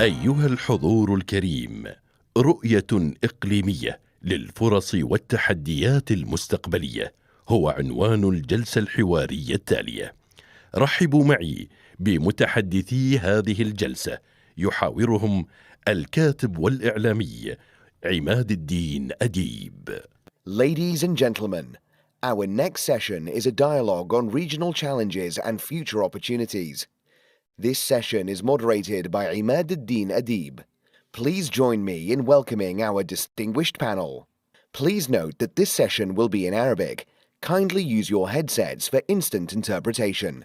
أيها الحضور الكريم، رؤية إقليمية للفرص والتحديات المستقبلية هو عنوان الجلسة الحوارية التالية. رحبوا معي بمتحدثي هذه الجلسة، يحاورهم الكاتب والإعلامي عماد الدين أديب. Ladies and gentlemen, our next session is a dialogue on regional challenges and future opportunities. This session is moderated by Imad Ad-Din Adib. Please join me in welcoming our distinguished panel. Please note that this session will be in Arabic. Kindly use your headsets for instant interpretation.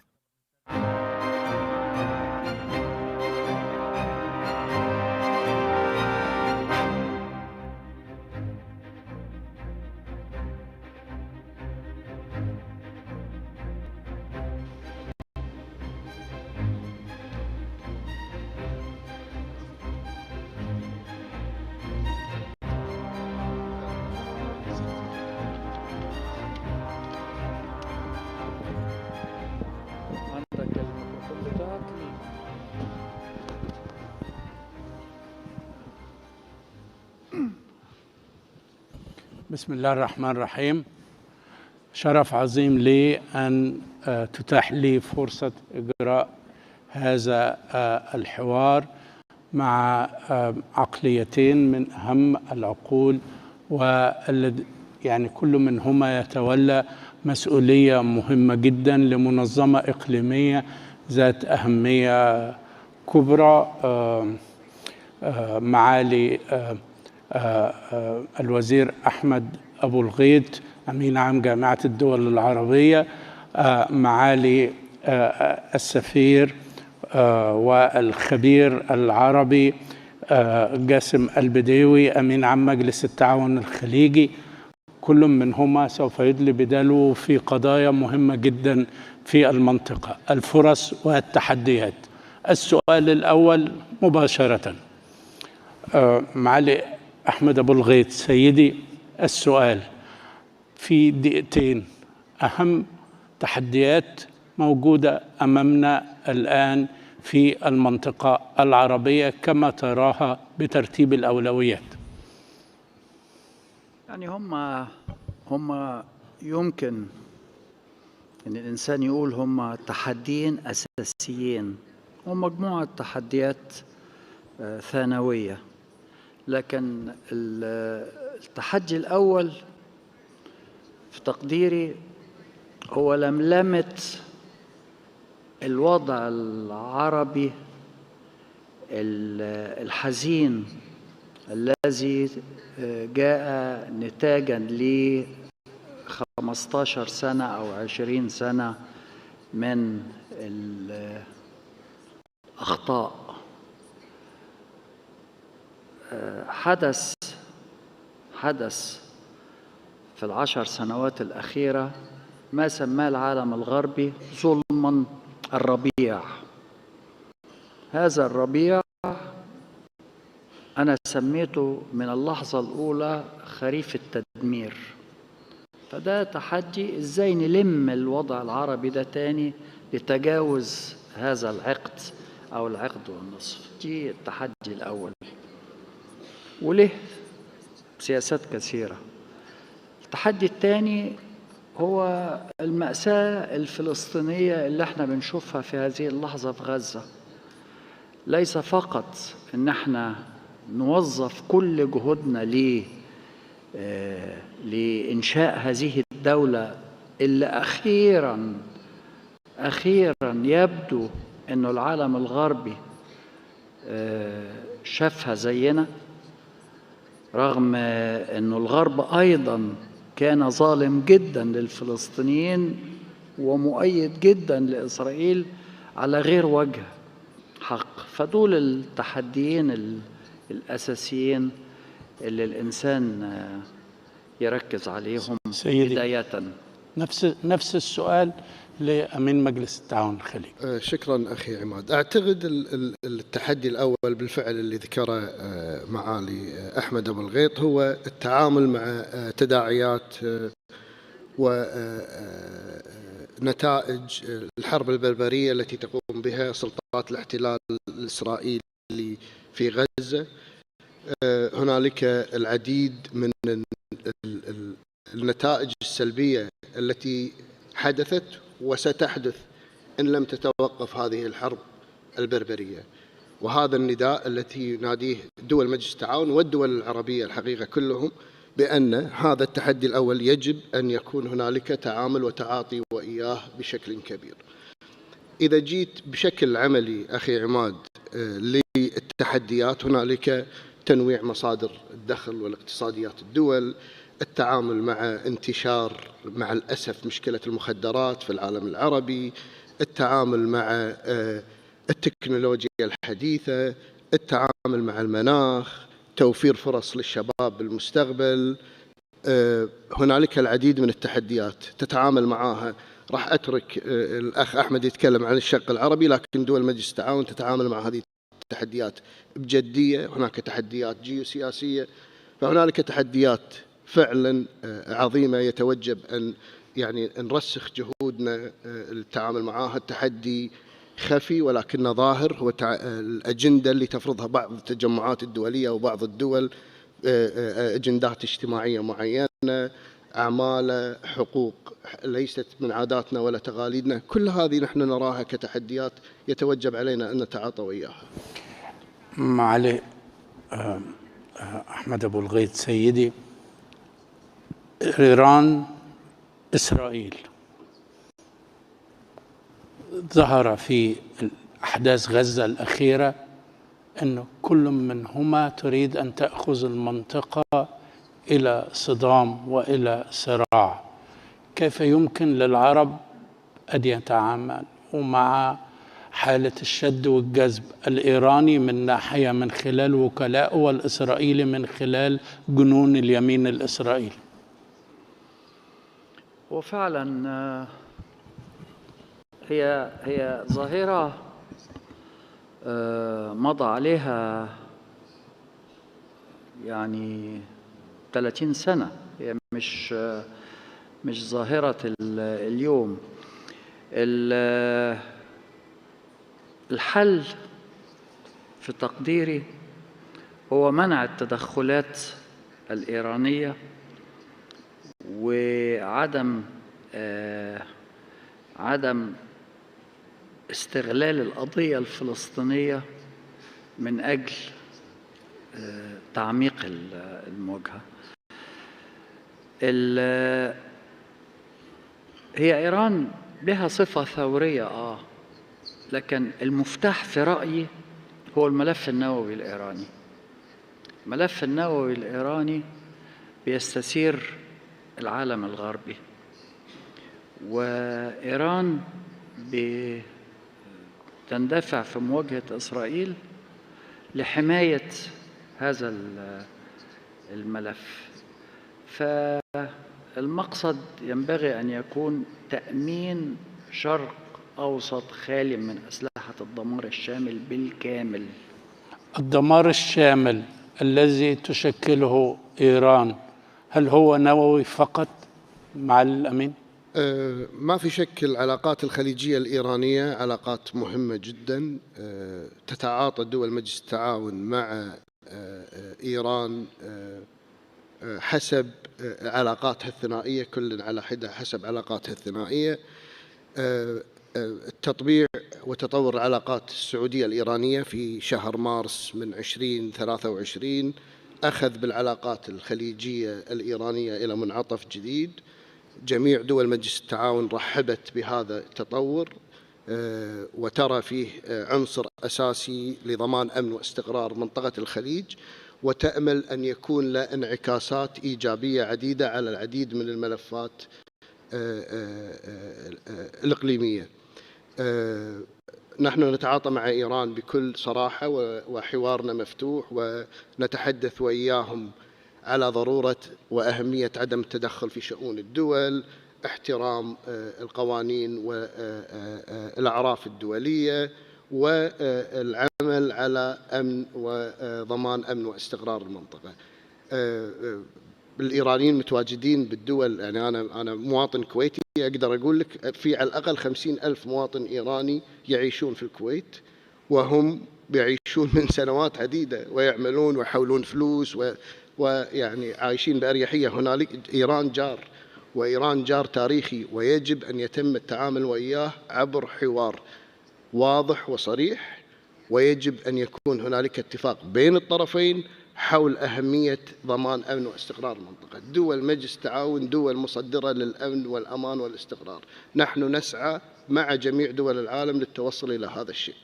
بسم الله الرحمن الرحيم. شرف عظيم لي أن تتاح لي فرصة إجراء هذا الحوار مع عقليتين من أهم العقول، يعني كل منهما يتولى مسؤولية مهمة جدا لمنظمة إقليمية ذات أهمية كبرى. معالي الوزير أحمد أبو الغيط أمين عام جامعة الدول العربية، معالي السفير والخبير العربي جاسم البديوي أمين عام مجلس التعاون الخليجي، كل منهما سوف يدلي بدلو في قضايا مهمة جدا في المنطقة: الفرص والتحديات. السؤال الأول مباشرة، معالي أحمد أبو الغيط، سيدي السؤال في دقيقتين: أهم تحديات موجودة أمامنا الآن في المنطقة العربية كما تراها بترتيب الأولويات. يعني هم يمكن أن الإنسان يقول هم تحديين أساسيين ومجموعة تحديات ثانوية، لكن التحدي الأول في تقديري هو لملمة الوضع العربي الحزين الذي جاء نتاجا ل 15 سنة أو 20 سنة من الأخطاء. حدث في ال10 سنوات الأخيرة ما سماه العالم الغربي ظلما الربيع. هذا الربيع أنا سميته من اللحظة الأولى خريف التدمير. فده تحدي إزاي نلم الوضع العربي ده تاني لتجاوز هذا العقد أو العقد والنصف. دي التحدي الأول، وله سياسات كثيرة. التحدي الثاني هو المأساة الفلسطينية اللي احنا بنشوفها في هذه اللحظة في غزة. ليس فقط ان احنا نوظف كل جهودنا لإنشاء هذه الدولة اللي أخيرا يبدو انه العالم الغربي شافها زينا، رغم أنه الغرب أيضا كان ظالم جدا للفلسطينيين ومؤيد جدا لإسرائيل على غير وجه حق. فدول التحديين الأساسيين اللي الإنسان يركز عليهم. سيدي بداية نفس السؤال لأمين مجلس التعاون الخليجي. شكرا أخي عماد. أعتقد التحدي الأول بالفعل اللي ذكره معالي أحمد أبو الغيط هو التعامل مع تداعيات ونتائج الحرب البربرية التي تقوم بها سلطات الاحتلال الإسرائيلي في غزة. هنالك العديد من النتائج السلبية التي حدثت وستحدث إن لم تتوقف هذه الحرب البربرية. وهذا النداء التي يناديه دول مجلس التعاون والدول العربية الحقيقة كلهم، بأن هذا التحدي الأول يجب أن يكون هنالك تعامل وتعاطي وإياه بشكل كبير. إذا جيت بشكل عملي أخي عماد للتحديات، هنالك تنويع مصادر الدخل والاقتصاديات الدول، التعامل مع انتشار مع الأسف مشكلة المخدرات في العالم العربي، التعامل مع التكنولوجيا الحديثة، التعامل مع المناخ، توفير فرص للشباب بالمستقبل. هنالك العديد من التحديات تتعامل معها. راح أترك الأخ أحمد يتكلم عن الشق العربي، لكن دول مجلس التعاون تتعامل مع هذه التحديات بجدية. هناك تحديات جيوسياسية، فهنالك تحديات فعلا عظيمة يتوجب أن يعني نرسخ جهودنا للتعامل معها. التحدي خفي ولكنه ظاهر، هو الأجندة اللي تفرضها بعض التجمعات الدولية وبعض الدول، أجندات اجتماعية معينة، أعمال، حقوق ليست من عاداتنا ولا تقاليدنا. كل هذه نحن نراها كتحديات يتوجب علينا أن نتعاطى وياها. معالي أحمد أبو الغيط سيدي، إيران، إسرائيل، ظهر في أحداث غزة الأخيرة أن كل منهما تريد أن تأخذ المنطقة إلى صدام وإلى صراع. كيف يمكن للعرب أن يتعاملوا مع حالة الشد والجذب، الإيراني من ناحية من خلال وكلائه والإسرائيلي من خلال جنون اليمين الإسرائيلي؟ وفعلا هي ظاهرة مضى عليها يعني 30 سنة، هي مش ظاهرة اليوم. الحل في تقديري هو منع التدخلات الإيرانية وعدم عدم استغلال القضية الفلسطينية من أجل تعميق المواجهة. هي إيران بها صفة ثورية لكن المفتاح في رأيي هو الملف النووي الإيراني. الملف النووي الإيراني بيستثير العالم الغربي، وإيران تندفع في مواجهة إسرائيل لحماية هذا الملف. فالمقصد ينبغي أن يكون تأمين شرق أوسط خالي من أسلحة الدمار الشامل بالكامل. الدمار الشامل الذي تشكله إيران هل هو نووي فقط مع الأمين؟ ما في شك العلاقات الخليجية الإيرانية علاقات مهمة جدا. تتعاطى دول مجلس التعاون مع إيران حسب علاقاتها الثنائية، كل على حدة حسب علاقاتها الثنائية. التطبيع وتطور العلاقات السعودية الإيرانية في شهر مارس من 2023 أخذ بالعلاقات الخليجية الإيرانية إلى منعطف جديد. جميع دول مجلس التعاون رحبت بهذا التطور وترى فيه عنصر أساسي لضمان أمن واستقرار منطقة الخليج، وتأمل أن يكون له انعكاسات إيجابية عديدة على العديد من الملفات الإقليمية. نحن نتعاطى مع إيران بكل صراحة وحوارنا مفتوح، ونتحدث وإياهم على ضرورة وأهمية عدم التدخل في شؤون الدول، احترام القوانين والأعراف الدولية، والعمل على أمن وضمان أمن واستقرار المنطقة. الإيرانيين متواجدين بالدول، يعني أنا مواطن كويتي أقدر أقول لك في على الأقل 50,000 مواطن إيراني يعيشون في الكويت، وهم بيعيشون من سنوات عديدة ويعملون ويحولون فلوس ويعني عايشين بأريحية. هنالك إيران جار، وإيران جار تاريخي، ويجب أن يتم التعامل وإياه عبر حوار واضح وصريح، ويجب أن يكون هنالك اتفاق بين الطرفين حول أهمية ضمان أمن واستقرار المنطقة. دول مجلس التعاون دول مصدرة للأمن والأمان والاستقرار، نحن نسعى مع جميع دول العالم للتوصل إلى هذا الشيء.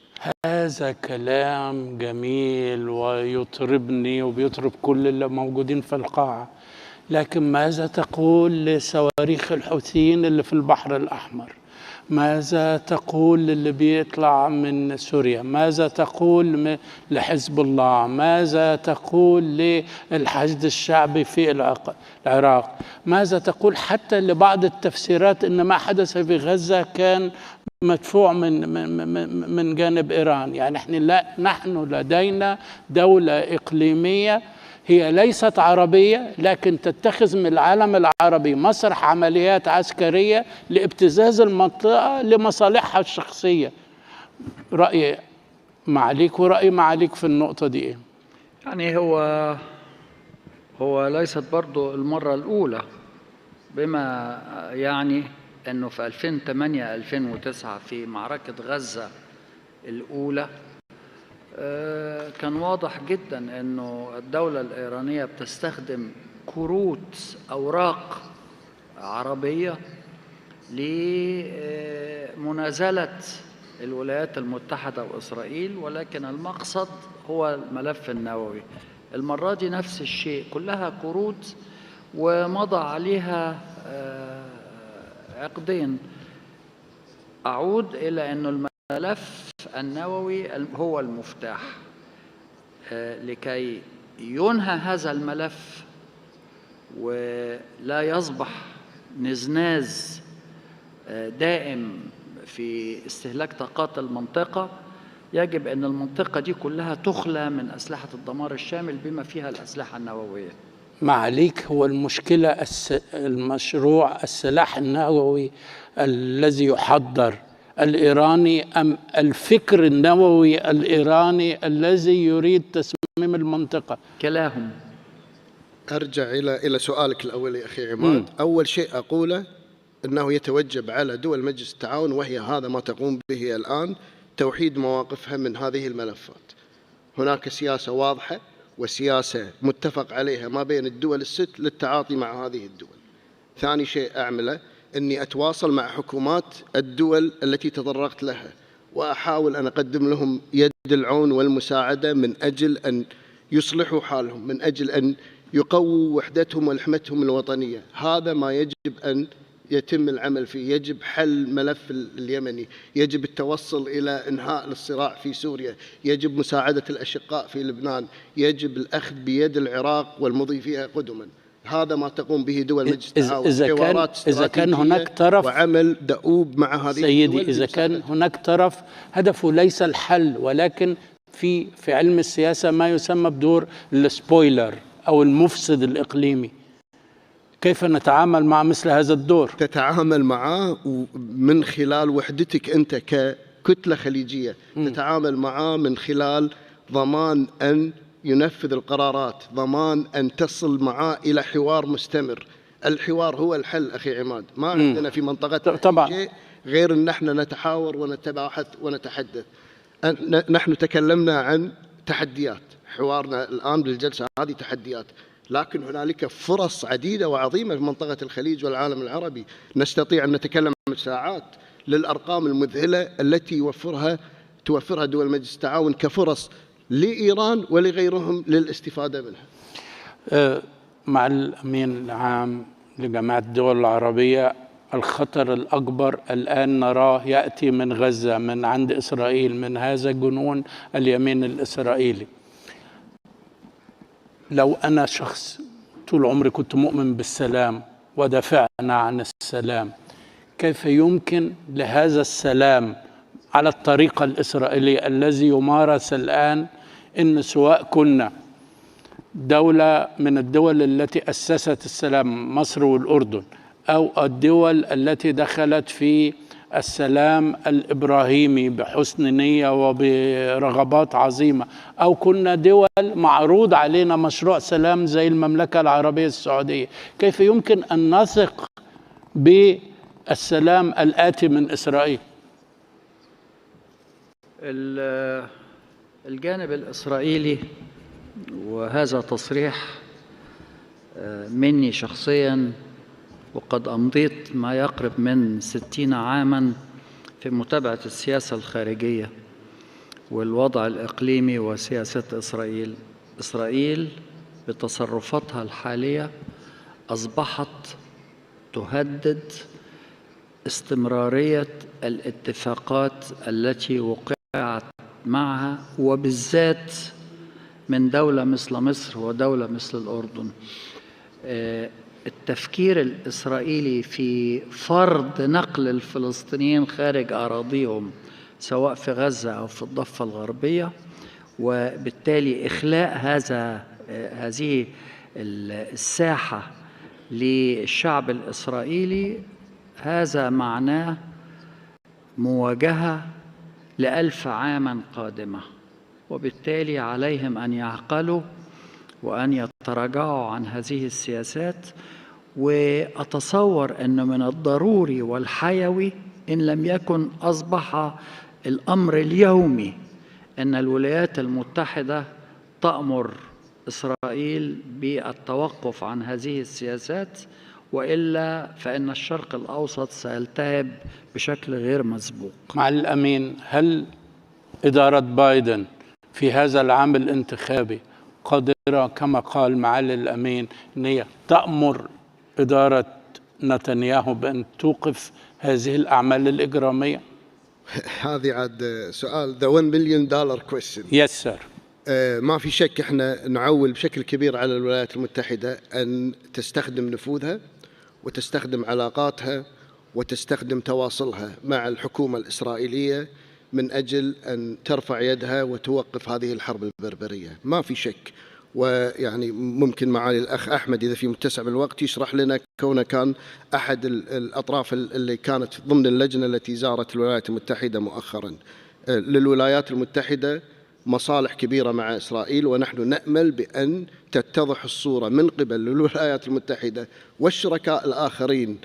هذا كلام جميل ويطربني وبيطرب كل اللي موجودين في القاعة، لكن ماذا تقول لصواريخ الحوثيين اللي في البحر الأحمر؟ ماذا تقول للي بيطلع من سوريا؟ ماذا تقول لحزب الله؟ ماذا تقول للحشد الشعبي في العراق؟ ماذا تقول حتى لبعض التفسيرات أن ما حدث في غزة كان مدفوع من جانب إيران؟ يعني نحن لدينا دولة إقليمية هي ليست عربية، لكن تتخذ من العالم العربي مسرح عمليات عسكرية لابتزاز المنطقة لمصالحها الشخصية. رأيي معليك ورأيي معليك في النقطة دي إيه؟ يعني هو ليست برضو المرة الأولى، بما يعني أنه في 2008-2009 في معركة غزة الأولى كان واضح جدا أنه الدولة الإيرانية بتستخدم كروت أوراق عربية لمنازلة الولايات المتحدة وإسرائيل، ولكن المقصد هو الملف النووي. المرة دي نفس الشيء، كلها كروت ومضى عليها عقدين. أعود إلى أن الملف النووي هو المفتاح لكي ينهى هذا الملف ولا يصبح نزناز دائم في استهلاك طاقات المنطقة. يجب أن المنطقة دي كلها تخلى من أسلحة الدمار الشامل بما فيها الأسلحة النووية. معليك، هو المشكلة المشروع السلاح النووي الذي يحضر الإيراني أم الفكر النووي الإيراني الذي يريد تسميم المنطقة؟ كلاهم. أرجع إلى سؤالك الأول يا أخي عماد. أول شيء أقوله أنه يتوجب على دول مجلس التعاون، وهي هذا ما تقوم به الآن، توحيد مواقفها من هذه الملفات. هناك سياسة واضحة وسياسة متفق عليها ما بين الدول الست للتعاطي مع هذه الدول. ثاني شيء أعمله أني أتواصل مع حكومات الدول التي تطرقت لها، وأحاول أن أقدم لهم يد العون والمساعدة من أجل أن يصلحوا حالهم، من أجل أن يقووا وحدتهم ولحمتهم الوطنية. هذا ما يجب أن يتم العمل فيه. يجب حل ملف اليمني، يجب التوصل إلى إنهاء الصراع في سوريا، يجب مساعدة الأشقاء في لبنان، يجب الأخذ بيد العراق والمضي فيها قدما. هذا ما تقوم به دول مجلس التعاون، إذا كان هناك طرف وعمل دؤوب مع هذه سيدي، إذا كان هناك طرف هدفه ليس الحل، ولكن في علم السياسة ما يسمى بدور السبويلر أو المفسد الإقليمي، كيف نتعامل مع مثل هذا الدور؟ تتعامل معه من خلال وحدتك أنت ككتلة خليجية. تتعامل معه من خلال ضمان أن ينفذ القرارات، ضمان أن تصل معه إلى حوار مستمر. الحوار هو الحل أخي عماد. ما عندنا في منطقتنا شيء غير أن نحن نتحاور ونتباحث ونتحدث. نحن تكلمنا عن تحديات، حوارنا الآن بالجلسة هذه تحديات، لكن هنالك فرص عديدة وعظيمة في منطقة الخليج والعالم العربي. نستطيع أن نتكلم ساعات للأرقام المذهلة التي توفرها دول مجلس التعاون كفرص لإيران ولغيرهم للاستفادة منها. مع الأمين العام لجماعة الدول العربية، الخطر الأكبر الآن نراه يأتي من غزة، من عند إسرائيل، من هذا جنون اليمين الإسرائيلي. لو أنا شخص طول عمري كنت مؤمن بالسلام ودافعنا عن السلام، كيف يمكن لهذا السلام على الطريقة الإسرائيلية الذي يمارس الآن، إن سواء كنا دولة من الدول التي أسست السلام، مصر والأردن، أو الدول التي دخلت في السلام الإبراهيمي بحسن نية وبرغبات عظيمة، أو كنا دول معروض علينا مشروع سلام زي المملكة العربية السعودية، كيف يمكن أن نثق بالسلام الآتي من إسرائيل؟ الجانب الإسرائيلي، وهذا تصريح مني شخصيا، وقد أمضيت ما يقرب من 60 عاما في متابعة السياسة الخارجية والوضع الإقليمي وسياسة إسرائيل. إسرائيل بتصرفاتها الحالية أصبحت تهدد استمرارية الاتفاقات التي وقعت معها، وبالذات من دولة مثل مصر ودولة مثل الأردن. التفكير الإسرائيلي في فرض نقل الفلسطينيين خارج أراضيهم سواء في غزة أو في الضفة الغربية، وبالتالي إخلاء هذه الساحة للشعب الإسرائيلي، هذا معناه مواجهة ل1000 عاما قادمة، وبالتالي عليهم أن يعقلوا وأن يتراجعوا عن هذه السياسات. وأتصور أنه من الضروري والحيوي، إن لم يكن أصبح الأمر اليومي، أن الولايات المتحدة تأمر إسرائيل بالتوقف عن هذه السياسات، وإلا فإن الشرق الأوسط سيلتهب بشكل غير مسبوق. معالي الأمين، هل إدارة بايدن في هذا العام الانتخابي قادرة كما قال معالي الأمين أن هي تأمر إدارة نتنياهو بأن توقف هذه الأعمال الإجرامية؟ هذه عاد سؤال the $1 million question. Yes sir. ما في شك احنا نعول بشكل كبير على الولايات المتحدة أن تستخدم نفوذها وتستخدم علاقاتها وتستخدم تواصلها مع الحكومة الإسرائيلية من أجل أن ترفع يدها وتوقف هذه الحرب البربرية، ما في شك. ويعني ممكن معالي الأخ أحمد إذا في متسع بالوقت يشرح لنا، كونه كان أحد الأطراف اللي كانت ضمن اللجنة التي زارت الولايات المتحدة مؤخرا. للولايات المتحدة مصالح كبيرة مع إسرائيل، ونحن نأمل بأن تتضح الصورة من قبل الولايات المتحدة والشركاء الآخرين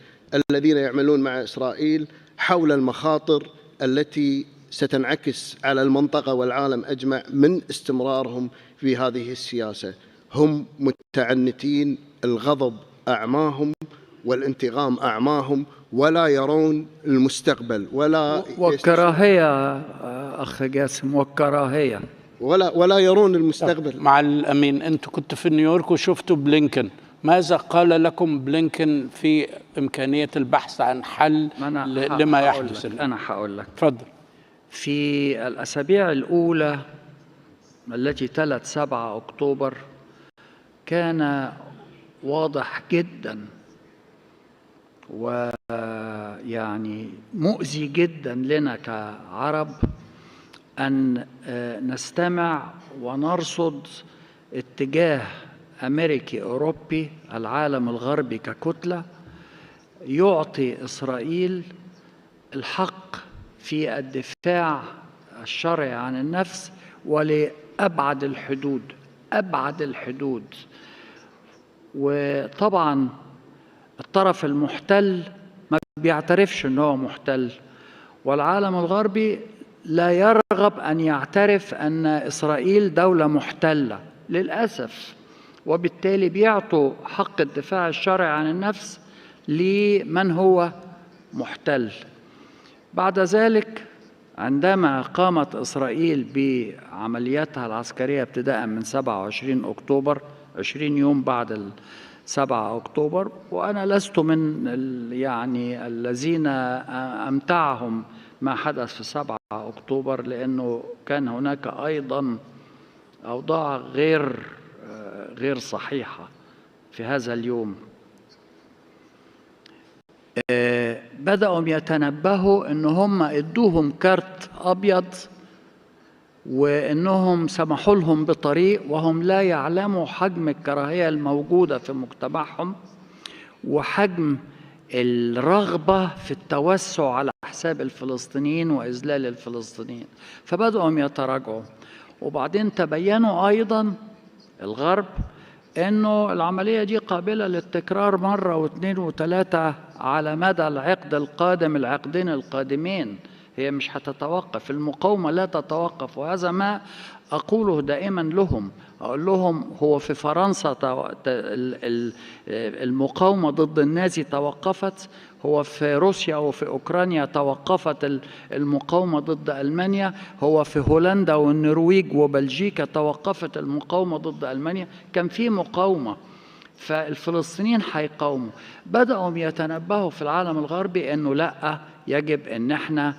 الذين يعملون مع إسرائيل حول المخاطر التي ستنعكس على المنطقة والعالم أجمع من استمرارهم في هذه السياسة. هم متعنتين، الغضب أعماهم والانتقام أعماهم، ولا يرون المستقبل وكراهية أخ جاسم، وكراهية ولا يرون المستقبل. مع الأمين، أنت كنت في نيويورك وشفتوا بلينكن، ماذا قال لكم بلينكن في إمكانية البحث عن حل لما يحدث؟ أنا هقول لك. تفضل. في الأسابيع الأولى التي تلت 7 أكتوبر كان واضح جدا ويعني مؤذي جدا لنا كعرب أن نستمع ونرصد اتجاه أمريكي أوروبي، العالم الغربي ككتلة، يعطي إسرائيل الحق في الدفاع الشرعي عن النفس ولأبعد الحدود، أبعد الحدود. وطبعا الطرف المحتل ما بيعترفش أنه محتل، والعالم الغربي لا يرغب أن يعترف أن إسرائيل دولة محتلة للأسف، وبالتالي بيعطوا حق الدفاع الشرعي عن النفس لمن هو محتل. بعد ذلك عندما قامت إسرائيل بعملياتها العسكرية ابتداء من 27 أكتوبر، 20 يوم بعد 7 أكتوبر، وأنا لست من يعني الذين أمتعهم ما حدث في 7 أكتوبر، لأنه كان هناك أيضا أوضاع غير صحيحة في هذا اليوم. بدأوا يتنبهوا أنهم ادوهم كارت أبيض وأنهم سمحوا لهم بطريق، وهم لا يعلموا حجم الكراهية الموجودة في مجتمعهم وحجم الرغبة في التوسع على حساب الفلسطينيين وإذلال الفلسطينيين، فبدأوا يتراجعوا. وبعدين تبينوا أيضا الغرب أنه العملية دي قابلة للتكرار مرة واثنين وثلاثة على مدى العقد القادم، العقدين القادمين. هي مش هتتوقف، المقاومة لا تتوقف. وهذا ما أقوله دائما لهم، أقول لهم هو في فرنسا المقاومة ضد النازي توقفت، هو في روسيا وفي أوكرانيا توقفت المقاومة ضد ألمانيا، هو في هولندا والنرويج وبلجيكا توقفت المقاومة ضد ألمانيا. كان في مقاومة، فالفلسطينيين هيقاوموا. بدأوا يتنبهوا في العالم الغربي أنه لا، يجب أن احنا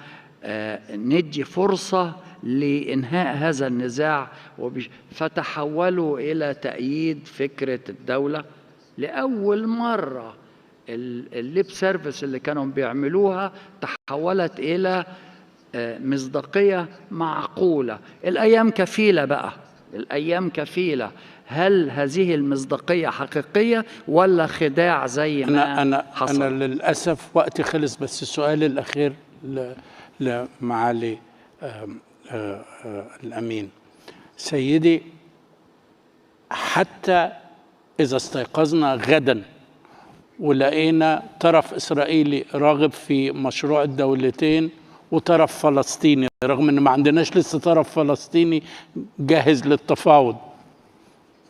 ندي فرصة لإنهاء هذا النزاع، فتحولوا إلى تأييد فكرة الدولة. لأول مرة الليب سيرفيس اللي كانوا بيعملوها تحولت إلى مصداقية معقولة. الأيام كفيلة بقى، الأيام كفيلة. هل هذه المصداقية حقيقية ولا خداع زي ما حصل؟ أنا للأسف وقتي خلص، بس السؤال الأخير لمعالي الأمين. سيدي، حتى إذا استيقظنا غدا ولقينا طرف إسرائيلي راغب في مشروع الدولتين وطرف فلسطيني، رغم أن ما عندناش لسه طرف فلسطيني جاهز للتفاوض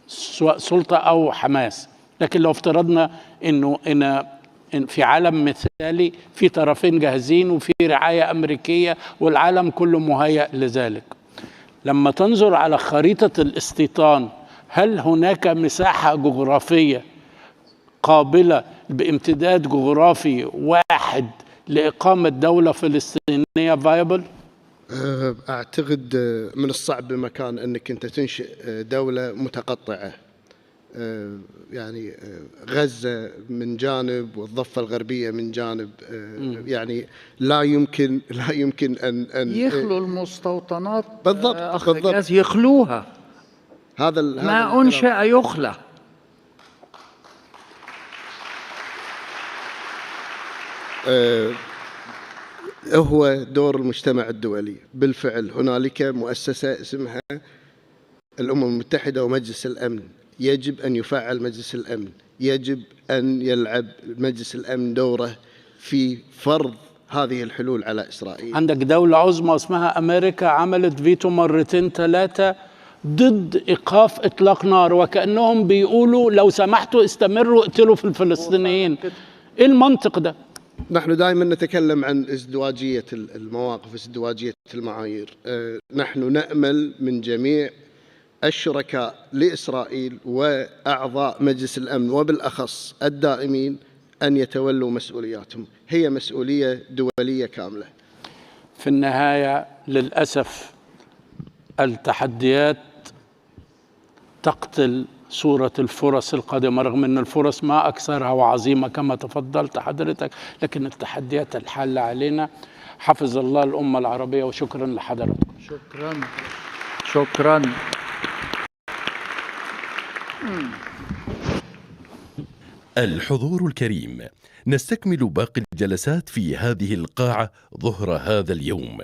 سواء سلطة أو حماس، لكن لو افترضنا أنه إن في عالم مثالي في طرفين جاهزين وفي رعاية أمريكية والعالم كله مهيأ لذلك، لما تنظر على خريطة الاستيطان، هل هناك مساحة جغرافية قابلة بامتداد جغرافي واحد لإقامة دولة فلسطينية فايبل؟ أعتقد من الصعب بمكان أنك أنت تنشئ دولة متقطعة. يعني غزة من جانب والضفة الغربية من جانب، يعني لا يمكن أن يخلوا المستوطنات. بالضبط أخ بالضبط، جاز يخلوها. ما أنشأ يخلى. هو دور المجتمع الدولي. بالفعل هنالك مؤسسة اسمها الأمم المتحدة ومجلس الأمن، يجب أن يفعل مجلس الأمن، يجب أن يلعب مجلس الأمن دوره في فرض هذه الحلول على إسرائيل. عندك دولة عظمى اسمها أمريكا عملت فيتو مرتين ثلاثة ضد إيقاف إطلاق نار، وكأنهم بيقولوا لو سمحتوا استمروا اقتلوا في الفلسطينيين. إيه المنطق ده؟ نحن دائما نتكلم عن ازدواجية المواقف، ازدواجية المعايير. نحن نأمل من جميع الشركاء لإسرائيل وأعضاء مجلس الأمن وبالأخص الدائمين أن يتولوا مسؤولياتهم. هي مسؤولية دولية كاملة. في النهاية للأسف التحديات تقتل صورة الفرص القادمة، رغم أن الفرص ما أكثرها وعظيمة كما تفضلت حضرتك، لكن التحديات الحالة علينا. حفظ الله الأمة العربية، وشكرا لحضرتك. شكرا. الحضور الكريم، نستكمل باقي الجلسات في هذه القاعة ظهر هذا اليوم.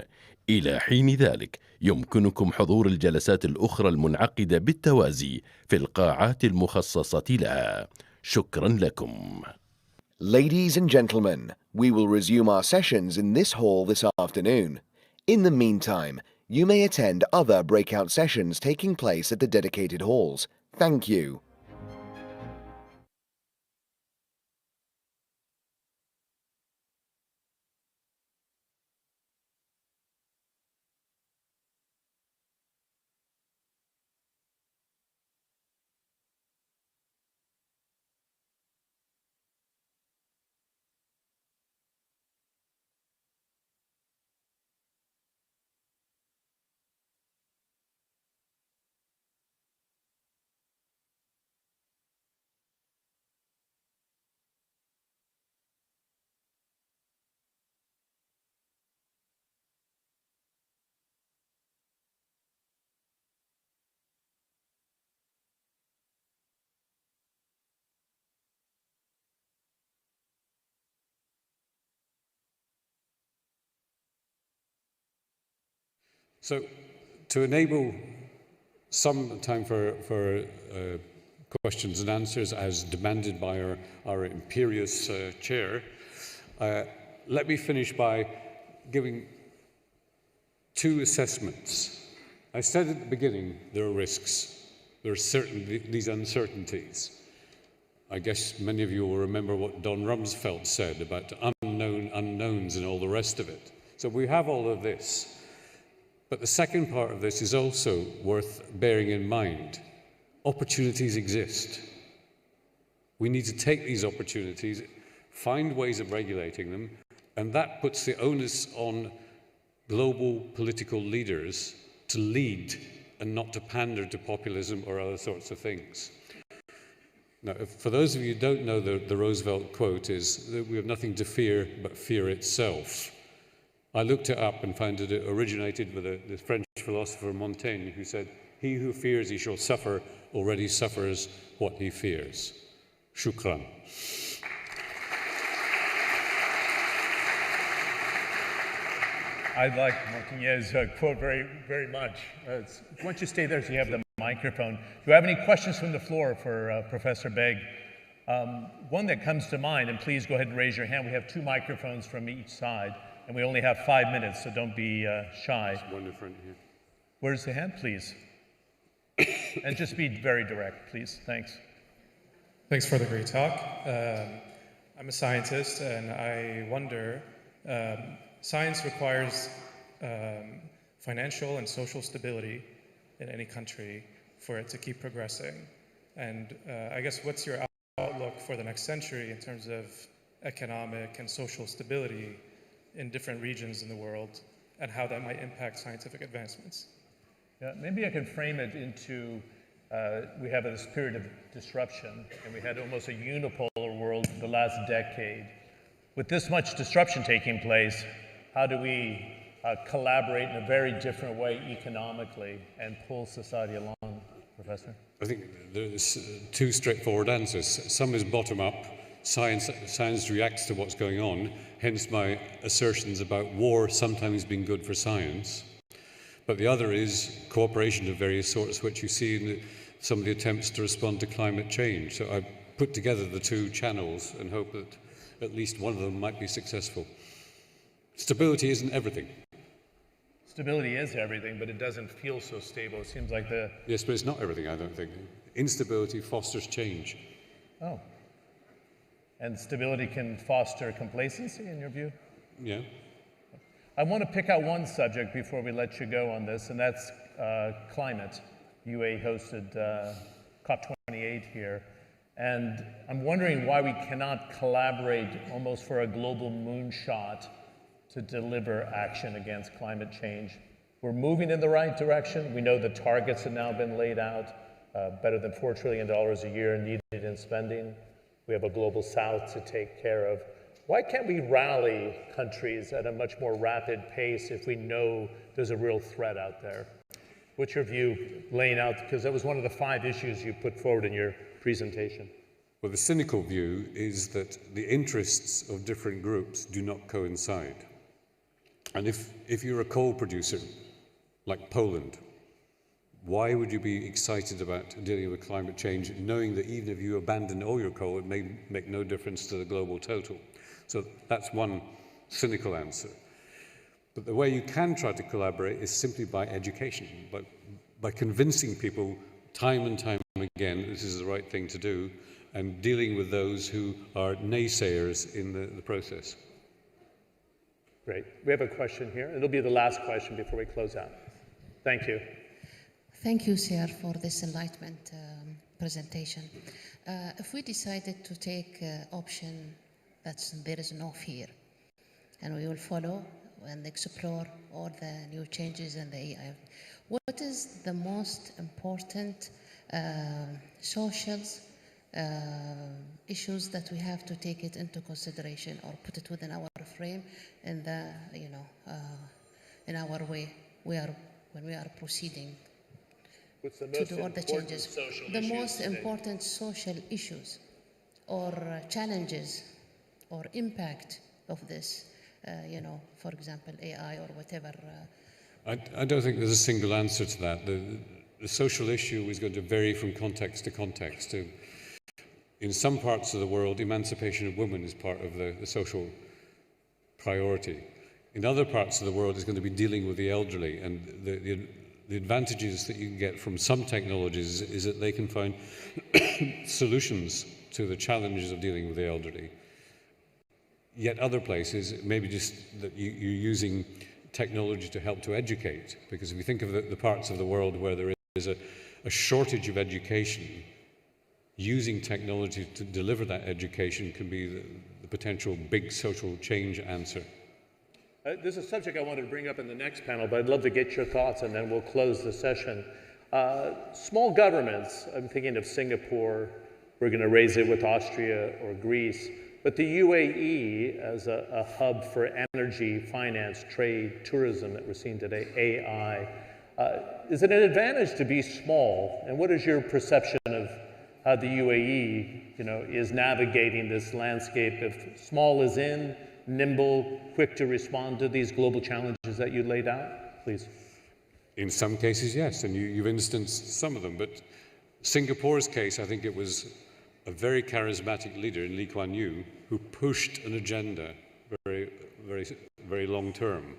إلى حين ذلك يمكنكم حضور الجلسات الأخرى المنعقدة بالتوازي في القاعات المخصصة لها. شكرا لكم. Ladies and gentlemen, we will resume our sessions in this hall this afternoon. In the meantime, you may attend other breakout sessions taking place at the dedicated halls. Thank you. So to enable some time for questions and answers as demanded by our imperious chair, let me finish by giving two assessments. I said at the beginning there are risks. There are these uncertainties. I guess many of you will remember what Don Rumsfeld said about unknown unknowns and all the rest of it. So we have all of this. But the second part of this is also worth bearing in mind. Opportunities exist. We need to take these opportunities, find ways of regulating them, and that puts the onus on global political leaders to lead and not to pander to populism or other sorts of things. Now, for those of you who don't know, the Roosevelt quote is that we have nothing to fear but fear itself. I looked it up and found that it originated with the French philosopher Montaigne, who said, "He who fears he shall suffer already suffers what he fears." Shukran. I like Montaigne's quote very, very much. Why don't you stay there so you have the microphone. Do you have any questions from the floor for Professor Beg? One that comes to mind, and please go ahead and raise your hand. We have 2 microphones from each side, and we only have 5 minutes, so don't be shy. There's one in front here. Where's the hand, please? And just be very direct, please. Thanks. Thanks for the great talk. I'm a scientist, and I wonder, science requires financial and social stability in any country for it to keep progressing. And I guess what's your outlook for the next century in terms of economic and social stability in different regions in the world, and how that might impact scientific advancements? Yeah, maybe I can frame it into, we have this period of disruption, and we had almost a unipolar world the last decade. With this much disruption taking place, how do we collaborate in a very different way economically and pull society along, Professor? I think there's 2 straightforward answers. Some is bottom-up. Science reacts to what's going on, hence my assertions about war sometimes being good for science. But the other is cooperation of various sorts, which you see in some of the attempts to respond to climate change. So I put together the 2 channels and hope that at least one of them might be successful. Stability isn't everything. Stability is everything, but it doesn't feel so stable. It seems like the... Yes, but it's not everything, I don't think. Instability fosters change. Oh. And stability can foster complacency, in your view? Yeah. I want to pick out one subject before we let you go on this, and that's climate. UA hosted COP28 here, and I'm wondering why we cannot collaborate almost for a global moonshot to deliver action against climate change. We're moving in the right direction. We know the targets have now been laid out, better than $4 trillion a year needed in spending. We have a global south to take care of. Why can't we rally countries at a much more rapid pace if we know there's a real threat out there? What's your view laying out? Because that was one of the 5 issues you put forward in your presentation. Well, the cynical view is that the interests of different groups do not coincide. And if you're a coal producer, like Poland, why would you be excited about dealing with climate change, knowing that even if you abandon all your coal, it may make no difference to the global total? So that's one cynical answer. But the way you can try to collaborate is simply by education, by convincing people time and time again this is the right thing to do, and dealing with those who are naysayers in the process. Great. We have a question here. It'll be the last question before we close out. Thank you. Thank you, sir, for this enlightenment presentation. If we decided to take option that there is no fear, and we will follow and explore all the new changes in the AI, what is the most important social issues that we have to take it into consideration or put it within our frame in the, in our way when we are proceeding to do all the changes? The most important social issues or challenges or impact of this, for example, AI or whatever I don't think there's a single answer to that. The social issue is going to vary from context to context. In some parts of the world, emancipation of women is part of the social priority. In other parts of the world, it's going to be dealing with the elderly, and the advantages that you can get from some technologies is that they can find solutions to the challenges of dealing with the elderly. Yet other places, maybe just that you're using technology to help to educate, because if you think of the parts of the world where there is a shortage of education, using technology to deliver that education can be the potential big social change answer. There's a subject I wanted to bring up in the next panel, but I'd love to get your thoughts and then we'll close the session. Small governments, I'm thinking of Singapore, we're going to raise it with Austria or Greece, but the UAE as a hub for energy, finance, trade, tourism that we're seeing today, AI. Is it an advantage to be small? And what is your perception of how the UAE, is navigating this landscape? If small is in, nimble, quick to respond to these global challenges that you laid out, please. In some cases, yes, and you've instanced some of them. But Singapore's case, I think it was a very charismatic leader in Lee Kuan Yew who pushed an agenda very, very, very long term.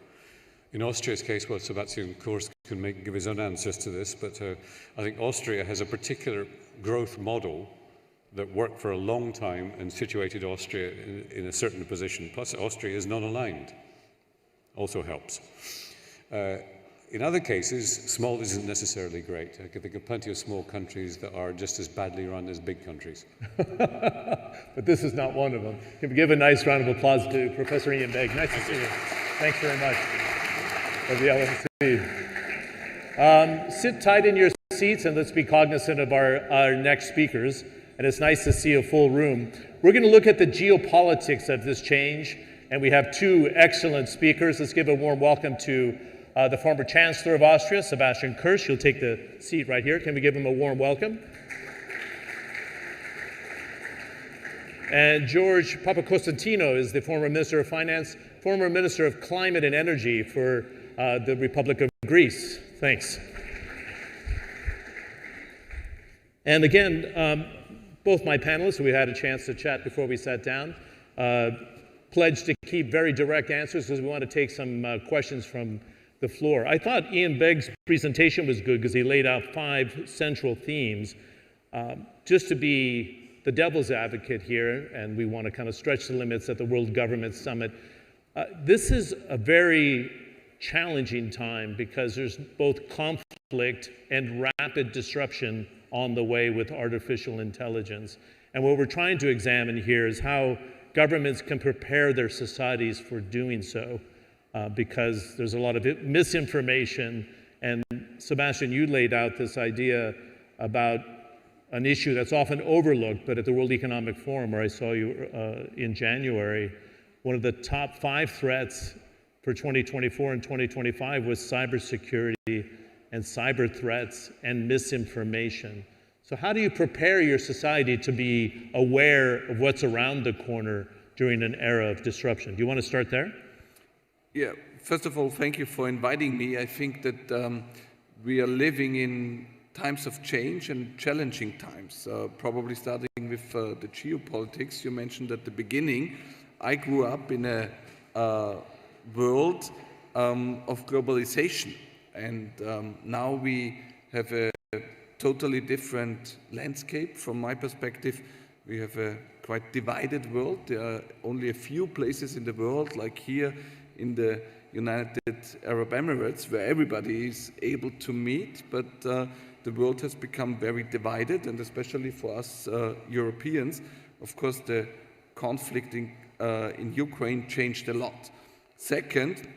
In Austria's case, well, Sebastian, of course, can give his own answers to this, but I think Austria has a particular growth model that worked for a long time and situated Austria in a certain position. Plus, Austria is non-aligned, also helps. In other cases, small isn't necessarily great. I can think of plenty of small countries that are just as badly run as big countries. But this is not one of them. Can we give a nice round of applause to Professor Ian Begg? Nice to see you. Thanks very much for the LMC. Sit tight in your seats and let's be cognizant of our next speakers. And it's nice to see a full room. We're going to look at the geopolitics of this change, and we have two excellent speakers. Let's give a warm welcome to the former Chancellor of Austria, Sebastian Kurz. You'll take the seat right here. Can we give him a warm welcome? And George Papakostantino is the former Minister of Finance, former Minister of Climate and Energy for the Republic of Greece. Thanks. And again, both my panelists, we had a chance to chat before we sat down, pledged to keep very direct answers because we want to take some questions from the floor. I thought Ian Begg's presentation was good because he laid out 5 central themes. Just to be the devil's advocate here, and we want to kind of stretch the limits at the World Government Summit, this is a very challenging time because there's both conflict and rapid disruption on the way with artificial intelligence. And what we're trying to examine here is how governments can prepare their societies for doing so, because there's a lot of misinformation. And Sebastian, you laid out this idea about an issue that's often overlooked, but at the World Economic Forum, where I saw you in January, one of the top 5 threats for 2024 and 2025 was cybersecurity and cyber threats and misinformation. So how do you prepare your society to be aware of what's around the corner during an era of disruption? Do you want to start there? Yeah, first of all, thank you for inviting me. I think that we are living in times of change and challenging times, probably starting with the geopolitics you mentioned at the beginning. I grew up in a world of globalization. And now we have a totally different landscape from my perspective. We have a quite divided world. There are only a few places in the world, like here in the United Arab Emirates, where everybody is able to meet, but the world has become very divided, and especially for us Europeans, of course, the conflict in Ukraine changed a lot. Second,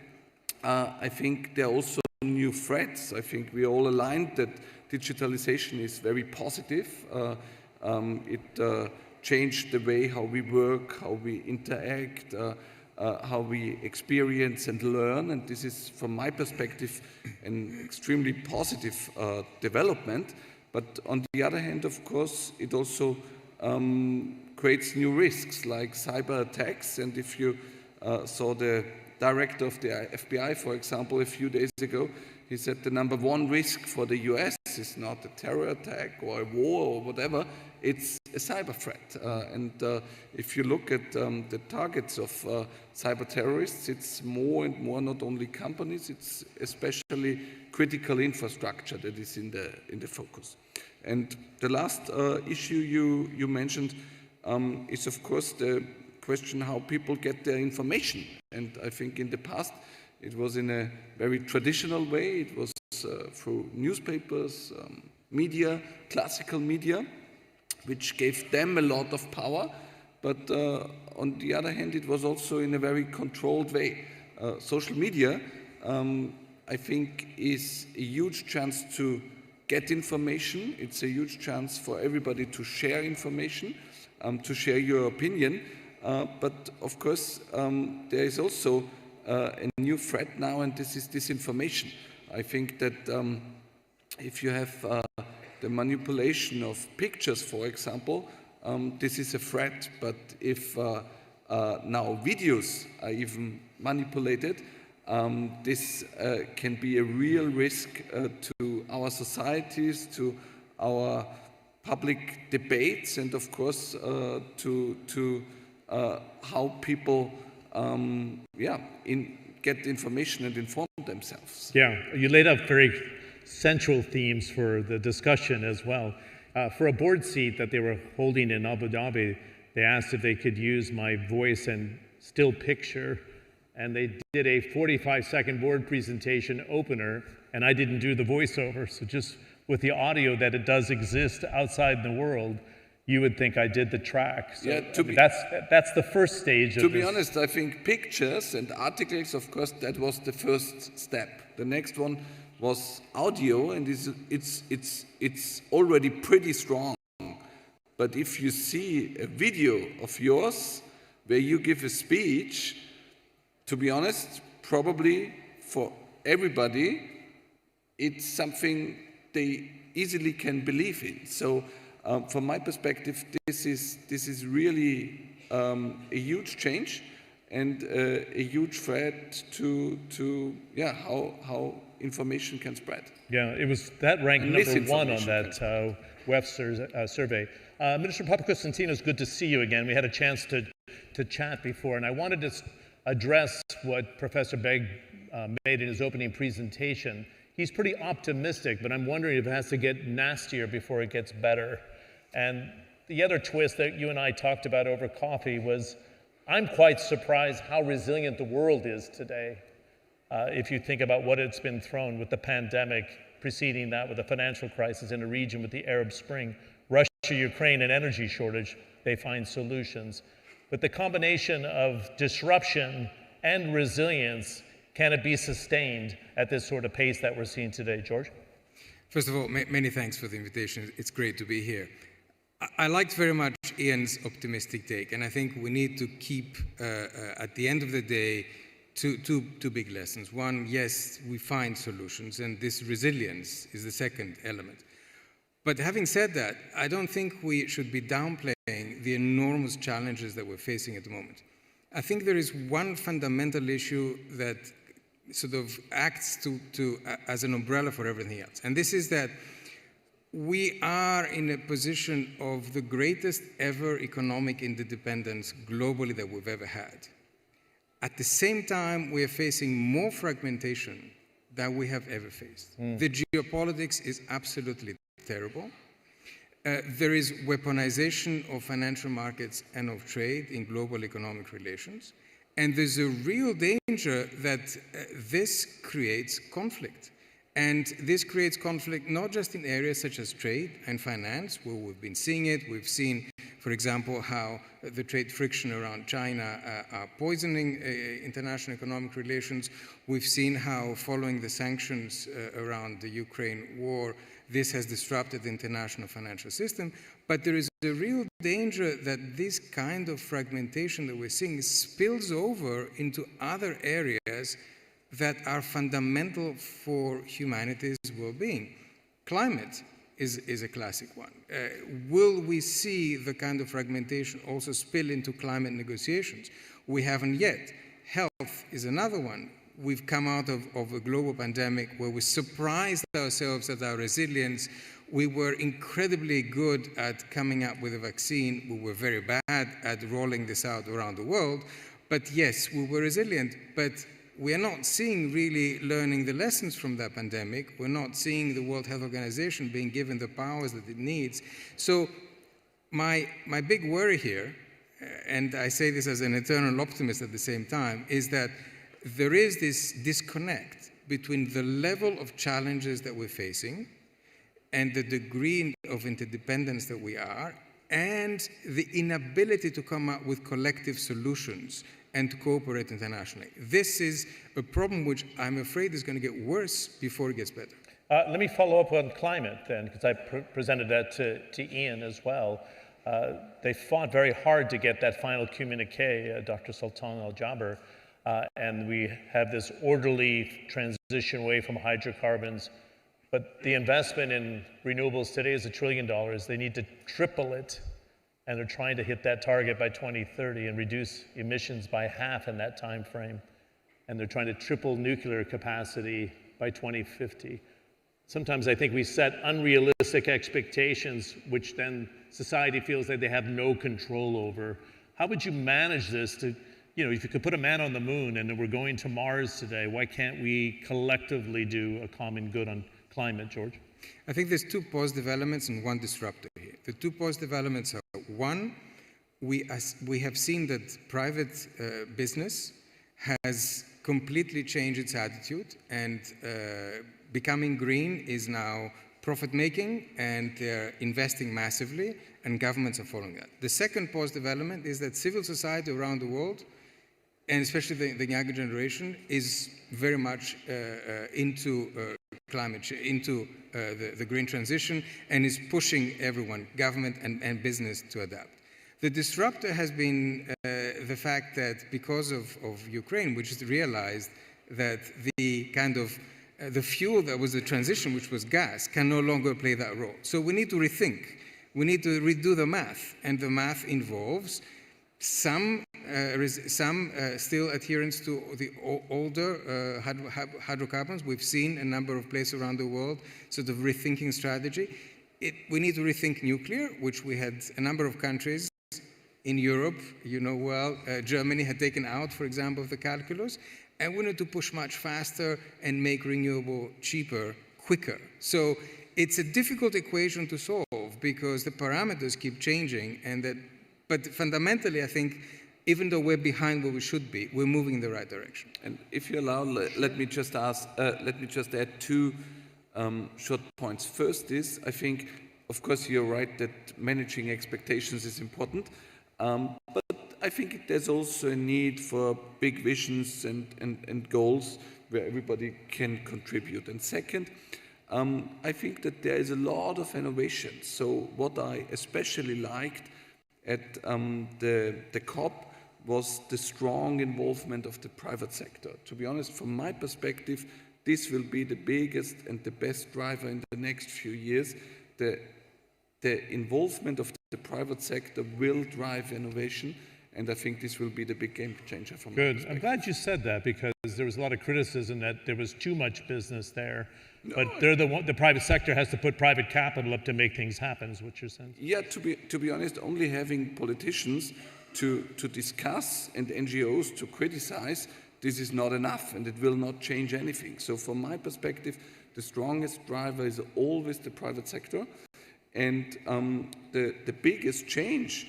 I think there are also new threats. I think we are all aligned that digitalization is very positive. It changed the way how we work, how we interact, how we experience and learn. And this is, from my perspective, an extremely positive development. But on the other hand, of course, it also creates new risks like cyber attacks. And if you saw the director of the FBI, for example, a few days ago. He said the number one risk for the US is not a terror attack or a war or whatever, it's a cyber threat. If you look at the targets of cyber terrorists, it's more and more not only companies, it's especially critical infrastructure that is in the focus. And the last issue you mentioned is, of course, the question how people get their information. And I think in the past, it was in a very traditional way. It was through newspapers, media, classical media, which gave them a lot of power. But on the other hand, it was also in a very controlled way. Social media, I think, is a huge chance to get information. It's a huge chance for everybody to share information, to share your opinion. But of course, there is also a new threat now, and this is disinformation. I think that if you have the manipulation of pictures, for example, this is a threat. But if now videos are even manipulated, this can be a real risk to our societies, to our public debates, and of course to how people get information and inform themselves. Yeah, you laid out very central themes for the discussion as well. For a board seat that they were holding in Abu Dhabi, they asked if they could use my voice and still picture, and they did a 45-second board presentation opener, and I didn't do the voiceover, so just with the audio that it does exist outside the world, you would think I did the track. So yeah, that's the first stage of this. To be honest, I think pictures and articles, of course, that was the first step. The next one was audio, and it's already pretty strong. But if you see a video of yours where you give a speech, to be honest, probably for everybody, it's something they easily can believe in. So from my perspective, this is really a huge change and a huge threat to how information can spread. Yeah, it was that ranked number one on that Webster's survey. Minister Papakonstantinou, it's good to see you again. We had a chance to chat before, and I wanted to address what Professor Beg made in his opening presentation. He's pretty optimistic, but I'm wondering if it has to get nastier before it gets better. And the other twist that you and I talked about over coffee was, I'm quite surprised how resilient the world is today. If you think about what it's been thrown with the pandemic, preceding that with the financial crisis in the region with the Arab Spring, Russia, Ukraine, and energy shortage, they find solutions. But the combination of disruption and resilience, can it be sustained at this sort of pace that we're seeing today? George? First of all, many thanks for the invitation. It's great to be here. I liked very much Ian's optimistic take, and I think we need to keep, at the end of the day, two big lessons. One, yes, we find solutions, and this resilience is the second element. But having said that, I don't think we should be downplaying the enormous challenges that we're facing at the moment. I think there is one fundamental issue that sort of acts as an umbrella for everything else, and this is that we are in a position of the greatest ever economic interdependence globally that we've ever had. At the same time, we are facing more fragmentation than we have ever faced. The geopolitics is absolutely terrible. There is weaponization of financial markets and of trade in global economic relations. And there's a real danger that this creates conflict. And this creates conflict not just in areas such as trade and finance, where we've been seeing it. We've seen, for example, how the trade friction around China are poisoning international economic relations. We've seen how, following the sanctions around the Ukraine war, this has disrupted the international financial system. But there is a real danger that this kind of fragmentation that we're seeing spills over into other areas that are fundamental for humanity's well-being. Climate is a classic one. Will we see the kind of fragmentation also spill into climate negotiations? We haven't yet. Health is another one. We've come out of a global pandemic where we surprised ourselves at our resilience. We were incredibly good at coming up with a vaccine. We were very bad at rolling this out around the world. But yes, we were resilient. But we are not seeing really learning the lessons from that pandemic. We're not seeing the World Health Organization being given the powers that it needs. So my big worry here, and I say this as an eternal optimist at the same time, is that there is this disconnect between the level of challenges that we're facing and the degree of interdependence that we are, and the inability to come up with collective solutions and to cooperate internationally. This is a problem which I'm afraid is going to get worse before it gets better. Let me follow up on climate then, because I presented that to Ian as well. They fought very hard to get that final communique, Dr. Sultan Al-Jaber, and we have this orderly transition away from hydrocarbons. But the investment in renewables today is $1 trillion. They need to triple it, and they're trying to hit that target by 2030 and reduce emissions by half in that time frame. And they're trying to triple nuclear capacity by 2050. Sometimes I think we set unrealistic expectations, which then society feels that they have no control over. How would you manage this to, if you could put a man on the moon and we're going to Mars today, why can't we collectively do a common good on climate, George? I think there's two post-developments and one disruptor here. The two post-developments are, one, we have seen that private business has completely changed its attitude, and becoming green is now profit-making, and they're investing massively, and governments are following that. The second post-development is that civil society around the world, and especially the younger generation, is very much into climate change, into the green transition, and is pushing everyone, government and business, to adapt. The disruptor has been the fact that because of Ukraine, we just realized that the kind of the fuel that was the transition, which was gas, can no longer play that role. So we need to rethink. We need to redo the math, and the math involves some still adherence to the older hydrocarbons. We've seen a number of places around the world sort of rethinking strategy. We need to rethink nuclear, which we had a number of countries in Europe, Germany had taken out, for example, of the calculus, and we need to push much faster and make renewable cheaper, quicker. So it's a difficult equation to solve because the parameters keep changing, but fundamentally, I think, even though we're behind where we should be, we're moving in the right direction. And if you allow, let me just add two short points. First is, I think, of course, you're right that managing expectations is important, but I think there's also a need for big visions and goals where everybody can contribute. And second, I think that there is a lot of innovation. So what I especially liked at the COP was the strong involvement of the private sector. To be honest, from my perspective, this will be the biggest and the best driver in the next few years. The involvement of the private sector will drive innovation, and I think this will be the big game changer for me. Good. I'm glad you said that, because there was a lot of criticism that there was too much business there. But the private sector has to put private capital up to make things happen, is what you're saying? Yeah, to be honest, only having politicians to discuss and NGOs to criticize, this is not enough, and it will not change anything. So from my perspective, the strongest driver is always the private sector. And the biggest change,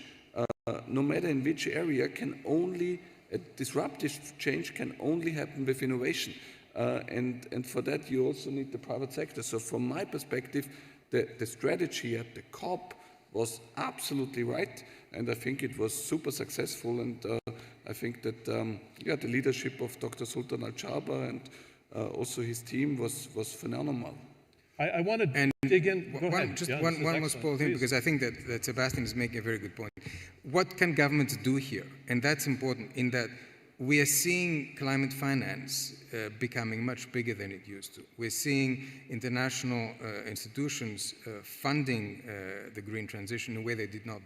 no matter in which area, a disruptive change can only happen with innovation. And for that, you also need the private sector. So from my perspective, the strategy at the COP was absolutely right, and I think it was super successful. And I think that the leadership of Dr. Sultan Al-Jaber and also his team was phenomenal. I want to dig in. One more small thing, because I think that Sebastian is making a very good point. What can governments do here? And that's important in that we are seeing climate finance becoming much bigger than it used to. We're seeing international institutions funding the green transition in a way they did not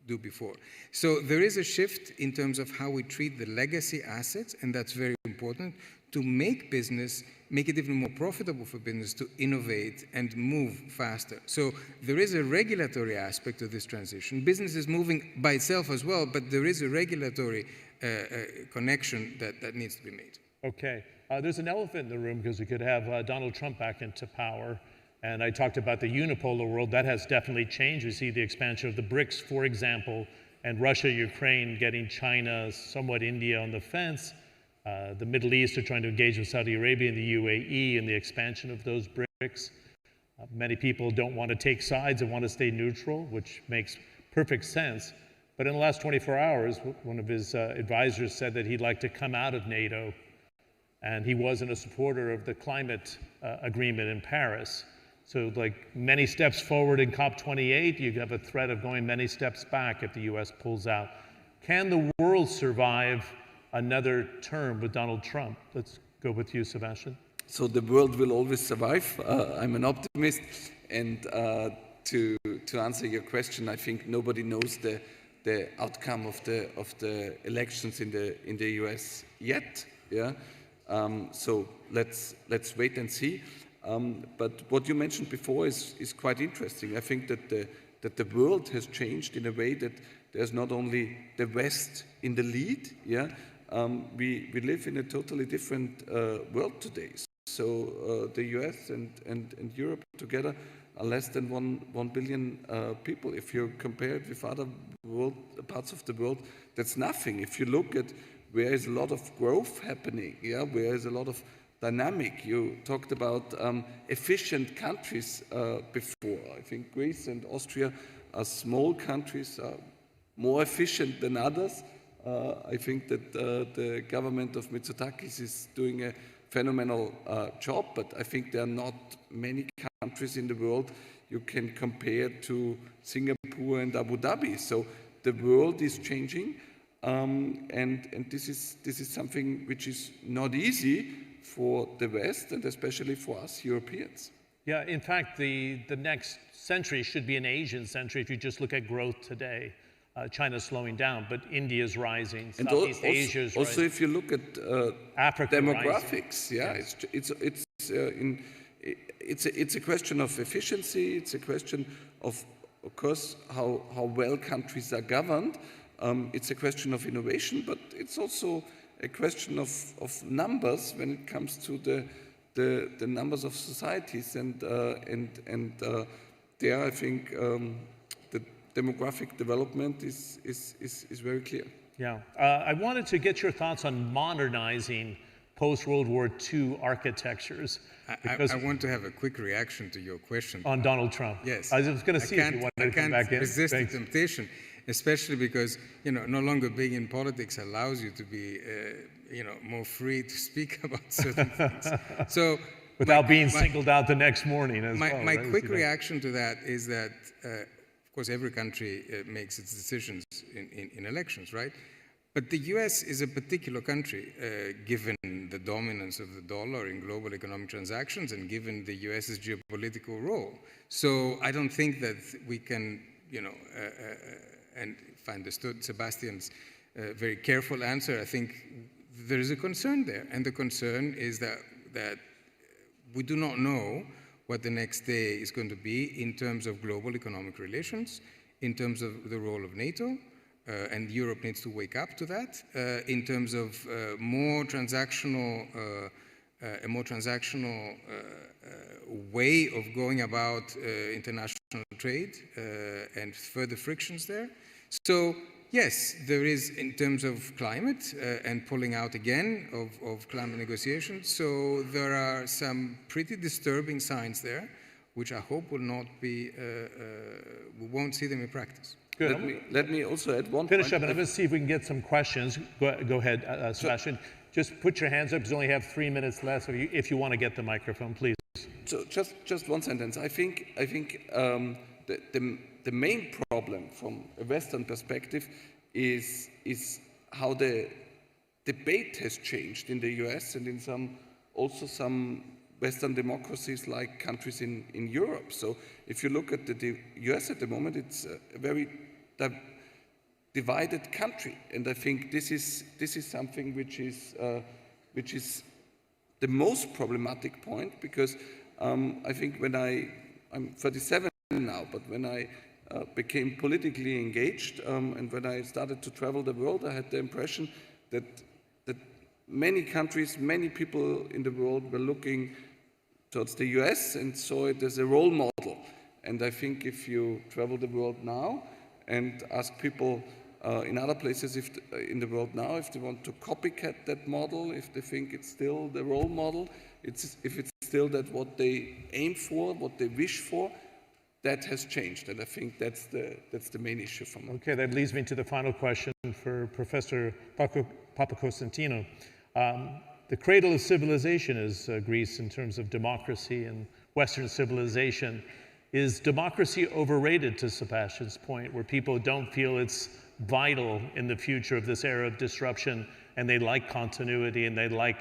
do before. So there is a shift in terms of how we treat the legacy assets, and that's very important, to make business, make it even more profitable for business to innovate and move faster. So there is a regulatory aspect of this transition. Business is moving by itself as well, but there is a regulatory connection that needs to be made. Okay. There's an elephant in the room because we could have Donald Trump back into power. And I talked about the unipolar world. That has definitely changed. We see the expansion of the BRICS, for example, and Russia, Ukraine getting China, somewhat India on the fence. The Middle East are trying to engage with Saudi Arabia and the UAE and the expansion of those BRICS. Many people don't want to take sides and want to stay neutral, which makes perfect sense. But in the last 24 hours, one of his advisors said that he'd like to come out of NATO, and he wasn't a supporter of the climate agreement in Paris. So like many steps forward in COP28, you have a threat of going many steps back if the US pulls out. Can the world survive another term with Donald Trump? Let's go with you, Sebastian. So the world will always survive. I'm an optimist. And to answer your question, I think nobody knows the outcome of the elections in the US yet. Yeah. So let's wait and see. But what you mentioned before is quite interesting. I think that the world has changed in a way that there's not only the West in the lead. Yeah. We live in a totally different world today. So the US and Europe together are less than 1 billion people. If you compare it with other parts of the world, that's nothing. If you look at where is a lot of growth happening, yeah, where is a lot of dynamic. You talked about efficient countries before. I think Greece and Austria are small countries, more efficient than others. I think that the government of Mitsotakis is doing a phenomenal job, but I think there are not many countries in the world you can compare to Singapore and Abu Dhabi. So the world is changing, and this is something which is not easy for the West and especially for us Europeans. Yeah, in fact, the next century should be an Asian century if you just look at growth today. China's slowing down, but India's rising, and Southeast Asia's rising. Also, if you look at demographics, rising. Yeah, it's a question of efficiency. It's a question of course, how well countries are governed. It's a question of innovation, but it's also a question of numbers when it comes to the numbers of societies, and there I think the demographic development is very clear. Yeah, I wanted to get your thoughts on modernizing post-World War II architectures. I want to have a quick reaction to your question. On Donald Trump. Yes. I was going to see if you wanted to come back in. I can't resist the temptation, especially because, no longer being in politics allows you to be, more free to speak about certain things. So without being singled out the next morning as well. My quick reaction to that is that, of course, every country makes its decisions in elections, right? But the US is a particular country, given the dominance of the dollar in global economic transactions and given the US's geopolitical role. So I don't think that we can, and if I understood Sebastian's very careful answer, I think there is a concern there. And the concern is that we do not know what the next day is going to be in terms of global economic relations, in terms of the role of NATO, and Europe needs to wake up to that, in terms of a more transactional way of going about international trade and further frictions there. So yes, there is in terms of climate and pulling out again of climate negotiations. So there are some pretty disturbing signs there, which I hope will not be, we won't see them in practice. Good. Let me also add one Finish point. up, and let's see if we can get some questions. Go ahead, Sebastian. Just put your hands up because we only have 3 minutes left. So if you want to get the microphone, please. So just one sentence. I think the main problem from a Western perspective is how the debate has changed in the US and in some Western democracies like countries in Europe. So if you look at the US at the moment, it's a very divided country, and I think this is something which is the most problematic point, because I think when I'm 37 now, but when I became politically engaged and when I started to travel the world, I had the impression that many countries, many people in the world were looking towards the US and saw it as a role model. And I think if you travel the world now and ask people in other places in the world now if they want to copycat that model, if they think it's still the role model, if it's still that what they aim for, what they wish for, that has changed. And I think that's the main issue for me. Okay, that leads me to the final question for Professor Papakostantino. The cradle of civilization is Greece in terms of democracy and Western civilization. Is democracy overrated, to Sebastian's point, where people don't feel it's vital in the future of this era of disruption, and they like continuity and they like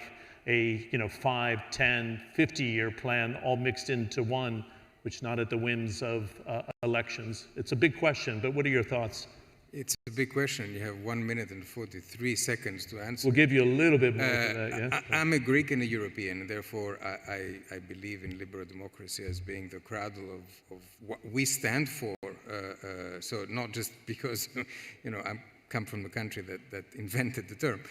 a 5, 10, 50-year plan all mixed into one, which not at the whims of elections? It's a big question, but what are your thoughts? It's a big question. You have 1 minute and 43 seconds to answer. We'll give you a little bit more for that, yeah? I'm a Greek and a European, and therefore I believe in liberal democracy as being the cradle of what we stand for. So not just because, I come from the country that invented the term.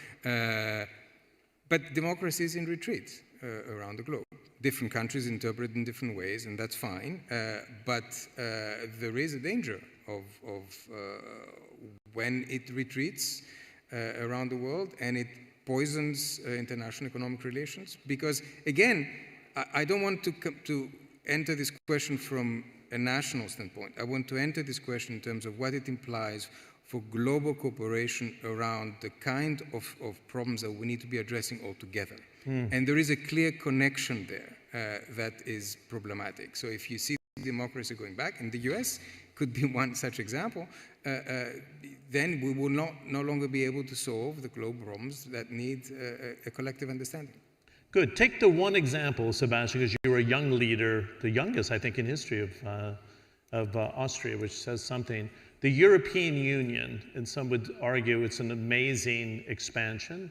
But democracy is in retreat around the globe. Different countries interpret it in different ways, and that's fine. But there is a danger of when it retreats around the world, and it poisons international economic relations. Because again, I don't want to enter this question from a national standpoint. I want to enter this question in terms of what it implies for global cooperation around the kind of problems that we need to be addressing altogether. And there is a clear connection there that is problematic. So if you see democracy going back, in the US could be one such example, then we will no longer be able to solve the global problems that need a collective understanding. Good. Take the one example, Sebastian, because you were a young leader, the youngest, I think, in history of Austria, which says something. The European Union, and some would argue it's an amazing expansion.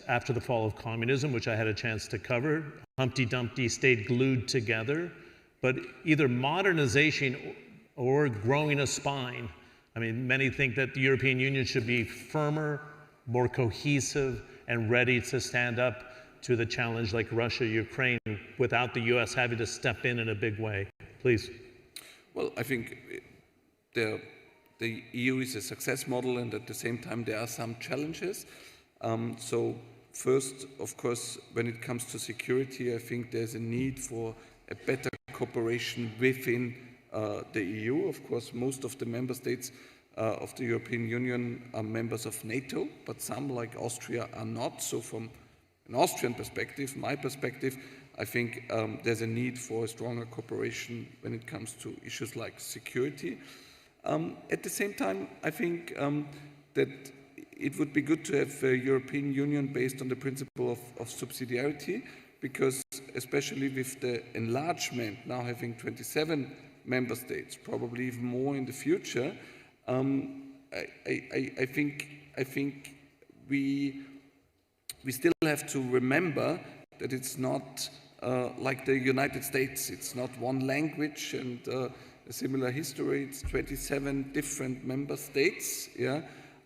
After the fall of communism, which I had a chance to cover, Humpty Dumpty stayed glued together, but either modernization or growing a spine. I mean, many think that the European Union should be firmer, more cohesive, and ready to stand up to the challenge like Russia, Ukraine, without the US having to step in a big way. Please. Well, I think the EU is a success model, and at the same time there are some challenges. So first, of course, when it comes to security, I think there's a need for a better cooperation within the EU. Of course, most of the member states of the European Union are members of NATO, but some, like Austria, are not. So from an Austrian perspective, my perspective, I think there's a need for a stronger cooperation when it comes to issues like security. At the same time, I think that it would be good to have a European Union based on the principle of subsidiarity, because especially with the enlargement, now having 27 member states, probably even more in the future, I think we still have to remember that it's not like the United States. It's not one language and a similar history. It's 27 different member states, yeah,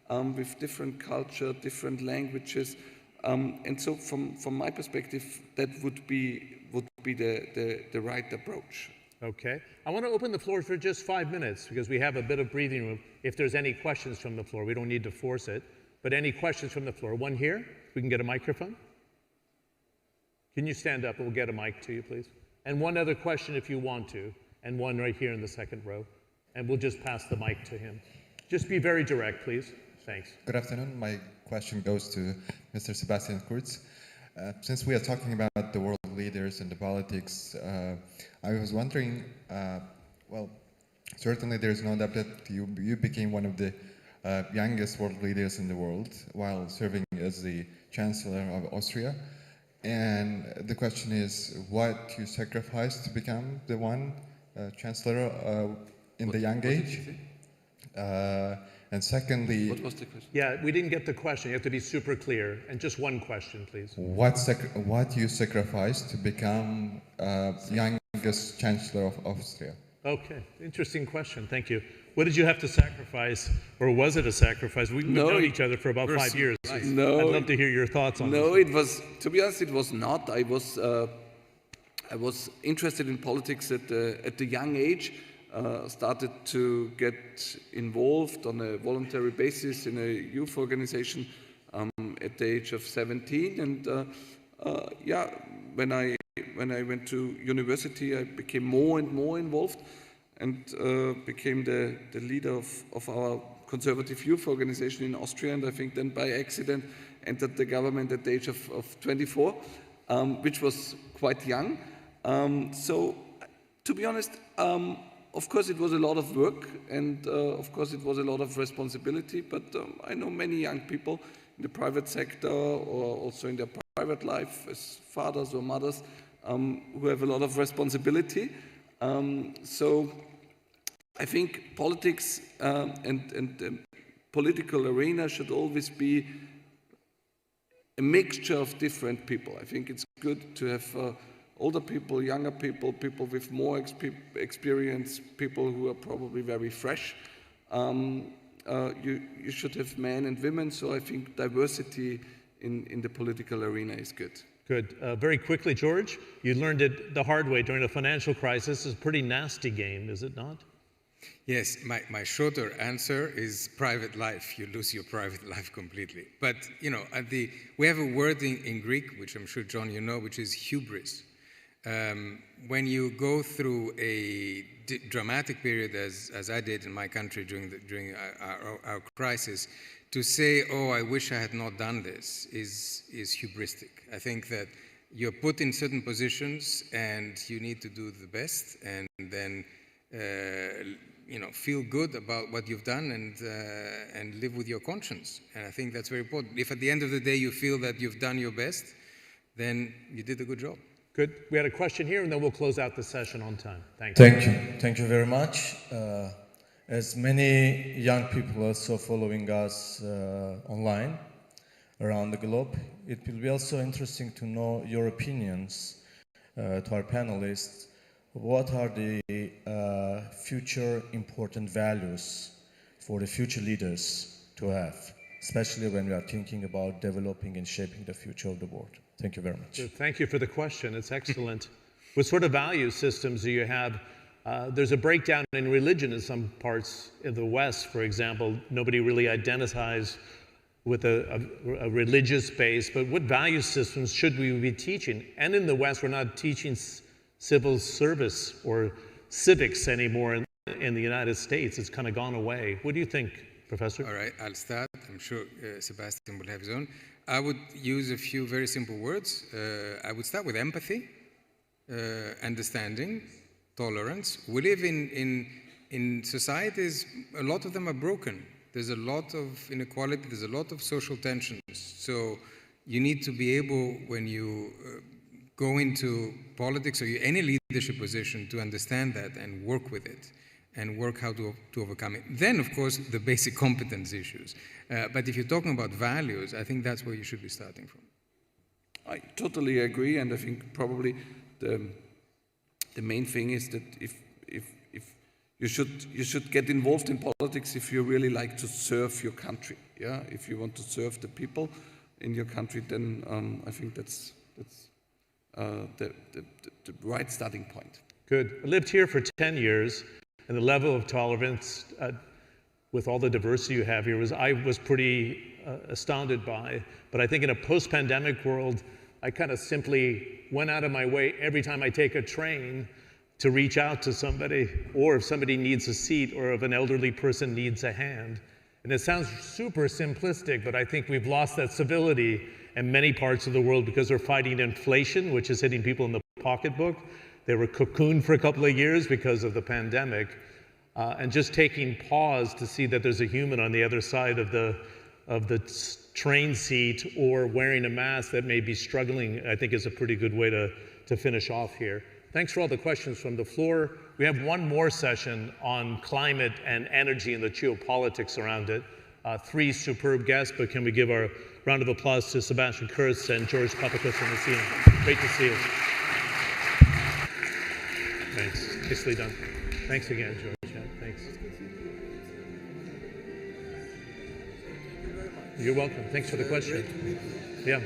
with different culture, different languages. And so from my perspective, that would be the right approach. Okay. I want to open the floor for just 5 minutes because we have a bit of breathing room. If there's any questions from the floor, we don't need to force it, but any questions from the floor? One here, we can get a microphone. Can you stand up and we'll get a mic to you, please? And one other question if you want to, and one right here in the second row. And we'll just pass the mic to him. Just be very direct, please. Thanks. Good afternoon. My question goes to Mr. Sebastian Kurz. Since we are talking about the world leaders and the politics, I was wondering, well, certainly there's no doubt that you became one of the youngest world leaders in the world while serving as the Chancellor of Austria. And the question is, what you sacrificed to become the one Chancellor in the young age? And secondly, What was the question? Yeah, we didn't get the question. You have to be super clear. And just one question, please. what you sacrificed to become youngest Chancellor of Austria? Okay, interesting question. Thank you. What did you have to sacrifice, or was it a sacrifice? We've known each other for about 5 years. No, I'd love to hear your thoughts on this. No, it was, to be honest, it was not. I was interested in politics at the young age. Started to get involved on a voluntary basis in a youth organization at the age of 17, and yeah, when I went to university, I became more and more involved, and became the leader of our conservative youth organization in Austria, and I think then by accident entered the government at the age of 24, which was quite young. So, to be honest, of course, it was a lot of work, and of course, it was a lot of responsibility, but I know many young people in the private sector or also in their private life as fathers or mothers who have a lot of responsibility. So I think politics and the political arena should always be a mixture of different people. I think it's good to have older people, younger people, people with more experience, people who are probably very fresh. You should have men and women, so I think diversity in the political arena is good. Good. Very quickly, George, you learned it the hard way during a financial crisis. It's a pretty nasty game, is it not? Yes, my shorter answer is private life. You lose your private life completely. But, you know, we have a word in Greek, which I'm sure, John, you know, which is hubris. When you go through a dramatic period, as I did in my country during our crisis, to say, oh, I wish I had not done this, is hubristic. I think that you're put in certain positions and you need to do the best, and then you know, feel good about what you've done, and live with your conscience. And I think that's very important. If at the end of the day you feel that you've done your best, then you did a good job. Good. We had a question here, and then we'll close out the session on time. Thank you. Thank you. Thank you very much. As many young people also following us online around the globe, it will be also interesting to know your opinions to our panelists. What are the future important values for the future leaders to have, especially when we are thinking about developing and shaping the future of the world? Thank you very much. Thank you for the question. It's excellent. What sort of value systems do you have? There's a breakdown in religion in some parts of the West, for example. Nobody really identifies with a religious base, but what value systems should we be teaching? And in the West, we're not teaching civil service or civics anymore in the United States. It's kind of gone away. What do you think, Professor? All right, I'll start. I'm sure Sebastian will have his own. I would use a few very simple words. I would start with empathy, understanding, tolerance. We live in societies, a lot of them are broken. There's a lot of inequality, there's a lot of social tensions. So you need to be able, when you go into politics or any leadership position, to understand that and work with it and work how to overcome it. Then, of course, the basic competence issues. But if you're talking about values, I think that's where you should be starting from. I totally agree, and I think probably the main thing is that if you should get involved in politics if you really like to serve your country. Yeah, if you want to serve the people in your country, then I think that's the right starting point. Good. I lived here for 10 years, and the level of tolerance with all the diversity you have here I was pretty astounded by. But I think in a post-pandemic world, I kind of simply went out of my way every time I take a train to reach out to somebody, or if somebody needs a seat, or if an elderly person needs a hand. And it sounds super simplistic, but I think we've lost that civility in many parts of the world because they're fighting inflation, which is hitting people in the pocketbook. They were cocooned for a couple of years because of the pandemic. And just taking pause to see that there's a human on the other side of the train seat or wearing a mask that may be struggling, I think is a pretty good way to finish off here. Thanks for all the questions from the floor. We have one more session on climate and energy and the geopolitics around it. Three superb guests, but can we give our round of applause to Sebastian Kurz and George Papakos and Nassim. Great to see you. Thanks. Nicely done. Thanks again, George. Yeah, thanks. You're welcome. Thanks for the question. Yeah.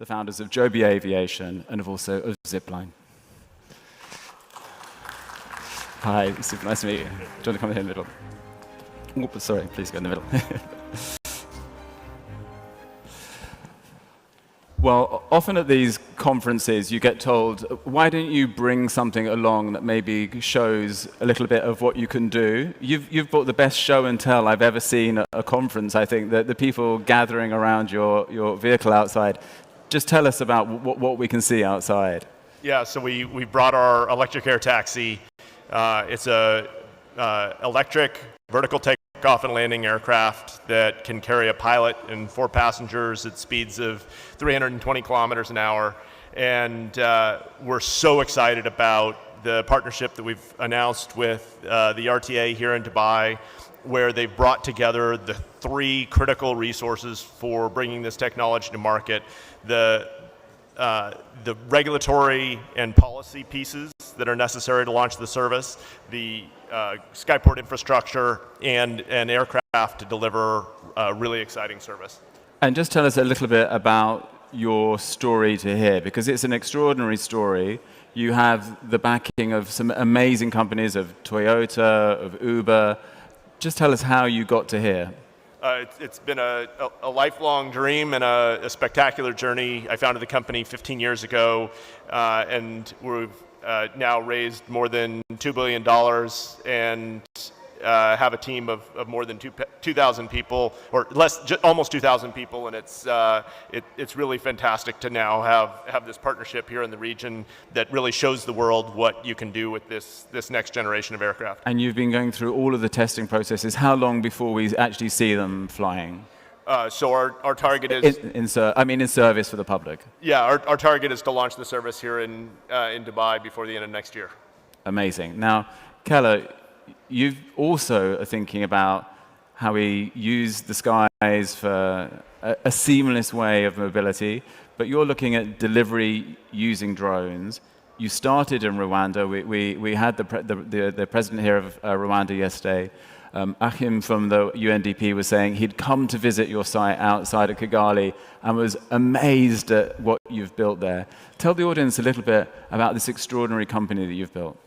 the founders of Joby Aviation, and also of Zipline. Hi, super nice to meet you. Do you want to come here in the middle? Oops, sorry, please go in the middle. Well, often at these conferences, you get told, why don't you bring something along that maybe shows a little bit of what you can do? You've brought the best show and tell I've ever seen at a conference, I think, the people gathering around your vehicle outside. Just tell us about what we can see outside. Yeah, so we brought our electric air taxi. It's a electric vertical takeoff and landing aircraft that can carry a pilot and 4 passengers at speeds of 320 kilometers an hour. And we're so excited about the partnership that we've announced with the RTA here in Dubai, where they've brought together the 3 critical resources for bringing this technology to market. The regulatory and policy pieces that are necessary to launch the service, the skyport infrastructure, and an aircraft to deliver a really exciting service. And just tell us a little bit about your story to here, because it's an extraordinary story. You have the backing of some amazing companies, of Toyota, of Uber. Just tell us how you got to here. It's been a lifelong dream and a spectacular journey. I founded the company 15 years ago, and we've now raised more than $2 billion and have a team of more than 2,000 people, or almost 2,000 people, and it's really fantastic to now have this partnership here in the region that really shows the world what you can do with this next generation of aircraft. And you've been going through all of the testing processes. How long before we actually see them flying? So our target is in service for the public. Yeah, our target is to launch the service here in Dubai before the end of next year. Amazing. Now, Keller, you also are thinking about how we use the skies for a seamless way of mobility, but you're looking at delivery using drones. You started in Rwanda. We had the president here of Rwanda yesterday. Achim from the UNDP was saying he'd come to visit your site outside of Kigali and was amazed at what you've built there. Tell the audience a little bit about this extraordinary company that you've built.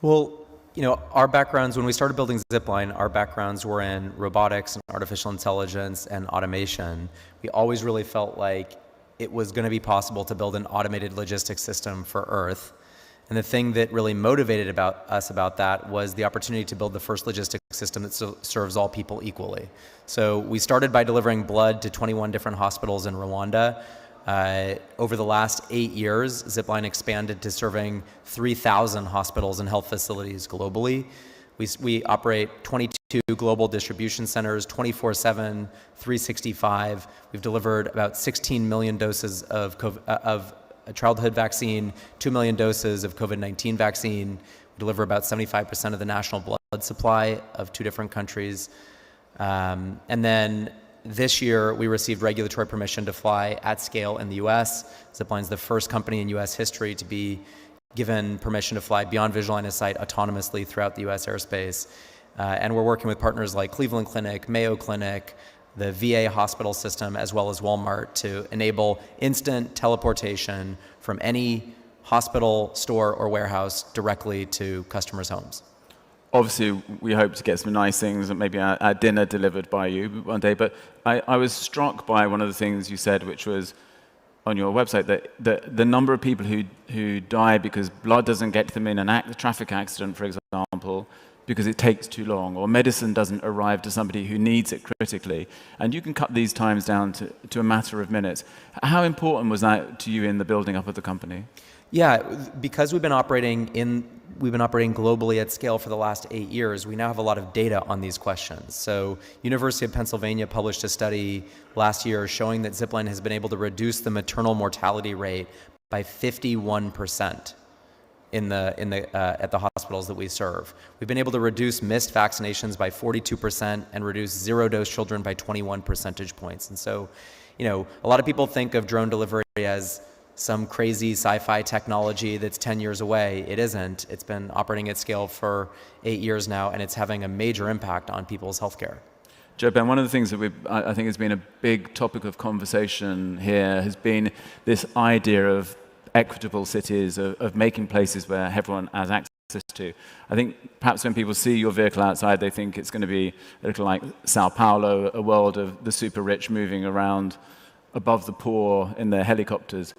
Well, you know, our backgrounds, when we started building Zipline, our backgrounds were in robotics and artificial intelligence and automation. We always really felt like it was going to be possible to build an automated logistics system for Earth. And the thing that really motivated us about that was the opportunity to build the first logistics system that serves all people equally. So we started by delivering blood to 21 different hospitals in Rwanda. Over the last 8 years, Zipline expanded to serving 3,000 hospitals and health facilities globally. We operate 22 global distribution centers, 24/7, 365. We've delivered about 16 million doses of a childhood vaccine, 2 million doses of COVID-19 vaccine. We deliver about 75% of the national blood supply of 2 different countries. And then this year, we received regulatory permission to fly at scale in the US. Zipline's the first company in US history to be given permission to fly beyond visual line of sight autonomously throughout the US airspace. And we're working with partners like Cleveland Clinic, Mayo Clinic, the VA hospital system, as well as Walmart, to enable instant teleportation from any hospital, store, or warehouse directly to customers' homes. Obviously, we hope to get some nice things, and maybe our dinner delivered by you one day, but I was struck by one of the things you said, which was on your website, that the number of people who die because blood doesn't get to them in a traffic accident, for example, because it takes too long, or medicine doesn't arrive to somebody who needs it critically. And you can cut these times down to a matter of minutes. How important was that to you in the building up of the company? Yeah, because we've been operating globally at scale for the last 8 years, we now have a lot of data on these questions. So University of Pennsylvania published a study last year showing that Zipline has been able to reduce the maternal mortality rate by 51%. At the hospitals that we serve. We've been able to reduce missed vaccinations by 42% and reduce zero-dose children by 21 percentage points. And so, you know, a lot of people think of drone delivery as some crazy sci-fi technology that's 10 years away. It isn't. It's been operating at scale for 8 years now, and it's having a major impact on people's healthcare. Joe Ben, one of the things that I think has been a big topic of conversation here has been this idea of equitable cities, of making places where everyone has access to. I think perhaps when people see your vehicle outside, they think it's going to be a little like Sao Paulo, a world of the super rich moving around above the poor in their helicopters.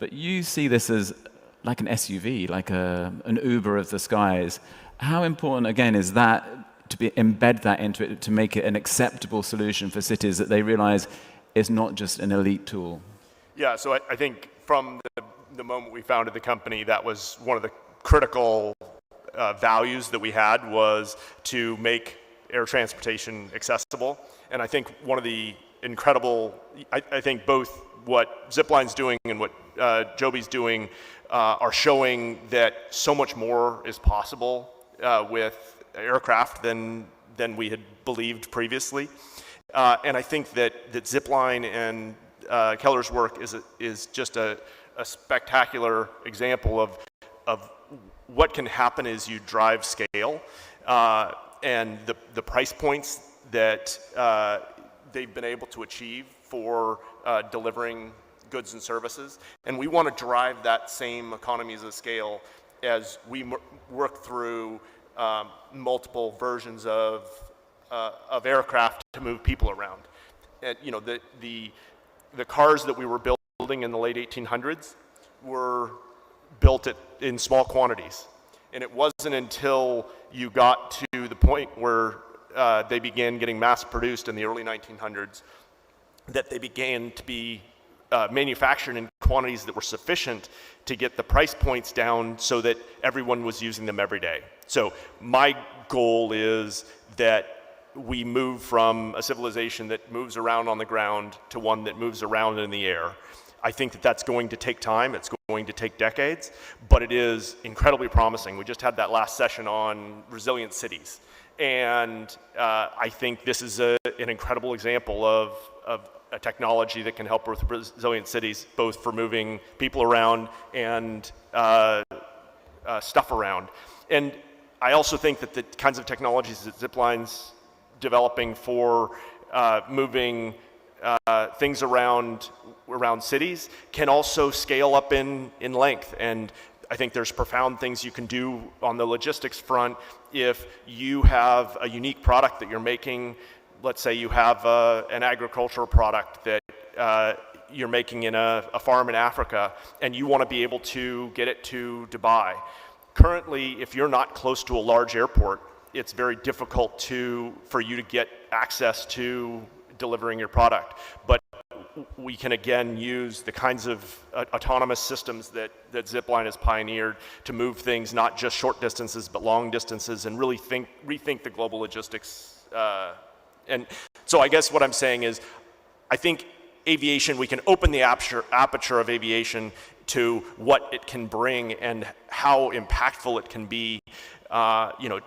But you see this as like an SUV, like an Uber of the skies. How important, again, is that to embed that into it, to make it an acceptable solution for cities that they realize is not just an elite tool? Yeah, so I think from the moment we founded the company, that was one of the critical values that we had, was to make air transportation accessible. And I think one of the incredible, I think both what Zipline's doing and what Joby's doing are showing that so much more is possible with aircraft than we had believed previously. And I think that Zipline and Keller's work is just a spectacular example of what can happen as you drive scale, and the price points that they've been able to achieve for delivering goods and services. And we want to drive that same economies of scale as we work through multiple versions of aircraft to move people around. And, you know, the cars that we were building in the late 1800s were built in small quantities. And it wasn't until you got to the point where they began getting mass produced in the early 1900s that they began to be manufactured in quantities that were sufficient to get the price points down so that everyone was using them every day. So my goal is that we move from a civilization that moves around on the ground to one that moves around in the air. I think that that's going to take time. It's going to take decades, but it is incredibly promising. We just had that last session on resilient cities. And I think this is an incredible example of a technology that can help with resilient cities, both for moving people around and stuff around. And I also think that the kinds of technologies that Zipline's developing for moving things around cities can also scale up in length. And I think there's profound things you can do on the logistics front if you have a unique product that you're making. Let's say you have an agricultural product that you're making in a farm in Africa, and you want to be able to get it to Dubai. Currently, if you're not close to a large airport, it's very difficult for you to get access to delivering your product. But we can again use the kinds of autonomous systems that Zipline has pioneered to move things not just short distances but long distances, and really rethink the global logistics. And so I guess what I'm saying is, I think aviation, we can open the aperture of aviation to what it can bring and how impactful it can be, you know,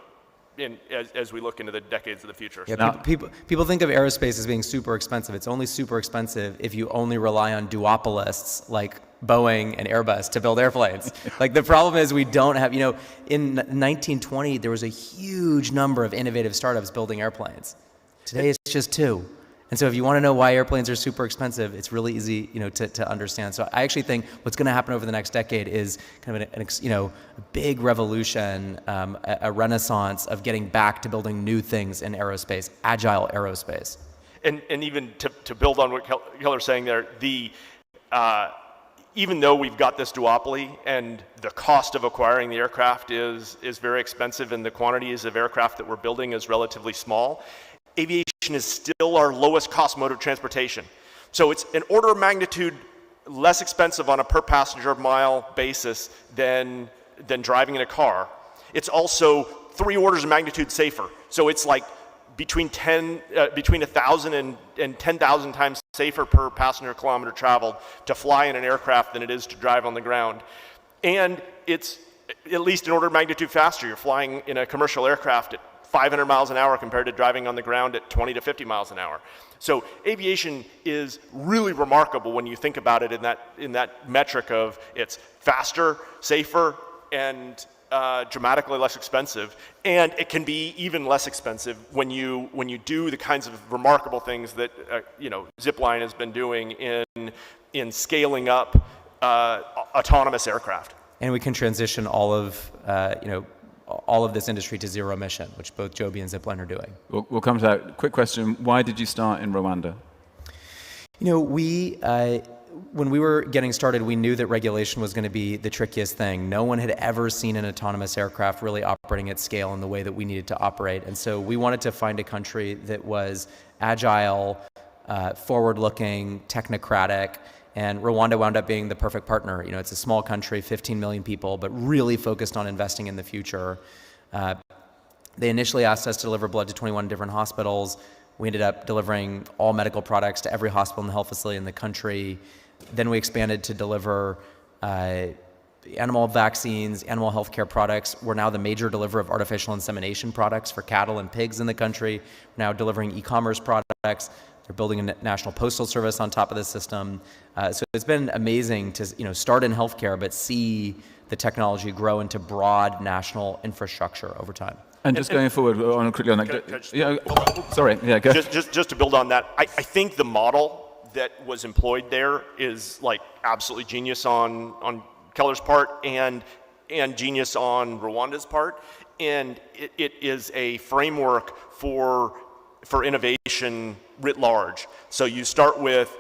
as we look into the decades of the future. Yeah, people think of aerospace as being super expensive. It's only super expensive if you only rely on duopolists like Boeing and Airbus to build airplanes. Like, the problem is we don't have, you know, in 1920, there was a huge number of innovative startups building airplanes. Today it's just two. And so if you want to know why airplanes are super expensive, it's really easy, you know, to understand. So I actually think what's going to happen over the next decade is kind of a big revolution, a renaissance of getting back to building new things in aerospace, agile aerospace. And even to build on what Keller's saying there, even though we've got this duopoly and the cost of acquiring the aircraft is very expensive and the quantities of aircraft that we're building is relatively small, aviation is still our lowest cost mode of transportation. So it's an order of magnitude less expensive on a per passenger mile basis than driving in a car. It's also 3 orders of magnitude safer. So it's like between 1,000 and 10,000 times safer per passenger kilometer traveled to fly in an aircraft than it is to drive on the ground. And it's at least an order of magnitude faster. You're flying in a commercial aircraft at 500 miles an hour compared to driving on the ground at 20 to 50 miles an hour. So aviation is really remarkable when you think about it in that metric of it's faster, safer, and dramatically less expensive, and it can be even less expensive when you do the kinds of remarkable things that Zipline has been doing in scaling up autonomous aircraft. And we can transition all of this industry to zero emission, which both Joby and Zipline are doing. We'll come to that. Quick question: why did you start in Rwanda? When we were getting started, we knew that regulation was going to be the trickiest thing. No one had ever seen an autonomous aircraft really operating at scale in the way that we needed to operate. And so we wanted to find a country that was agile, forward-looking, technocratic, and Rwanda wound up being the perfect partner. It's a small country, 15 million people, but really focused on investing in the future. They initially asked us to deliver blood to 21 different hospitals. We ended up delivering all medical products to every hospital and health facility in the country. Then we expanded to deliver animal vaccines, animal healthcare products. We're now the major deliverer of artificial insemination products for cattle and pigs in the country. We're now delivering e-commerce products. They're building a national postal service on top of the system. So it's been amazing to start in healthcare, but see the technology grow into broad national infrastructure over time. And just going forward, quickly on that. Sorry, yeah, go. Just to build on that, I think the model that was employed there is like absolutely genius on Keller's part and genius on Rwanda's part, and it is a framework for innovation writ large. So you start with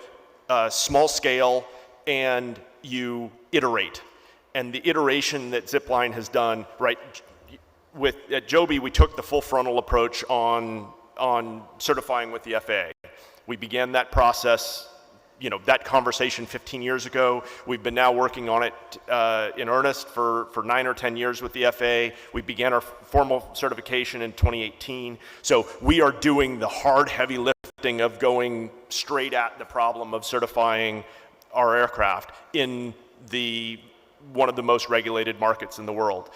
small scale and you iterate, and the iteration that Zipline has done, right? At Joby, we took the full frontal approach on certifying with the FAA. We began that process, that conversation 15 years ago. We've been now working on it in earnest for 9 or 10 years with the FAA. We began our formal certification in 2018. So we are doing the hard, heavy lifting of going straight at the problem of certifying our aircraft in one of the most regulated markets in the world.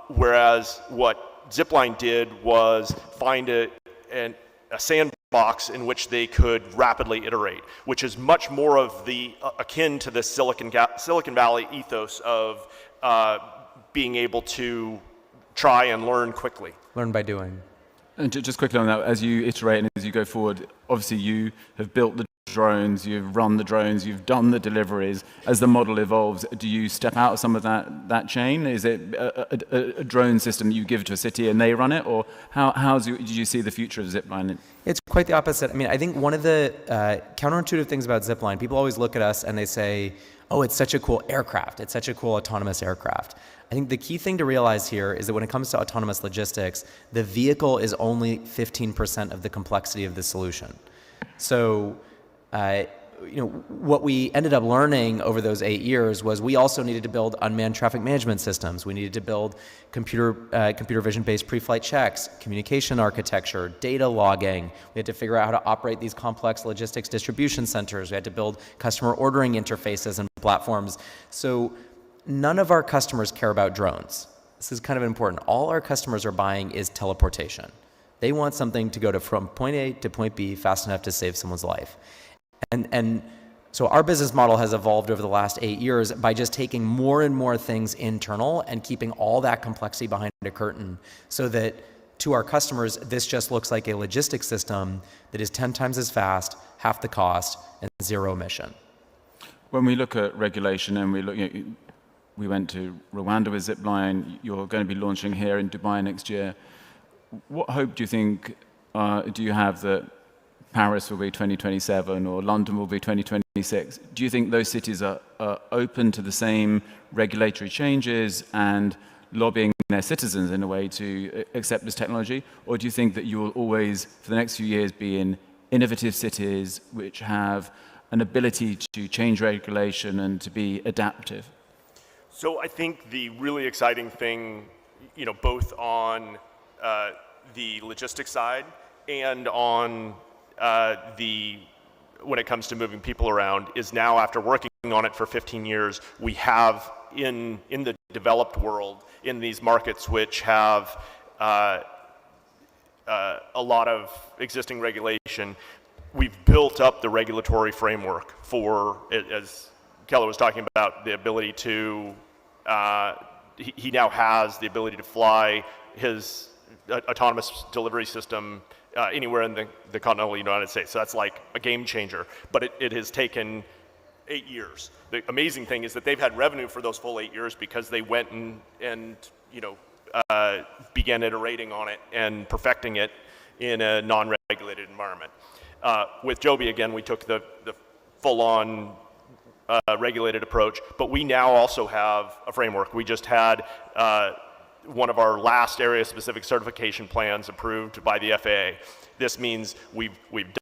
Whereas what Zipline did was find a sandbox in which they could rapidly iterate, which is much more of akin to the Silicon Valley ethos of being able to try and learn quickly. Learn by doing. And just quickly on that, as you iterate and as you go forward, obviously you have built the drones, you've run the drones, you've done the deliveries. As the model evolves, do you step out of some of that chain? Is it a drone system that you give to a city and they run it, or how do you see the future of Zipline? It's quite the opposite. I think one of the counterintuitive things about Zipline, people always look at us and they say, oh, it's such a cool aircraft. It's such a cool autonomous aircraft. I think the key thing to realize here is that when it comes to autonomous logistics, the vehicle is only 15% of the complexity of the solution. So, what we ended up learning over those 8 years was we also needed to build unmanned traffic management systems. We needed to build computer vision-based pre-flight checks, communication architecture, data logging. We had to figure out how to operate these complex logistics distribution centers. We had to build customer ordering interfaces and platforms. So none of our customers care about drones. This is kind of important. All our customers are buying is teleportation. They want something to go from point A to point B fast enough to save someone's life. And so our business model has evolved over the last 8 years by just taking more and more things internal and keeping all that complexity behind a curtain so that to our customers, this just looks like a logistics system that is 10 times as fast, half the cost, and zero emission. When we look at regulation and we went to Rwanda with Zipline, you're going to be launching here in Dubai next year. What hope do you think, do you have that Paris will be 2027 or London will be 2026? Do you think those cities are open to the same regulatory changes and lobbying their citizens in a way to accept this technology? Or do you think that you will always, for the next few years, be in innovative cities which have an ability to change regulation and to be adaptive? So I think the really exciting thing, both on the logistics side and on when it comes to moving people around, is now, after working on it for 15 years, we have in the developed world, in these markets which have a lot of existing regulation, we've built up the regulatory framework for, as Keller was talking about, the ability to he now has the ability to fly his autonomous delivery system anywhere in the continental United States. So that's like a game changer. But it has taken 8 years. The amazing thing is that they've had revenue for those full 8 years because they went and began iterating on it and perfecting it in a non-regulated environment. With Joby, again, we took the full-on regulated approach, but we now also have a framework. We just had one of our last area-specific certification plans approved by the FAA. This means we've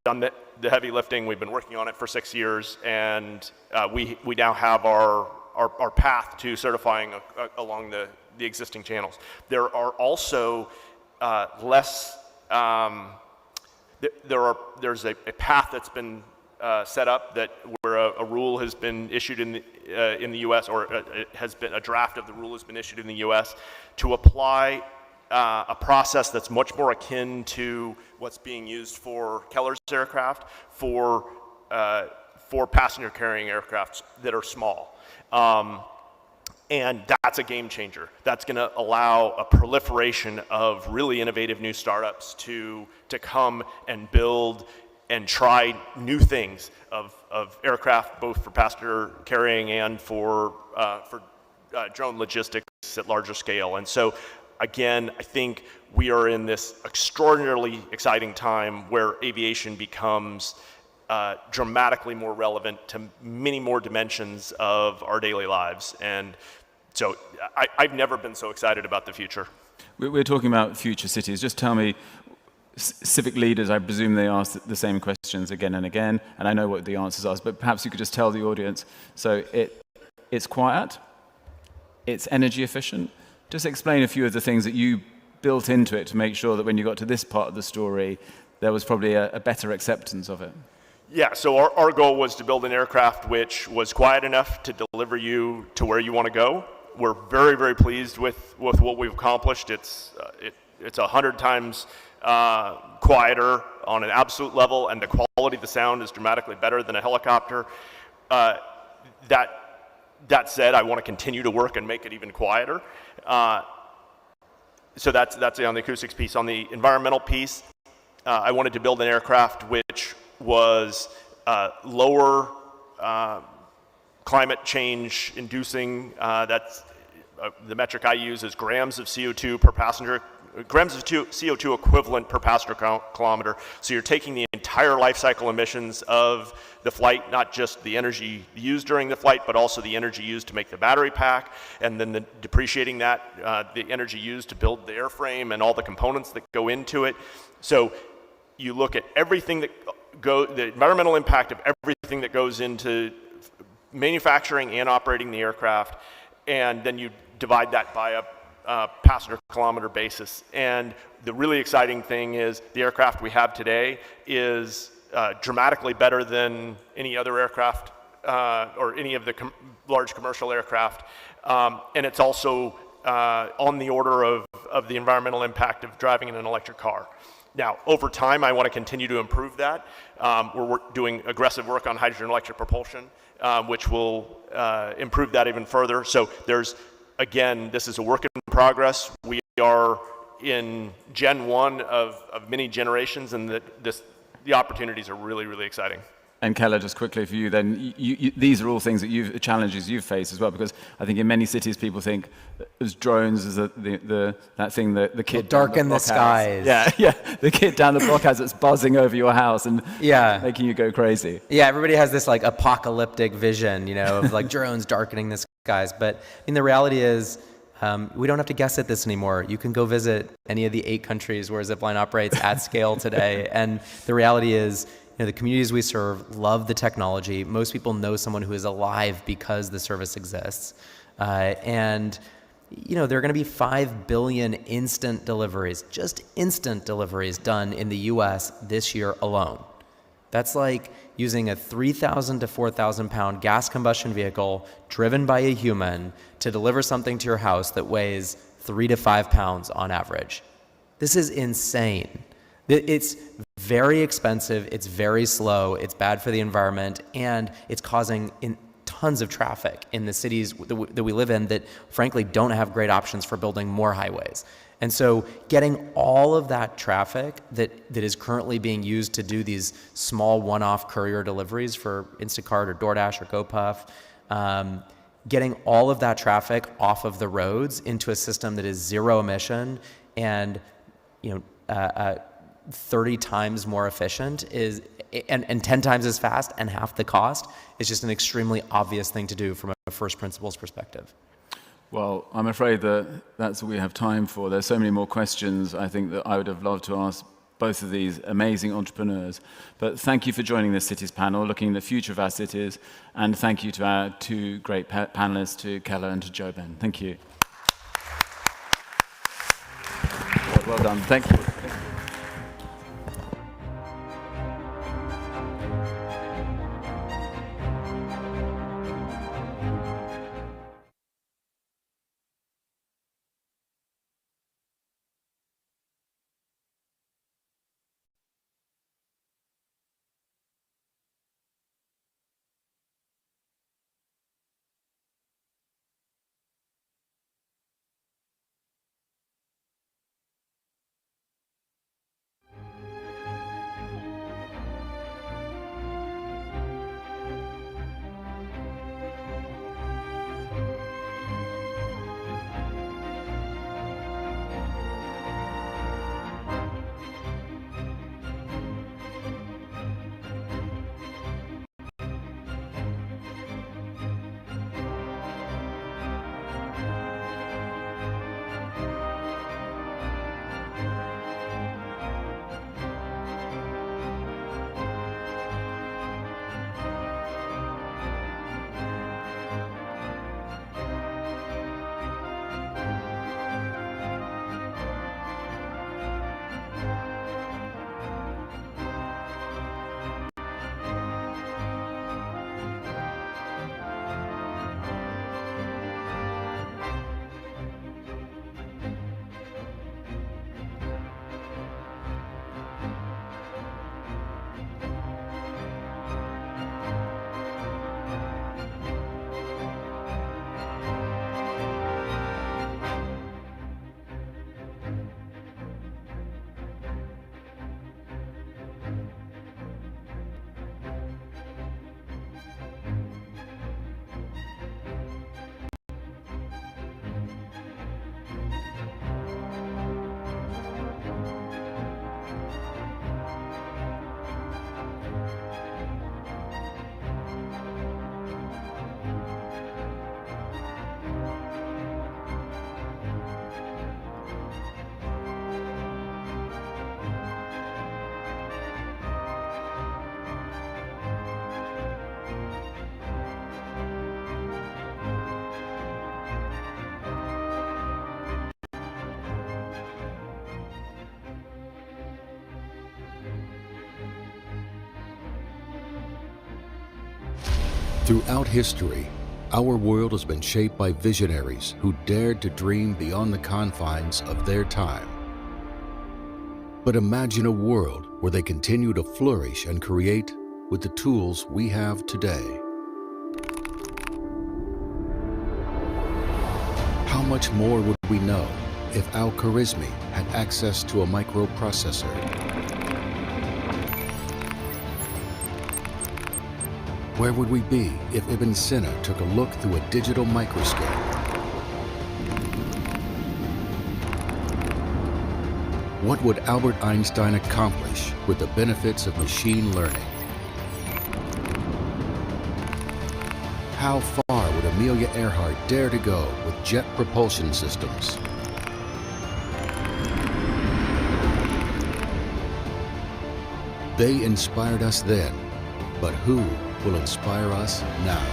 done the heavy lifting. We've been working on it for 6 years, and we now have our path to certifying along the existing channels. There are also there's a path that's been set up where a rule has been issued in the U.S. or a draft of the rule has been issued in the U.S. to apply a process that's much more akin to what's being used for Keller's aircraft for passenger carrying aircrafts that are small. And that's a game changer. That's going to allow a proliferation of really innovative new startups to come and build and try new things of aircraft, both for passenger carrying and for drone logistics at larger scale. And so, again, I think we are in this extraordinarily exciting time where aviation becomes dramatically more relevant to many more dimensions of our daily lives. And so I've never been so excited about the future. We're talking about future cities. Just tell me, civic leaders, I presume they ask the same questions again and again, and I know what the answers are, but perhaps you could just tell the audience. So it's quiet, it's energy efficient. Just explain a few of the things that you built into it to make sure that when you got to this part of the story, there was probably a better acceptance of it. Yeah, so our goal was to build an aircraft which was quiet enough to deliver you to where you want to go. We're very, very pleased with what we've accomplished. It's 100 times quieter on an absolute level, and the quality of the sound is dramatically better than a helicopter. That said, I want to continue to work and make it even quieter. So that's on the acoustics piece. On the environmental piece, I wanted to build an aircraft which was lower climate change inducing. That's the metric I use is grams of CO2 per passenger, grams of CO2 equivalent per passenger kilometer. So you're taking the entire life cycle emissions of the flight, not just the energy used during the flight, but also the energy used to make the battery pack, and then depreciating that, the energy used to build the airframe and all the components that go into it. So you look at everything that the environmental impact of everything that goes into manufacturing and operating the aircraft, and then you divide that by a passenger kilometer basis. And the really exciting thing is the aircraft we have today is dramatically better than any other aircraft or any of the large commercial aircraft. And it's also on the order of the environmental impact of driving in an electric car. Now, over time, I want to continue to improve that. We're doing aggressive work on hydrogen electric propulsion, which will improve that even further. So again, this is a work in progress. We are in Gen 1 of many generations, and the opportunities are really, really exciting. And Keller, just quickly for you then, these are all things that challenges you've faced as well, because I think in many cities people think as drones as that thing that the kid darken the skies. Yeah, the kid down the block has that's buzzing over your house and making you go crazy. Yeah, everybody has this like apocalyptic vision, of like drones darkening the skies. But the reality is, we don't have to guess at this anymore. You can go visit any of the 8 countries where Zipline operates at scale today, and the reality is, the communities we serve love the technology. Most people know someone who is alive because the service exists. And there are going to be 5 billion instant deliveries, just instant deliveries done in the US this year alone. That's like using a 3,000 to 4,000 pound gas combustion vehicle driven by a human to deliver something to your house that weighs 3 to 5 pounds on average. This is insane. It's very expensive, it's very slow, it's bad for the environment, and it's causing tons of traffic in the cities that we live in that frankly don't have great options for building more highways. And so getting all of that traffic that is currently being used to do these small one-off courier deliveries for Instacart or DoorDash or GoPuff, getting all of that traffic off of the roads into a system that is zero emission and 30 times more efficient and 10 times as fast and half the cost is just an extremely obvious thing to do from a first principles perspective. Well, I'm afraid that's all we have time for. There's so many more questions I think that I would have loved to ask both of these amazing entrepreneurs. But thank you for joining this cities panel, looking at the future of our cities, and thank you to our two great panelists, to Keller and to Joben. Thank you. Well done. Thank you. Throughout history, our world has been shaped by visionaries who dared to dream beyond the confines of their time. But imagine a world where they continue to flourish and create with the tools we have today. How much more would we know if Al-Khwarizmi had access to a microprocessor? Where would we be if Ibn Sina took a look through a digital microscope? What would Albert Einstein accomplish with the benefits of machine learning? How far would Amelia Earhart dare to go with jet propulsion systems? They inspired us then, but who will inspire us now?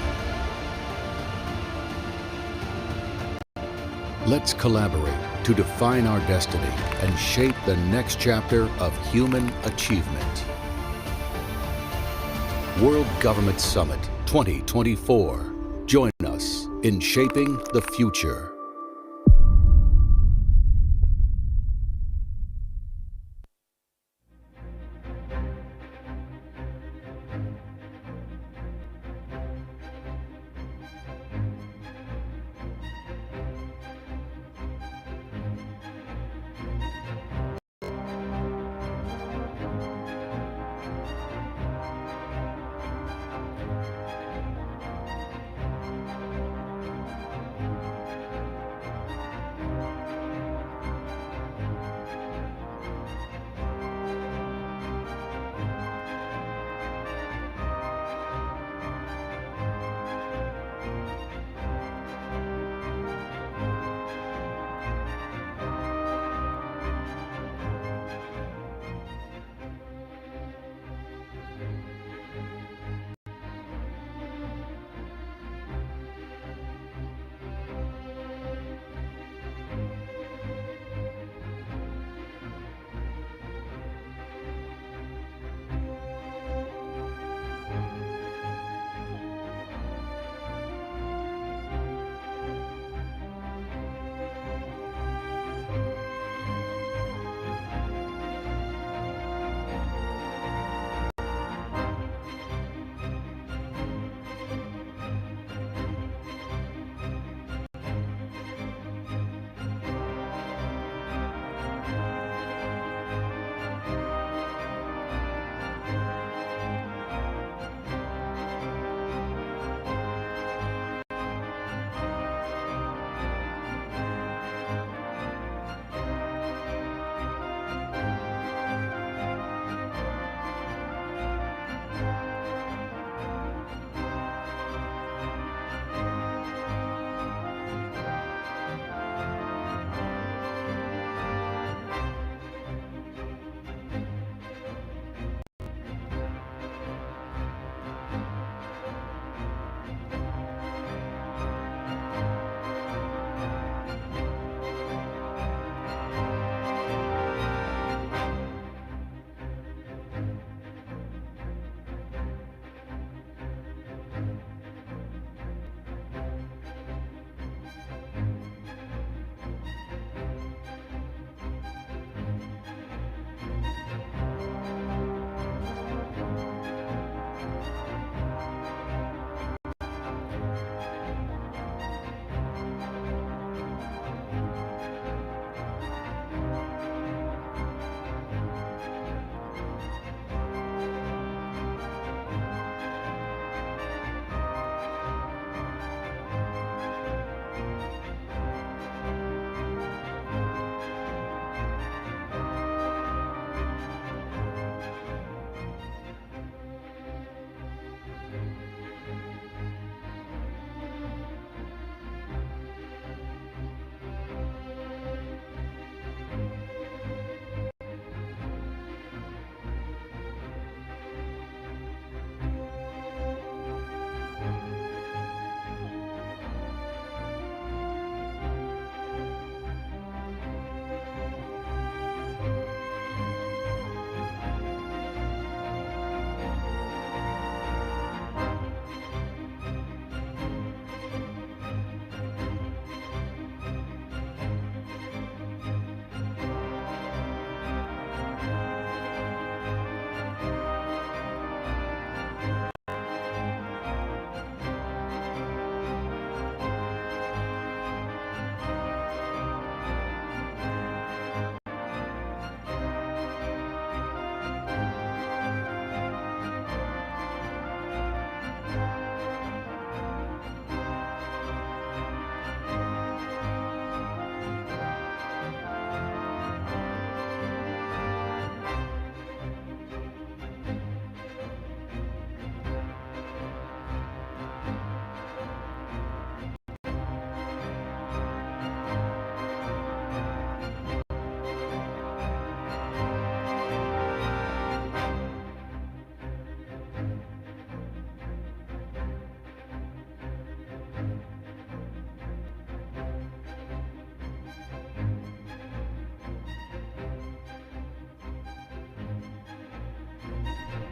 Let's collaborate to define our destiny and shape the next chapter of human achievement. World Government Summit 2024. Join us in shaping the future.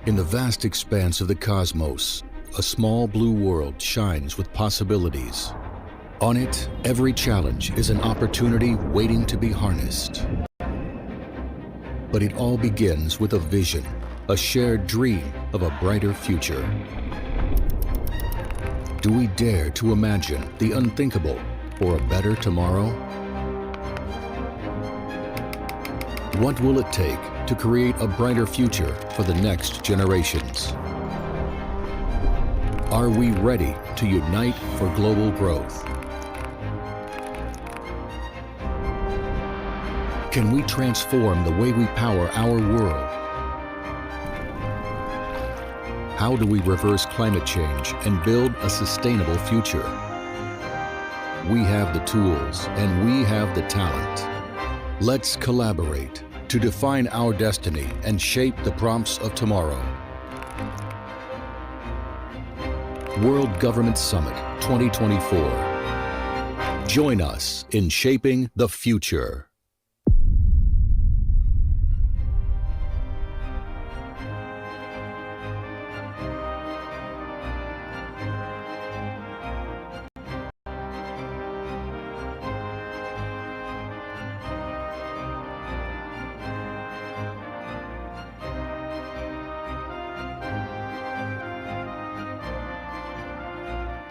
In the vast expanse of the cosmos, a small blue world shines with possibilities. On it, every challenge is an opportunity waiting to be harnessed. But it all begins with a vision, a shared dream of a brighter future. Do we dare to imagine the unthinkable for a better tomorrow? What will it take to create a brighter future for the next generations? Are we ready to unite for global growth? Can we transform the way we power our world? How do we reverse climate change and build a sustainable future? We have the tools and we have the talent. Let's collaborate to define our destiny and shape the prompts of tomorrow. World Government Summit 2024. Join us in shaping the future.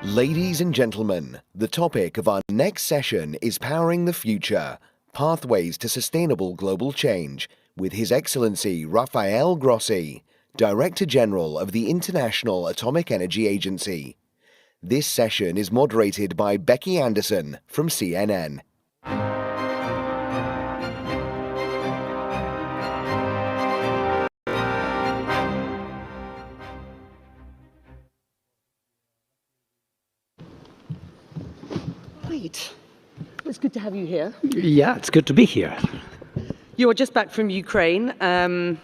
Ladies and gentlemen, the topic of our next session is Powering the Future, Pathways to Sustainable Global Change, with His Excellency Rafael Grossi, Director General of the International Atomic Energy Agency. This session is moderated by Becky Anderson from CNN. Right. It's good to have you here. Yeah, it's good to be here. You are just back from Ukraine, on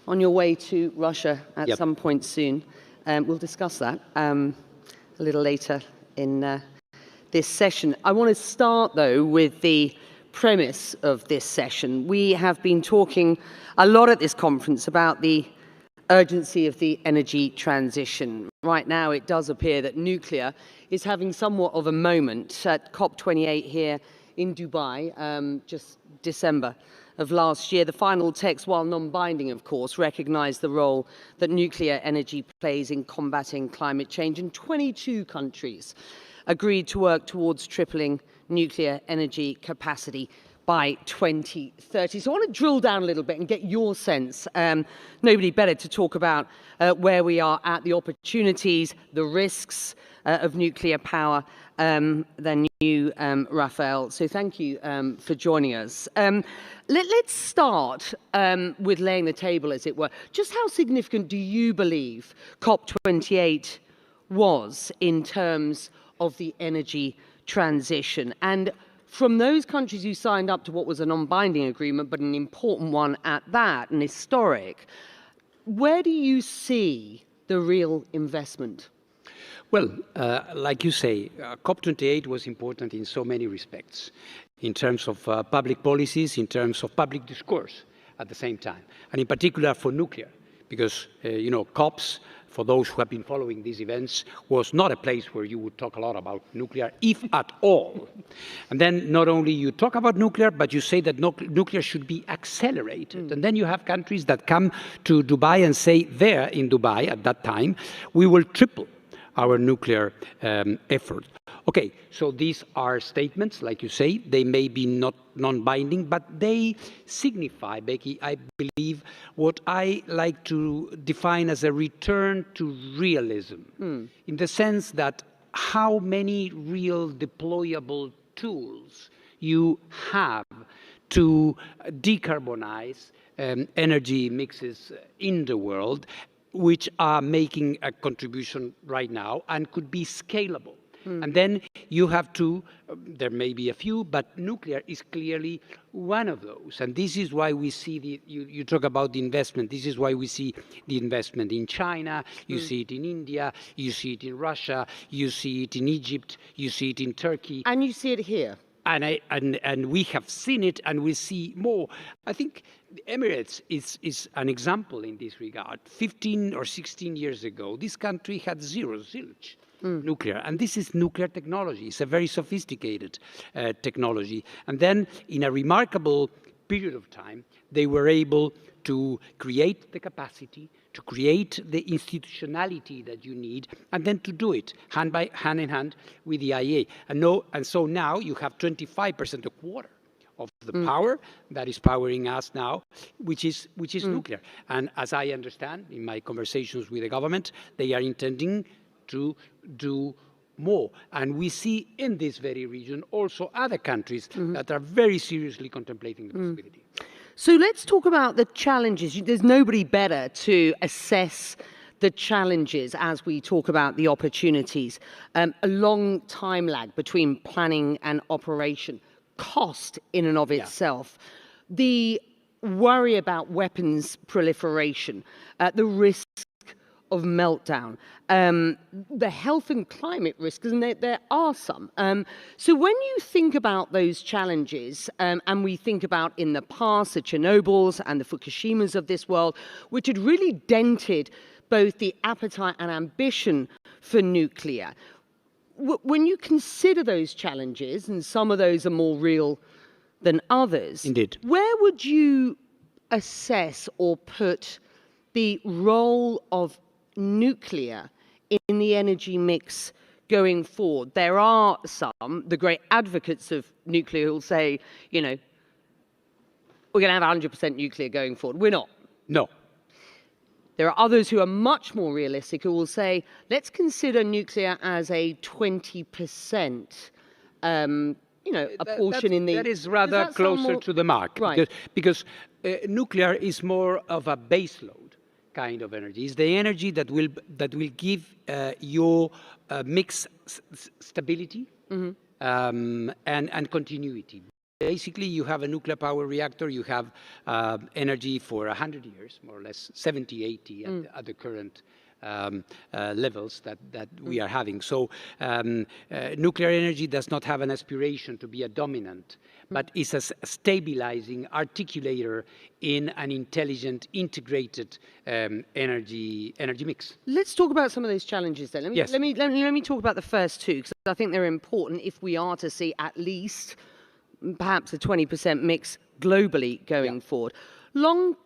your way to Russia at some point soon. We'll discuss that a little later in this session. I want to start, though, with the premise of this session. We have been talking a lot at this conference about the urgency of the energy transition. Right now, it does appear that nuclear is having somewhat of a moment. At COP28 here in Dubai, just December of last year, the final text, while non-binding, of course, recognized the role that nuclear energy plays in combating climate change, and 22 countries agreed to work towards tripling nuclear energy capacity by 2030. So I want to drill down a little bit and get your sense. Nobody better to talk about where we are at, the opportunities, the risks of nuclear power than you, Rafael. So thank you for joining us. Let's start with laying the table, as it were. Just how significant do you believe COP28 was in terms of the energy transition? And from those countries who signed up to what was a non-binding agreement, but an important one at that, and historic, where do you see the real investment? Well, like you say, COP28 was important in so many respects, in terms of public policies, in terms of public discourse at the same time, and in particular for nuclear, because, COPs, for those who have been following these events, was not a place where you would talk a lot about nuclear, if at all. And then not only you talk about nuclear, but you say that nuclear should be accelerated. And then you have countries that come to Dubai and say there in Dubai at that time, we will triple our nuclear effort. Okay, so these are statements, like you say, they may be not non-binding, but they signify, Becky, I believe, what I like to define as a return to realism, in the sense that how many real deployable tools you have to decarbonize energy mixes in the world, which are making a contribution right now and could be scalable. And then you have to, there may be a few, but nuclear is clearly one of those. And this is why we see you talk about the investment. This is why we see the investment in China, you see it in India, you see it in Russia, you see it in Egypt, you see it in Turkey. And you see it here. and we have seen it, and we see more. I think the Emirates is an example in this regard. 15 or 16 years ago, this country had zilch nuclear, and this is nuclear technology. It's a very sophisticated technology. And then, in a remarkable period of time, they were able to create the capacity, to create the institutionality that you need, and then to do it hand in hand with the IEA. And so now you have 25%, a quarter of the power that is powering us now, which is nuclear. And as I understand, in my conversations with the government, they are intending to do more. And we see in this very region also other countries that are very seriously contemplating the possibility. So let's talk about the challenges. There's nobody better to assess the challenges as we talk about the opportunities. A long time lag between planning and operation, cost in and of itself, the worry about weapons proliferation, the risk of meltdown, the health and climate risks, and there are some. So when you think about those challenges, and we think about in the past the Chernobyls and the Fukushimas of this world, which had really dented both the appetite and ambition for nuclear, when you consider those challenges, and some of those are more real than others, indeed, where would you assess or put the role of nuclear in the energy mix going forward? There are some, the great advocates of nuclear, who will say, you know, we're going to have 100% nuclear going forward. We're not. No. There are others who are much more realistic, who will say, let's consider nuclear as a 20%, you know, a portion in the... That is rather closer to the mark. Right. Because nuclear is more of a baseload kind of energy. It's the energy that will give your mix stability and continuity. Basically, you have a nuclear power reactor, you have energy for 100 years, more or less 70, 80 at the current levels that we are having. So nuclear energy does not have an aspiration to be a dominant, but is a stabilizing articulator in an intelligent, integrated energy mix. Let's talk about some of those challenges then. Let me talk about the first two, because I think they're important if we are to see at least perhaps a 20% mix globally going forward. Long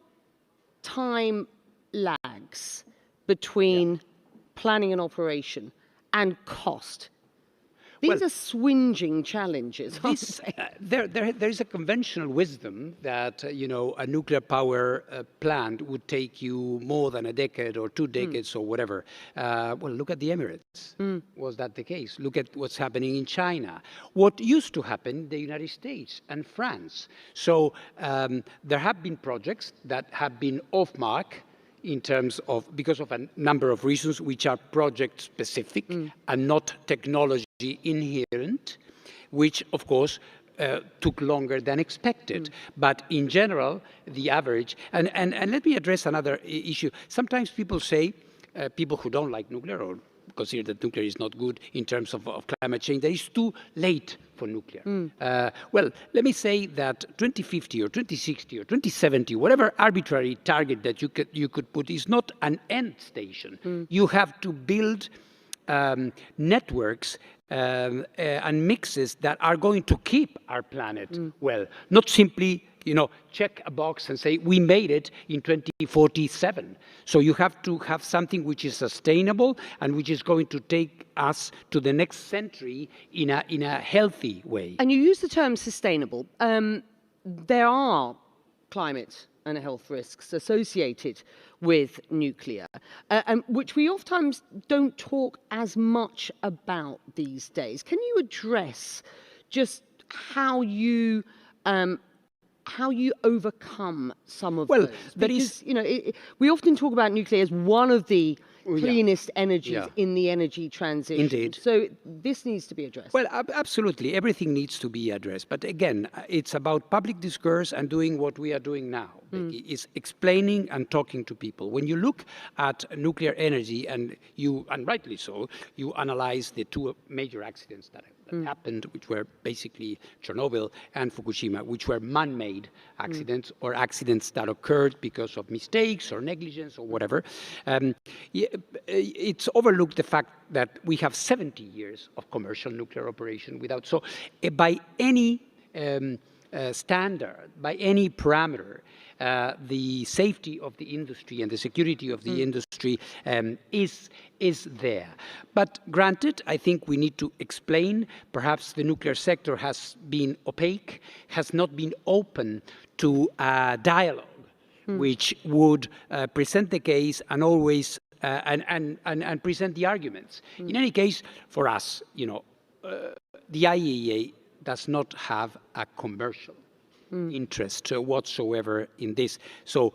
time lags between planning and operation and cost. These are swinging challenges. There is a conventional wisdom that a nuclear power plant would take you more than a decade or 2 decades or whatever. Well, look at the Emirates. Was that the case? Look at what's happening in China. What used to happen in the United States and France. So there have been projects that have been off mark in terms of, because of a number of reasons, which are project specific and not technology inherent, which of course took longer than expected. But in general, the average, and let me address another issue. Sometimes people say, people who don't like nuclear or consider that nuclear is not good in terms of climate change, that it's too late for nuclear. Well, let me say that 2050 or 2060 or 2070, whatever arbitrary target that you could put, is not an end station. You have to build networks and mixes that are going to keep our planet well, not simply check a box and say we made it in 2047. So you have to have something which is sustainable and which is going to take us to the next century in a healthy way. And you use the term sustainable. There are climate and health risks associated with nuclear, which we oftentimes don't talk as much about these days. Can you address just how you overcome some of those? Because, we often talk about nuclear as one of the cleanest energies in the energy transition. Indeed. So this needs to be addressed. Well, absolutely. Everything needs to be addressed. But again, it's about public discourse and doing what we are doing now. Is explaining and talking to people. When you look at nuclear energy, and rightly so, you analyze the two major accidents that happened, which were basically Chernobyl and Fukushima, which were man-made accidents or accidents that occurred because of mistakes or negligence or whatever. It's overlooked the fact that we have 70 years of commercial nuclear operation without. So by any standard, by any parameter, the safety of the industry and the security of the industry is there. But granted, I think we need to explain, perhaps the nuclear sector has been opaque, has not been open to dialogue, which would present the case and always and present the arguments. In any case, for us, the IAEA does not have a commercial interest whatsoever in this. So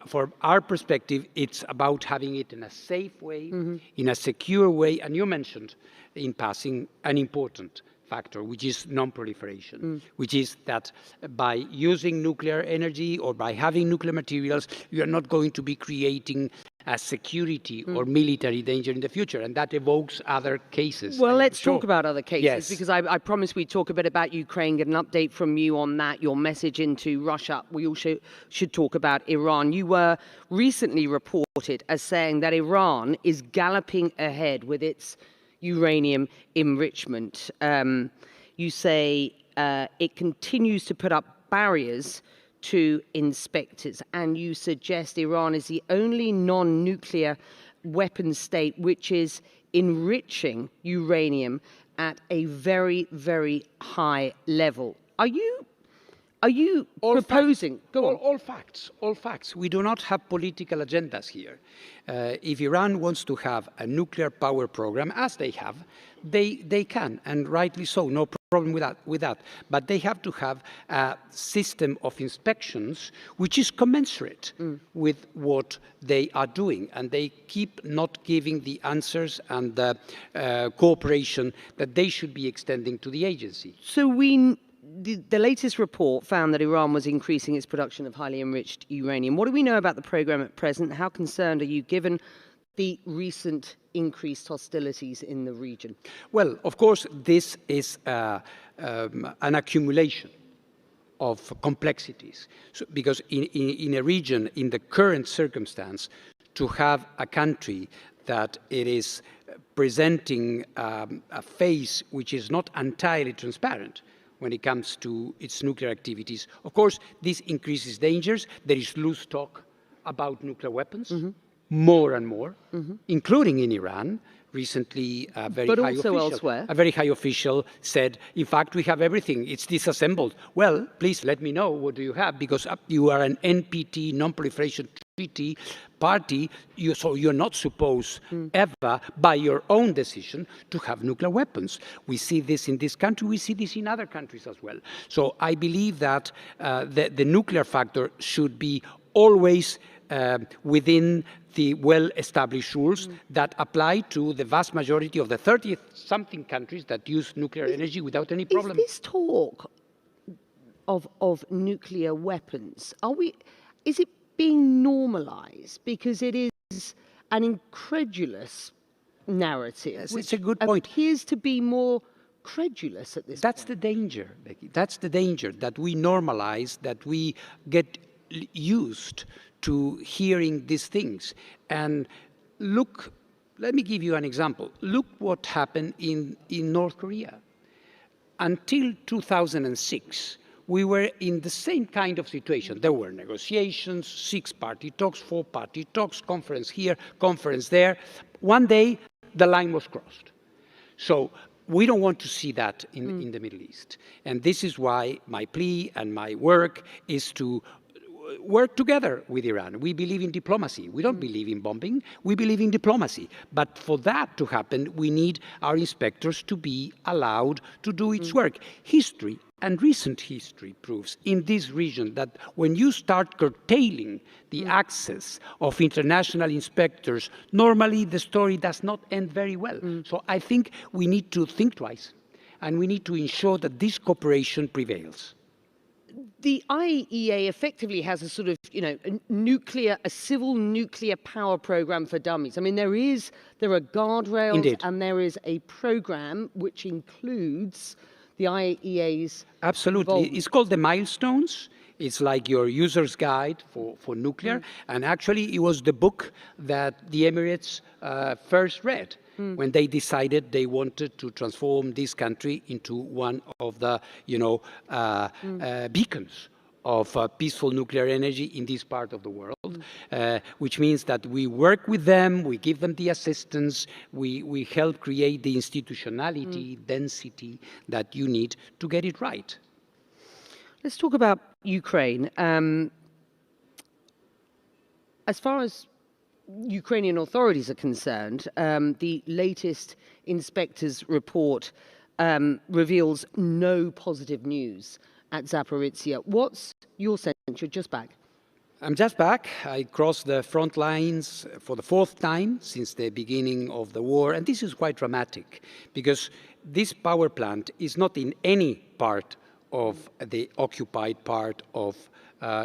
from our perspective, it's about having it in a safe way, in a secure way. And you mentioned in passing an important factor, which is non-proliferation, which is that by using nuclear energy or by having nuclear materials, you are not going to be creating a security or military danger in the future, and that evokes other cases. Well, let's talk about other cases, because I promised we'd talk a bit about Ukraine, get an update from you on that, your message into Russia. We also should talk about Iran. You were recently reported as saying that Iran is galloping ahead with its uranium enrichment. You say it continues to put up barriers to inspectors, and you suggest Iran is the only non-nuclear weapon state which is enriching uranium at a very, very high level. Are you proposing? All facts. We do not have political agendas here. If Iran wants to have a nuclear power program, as they have, they can, and rightly so, no problem with that. But they have to have a system of inspections which is commensurate with what they are doing, and they keep not giving the answers and the cooperation that they should be extending to the agency. So the latest report found that Iran was increasing its production of highly enriched uranium. What do we know about the program at present? How concerned are you given the recent increased hostilities in the region? Well, of course, this is an accumulation of complexities. So, because in a region, in the current circumstance, to have a country that it is presenting a face which is not entirely transparent when it comes to its nuclear activities. Of course, this increases dangers. There is loose talk about nuclear weapons, more and more, including in Iran. Recently, a very high official said, in fact, we have everything. It's disassembled. Well, please let me know, what do you have? Because you are an NPT, non-proliferation treaty party, so you're not supposed ever, by your own decision, to have nuclear weapons. We see this in this country. We see this in other countries as well. So I believe that the nuclear factor should be always within the well-established rules that apply to the vast majority of the 30-something countries that use nuclear energy without any problem. Is this talk of nuclear weapons, is it being normalized? Because it is an incredulous narrative, it's a good point. Appears to be more credulous at this point. That's the danger, Becky. That's the danger, that we normalize, that we get used to hearing these things. And look, let me give you an example. Look what happened in North Korea. Until 2006, we were in the same kind of situation. There were negotiations, 6-party talks, 4-party talks, conference here, conference there. One day, the line was crossed. So we don't want to see that in the Middle East. And this is why my plea and my work is to work together with Iran. We believe in diplomacy. We don't believe in bombing. We believe in diplomacy. But for that to happen, we need our inspectors to be allowed to do its work. History, and recent history, proves in this region that when you start curtailing the access of international inspectors, normally the story does not end very well. So I think we need to think twice, and we need to ensure that this cooperation prevails. the IAEA effectively has a sort of, a civil nuclear power program for dummies. I mean, there are guardrails Indeed. and there is a program which includes the IAEA's Absolutely. involvement. It's called the Milestones. It's like your user's guide for nuclear. And actually, it was the book that the Emirates first read when they decided they wanted to transform this country into one of the, beacons of peaceful nuclear energy in this part of the world, which means that we work with them, we give them the assistance, we help create the institutionality, density that you need to get it right. Let's talk about Ukraine. As far as Ukrainian authorities are concerned, the latest inspector's report reveals no positive news at Zaporizhzhia. What's your sense? You're just back. I'm just back. I crossed the front lines for the 4th time since the beginning of the war, and this is quite dramatic because this power plant is not in any part of the occupied part of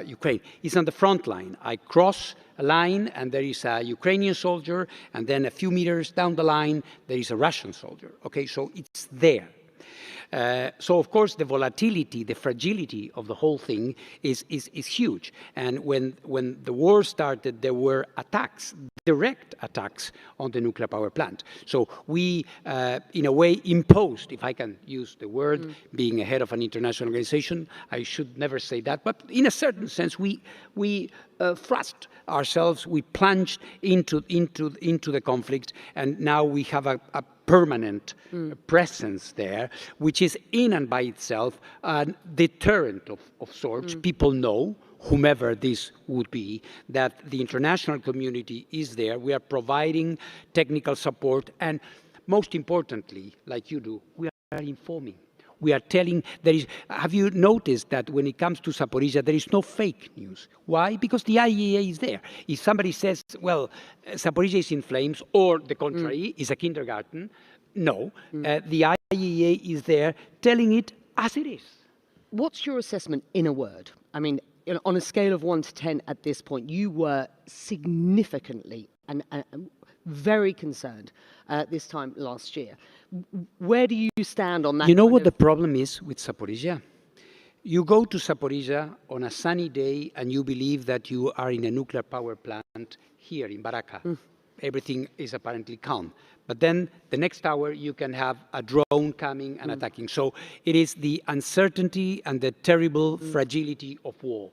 Ukraine. It's on the front line. I cross a line and there is a Ukrainian soldier, and then a few meters down the line there is a Russian soldier. Okay, so it's there. So of course the volatility, the fragility of the whole thing is huge. And when the war started, there were attacks, direct attacks on the nuclear power plant. So we, in a way, imposed, if I can use the word, being a head of an international organization, I should never say that, but in a certain sense, we thrust ourselves, we plunged into the conflict, and now we have a permanent presence there, which is in and by itself a deterrent of sorts. People know, whomever this would be, that the international community is there. We are providing technical support, and most importantly, like you do, we are informing. We are telling, have you noticed that when it comes to Zaporizhzhia, there is no fake news? Why? Because the IAEA is there. If somebody says, well, Zaporizhzhia is in flames, or the contrary, is a kindergarten, no. The IAEA is there telling it as it is. What's your assessment in a word? I mean, on a scale of 1 to 10 at this point, you were significantly and very concerned this time last year. Where do you stand on that? You know what the problem is with Zaporizhzhia? You go to Zaporizhzhia on a sunny day and you believe that you are in a nuclear power plant here in Baraka. Everything is apparently calm. But then the next hour you can have a drone coming and attacking. So it is the uncertainty and the terrible fragility of war.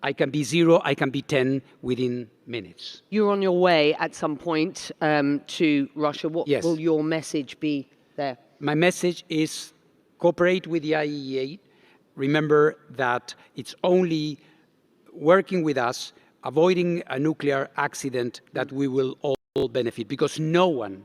I can be 0, I can be 10 within minutes. You're on your way at some point to Russia. What will your message be there? My message is cooperate with the IAEA. Remember that it's only working with us, avoiding a nuclear accident, that we will all benefit, because no one,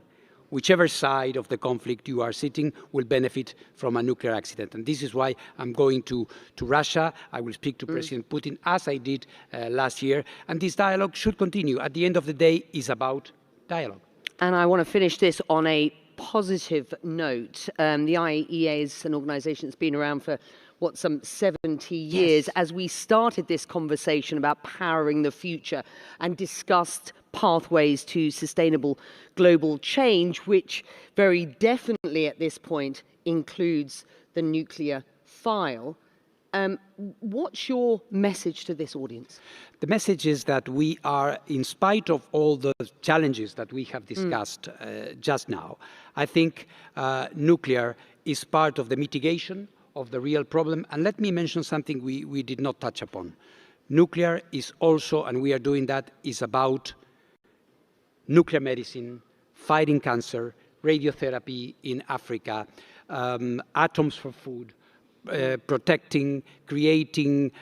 whichever side of the conflict you are sitting, will benefit from a nuclear accident. And this is why I'm going to Russia. I will speak to President Putin, as I did last year. And this dialogue should continue. At the end of the day, it's about dialogue. And I want to finish this on a positive note. The IAEA is an organization that's been around for, some 70 years. As we started this conversation about powering the future and discussed pathways to sustainable global change, which very definitely at this point includes the nuclear file. What's your message to this audience? The message is that we are, in spite of all the challenges that we have discussed just now, I think nuclear is part of the mitigation of the real problem. And let me mention something we did not touch upon. Nuclear is also, and we are doing that, is about nuclear medicine, fighting cancer, radiotherapy in Africa, atoms for food, protecting, creating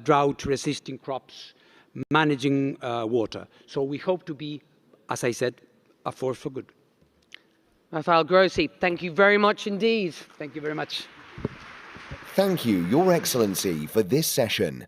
drought-resisting crops, managing water. So we hope to be, as I said, a force for good. Rafael Grossi, thank you very much indeed. Thank you very much. Thank you, Your Excellency, for this session.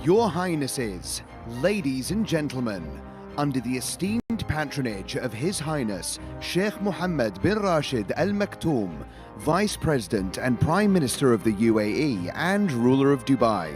Your Highnesses, ladies and gentlemen, under the esteemed patronage of His Highness Sheikh Mohammed bin Rashid Al Maktoum, Vice President and Prime Minister of the UAE and ruler of Dubai,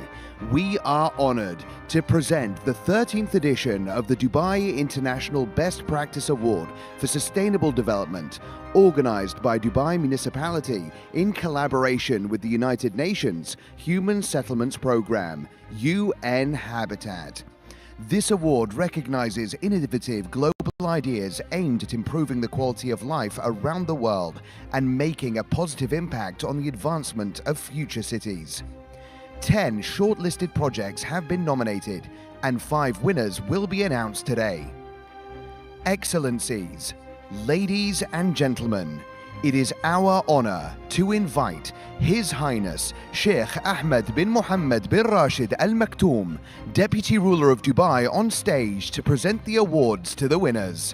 we are honored to present the 13th edition of the Dubai International Best Practice Award for Sustainable Development, organized by Dubai Municipality in collaboration with the United Nations Human Settlements Programme, UN Habitat. This award recognizes innovative global ideas aimed at improving the quality of life around the world and making a positive impact on the advancement of future cities. 10 shortlisted projects have been nominated and 5 winners will be announced today. Excellencies, ladies and gentlemen, it is our honor to invite His Highness Sheikh Ahmed bin Mohammed bin Rashid Al Maktoum, Deputy Ruler of Dubai, on stage to present the awards to the winners.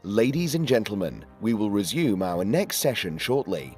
Ladies and gentlemen, we will resume our next session shortly.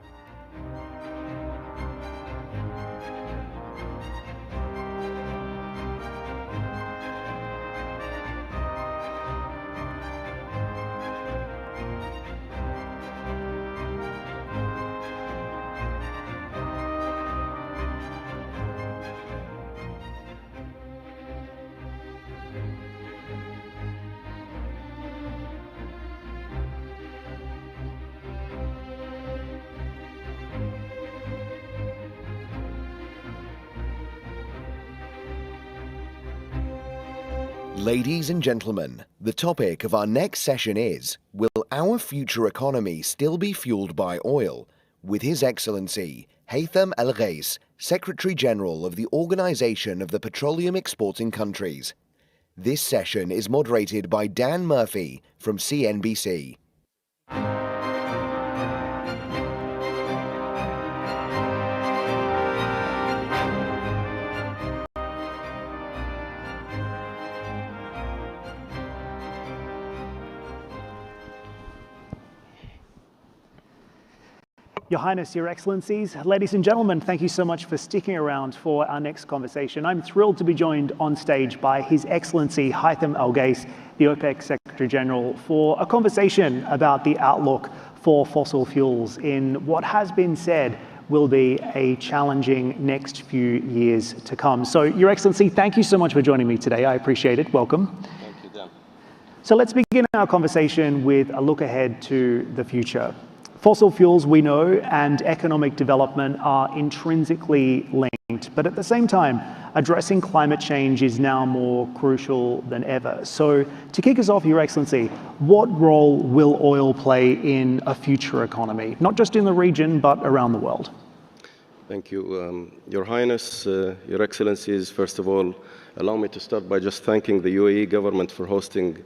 Ladies and gentlemen, the topic of our next session is, will our future economy still be fueled by oil? With His Excellency, Haytham Al Ghais, Secretary General of the Organization of the Petroleum Exporting Countries. This session is moderated by Dan Murphy from CNBC. Your Highness, Your Excellencies, ladies and gentlemen, thank you so much for sticking around for our next conversation. I'm thrilled to be joined on stage by His Excellency Haytham Al Ghais, the OPEC Secretary General, for a conversation about the outlook for fossil fuels in what has been said will be a challenging next few years to come. So, Your Excellency, thank you so much for joining me today. I appreciate it. Welcome. Thank you, Dan. So let's begin our conversation with a look ahead to the future. Fossil fuels, we know, and economic development are intrinsically linked, but at the same time, addressing climate change is now more crucial than ever. So to kick us off, Your Excellency, what role will oil play in a future economy, not just in the region, but around the world? Thank you. Your Highness, Your Excellencies, first of all, allow me to start by just thanking the UAE government for hosting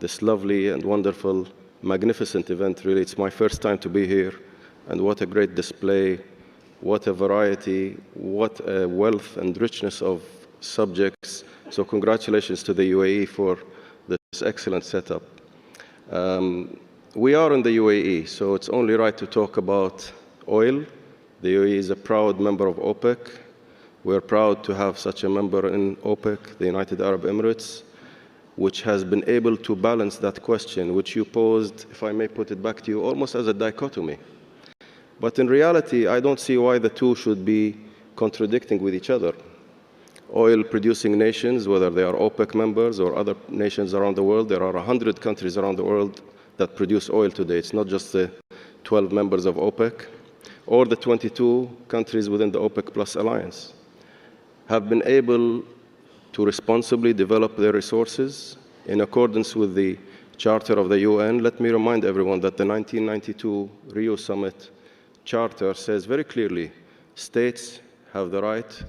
this lovely and wonderful, magnificent event. Really, it's my first time to be here, and what a great display, what a variety, what a wealth and richness of subjects. So congratulations to the UAE for this excellent setup. We are in the UAE, so it's only right to talk about oil. The UAE is a proud member of OPEC. We're proud to have such a member in OPEC, the United Arab Emirates, which has been able to balance that question, which you posed, if I may put it back to you, almost as a dichotomy. But in reality, I don't see why the two should be contradicting with each other. Oil-producing nations, whether they are OPEC members or other nations around the world, there are 100 countries around the world that produce oil today. It's not just the 12 members of OPEC or the 22 countries within the OPEC Plus alliance, have been able to responsibly develop their resources in accordance with the Charter of the UN. Let me remind everyone that the 1992 Rio Summit Charter says very clearly, states have the right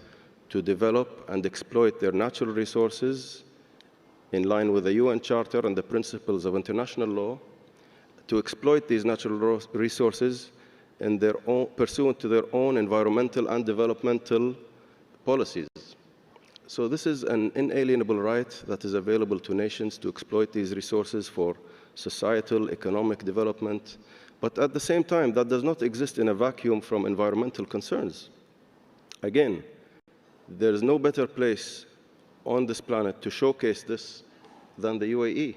to develop and exploit their natural resources in line with the UN Charter and the principles of international law, to exploit these natural resources in their own, pursuant to their own environmental and developmental policies. So this is an inalienable right that is available to nations to exploit these resources for societal, economic development. But at the same time, that does not exist in a vacuum from environmental concerns. Again, there is no better place on this planet to showcase this than the UAE.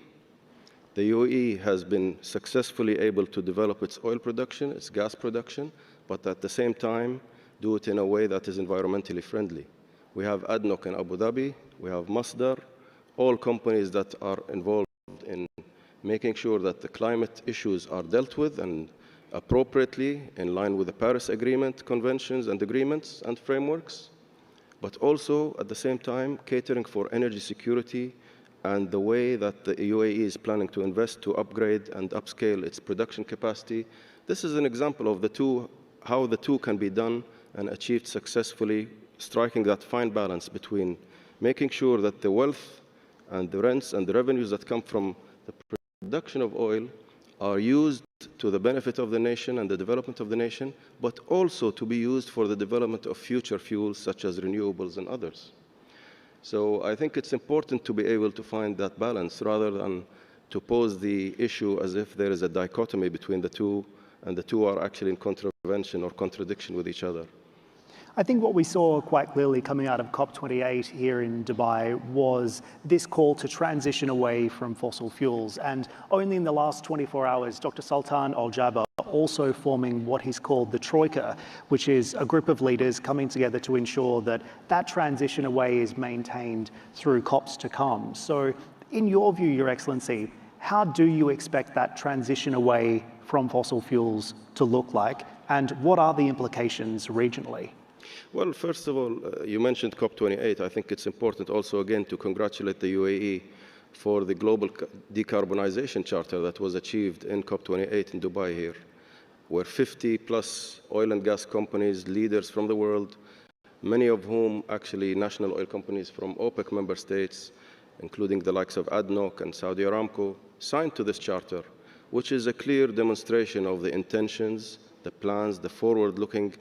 The UAE has been successfully able to develop its oil production, its gas production, but at the same time, do it in a way that is environmentally friendly. We have ADNOC in Abu Dhabi, we have Masdar, all companies that are involved in making sure that the climate issues are dealt with and appropriately in line with the Paris Agreement, conventions and agreements and frameworks, but also at the same time catering for energy security and the way that the UAE is planning to invest to upgrade and upscale its production capacity. This is an example of how the two can be done and achieved successfully, striking that fine balance between making sure that the wealth and the rents and the revenues that come from the production of oil are used to the benefit of the nation and the development of the nation, but also to be used for the development of future fuels such as renewables and others. So I think it's important to be able to find that balance rather than to pose the issue as if there is a dichotomy between the two, and the two are actually in contravention or contradiction with each other. I think what we saw quite clearly coming out of COP28 here in Dubai was this call to transition away from fossil fuels. And only in the last 24 hours, Dr. Sultan Al Jaber also forming what he's called the Troika, which is a group of leaders coming together to ensure that that transition away is maintained through COPs to come. So in your view, Your Excellency, how do you expect that transition away from fossil fuels to look like? And what are the implications regionally? Well, first of all, you mentioned COP28. I think it's important also, again, to congratulate the UAE for the global decarbonization charter that was achieved in COP28 in Dubai here, where 50 plus oil and gas companies, leaders from the world, many of whom actually national oil companies from OPEC member states, including the likes of ADNOC and Saudi Aramco, signed to this charter, which is a clear demonstration of the intentions, the plans, the forward-looking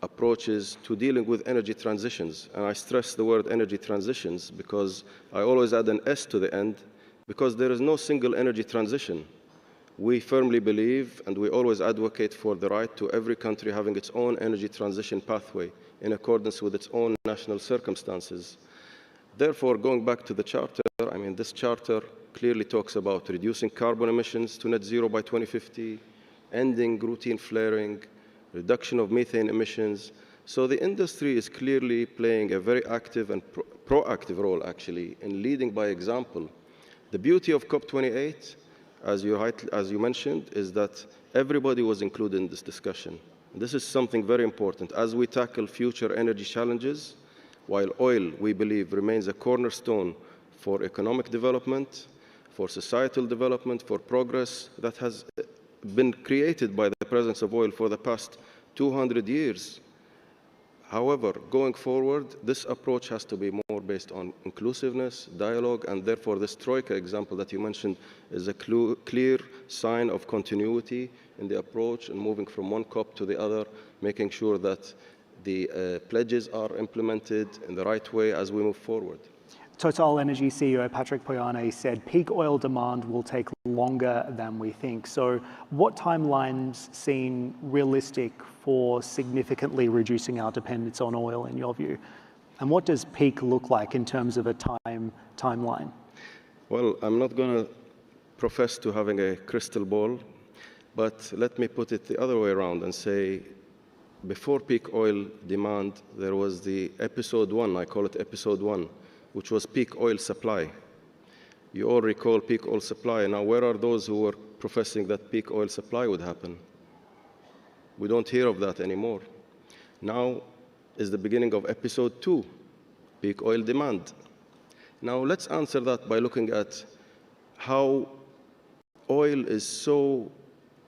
approaches to dealing with energy transitions. And I stress the word energy transitions because I always add an S to the end, because there is no single energy transition. We firmly believe and we always advocate for the right to every country having its own energy transition pathway in accordance with its own national circumstances. Therefore, going back to the charter, I mean, this charter clearly talks about reducing carbon emissions to net zero by 2050, ending routine flaring, reduction of methane emissions. So the industry is clearly playing a very active and proactive role, actually, in leading by example. The beauty of COP28, as you mentioned, is that everybody was included in this discussion. This is something very important. As we tackle future energy challenges, while oil, we believe, remains a cornerstone for economic development, for societal development, for progress that has been created by the presence of oil for the past 200 years. However, going forward, this approach has to be more based on inclusiveness, dialogue, and therefore this Troika example that you mentioned is a clear sign of continuity in the approach and moving from one COP to the other, making sure that the pledges are implemented in the right way as we move forward. Total Energy CEO Patrick Pouyanné said peak oil demand will take longer than we think. So what timelines seem realistic for significantly reducing our dependence on oil in your view? And what does peak look like in terms of a timeline? Well, I'm not going to profess to having a crystal ball, but let me put it the other way around and say, before peak oil demand, there was the episode one, I call it episode one, which was peak oil supply. You all recall peak oil supply. Now, where are those who were professing that peak oil supply would happen? We don't hear of that anymore. Now is the beginning of episode two, peak oil demand. Now, let's answer that by looking at how oil is so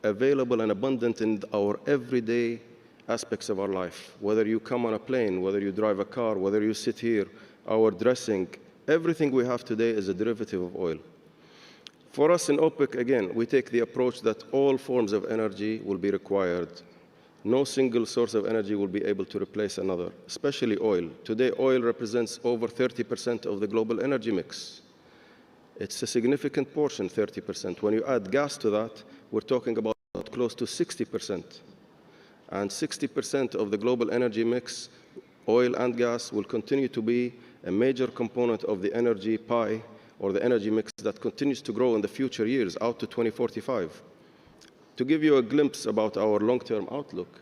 available and abundant in our everyday aspects of our life. Whether you come on a plane, whether you drive a car, whether you sit here, our dressing, everything we have today is a derivative of oil. For us in OPEC, again, we take the approach that all forms of energy will be required. No single source of energy will be able to replace another, especially oil. Today, oil represents over 30% of the global energy mix. It's a significant portion, 30%. When you add gas to that, we're talking about close to 60%. And 60% of the global energy mix, oil and gas, will continue to be a major component of the energy pie or the energy mix that continues to grow in the future years out to 2045. To give you a glimpse about our long-term outlook,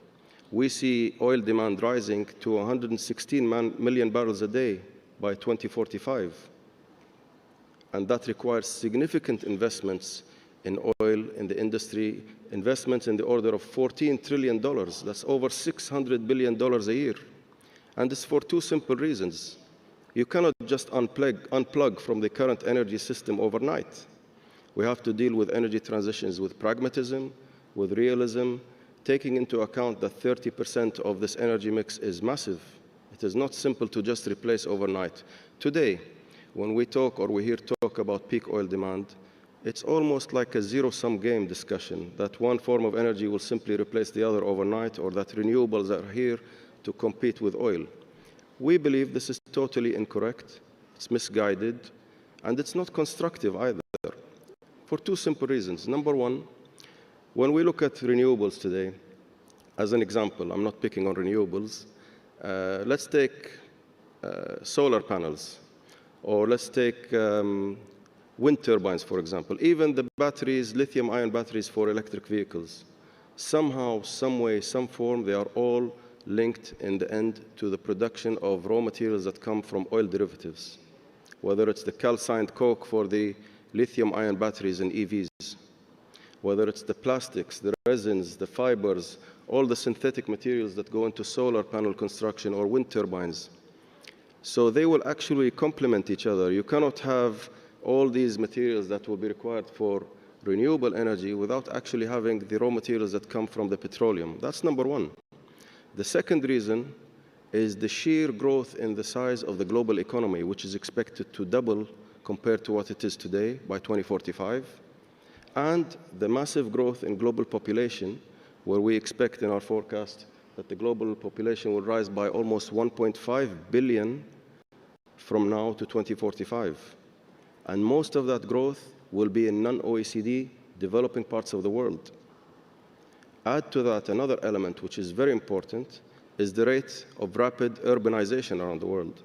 we see oil demand rising to 116 million barrels a day by 2045. And that requires significant investments in oil, in the industry, investments in the order of $14 trillion. That's over $600 billion a year. And it's for two simple reasons. You cannot just unplug from the current energy system overnight. We have to deal with energy transitions with pragmatism, with realism, taking into account that 30% of this energy mix is massive. It is not simple to just replace overnight. Today, when we talk or we hear talk about peak oil demand, it's almost like a zero-sum game discussion, that one form of energy will simply replace the other overnight, or that renewables are here to compete with oil. We believe this is totally incorrect, it's misguided, and it's not constructive either. for two simple reasons. Number one, when we look at renewables today, as an example, I'm not picking on renewables, let's take solar panels, or let's take wind turbines, for example. Even the batteries, lithium-ion batteries for electric vehicles, somehow, some way, some form, they are all linked in the end to the production of raw materials that come from oil derivatives, whether it's the calcined coke for the lithium-ion batteries in EVs, whether it's the plastics, the resins, the fibers, all the synthetic materials that go into solar panel construction or wind turbines. So they will actually complement each other. You cannot have all these materials that will be required for renewable energy without actually having the raw materials that come from the petroleum. That's number one. The second reason is the sheer growth in the size of the global economy, which is expected to double compared to what it is today by 2045, and the massive growth in global population, where we expect in our forecast that the global population will rise by almost 1.5 billion from now to 2045. And most of that growth will be in non-OECD developing parts of the world. Add to that another element which is very important, is the rate of rapid urbanization around the world.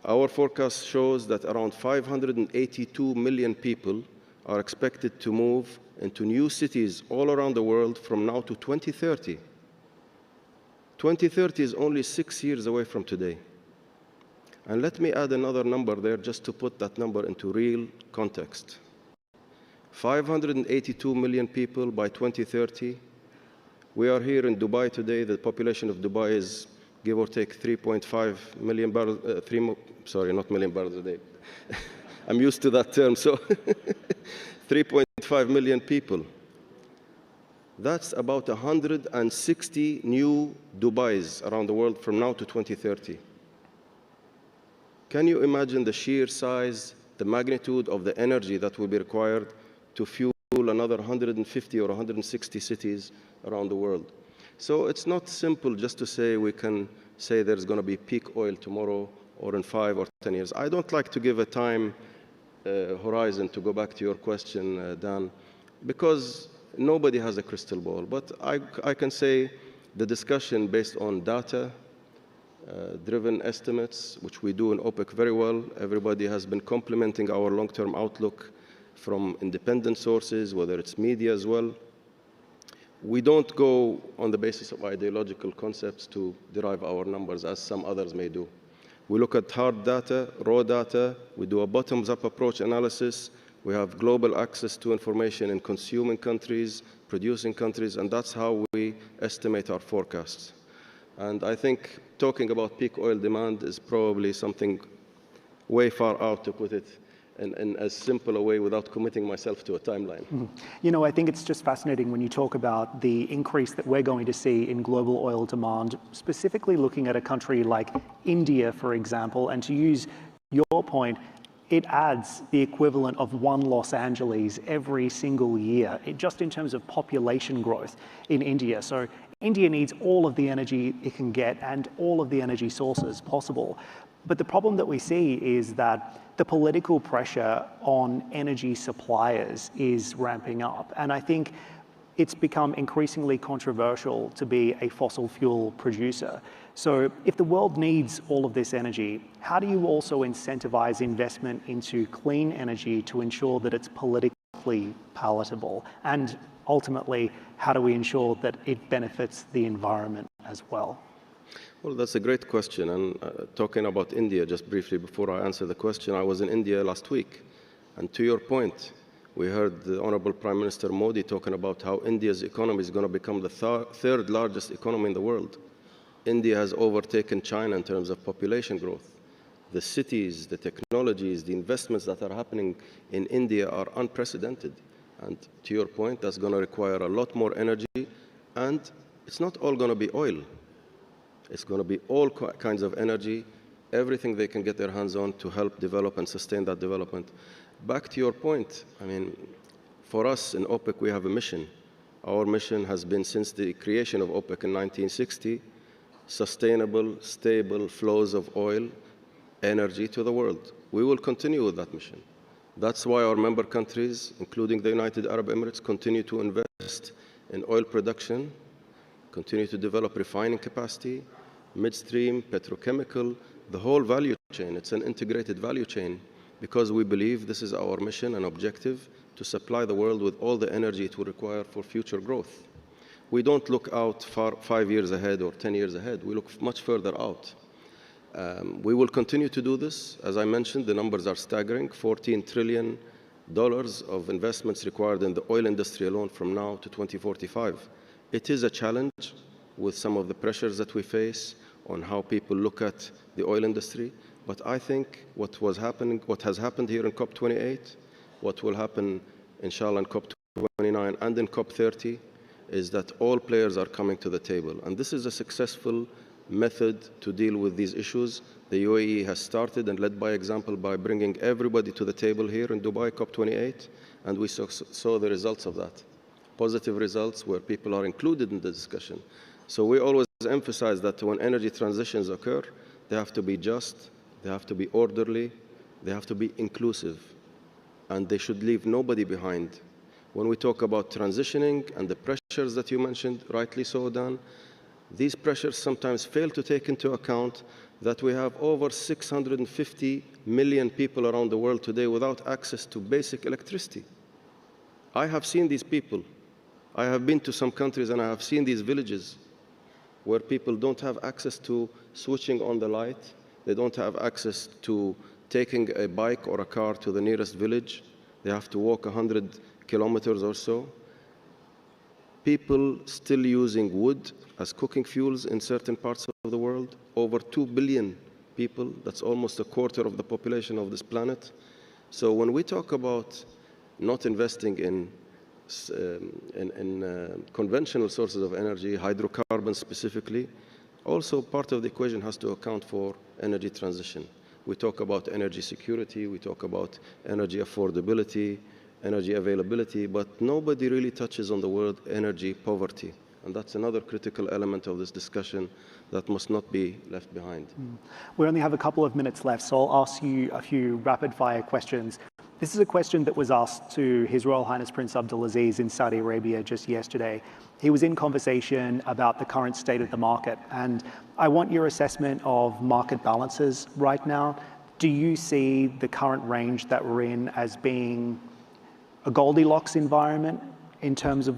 Our forecast shows that around 582 million people are expected to move into new cities all around the world from now to 2030. 2030 is only 6 years away from today. And let me add another number there just to put that number into real context. 582 million people by 2030. We are here in Dubai today. The population of Dubai is, give or take, 3.5 million barrels, sorry, not million barrels a day. I'm used to that term, so 3.5 million people. That's about 160 new Dubais around the world from now to 2030. Can you imagine the sheer size, the magnitude of the energy that will be required to fuel another 150 or 160 cities around the world? So it's not simple just to say we can say there's going to be peak oil tomorrow or in 5 or 10 years. I don't like to give a time horizon, to go back to your question, Dan, because nobody has a crystal ball. But I can say the discussion based on data, driven estimates, which we do in OPEC very well. Everybody has been complimenting our long-term outlook from independent sources, whether it's media as well. We don't go on the basis of ideological concepts to derive our numbers, as some others may do. We look at hard data, raw data. We do a bottoms-up approach analysis. We have global access to information in consuming countries, producing countries, and that's how we estimate our forecasts. And I think talking about peak oil demand is probably something way far out, to put it in as simple a way without committing myself to a timeline. You know, I think it's just fascinating when you talk about the increase that we're going to see in global oil demand, specifically looking at a country like India, for example, and to use your point, it adds the equivalent of one Los Angeles every single year, just in terms of population growth in India. So India needs all of the energy it can get and all of the energy sources possible. But the problem that we see is that the political pressure on energy suppliers is ramping up. And I think it's become increasingly controversial to be a fossil fuel producer. So if the world needs all of this energy, how do you also incentivize investment into clean energy to ensure that it's politically palatable? And ultimately, how do we ensure that it benefits the environment as well? Well, that's a great question. And talking about India, just briefly before I answer the question, I was in India last week. And to your point, we heard the Honorable Prime Minister Modi talking about how India's economy is going to become the third largest economy in the world. India has overtaken China in terms of population growth. The cities, the technologies, the investments that are happening in India are unprecedented. And to your point, that's going to require a lot more energy. And it's not all going to be oil. It's going to be all kinds of energy, everything they can get their hands on to help develop and sustain that development. Back to your point, I mean, for us in OPEC, we have a mission. Our mission has been, since the creation of OPEC in 1960, sustainable, stable flows of oil, energy to the world. We will continue with that mission. That's why our member countries, including the United Arab Emirates, continue to invest in oil production, continue to develop refining capacity, midstream, petrochemical, the whole value chain. It's an integrated value chain because we believe this is our mission and objective to supply the world with all the energy it will require for future growth. We don't look out far 5 years ahead or 10 years ahead. We look much further out. We will continue to do this. As I mentioned, the numbers are staggering. $14 trillion of investments required in the oil industry alone from now to 2045. It is a challenge with some of the pressures that we face on how people look at the oil industry. But I think what has happened here in COP28, what will happen, inshallah, in COP29 and in COP30, is that all players are coming to the table. And this is a successful method to deal with these issues. The UAE has started and led by example by bringing everybody to the table here in Dubai, COP28, and we saw the results of that. Positive results where people are included in the discussion. So we always emphasize that when energy transitions occur, they have to be just, they have to be orderly, they have to be inclusive, and they should leave nobody behind. When we talk about transitioning and the pressures that you mentioned, rightly so, Dan, these pressures sometimes fail to take into account that we have over 650 million people around the world today without access to basic electricity. I have seen these people. I have been to some countries and I have seen these villages where people don't have access to switching on the light. They don't have access to taking a bike or a car to the nearest village. They have to walk 100 kilometers or so. People still using wood as cooking fuels in certain parts of the world. Over 2 billion people, that's almost a quarter of the population of this planet. So when we talk about not investing in conventional sources of energy, hydrocarbons specifically, also part of the equation has to account for energy transition. We talk about energy security, we talk about energy affordability, energy availability, but nobody really touches on the word energy poverty. And that's another critical element of this discussion that must not be left behind. We only have a couple of minutes left, so I'll ask you a few rapid-fire questions. This is a question that was asked to His Royal Highness Prince Abdulaziz in Saudi Arabia just yesterday. He was in conversation about the current state of the market, and I want your assessment of market balances right now. Do you see the current range that we're in as being a Goldilocks environment in terms of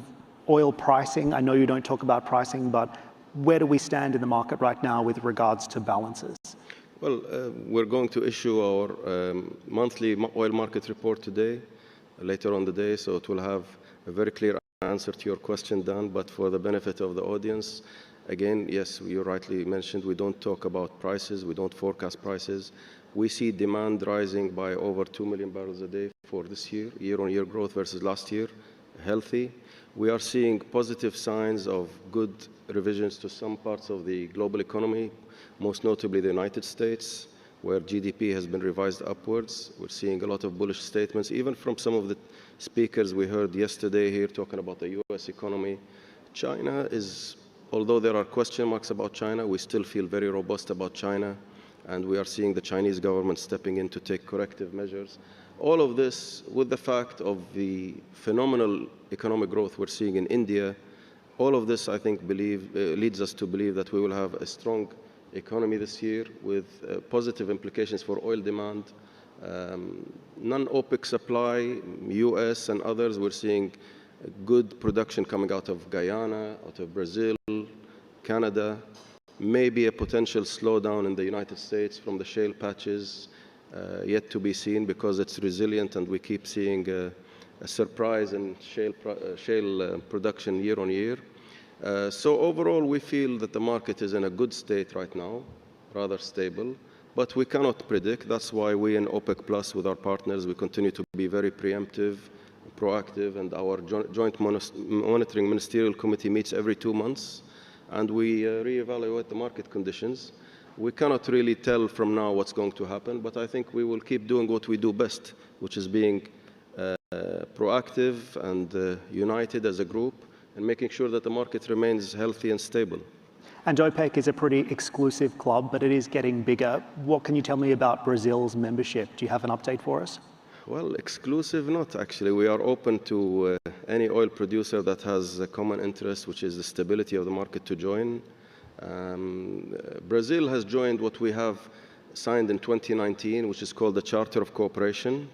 oil pricing? I know you don't talk about pricing, but where do we stand in the market right now with regards to balances? Well, we're going to issue our monthly oil market report today, later on the day, so it will have a very clear answer to your question, Dan, but for the benefit of the audience, again, yes, you rightly mentioned, we don't talk about prices, we don't forecast prices. We see demand rising by over 2 million barrels a day for this year, year-on-year growth versus last year, healthy. We are seeing positive signs of good revisions to some parts of the global economy, most notably the United States, where GDP has been revised upwards. We're seeing a lot of bullish statements, even from some of the speakers we heard yesterday here talking about the US economy. China is, although there are question marks about China, we still feel very robust about China, and we are seeing the Chinese government stepping in to take corrective measures. All of this with the fact of the phenomenal economic growth we're seeing in India, all of this, I think, leads us to believe that we will have a strong economy this year with positive implications for oil demand. Non-OPEC supply, US and others, we're seeing good production coming out of Guyana, out of Brazil, Canada, maybe a potential slowdown in the United States from the shale patches, yet to be seen because it's resilient and we keep seeing a surprise in shale production year on year. So overall, we feel that the market is in a good state right now, rather stable, but we cannot predict. That's why we in OPEC Plus with our partners, we continue to be very preemptive, proactive, and our joint monitoring ministerial committee meets every 2 months, and we reevaluate the market conditions. We cannot really tell from now what's going to happen, but I think we will keep doing what we do best, which is being proactive and united as a group and making sure that the market remains healthy and stable. And OPEC is a pretty exclusive club, but it is getting bigger. What can you tell me about Brazil's membership? Do you have an update for us? Well, exclusive not actually. We are open to any oil producer that has a common interest, which is the stability of the market, to join. Brazil has joined what we have signed in 2019, which is called the Charter of Cooperation.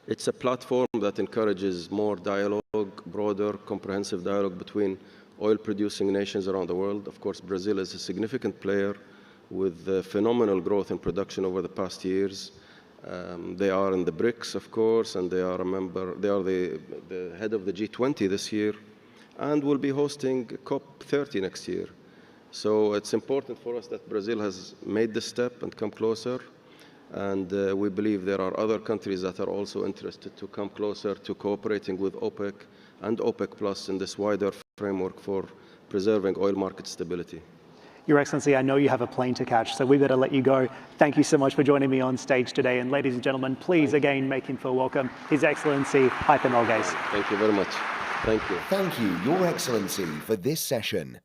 It's a platform that encourages more dialogue, broader, comprehensive dialogue between oil-producing nations around the world. Of course, Brazil is a significant player with phenomenal growth in production over the past years. They are in the BRICS, of course, and they are a member. They are the head of the G20 this year, and will be hosting COP30 next year. So it's important for us that Brazil has made this step and come closer. And we believe there are other countries that are also interested to come closer to cooperating with OPEC and OPEC Plus in this wider framework for preserving oil market stability. Your Excellency, I know you have a plane to catch, so we better let you go. Thank you so much for joining me on stage today. And ladies and gentlemen, please again make him feel welcome, His Excellency Haitham El-Ghais. Thank you very much. Thank you. Thank you, Your Excellency, for this session.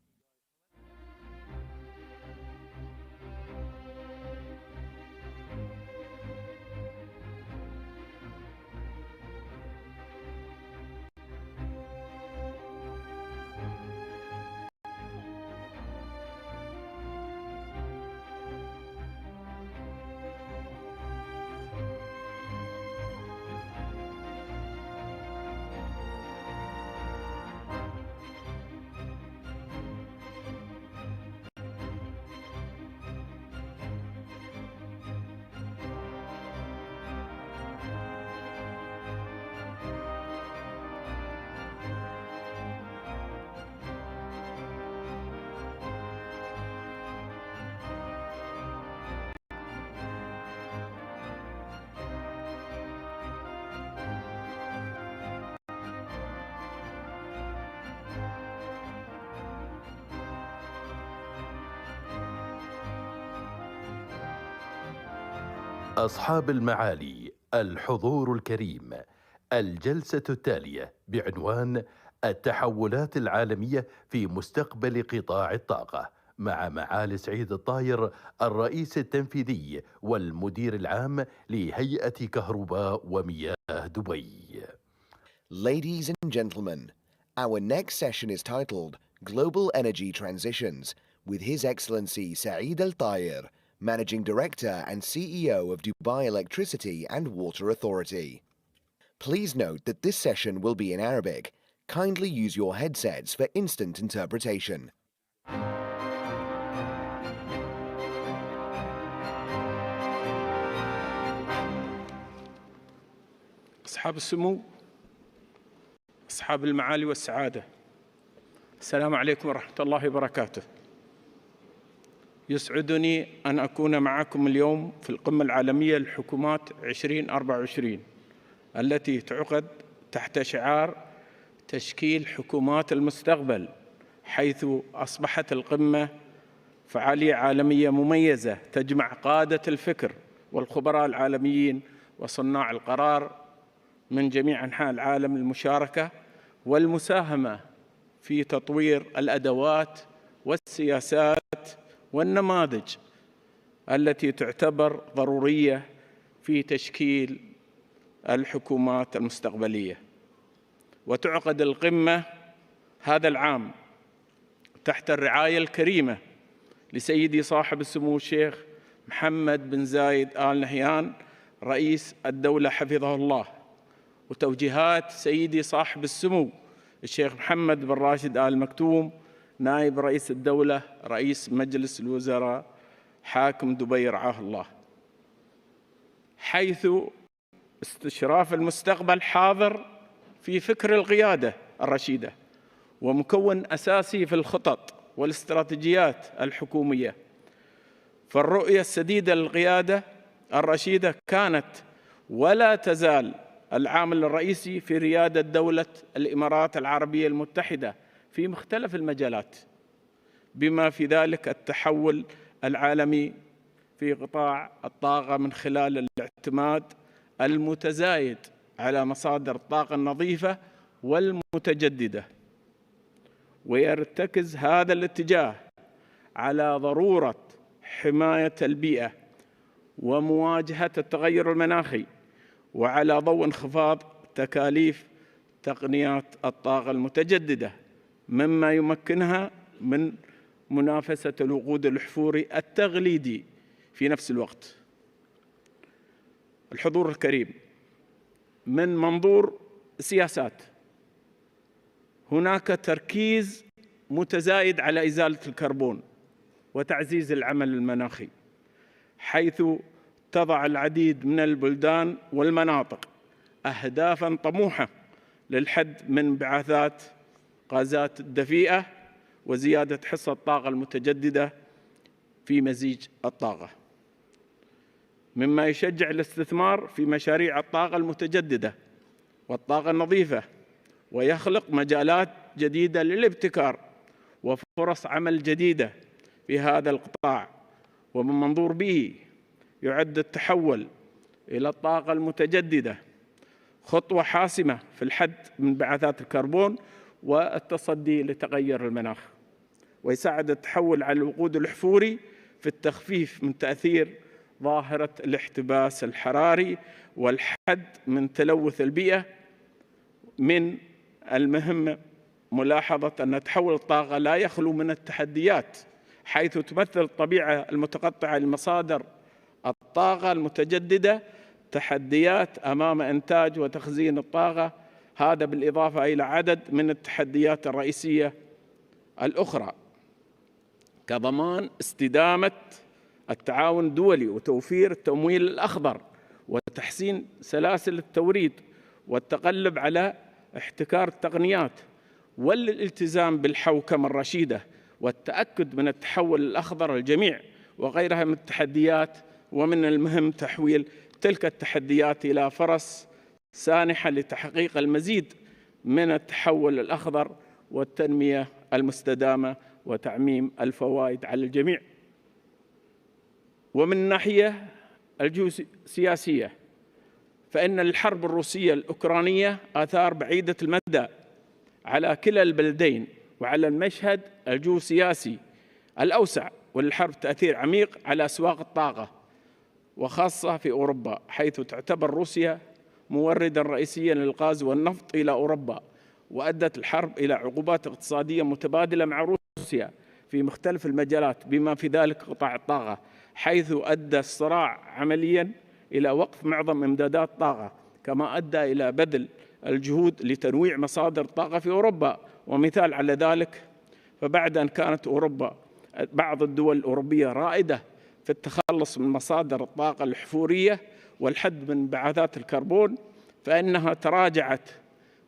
أصحاب المعالي، الحضور الكريم، الجلسة التالية بعنوان التحولات العالمية في مستقبل قطاع الطاقة، مع معالي سعيد الطاير الرئيس التنفيذي والمدير العام لهيئة كهرباء ومياه دبي. Ladies and gentlemen, our next session is titled Global Energy Transitions with His Excellency Saeed Al-Tayr, Managing Director and CEO of Dubai Electricity and Water Authority. Please note that this session will be in Arabic. Kindly use your headsets for instant interpretation. أصحاب السمو، أصحاب المعالي والسعادة، السلام عليكم ورحمة الله وبركاته. يسعدني أن أكون معكم اليوم في القمة العالمية للحكومات 2024 التي تعقد تحت شعار تشكيل حكومات المستقبل، حيث أصبحت القمة فعالية عالمية مميزة تجمع قادة الفكر والخبراء العالميين وصناع القرار من جميع أنحاء العالم للمشاركة والمساهمة في تطوير الأدوات والسياسات والنماذج التي تعتبر ضرورية في تشكيل الحكومات المستقبلية. وتعقد القمة هذا العام تحت الرعاية الكريمة لسيدي صاحب السمو الشيخ محمد بن زايد آل نهيان رئيس الدولة حفظه الله، وتوجيهات سيدي صاحب السمو الشيخ محمد بن راشد آل مكتوم نائب رئيس الدولة رئيس مجلس الوزراء حاكم دبي رعاه الله، حيث استشراف المستقبل حاضر في فكر القيادة الرشيدة ومكون أساسي في الخطط والاستراتيجيات الحكومية. فالرؤية السديدة للقيادة الرشيدة كانت ولا تزال العامل الرئيسي في ريادة دولة الإمارات العربية المتحدة في مختلف المجالات، بما في ذلك التحول العالمي في قطاع الطاقة من خلال الاعتماد المتزايد على مصادر الطاقة النظيفة والمتجددة. ويرتكز هذا الاتجاه على ضرورة حماية البيئة ومواجهة التغير المناخي وعلى ضوء انخفاض تكاليف تقنيات الطاقة المتجددة، مما يمكنها من منافسة الوقود الأحفوري التقليدي في نفس الوقت. الحضور الكريم، من منظور سياسات هناك تركيز متزايد على إزالة الكربون وتعزيز العمل المناخي، حيث تضع العديد من البلدان والمناطق أهدافاً طموحة للحد من انبعاثات غازات الدفيئة وزيادة حصة الطاقة المتجددة في مزيج الطاقة، مما يشجع الاستثمار في مشاريع الطاقة المتجددة والطاقة النظيفة، ويخلق مجالات جديدة للابتكار وفرص عمل جديدة في هذا القطاع. ومن منظور به يعد التحول إلى الطاقة المتجددة خطوة حاسمة في الحد من انبعاثات الكربون والتصدي لتغير المناخ، ويساعد التحول على الوقود الأحفوري في التخفيف من تأثير ظاهرة الاحتباس الحراري والحد من تلوث البيئة. من المهم ملاحظة أن تحول الطاقة لا يخلو من التحديات، حيث تمثل الطبيعة المتقطعة لمصادر الطاقة المتجددة تحديات أمام إنتاج وتخزين الطاقة، هذا بالإضافة إلى عدد من التحديات الرئيسية الأخرى كضمان استدامة التعاون الدولي وتوفير التمويل الأخضر وتحسين سلاسل التوريد والتغلب على احتكار التقنيات والالتزام بالحوكمة الرشيدة والتأكد من التحول الأخضر الجميع وغيرها من التحديات. ومن المهم تحويل تلك التحديات إلى فرص سانحة لتحقيق المزيد من التحول الأخضر والتنمية المستدامة وتعميم الفوائد على الجميع. ومن الناحية الجيوسياسية، فإن الحرب الروسية الأوكرانية آثار بعيدة المدى على كلا البلدين وعلى المشهد الجيوسياسي الأوسع، والحرب تأثير عميق على أسواق الطاقة وخاصة في أوروبا، حيث تعتبر روسيا مورداً رئيسياً للغاز والنفط إلى أوروبا، وأدت الحرب إلى عقوبات اقتصادية متبادلة مع روسيا في مختلف المجالات بما في ذلك قطاع الطاقة، حيث أدى الصراع عملياً إلى وقف معظم إمدادات الطاقة، كما أدى إلى بذل الجهود لتنويع مصادر الطاقة في أوروبا. ومثال على ذلك، فبعد أن كانت أوروبا بعض الدول الأوروبية رائدة في التخلص من مصادر الطاقة الأحفورية والحد من انبعاثات الكربون، فإنها تراجعت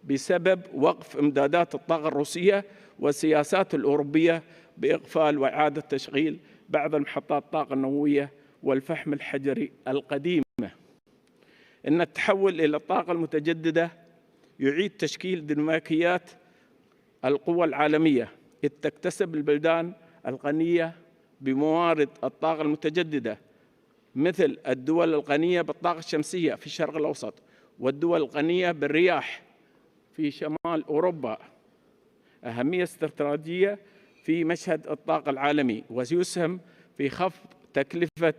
بسبب وقف إمدادات الطاقة الروسية والسياسات الأوروبية بإقفال وإعادة تشغيل بعض المحطات الطاقة النووية والفحم الحجري القديمة. إن التحول إلى الطاقة المتجددة يعيد تشكيل ديناميكيات القوى العالمية، إذ تكتسب البلدان الغنية بموارد الطاقة المتجددة مثل الدول الغنية بالطاقة الشمسية في الشرق الأوسط والدول الغنية بالرياح في شمال أوروبا أهمية استراتيجية في مشهد الطاقة العالمي، وسيسهم في خفض تكلفة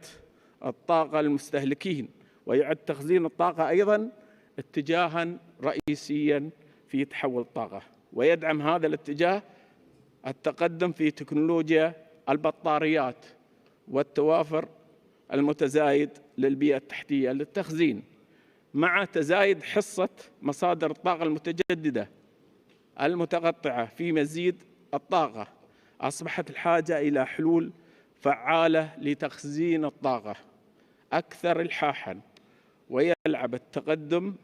الطاقة للمستهلكين، ويعد تخزين الطاقة أيضاً اتجاهاً رئيسياً في تحول الطاقة، ويدعم هذا الاتجاه التقدم في تكنولوجيا البطاريات والتوافر المتزايد للبيئة التحتية للتخزين، مع تزايد حصة مصادر الطاقة المتجددة المتقطعة في مزيد الطاقة. أصبحت الحاجة إلى حلول فعالة لتخزين الطاقة أكثر إلحاحاً، ويلعب التقدم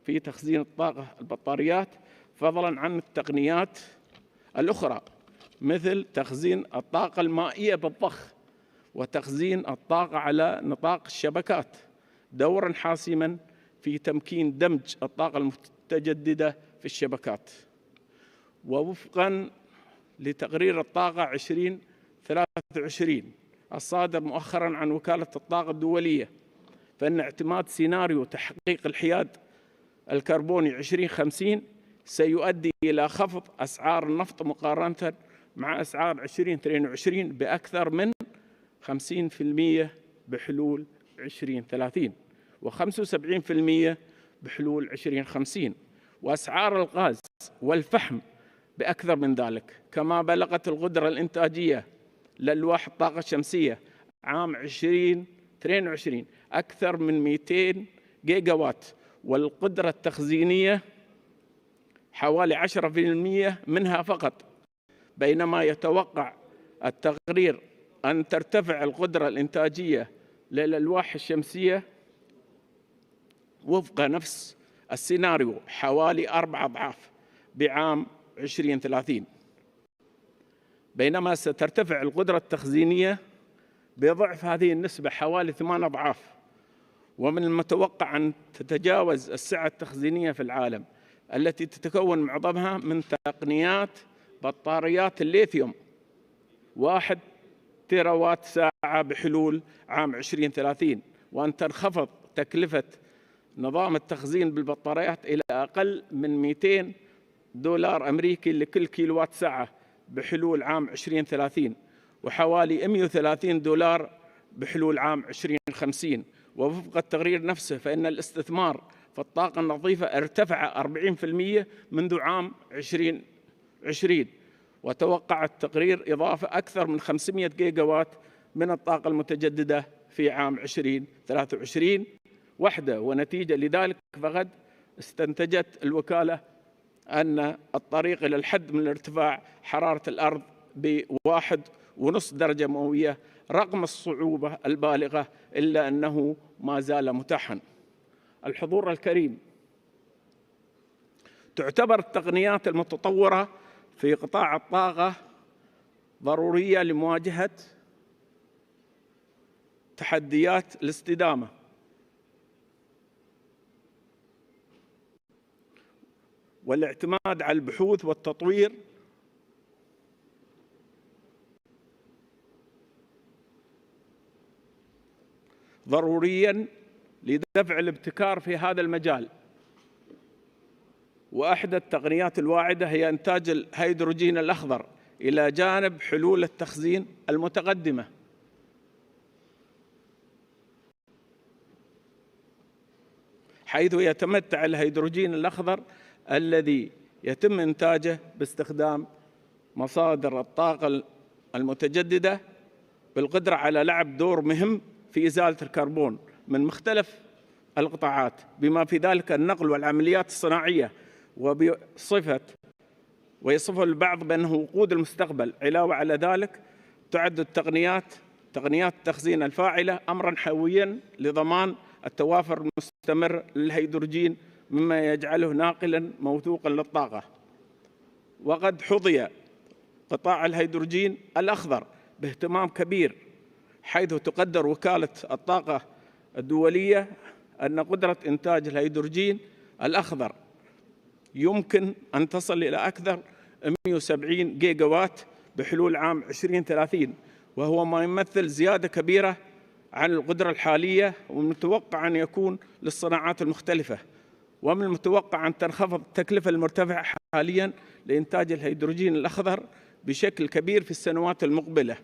في تخزين الطاقة البطاريات فضلاً عن التقنيات الأخرى مثل تخزين الطاقة المائية بالضخ وتخزين الطاقة على نطاق الشبكات دوراً حاسماً في تمكين دمج الطاقة المتجددة في الشبكات. ووفقاً لتقرير الطاقة 2023 الصادر مؤخراً عن وكالة الطاقة الدولية، فإن اعتماد سيناريو تحقيق الحياد الكربوني 2050 سيؤدي إلى خفض أسعار النفط مقارنة مع أسعار 2022 بأكثر من 50% بحلول 2030. و75% بحلول 2050، وأسعار الغاز والفحم بأكثر من ذلك. كما بلغت القدرة الإنتاجية لألواح الطاقة الشمسية عام 2022 أكثر من 200 جيجا وات، والقدرة التخزينية حوالي 10% منها فقط، بينما يتوقع التقرير أن ترتفع القدرة الإنتاجية للألواح الشمسية وفق نفس السيناريو حوالي 4 أضعاف بعام 2030، بينما سترتفع القدرة التخزينية بضعف هذه النسبة حوالي 8 أضعاف. ومن المتوقع أن تتجاوز السعة التخزينية في العالم التي تتكون معظمها من تقنيات بطاريات الليثيوم 1 تيراوات ساعة بحلول عام 2030، وأن تنخفض تكلفة نظام التخزين بالبطاريات إلى أقل من $200 أمريكي لكل كيلووات ساعة بحلول عام 2030، وحوالي $130 بحلول عام 2050. ووفق التقرير نفسه فإن الاستثمار في الطاقة النظيفة ارتفع 40% منذ عام 2020، وتوقع التقرير إضافة أكثر من 500 جيجا وات من الطاقة المتجددة في عام 2023 وحده. ونتيجة لذلك فقد استنتجت الوكالة أن الطريق إلى الحد من ارتفاع حرارة الأرض ب1.5 درجة مئوية رغم الصعوبة البالغة إلا أنه ما زال متاحا. الحضور الكريم، تعتبر التقنيات المتطورة في قطاع الطاقة ضرورية لمواجهة تحديات الاستدامة والاعتماد على البحوث والتطوير ضروريا لدفع الابتكار في هذا المجال. وأحدى التقنيات الواعدة هي إنتاج الهيدروجين الأخضر إلى جانب حلول التخزين المتقدمة، حيث يتمتع الهيدروجين الأخضر الذي يتم إنتاجه باستخدام مصادر الطاقة المتجددة بالقدرة على لعب دور مهم في إزالة الكربون من مختلف القطاعات، بما في ذلك النقل والعمليات الصناعية، ويصفه البعض بأنه وقود المستقبل. علاوة على ذلك تعد تقنيات التخزين الفاعلة أمراً حيوياً لضمان التوافر المستمر للهيدروجين، مما يجعله ناقلاً موثوقاً للطاقة. وقد حظي قطاع الهيدروجين الأخضر باهتمام كبير، حيث تقدر وكالة الطاقة الدولية أن قدرة إنتاج الهيدروجين الأخضر يمكن أن تصل إلى أكثر 170 جيجا وات بحلول عام 2030، وهو ما يمثل زيادة كبيرة عن القدرة الحالية، ومن المتوقع أن يكون للصناعات المختلفة. ومن المتوقع أن تنخفض التكلفة المرتفعة حالياً لإنتاج الهيدروجين الأخضر بشكل كبير في السنوات المقبلة.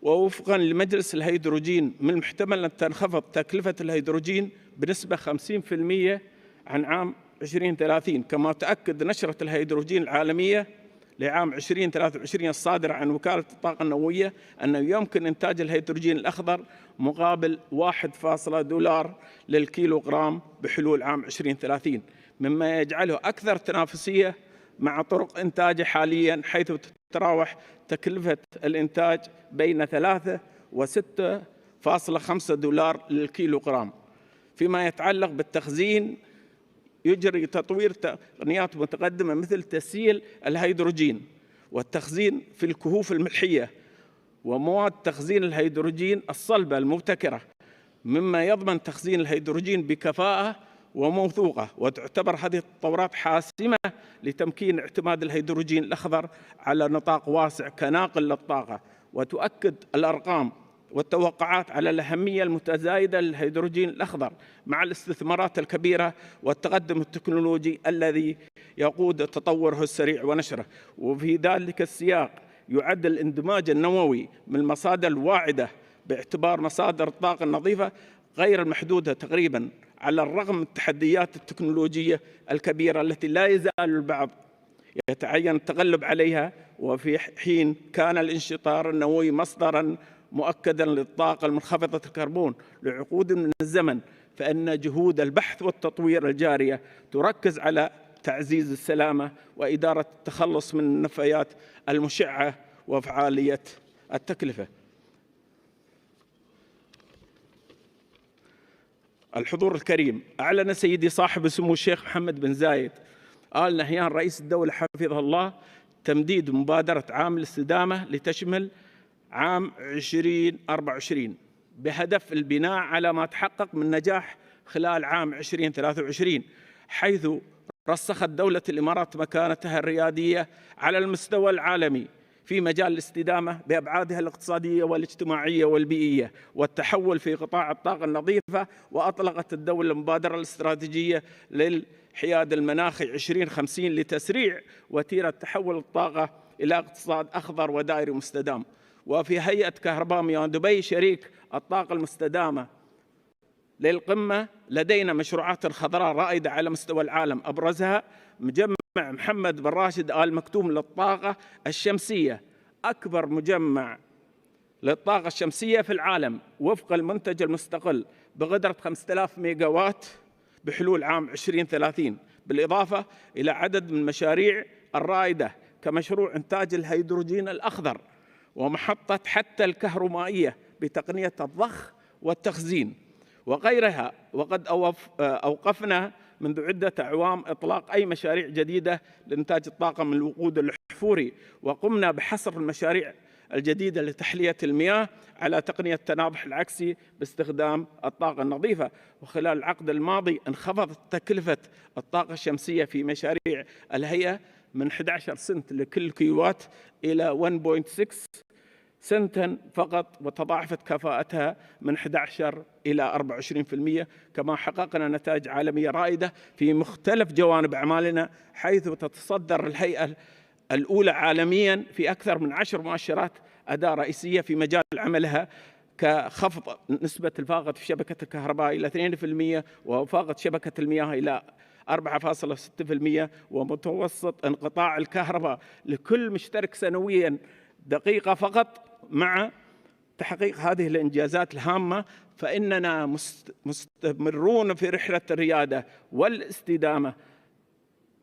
ووفقاً لمجلس الهيدروجين من المحتمل أن تنخفض تكلفة الهيدروجين بنسبة 50% عن عام 2030. كما تؤكد نشرة الهيدروجين العالمية لعام 2023 الصادرة عن وكالة الطاقة النووية أنه يمكن إنتاج الهيدروجين الأخضر مقابل $1 للكيلوغرام بحلول عام 2030، مما يجعله أكثر تنافسية مع طرق إنتاجه حالياً، حيث تتراوح تكلفة الإنتاج بين $3 و$6.5 للكيلوغرام. فيما يتعلق بالتخزين، يجري تطوير تقنيات متقدمة مثل تسييل الهيدروجين والتخزين في الكهوف الملحية ومواد تخزين الهيدروجين الصلبة المبتكرة، مما يضمن تخزين الهيدروجين بكفاءة وموثوقة. وتعتبر هذه التطورات حاسمة لتمكين اعتماد الهيدروجين الأخضر على نطاق واسع كناقل للطاقة. وتؤكد الأرقام والتوقعات على الأهمية المتزايدة للهيدروجين الأخضر مع الاستثمارات الكبيرة والتقدم التكنولوجي الذي يقود تطوره السريع ونشره. وفي ذلك السياق يعد الاندماج النووي من المصادر الواعدة باعتبار مصادر الطاقة النظيفة غير المحدودة تقريبا، على الرغم من التحديات التكنولوجية الكبيرة التي لا يزال البعض يتعين التغلب عليها. وفي حين كان الانشطار النووي مصدرا مؤكدا للطاقة المنخفضة الكربون لعقود من الزمن، فإن جهود البحث والتطوير الجارية تركز على تعزيز السلامة وإدارة التخلص من النفايات المشعة وفعالية التكلفة. الحضور الكريم، أعلن سيدي صاحب السمو الشيخ محمد بن زايد آل نهيان رئيس الدولة حفظه الله تمديد مبادرة عام الاستدامة لتشمل عام 2024 بهدف البناء على ما تحقق من نجاح خلال عام 2023، حيث رسخت دولة الإمارات مكانتها الريادية على المستوى العالمي في مجال الاستدامة بأبعادها الاقتصادية والاجتماعية والبيئية والتحول في قطاع الطاقة النظيفة. وأطلقت الدولة المبادرة الاستراتيجية للحياد المناخي 2050 لتسريع وتيرة تحول الطاقة إلى اقتصاد أخضر ودائري مستدام. وفي هيئة كهرباء مياه دبي شريك الطاقة المستدامة للقمة لدينا مشروعات خضراء رائدة على مستوى العالم، أبرزها مجمع محمد بن راشد آل مكتوم للطاقة الشمسية، أكبر مجمع للطاقة الشمسية في العالم وفق المنتج المستقل بقدرة 5000 ميجاوات بحلول عام 2030، بالإضافة إلى عدد من المشاريع الرائدة كمشروع إنتاج الهيدروجين الأخضر ومحطة حتى الكهرومائية بتقنية الضخ والتخزين وغيرها. وقد أوقفنا منذ عدة أعوام إطلاق أي مشاريع جديدة لإنتاج الطاقة من الوقود الأحفوري، وقمنا بحصر المشاريع الجديدة لتحلية المياه على تقنية التناضح العكسي باستخدام الطاقة النظيفة. وخلال العقد الماضي انخفضت تكلفة الطاقة الشمسية في مشاريع الهيئة من 11 سنت لكل كيلووات إلى 1.6 سنتا فقط، وتضاعفت كفاءتها من 11 إلى 24%. كما حققنا نتائج عالمية رائدة في مختلف جوانب أعمالنا، حيث تتصدر الهيئة الأولى عالميا في أكثر من 10 مؤشرات أداء رئيسية في مجال عملها، كخفض نسبة الفاقد في شبكة الكهرباء إلى 2%، وفاقد شبكة المياه إلى 4.6%، ومتوسط انقطاع الكهرباء لكل مشترك سنويا دقيقة فقط. مع تحقيق هذه الإنجازات الهامة فإننا مستمرون في رحلة الريادة والاستدامة.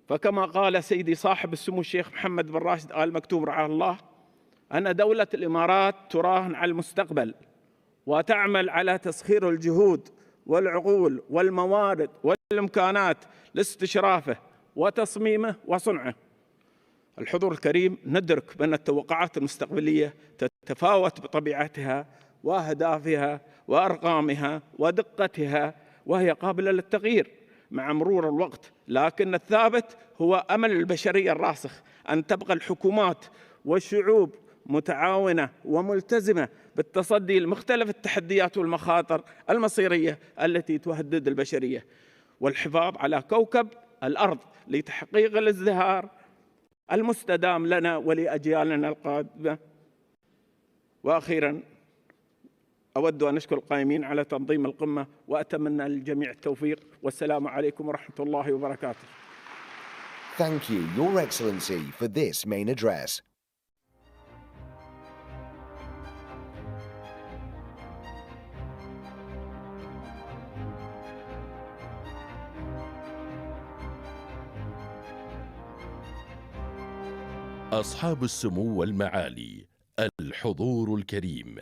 فكما قال سيدي صاحب السمو الشيخ محمد بن راشد آل مكتوم رعاه الله، أن دولة الإمارات تراهن على المستقبل وتعمل على تسخير الجهود والعقول والموارد والإمكانات لاستشرافه وتصميمه وصنعه. الحضور الكريم، ندرك بأن التوقعات المستقبلية تتفاوت بطبيعتها وأهدافها وأرقامها ودقتها، وهي قابلة للتغيير مع مرور الوقت، لكن الثابت هو أمل البشرية الراسخ أن تبقى الحكومات والشعوب متعاونة وملتزمة بالتصدي لمختلف التحديات والمخاطر المصيرية التي تهدد البشرية، والحفاظ على كوكب الأرض لتحقيق الازدهار المستدام لنا ولأجيالنا القادمة. وأخيراً أود أن أشكر القائمين على تنظيم القمة وأتمنى للجميع التوفيق، والسلام عليكم ورحمة الله وبركاته. Thank you, Your Excellency, for this main address. أصحاب السمو والمعالي، الحضور الكريم،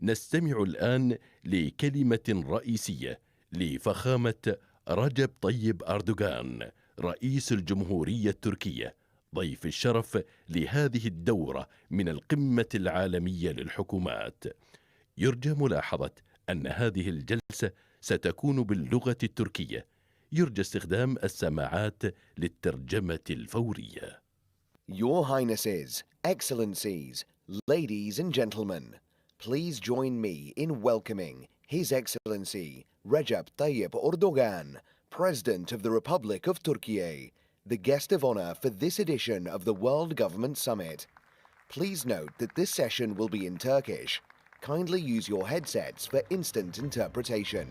نستمع الآن لكلمة رئيسية لفخامة رجب طيب أردوغان رئيس الجمهورية التركية، ضيف الشرف لهذه الدورة من القمة العالمية للحكومات. يرجى ملاحظة أن هذه الجلسة ستكون باللغة التركية، يرجى استخدام السماعات للترجمة الفورية. Your Highnesses, Excellencies, ladies and gentlemen, please join me in welcoming His Excellency Recep Tayyip Erdogan, President of the Republic of Turkey, the guest of honor for this edition of the World Government Summit. Please note that this session will be in Turkish. Kindly use your headsets for instant interpretation.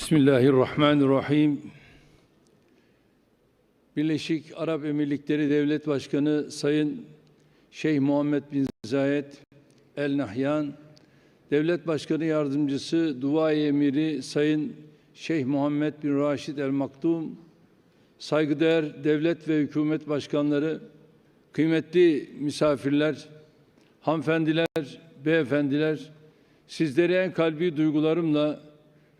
Bismillahirrahmanirrahim. Birleşik Arap Emirlikleri Devlet Başkanı Sayın Şeyh Muhammed bin Zayed El Nahyan, Devlet Başkanı Yardımcısı Duva-i Emiri Sayın Şeyh Muhammed bin Raşid El Maktum, saygıdeğer devlet ve hükümet başkanları, kıymetli misafirler, hanımefendiler, beyefendiler, sizleri en kalbi duygularımla,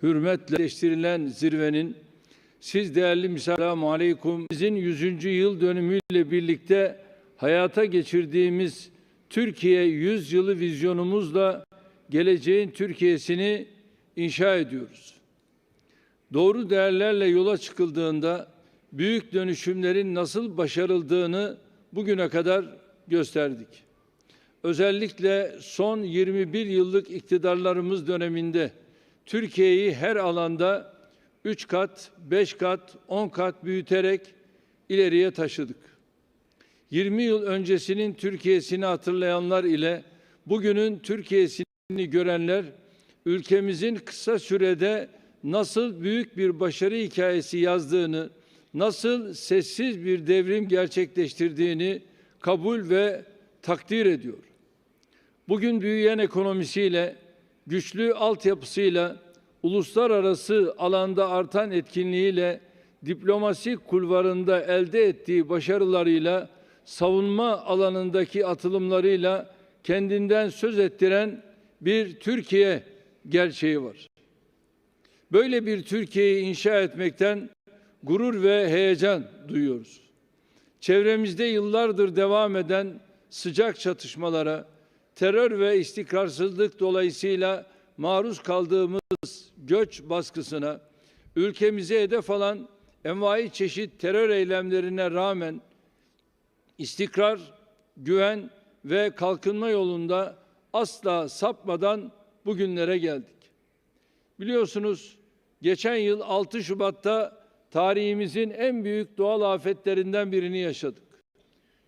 hürmetle geçirilen zirvenin, siz değerli misafirler, Selamun Aleyküm, sizin 100. yıl dönümüyle birlikte hayata geçirdiğimiz Türkiye 100 yılı vizyonumuzla geleceğin Türkiye'sini inşa ediyoruz. Doğru değerlerle yola çıkıldığında büyük dönüşümlerin nasıl başarıldığını bugüne kadar gösterdik. Özellikle son 21 yıllık iktidarlarımız döneminde Türkiye'yi her alanda 3 kat, 5 kat, 10 kat büyüterek ileriye taşıdık. 20 yıl öncesinin Türkiye'sini hatırlayanlar ile bugünün Türkiye'sini görenler, ülkemizin kısa sürede nasıl büyük bir başarı hikayesi yazdığını, nasıl sessiz bir devrim gerçekleştirdiğini kabul ve takdir ediyor. Bugün büyüyen ekonomisiyle, güçlü altyapısıyla, uluslararası alanda artan etkinliğiyle, diplomasi kulvarında elde ettiği başarılarıyla, savunma alanındaki atılımlarıyla kendinden söz ettiren bir Türkiye gerçeği var. Böyle bir Türkiye'yi inşa etmekten gurur ve heyecan duyuyoruz. Çevremizde yıllardır devam eden sıcak çatışmalara, terör ve istikrarsızlık dolayısıyla maruz kaldığımız göç baskısına, ülkemize hedef alan envai çeşit terör eylemlerine rağmen istikrar, güven ve kalkınma yolunda asla sapmadan bugünlere geldik. Biliyorsunuz, geçen yıl 6 Şubat'ta tarihimizin en büyük doğal afetlerinden birini yaşadık.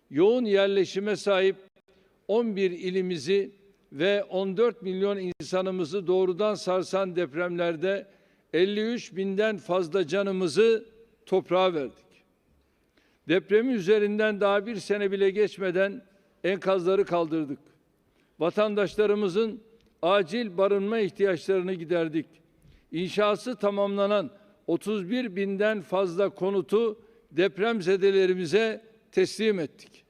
Yoğun yerleşime sahip 11 ilimizi ve 14 milyon insanımızı doğrudan sarsan depremlerde 53 binden fazla canımızı toprağa verdik. Depremi üzerinden daha bir sene bile geçmeden enkazları kaldırdık. Vatandaşlarımızın acil barınma ihtiyaçlarını giderdik. İnşası tamamlanan 31 binden fazla konutu depremzedelerimize teslim ettik.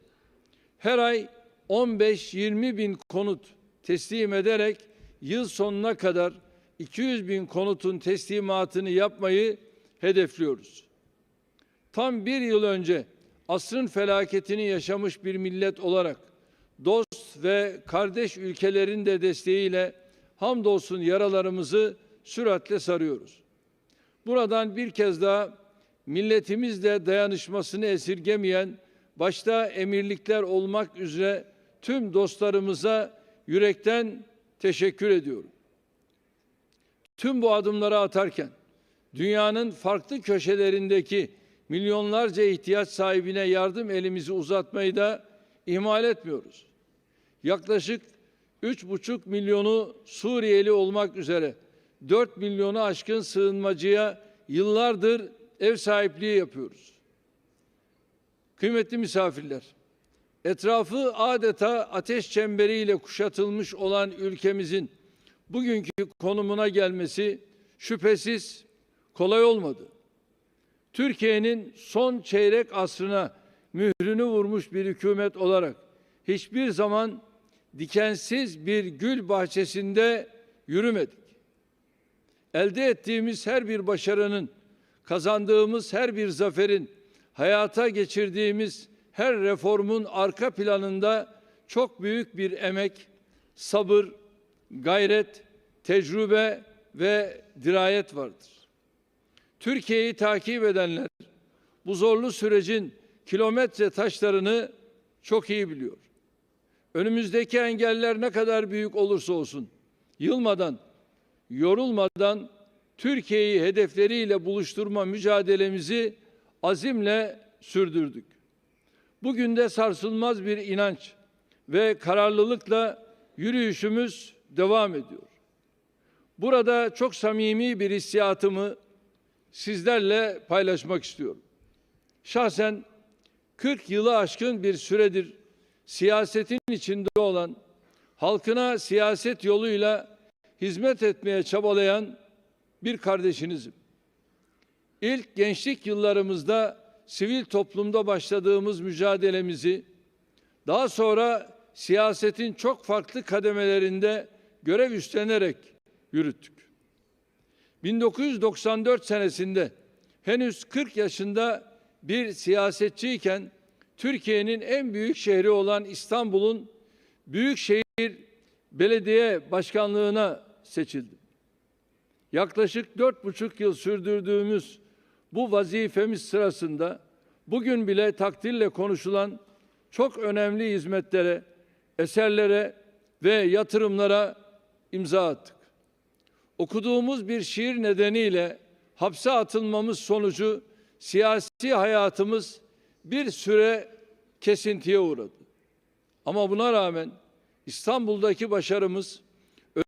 Her ay 15-20 bin konut teslim ederek yıl sonuna kadar 200 bin konutun teslimatını yapmayı hedefliyoruz. Tam bir yıl önce asrın felaketini yaşamış bir millet olarak dost ve kardeş ülkelerin de desteğiyle hamdolsun yaralarımızı süratle sarıyoruz. Buradan bir kez daha milletimizle dayanışmasını esirgemeyen, başta emirlikler olmak üzere tüm dostlarımıza yürekten teşekkür ediyorum. Tüm bu adımları atarken dünyanın farklı köşelerindeki milyonlarca ihtiyaç sahibine yardım elimizi uzatmayı da ihmal etmiyoruz. Yaklaşık 3,5 milyonu Suriyeli olmak üzere 4 milyonu aşkın sığınmacıya yıllardır ev sahipliği yapıyoruz. Kıymetli misafirler, etrafı adeta ateş çemberiyle kuşatılmış olan ülkemizin bugünkü konumuna gelmesi şüphesiz kolay olmadı. Türkiye'nin son çeyrek asrına mührünü vurmuş bir hükümet olarak hiçbir zaman dikensiz bir gül bahçesinde yürümedik. Elde ettiğimiz her bir başarının, kazandığımız her bir zaferin, hayata geçirdiğimiz her reformun arka planında çok büyük bir emek, sabır, gayret, tecrübe ve dirayet vardır. Türkiye'yi takip edenler bu zorlu sürecin kilometre taşlarını çok iyi biliyor. Önümüzdeki engeller ne kadar büyük olursa olsun, yılmadan, yorulmadan Türkiye'yi hedefleriyle buluşturma mücadelemizi azimle sürdürdük. Bugün de sarsılmaz bir inanç ve kararlılıkla yürüyüşümüz devam ediyor. Burada çok samimi bir hissiyatımı sizlerle paylaşmak istiyorum. Şahsen 40 yılı aşkın bir süredir siyasetin içinde olan, halkına siyaset yoluyla hizmet etmeye çabalayan bir kardeşinizim. İlk gençlik yıllarımızda sivil toplumda başladığımız mücadelemizi, daha sonra siyasetin çok farklı kademelerinde görev üstlenerek yürüttük. 1994 senesinde henüz 40 yaşında bir siyasetçiyken Türkiye'nin en büyük şehri olan İstanbul'un Büyükşehir Belediye Başkanlığı'na seçildim. Yaklaşık 4,5 yıl sürdürdüğümüz bu vazifemiz sırasında bugün bile takdirle konuşulan çok önemli hizmetlere, eserlere ve yatırımlara imza attık. Okuduğumuz bir şiir nedeniyle hapse atılmamız sonucu siyasi hayatımız bir süre kesintiye uğradı. Ama buna rağmen İstanbul'daki başarımız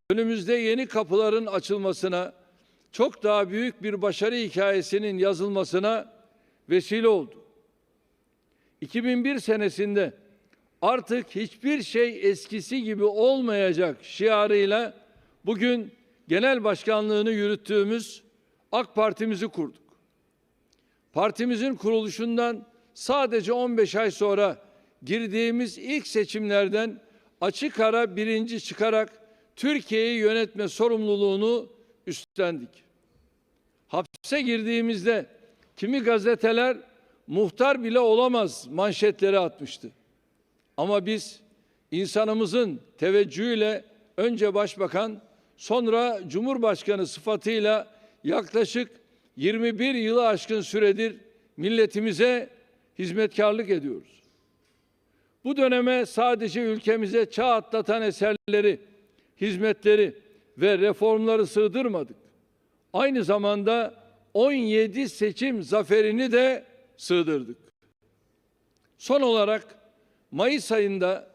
önümüzde yeni kapıların açılmasına, çok daha büyük bir başarı hikayesinin yazılmasına vesile oldu. 2001 senesinde artık hiçbir şey eskisi gibi olmayacak şiarıyla bugün genel başkanlığını yürüttüğümüz AK Parti'mizi kurduk. Partimizin kuruluşundan sadece 15 ay sonra girdiğimiz ilk seçimlerden açık ara birinci çıkarak Türkiye'yi yönetme sorumluluğunu üstlendik. Hapse girdiğimizde kimi gazeteler muhtar bile olamaz manşetleri atmıştı. Ama biz insanımızın teveccühüyle önce başbakan, sonra Cumhurbaşkanı sıfatıyla yaklaşık 21 yılı aşkın süredir milletimize hizmetkarlık ediyoruz. Bu döneme sadece ülkemize çağ atlatan eserleri, hizmetleri ve reformları sığdırmadık. Aynı zamanda 17 seçim zaferini de sığdırdık. Son olarak Mayıs ayında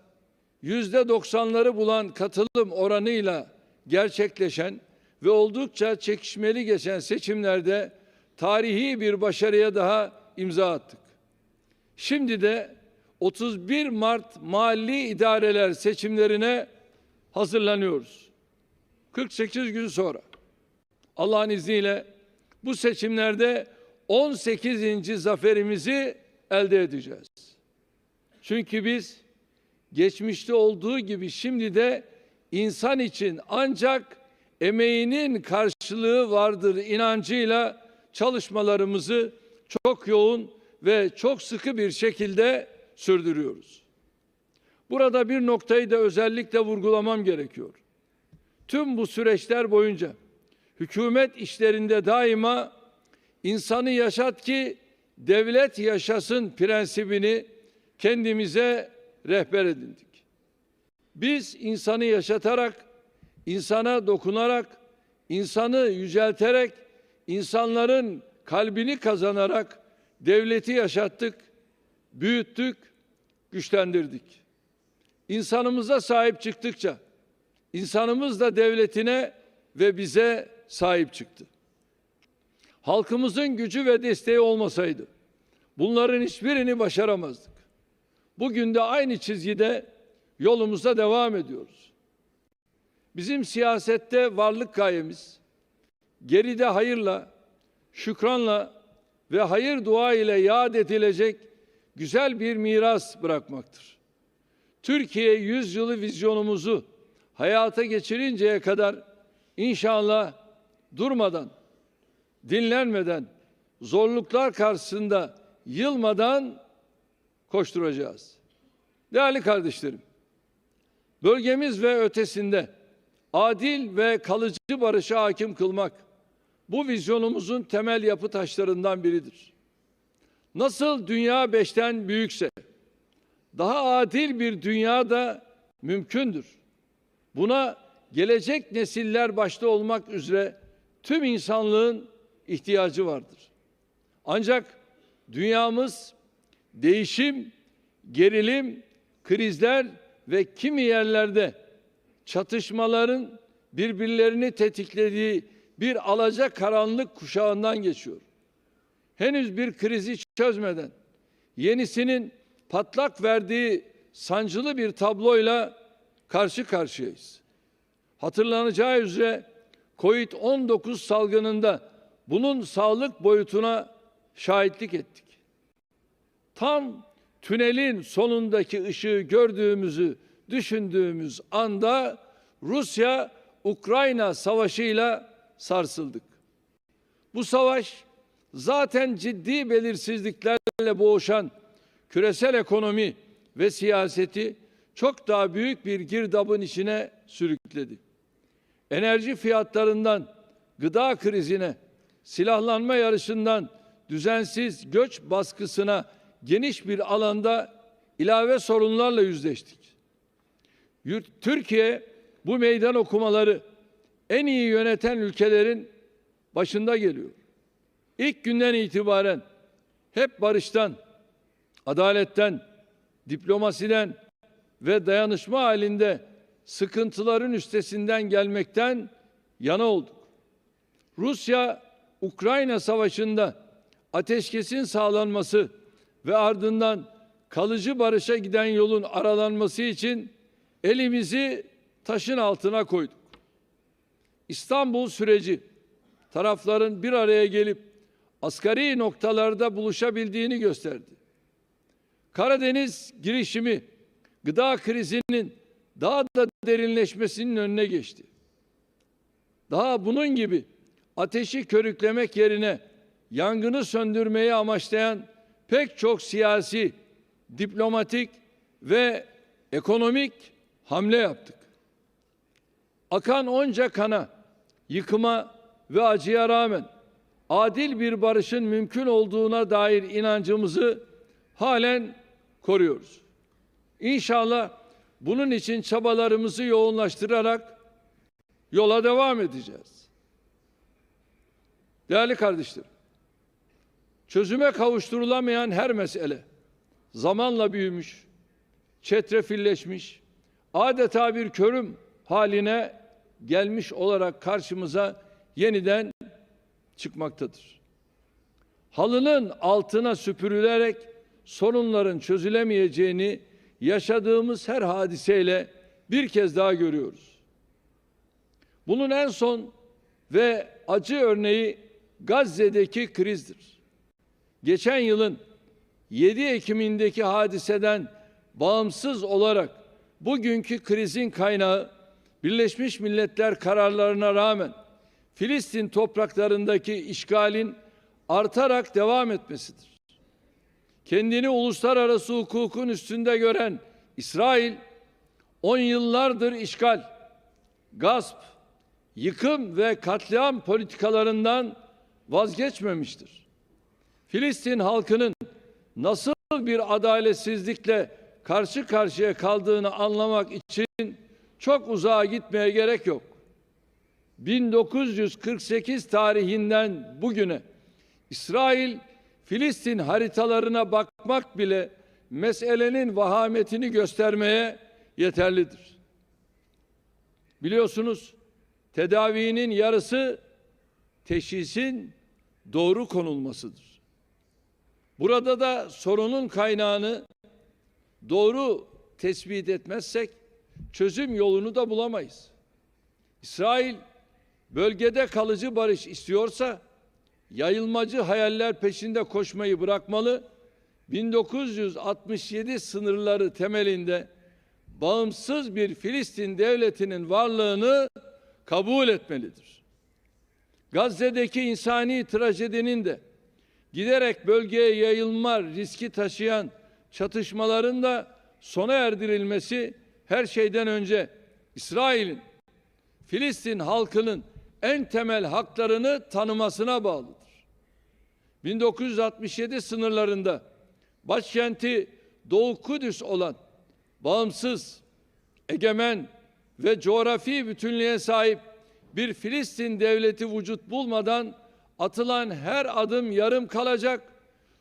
%90'ları bulan katılım oranıyla gerçekleşen ve oldukça çekişmeli geçen seçimlerde tarihi bir başarıya daha imza attık. Şimdi de 31 Mart mahalli idareler seçimlerine hazırlanıyoruz. 48 gün sonra Allah'ın izniyle bu seçimlerde 18. zaferimizi elde edeceğiz. Çünkü biz geçmişte olduğu gibi şimdi de insan için ancak emeğinin karşılığı vardır inancıyla çalışmalarımızı çok yoğun ve çok sıkı bir şekilde sürdürüyoruz. Burada bir noktayı da özellikle vurgulamam gerekiyor. Tüm bu süreçler boyunca hükümet işlerinde daima insanı yaşat ki devlet yaşasın prensibini kendimize rehber edindik. Biz insanı yaşatarak, insana dokunarak, insanı yücelterek, insanların kalbini kazanarak devleti yaşattık, büyüttük, güçlendirdik. İnsanımıza sahip çıktıkça, insanımız da devletine ve bize sahip çıktı. Halkımızın gücü ve desteği olmasaydı, bunların hiçbirini başaramazdık. Bugün de aynı çizgide yolumuza devam ediyoruz. Bizim siyasette varlık gayemiz, geride hayırla, şükranla ve hayır dua ile yad edilecek güzel bir miras bırakmaktır. Türkiye 100 yılı vizyonumuzu hayata geçirinceye kadar inşallah durmadan, dinlenmeden, zorluklar karşısında yılmadan koşturacağız. Değerli kardeşlerim, bölgemiz ve ötesinde adil ve kalıcı barışı hakim kılmak bu vizyonumuzun temel yapı taşlarından biridir. Nasıl dünya 5'ten büyükse, daha adil bir dünya da mümkündür. Buna gelecek nesiller başta olmak üzere tüm insanlığın ihtiyacı vardır. Ancak dünyamız değişim, gerilim, krizler ve kimi yerlerde çatışmaların birbirlerini tetiklediği bir alacakaranlık kuşağından geçiyor. Henüz bir krizi çözmeden yenisinin patlak verdiği sancılı bir tabloyla karşı karşıyayız. Hatırlanacağı üzere COVID-19 salgınında bunun sağlık boyutuna şahitlik ettik. Tam tünelin sonundaki ışığı gördüğümüzü düşündüğümüz anda Rusya-Ukrayna savaşıyla sarsıldık. Bu savaş zaten ciddi belirsizliklerle boğuşan küresel ekonomi ve siyaseti çok daha büyük bir girdabın içine sürükledi. Enerji fiyatlarından gıda krizine, silahlanma yarışından düzensiz göç baskısına geniş bir alanda ilave sorunlarla yüzleştik. Türkiye bu meydan okumaları en iyi yöneten ülkelerin başında geliyor. İlk günden itibaren hep barıştan, adaletten, diplomasiden ve dayanışma halinde sıkıntıların üstesinden gelmekten yana olduk. Rusya-Ukrayna savaşında ateşkesin sağlanması ve ardından kalıcı barışa giden yolun aralanması için elimizi taşın altına koyduk. İstanbul süreci tarafların bir araya gelip asgari noktalarda buluşabildiğini gösterdi. Karadeniz girişimi gıda krizinin daha da derinleşmesinin önüne geçti. Daha bunun gibi ateşi körüklemek yerine yangını söndürmeyi amaçlayan pek çok siyasi, diplomatik ve ekonomik hamle yaptık. Akan onca kana, yıkıma ve acıya rağmen adil bir barışın mümkün olduğuna dair inancımızı halen koruyoruz. İnşallah bunun için çabalarımızı yoğunlaştırarak yola devam edeceğiz. Değerli kardeşlerim, çözüme kavuşturulamayan her mesele zamanla büyümüş, çetrefilleşmiş, adeta bir körüm haline gelmiş olarak karşımıza yeniden çıkmaktadır. Halının altına süpürülerek sorunların çözülemeyeceğini yaşadığımız her hadiseyle bir kez daha görüyoruz. Bunun en son ve acı örneği Gazze'deki krizdir. Geçen yılın 7 Ekim'indeki hadiseden bağımsız olarak bugünkü krizin kaynağı Birleşmiş Milletler kararlarına rağmen Filistin topraklarındaki işgalin artarak devam etmesidir. Kendini uluslararası hukukun üstünde gören İsrail 10 yıllardır işgal, gasp, yıkım ve katliam politikalarından vazgeçmemiştir. Filistin halkının nasıl bir adaletsizlikle karşı karşıya kaldığını anlamak için çok uzağa gitmeye gerek yok. 1948 tarihinden bugüne İsrail, Filistin haritalarına bakmak bile meselenin vahametini göstermeye yeterlidir. Biliyorsunuz, tedavinin yarısı teşhisin doğru konulmasıdır. Burada da sorunun kaynağını doğru tespit etmezsek çözüm yolunu da bulamayız. İsrail bölgede kalıcı barış istiyorsa yayılmacı hayaller peşinde koşmayı bırakmalı, 1967 sınırları temelinde bağımsız bir Filistin devletinin varlığını kabul etmelidir. Gazze'deki insani trajedinin de giderek bölgeye yayılma riski taşıyan çatışmaların da sona erdirilmesi her şeyden önce İsrail'in Filistin halkının en temel haklarını tanımasına bağlıdır. 1967 sınırlarında başkenti Doğu Kudüs olan bağımsız, egemen ve coğrafi bütünlüğe sahip bir Filistin devleti vücut bulmadan atılan her adım yarım kalacak,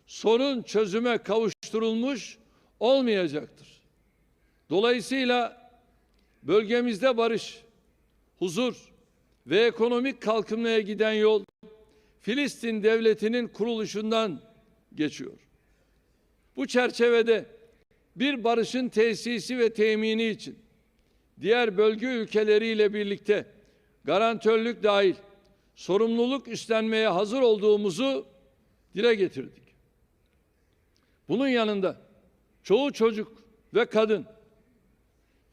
sorun çözüme kavuşturulmuş olmayacaktır. Dolayısıyla bölgemizde barış, huzur ve ekonomik kalkınmaya giden yol Filistin devletinin kuruluşundan geçiyor. Bu çerçevede bir barışın tesisi ve temini için diğer bölge ülkeleriyle birlikte garantörlük dahil sorumluluk üstlenmeye hazır olduğumuzu dile getirdik. Bunun yanında çoğu çocuk ve kadın,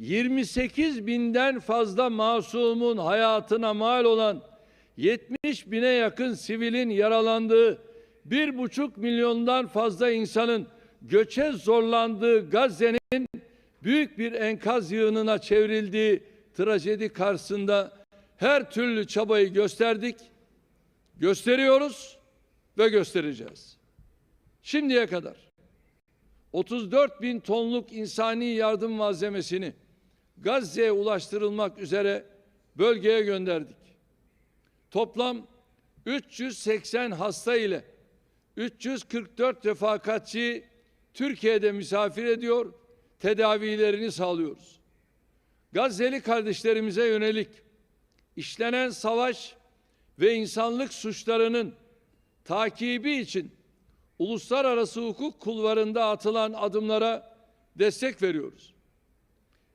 28 binden fazla masumun hayatına mal olan 70 bine yakın sivilin yaralandığı, 1,5 milyondan fazla insanın göçe zorlandığı Gazze'nin büyük bir enkaz yığınına çevrildiği trajedi karşısında her türlü çabayı gösterdik, gösteriyoruz ve göstereceğiz. Şimdiye kadar 34 bin tonluk insani yardım malzemesini Gazze'ye ulaştırılmak üzere bölgeye gönderdik. Toplam 380 hasta ile 344 refakatçi Türkiye'de misafir ediyor, tedavilerini sağlıyoruz. Gazze'li kardeşlerimize yönelik işlenen savaş ve insanlık suçlarının takibi için uluslararası hukuk kulvarında atılan adımlara destek veriyoruz.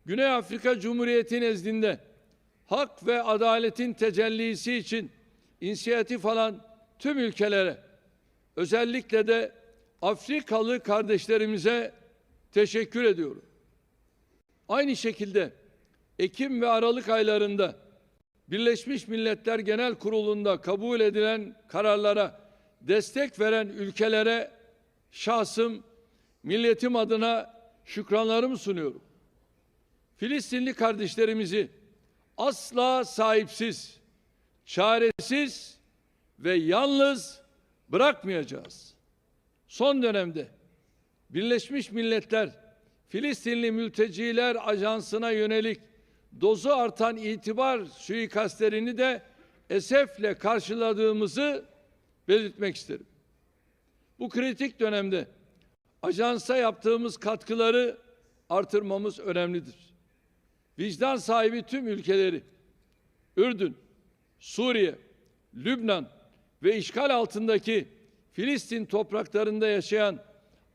Güney Afrika Cumhuriyeti nezdinde hak ve adaletin tecellisi için inisiyatif alan tüm ülkelere, özellikle de Afrikalı kardeşlerimize teşekkür ediyorum. Aynı şekilde Ekim ve Aralık aylarında Birleşmiş Milletler Genel Kurulu'nda kabul edilen kararlara destek veren ülkelere şahsım, milletim adına şükranlarımı sunuyorum. Filistinli kardeşlerimizi asla sahipsiz, çaresiz ve yalnız bırakmayacağız. Son dönemde Birleşmiş Milletler Filistinli Mülteciler Ajansı'na yönelik dozu artan itibar suikastlerini de esefle karşıladığımızı belirtmek isterim. Bu kritik dönemde ajansa yaptığımız katkıları artırmamız önemlidir. Vicdan sahibi tüm ülkeleri, Ürdün, Suriye, Lübnan ve işgal altındaki Filistin topraklarında yaşayan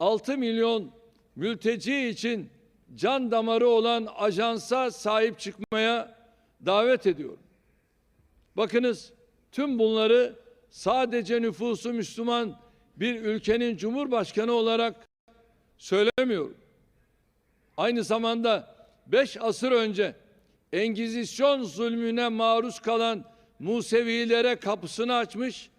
6 milyon mülteci için can damarı olan ajansa sahip çıkmaya davet ediyorum. Bakınız, tüm bunları sadece nüfusu Müslüman bir ülkenin cumhurbaşkanı olarak söylemiyorum. Aynı zamanda 5 asır önce Engizisyon zulmüne maruz kalan Musevilere kapısını açmış,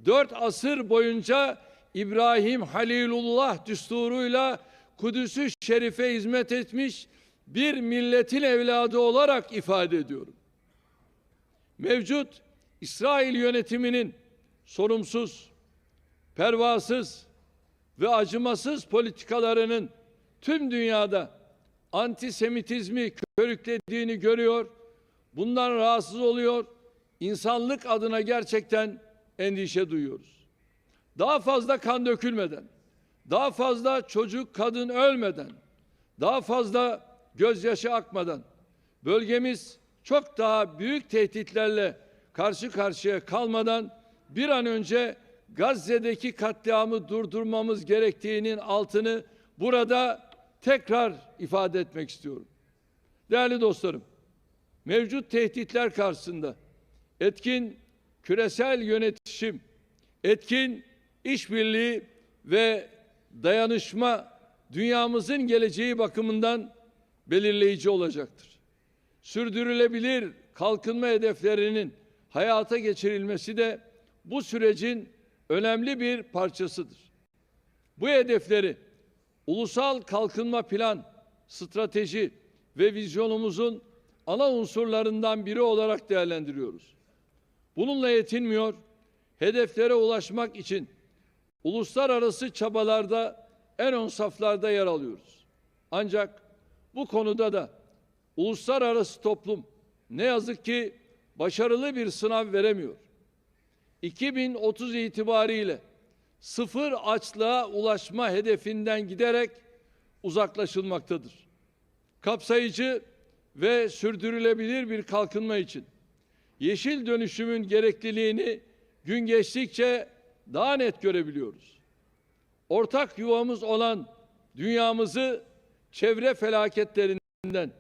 4 asır boyunca İbrahim Halilullah düsturuyla Kudüs-ü Şerif'e hizmet etmiş bir milletin evladı olarak ifade ediyorum. Mevcut İsrail yönetiminin sorumsuz, pervasız ve acımasız politikalarının tüm dünyada antisemitizmi körüklediğini görüyor, bundan rahatsız oluyor, insanlık adına gerçekten endişe duyuyoruz. Daha fazla kan dökülmeden, daha fazla çocuk, kadın ölmeden, daha fazla gözyaşı akmadan, bölgemiz çok daha büyük tehditlerle karşı karşıya kalmadan bir an önce Gazze'deki katliamı durdurmamız gerektiğinin altını burada tekrar ifade etmek istiyorum. Değerli dostlarım, mevcut tehditler karşısında etkin küresel yönetişim, etkin işbirliği ve dayanışma dünyamızın geleceği bakımından belirleyici olacaktır. Sürdürülebilir kalkınma hedeflerinin hayata geçirilmesi de bu sürecin önemli bir parçasıdır. Bu hedefleri ulusal kalkınma plan, strateji ve vizyonumuzun ana unsurlarından biri olarak değerlendiriyoruz. Bununla yetinmiyor, hedeflere ulaşmak için uluslararası çabalarda en ön saflarda yer alıyoruz. Ancak bu konuda da uluslararası toplum ne yazık ki başarılı bir sınav veremiyor. 2030 itibariyle sıfır açlığa ulaşma hedefinden giderek uzaklaşılmaktadır. Kapsayıcı ve sürdürülebilir bir kalkınma için yeşil dönüşümün gerekliliğini gün geçtikçe daha net görebiliyoruz. Ortak yuvamız olan dünyamızı çevre felaketlerinden,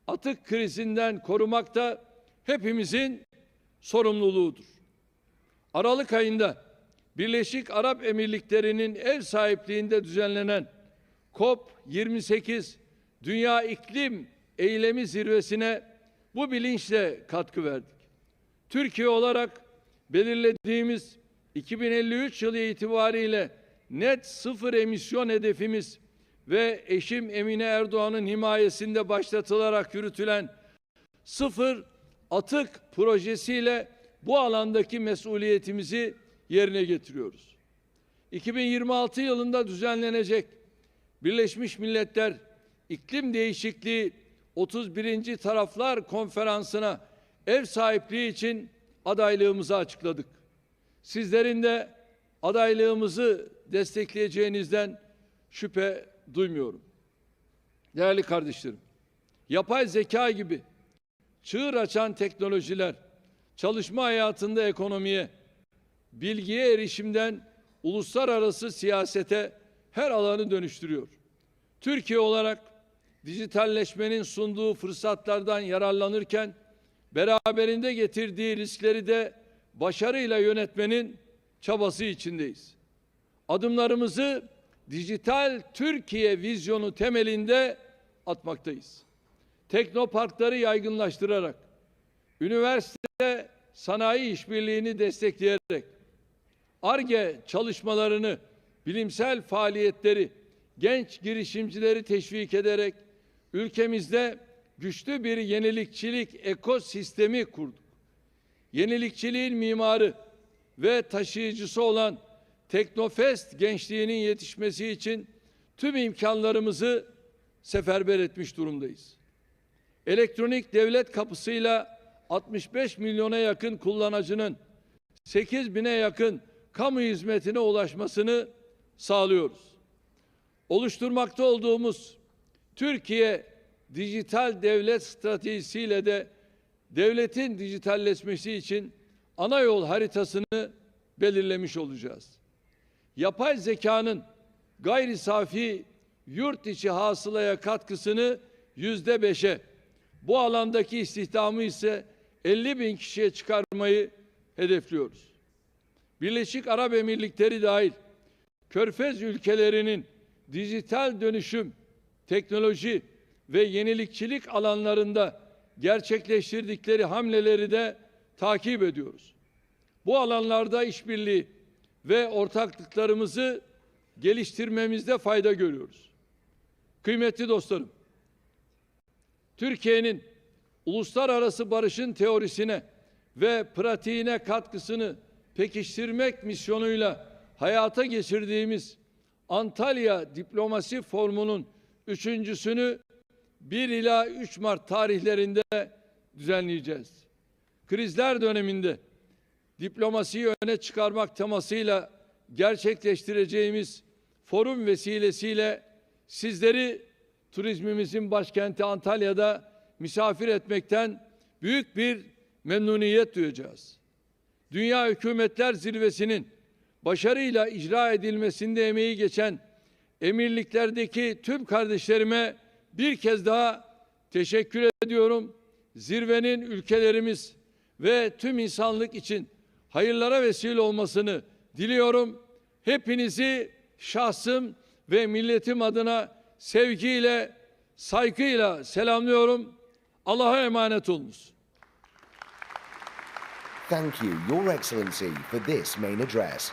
atık krizinden korumak da hepimizin sorumluluğudur. Aralık ayında Birleşik Arap Emirlikleri'nin ev sahipliğinde düzenlenen COP28 Dünya İklim Eylemi Zirvesi'ne bu bilinçle katkı verdik. Türkiye olarak belirlediğimiz 2053 yılı itibariyle net sıfır emisyon hedefimiz ve eşim Emine Erdoğan'ın himayesinde başlatılarak yürütülen sıfır atık projesiyle bu alandaki mesuliyetimizi yerine getiriyoruz. 2026 yılında düzenlenecek Birleşmiş Milletler İklim Değişikliği 31. Taraflar Konferansı'na ev sahipliği için adaylığımızı açıkladık. Sizlerin de adaylığımızı destekleyeceğinizden şüphe duymuyorum. Değerli kardeşlerim, yapay zeka gibi çığır açan teknolojiler çalışma hayatında ekonomiye, bilgiye erişimden uluslararası siyasete her alanı dönüştürüyor. Türkiye olarak dijitalleşmenin sunduğu fırsatlardan yararlanırken beraberinde getirdiği riskleri de başarıyla yönetmenin çabası içindeyiz. Adımlarımızı dijital Türkiye vizyonu temelinde atmaktayız. Teknoparkları yaygınlaştırarak, üniversite sanayi işbirliğini destekleyerek, Ar-Ge çalışmalarını, bilimsel faaliyetleri, genç girişimcileri teşvik ederek ülkemizde güçlü bir yenilikçilik ekosistemi kurduk. Yenilikçiliğin mimarı ve taşıyıcısı olan Teknofest gençliğinin yetişmesi için tüm imkanlarımızı seferber etmiş durumdayız. Elektronik devlet kapısıyla 65 milyona yakın kullanıcının 8 bine yakın kamu hizmetine ulaşmasını sağlıyoruz. Oluşturmakta olduğumuz Türkiye Dijital Devlet Stratejisiyle de devletin dijitalleşmesi için ana yol haritasını belirlemiş olacağız. Yapay zekanın gayri safi yurt içi hasılaya katkısını %5'e, bu alandaki istihdamı ise 50 bin kişiye çıkarmayı hedefliyoruz. Birleşik Arap Emirlikleri dahil Körfez ülkelerinin dijital dönüşüm, teknoloji ve yenilikçilik alanlarında gerçekleştirdikleri hamleleri de takip ediyoruz. Bu alanlarda işbirliği ve ortaklıklarımızı geliştirmemizde fayda görüyoruz. Kıymetli dostlarım, Türkiye'nin uluslararası barışın teorisine ve pratiğine katkısını pekiştirmek misyonuyla hayata geçirdiğimiz Antalya Diplomasi Forumu'nun 3.'sünü 1 ila 3 Mart tarihlerinde düzenleyeceğiz. Krizler döneminde diplomasiyi öne çıkarmak temasıyla gerçekleştireceğimiz forum vesilesiyle sizleri turizmimizin başkenti Antalya'da misafir etmekten büyük bir memnuniyet duyacağız. Dünya Hükümetler Zirvesi'nin başarıyla icra edilmesinde emeği geçen emirliklerdeki tüm kardeşlerime bir kez daha teşekkür ediyorum. Zirvenin ülkelerimiz ve tüm insanlık için hayırlara vesile olmasını diliyorum. Hepinizi şahsım ve milletim adına sevgiyle, saygıyla selamlıyorum. Allah'a emanet olunuz. Thank you, Your Excellency, for this main address.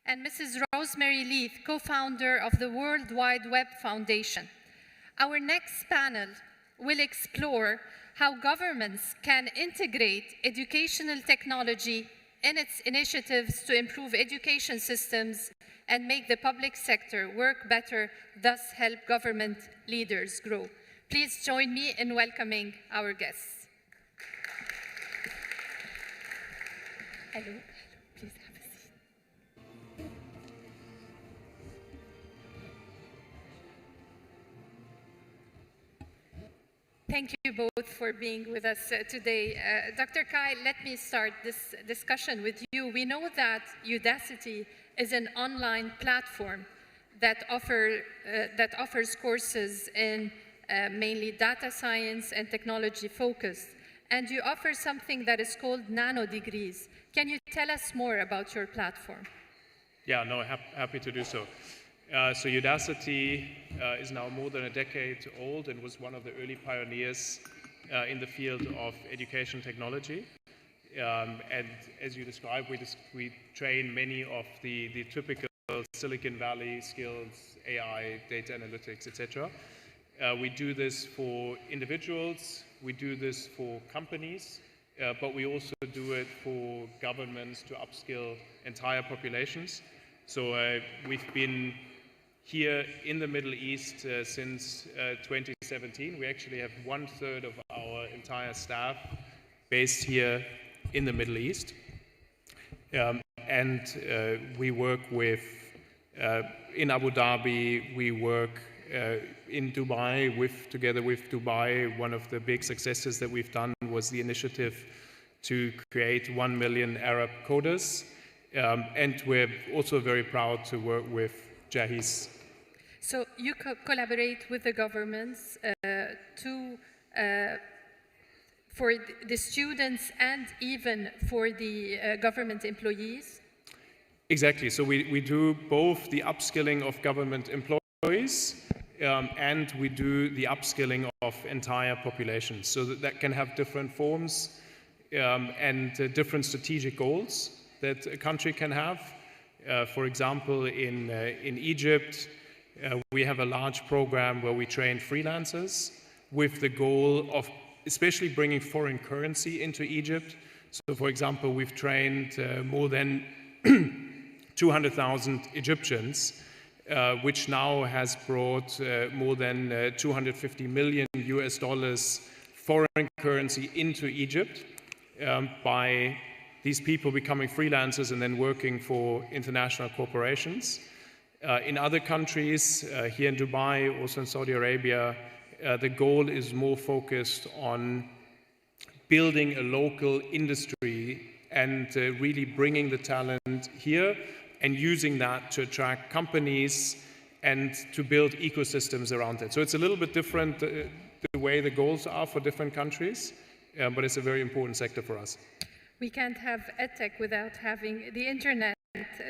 and Mrs. Rosemary Leith, co-founder of the World Wide Web Foundation. Our next panel will explore how governments can integrate educational technology in its initiatives to improve education systems and make the public sector work better, thus help government leaders grow. Please join me in welcoming our guests. Hello. Please have a seat. Thank you both for being with us today. Dr. Kai, let me start this discussion with you. We know that Udacity is an online platform that offers courses in mainly data science and technology focused. And you offer something that is called nano degrees. Can you tell us more about your platform? Yeah, no, happy to do so. So Udacity is now more than a decade old and was one of the early pioneers in the field of education technology. And as you described, we train many of the typical Silicon Valley skills, AI, data analytics, etc. We do this for individuals, we do this for companies, but we also do it for governments to upskill entire populations. So we've been here in the Middle East since 2017. We actually have 1/3 of our entire staff based here in the Middle East. And we work with, in Abu Dhabi, we work in Dubai, together with Dubai. One of the big successes that we've done was the initiative to create 1 million Arab coders. And we're also very proud to work with Jahiz. So you collaborate with the governments for the students and even for the government employees? Exactly. So we do both the upskilling of government employees and we do the upskilling of entire populations. So that can have different forms and different strategic goals that a country can have. For example, in Egypt, we have a large program where we train freelancers with the goal of especially bringing foreign currency into Egypt. So, for example, we've trained more than 200,000 Egyptians, which now has brought more than 250 million US dollars foreign currency into Egypt by these people becoming freelancers and then working for international corporations. In other countries, here in Dubai, also in Saudi Arabia, the goal is more focused on building a local industry and really bringing the talent here and using that to attract companies and to build ecosystems around it. So it's a little bit different the way the goals are for different countries, but it's a very important sector for us. We can't have EdTech without having the internet.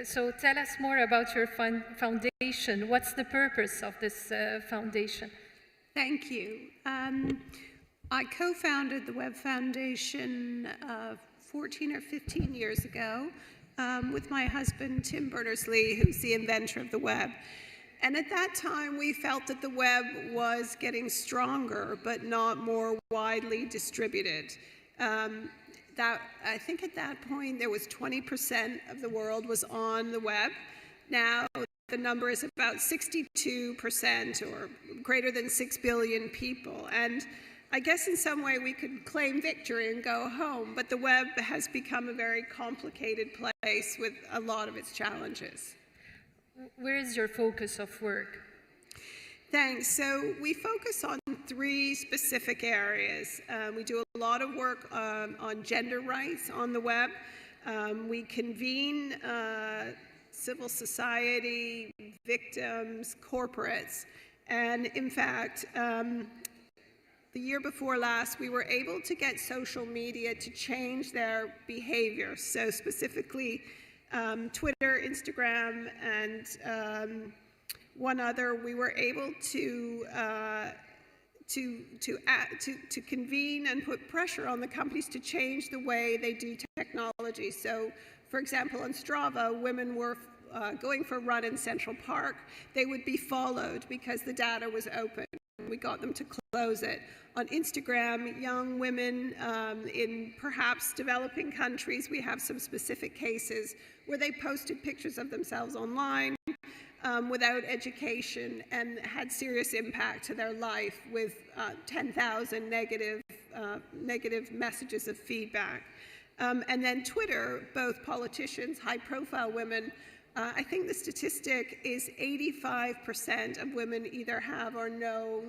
So tell us more about your foundation. What's the purpose of this foundation? Thank you. I co-founded the Web Foundation 14 or 15 years ago with my husband, Tim Berners-Lee, who's the inventor of the web. And at that time, we felt that the web was getting stronger, but not more widely distributed. I think at that point, there was 20% of the world was on the web. Now, the number is about 62% or greater than 6 billion people. And I guess in some way we could claim victory and go home, but the web has become a very complicated place with a lot of its challenges. Where is your focus of work? Thanks. So we focus on 3 specific areas. We do a lot of work on gender rights on the web. We convene civil society, victims, corporates, and in fact, the year before last, we were able to get social media to change their behavior. So specifically, Twitter, Instagram, and one other, we were able to convene and put pressure on the companies to change the way they do technology. So, for example, on Strava, women were going for a run in Central Park, they would be followed because the data was open. We got them to close it. On Instagram, young women in perhaps developing countries, we have some specific cases where they posted pictures of themselves online without education and had serious impact to their life with 10,000 negative messages of feedback. And then Twitter, both politicians, high-profile women, I think the statistic is 85% of women either have or know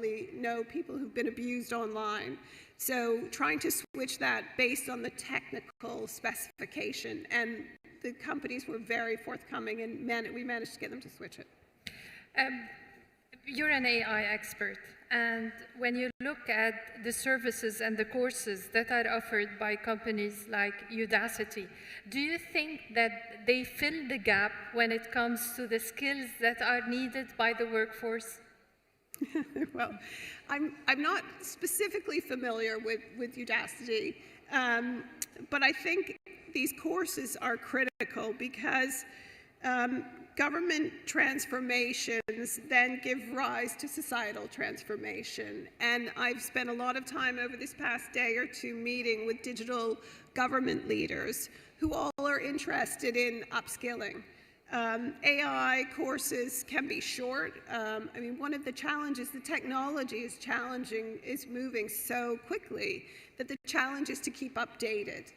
people who've been abused online. So trying to switch that based on the technical specification, and the companies were very forthcoming, and we managed to get them to switch it. You're an AI expert, and when you look at the services and the courses that are offered by companies like Udacity, do you think that they fill the gap when it comes to the skills that are needed by the workforce? Well, I'm not specifically familiar with Udacity, but I think these courses are critical because government transformations then give rise to societal transformation. And I've spent a lot of time over this past day or two meeting with digital government leaders who all are interested in upskilling. AI courses can be short. I mean, one of the challenges, the technology is moving so quickly that the challenge is to keep updated.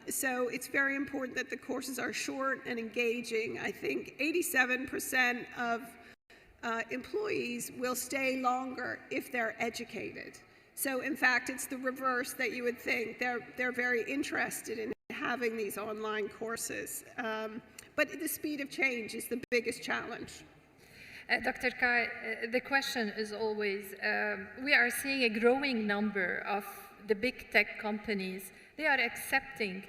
So it's very important that the courses are short and engaging. I think 87% of employees will stay longer if they're educated. So in fact, it's the reverse that you would think. They're very interested in having these online courses. But the speed of change is the biggest challenge. Dr. Kai, the question is always, we are seeing a growing number of the big tech companies. They are accepting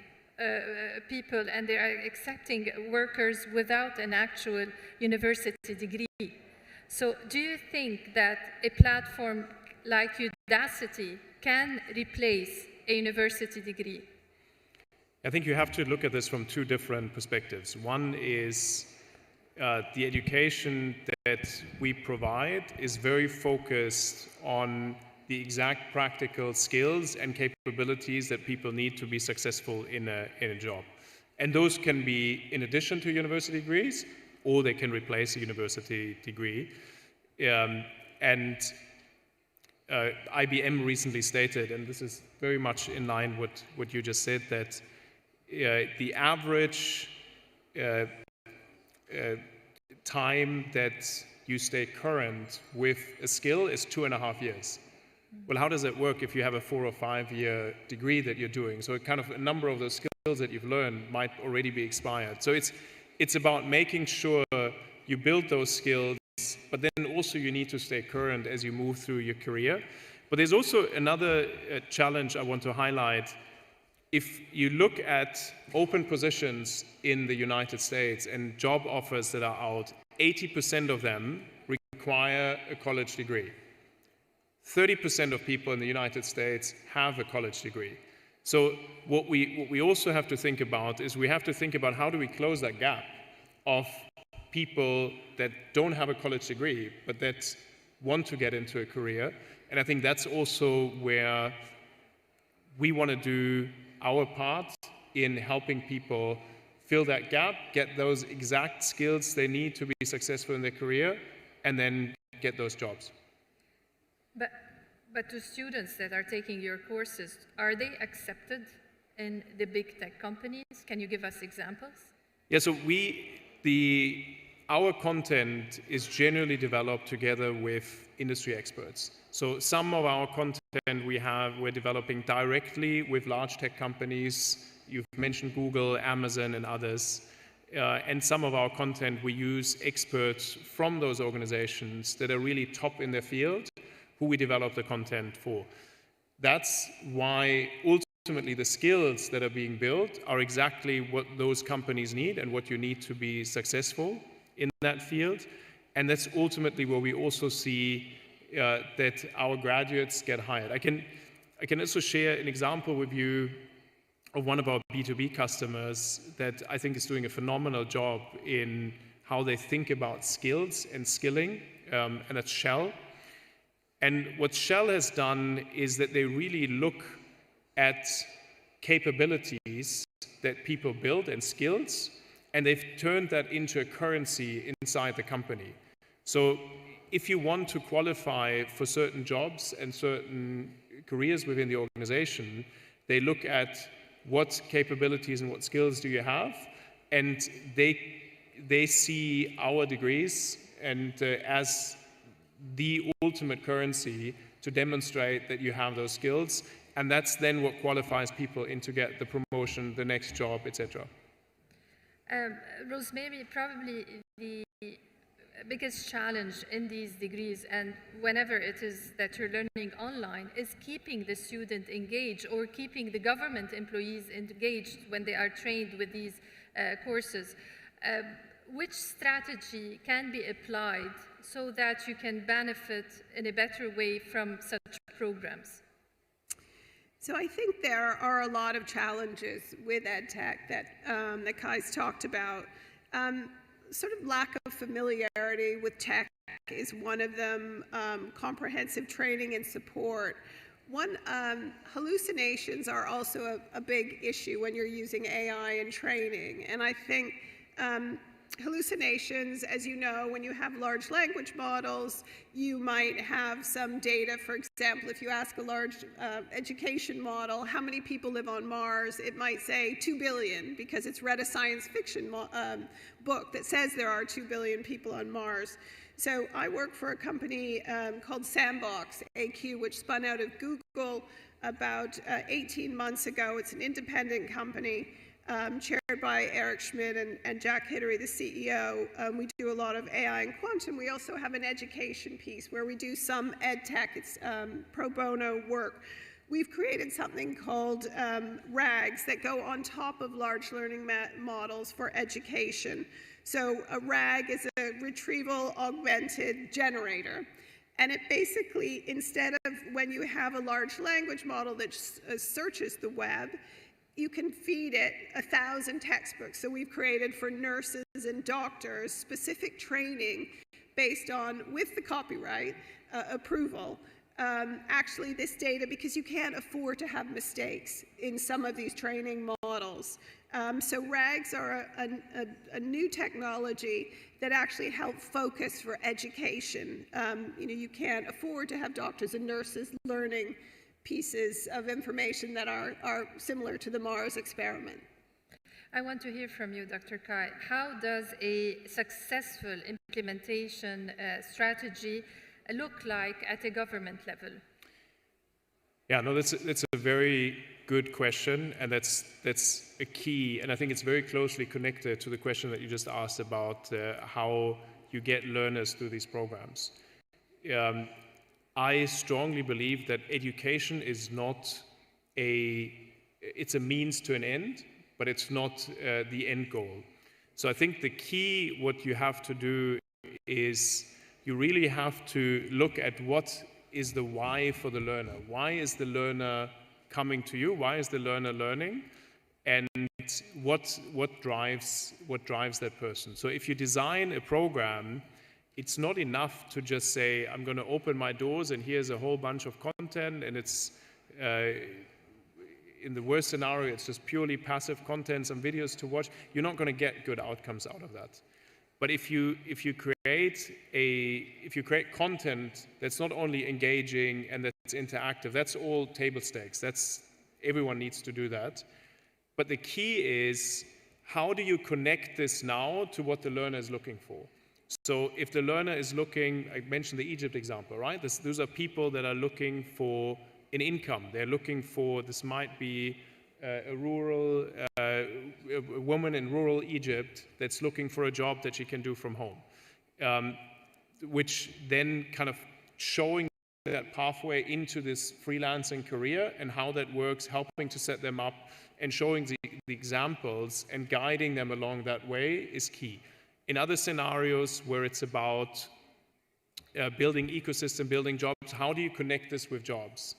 people, and they are accepting workers without an actual university degree. So do you think that a platform like Udacity can replace a university degree? I think you have to look at this from two different perspectives. One is the education that we provide is very focused on the exact practical skills and capabilities that people need to be successful in a job. And those can be in addition to university degrees, or they can replace a university degree. IBM recently stated, and this is very much in line with what you just said, that the average time that you stay current with a skill is 2.5 years. Well, how does it work if you have a 4 or 5 year degree that you're doing? So kind of a number of those skills that you've learned might already be expired. So it's about making sure you build those skills, but then also you need to stay current as you move through your career. But there's also another challenge I want to highlight. If you look at open positions in the United States and job offers that are out, 80% of them require a college degree. 30% of people in the United States have a college degree. So what we also have to think about is we have to think about how do we close that gap of people that don't have a college degree, but that want to get into a career. And I think that's also where we want to do our part in helping people fill that gap, get those exact skills they need to be successful in their career, and then get those jobs. But to students that are taking your courses, are they accepted in the big tech companies? Can you give us examples? Yeah, so our content is generally developed together with industry experts. So some of our content we're developing directly with large tech companies. You've mentioned Google, Amazon, and others. And some of our content, we use experts from those organizations that are really top in their field, who we develop the content for. That's why ultimately the skills that are being built are exactly what those companies need and what you need to be successful in that field. And that's ultimately where we also see that our graduates get hired. I can also share an example with you. one of our B2B customers that I think is doing a phenomenal job in how they think about skills and skilling, and that's Shell. And what Shell has done is that they really look at capabilities that people build and skills, and they've turned that into a currency inside the company. So if you want to qualify for certain jobs and certain careers within the organization, they look at what capabilities and what skills do you have, and they see our degrees and as the ultimate currency to demonstrate that you have those skills, and that's then what qualifies people in to get the promotion, the next job, etc. Rosemary, probably the biggest challenge in these degrees and whenever it is that you're learning online is keeping the student engaged or keeping the government employees engaged when they are trained with these courses. Which strategy can be applied so that you can benefit in a better way from such programs? So I think there are a lot of challenges with EdTech that Kai's talked about. Sort of lack of familiarity with tech is one of them, comprehensive training and support. Hallucinations are also a big issue when you're using AI in training. And I think hallucinations, as you know, when you have large language models, you might have some data. For example, if you ask a large education model, how many people live on Mars, it might say 2 billion because it's read a science fiction book that says there are 2 billion people on Mars. So I work for a company called Sandbox AQ, which spun out of Google about 18 months ago. It's an independent company. Chaired by Eric Schmidt and Jack Hittery, the CEO. We do a lot of AI and quantum. We also have an education piece where we do some ed tech. It's pro bono work. We've created something called RAGs that go on top of large learning models for education. So a RAG is a retrieval augmented generator. And it basically, instead of when you have a large language model that searches the web, you can feed it 1,000 textbooks. So we've created for nurses and doctors specific training based on, with the copyright approval, actually this data, because you can't afford to have mistakes in some of these training models. So RAGs are a new technology that actually help focus for education. You can't afford to have doctors and nurses learning pieces of information that are similar to the Mars experiment. I want to hear from you, Dr. Kai. How does a successful implementation strategy look like at a government level? Yeah, no, that's a very good question, and that's a key, and I think it's very closely connected to the question that you just asked about how you get learners through these programs. I strongly believe that education is not it's a means to an end, but it's not the end goal. So I think the key, what you have to do is you really have to look at what is the why for the learner. Why is the learner coming to you? Why is the learner learning? And what drives that person? So if you design a program, it's not enough to just say, I'm going to open my doors and here's a whole bunch of content, and it's, in the worst scenario, it's just purely passive content, some videos to watch. You're not going to get good outcomes out of that. But if you create content that's not only engaging and that's interactive, that's all table stakes. Everyone needs to do that. But the key is, how do you connect this now to what the learner is looking for? So if the learner is looking, I mentioned the Egypt example, right? Those are people that are looking for an income. They're looking for, this might be a woman in rural Egypt that's looking for a job that she can do from home, which then kind of showing that pathway into this freelancing career and how that works, helping to set them up and showing the examples and guiding them along that way is key. In other scenarios where it's about building ecosystem, building jobs, how do you connect this with jobs?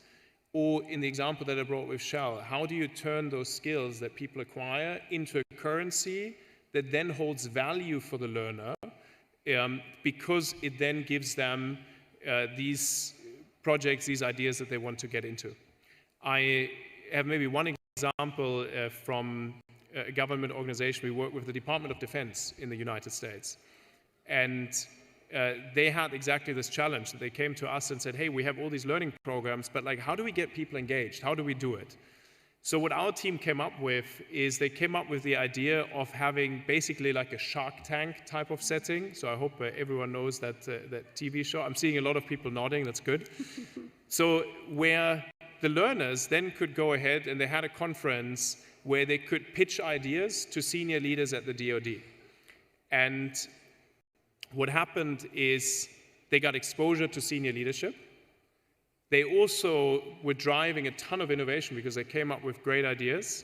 Or in the example that I brought with Shell, how do you turn those skills that people acquire into a currency that then holds value for the learner, because it then gives them these projects, these ideas that they want to get into. I have maybe one example from a government organization. We work with the Department of Defense in the United States. And they had exactly this challenge. They came to us and said, hey, we have all these learning programs, but like, how do we get people engaged? How do we do it? So what our team came up with is they came up with the idea of having basically like a Shark Tank type of setting. So I hope everyone knows that, that TV show. I'm seeing a lot of people nodding, that's good. So where the learners then could go ahead and they had a conference where they could pitch ideas to senior leaders at the DoD. And what happened is they got exposure to senior leadership. They also were driving a ton of innovation because they came up with great ideas.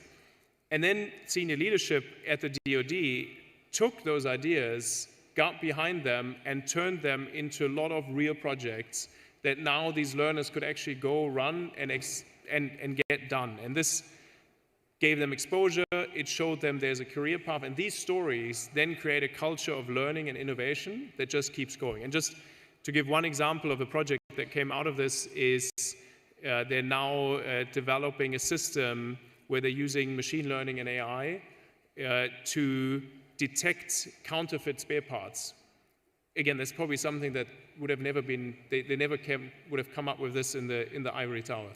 And then senior leadership at the DoD took those ideas, got behind them, and turned them into a lot of real projects that now these learners could actually go run and get done. And this gave them exposure, it showed them there's a career path, and these stories then create a culture of learning and innovation that just keeps going. And just to give one example of a project that came out of this is they're now developing a system where they're using machine learning and AI to detect counterfeit spare parts. Again, that's probably something that would have never been, they never would have come up with this in the ivory tower.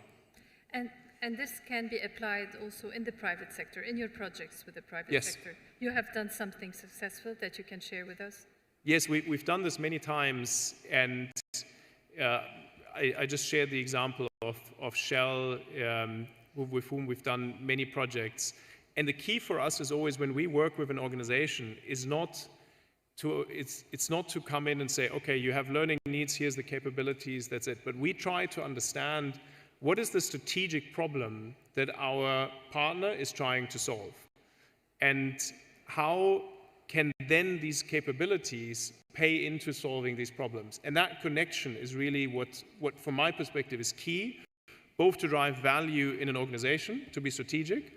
And this can be applied also in the private sector, in your projects with the private sector. You have done something successful that you can share with us? Yes, we've done this many times, and I just shared the example of Shell, with whom we've done many projects. And the key for us is always when we work with an organization is not to, it's not to come in and say, okay, you have learning needs, here's the capabilities, that's it. But we try to understand what is the strategic problem that our partner is trying to solve, and how can then these capabilities pay into solving these problems. And that connection is really what from my perspective is key, both to drive value in an organization, to be strategic,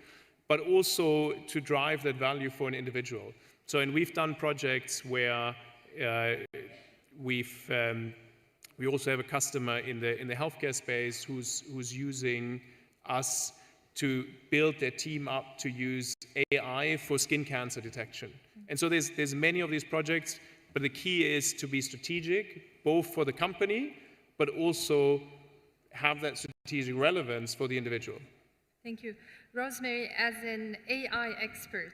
but also to drive that value for an individual. So, and we've done projects where we also have a customer in the healthcare space who's using us to build their team up to use AI for skin cancer detection. And so there's many of these projects, but the key is to be strategic, both for the company, but also have that strategic relevance for the individual. Thank you. Rosemary, as an AI expert,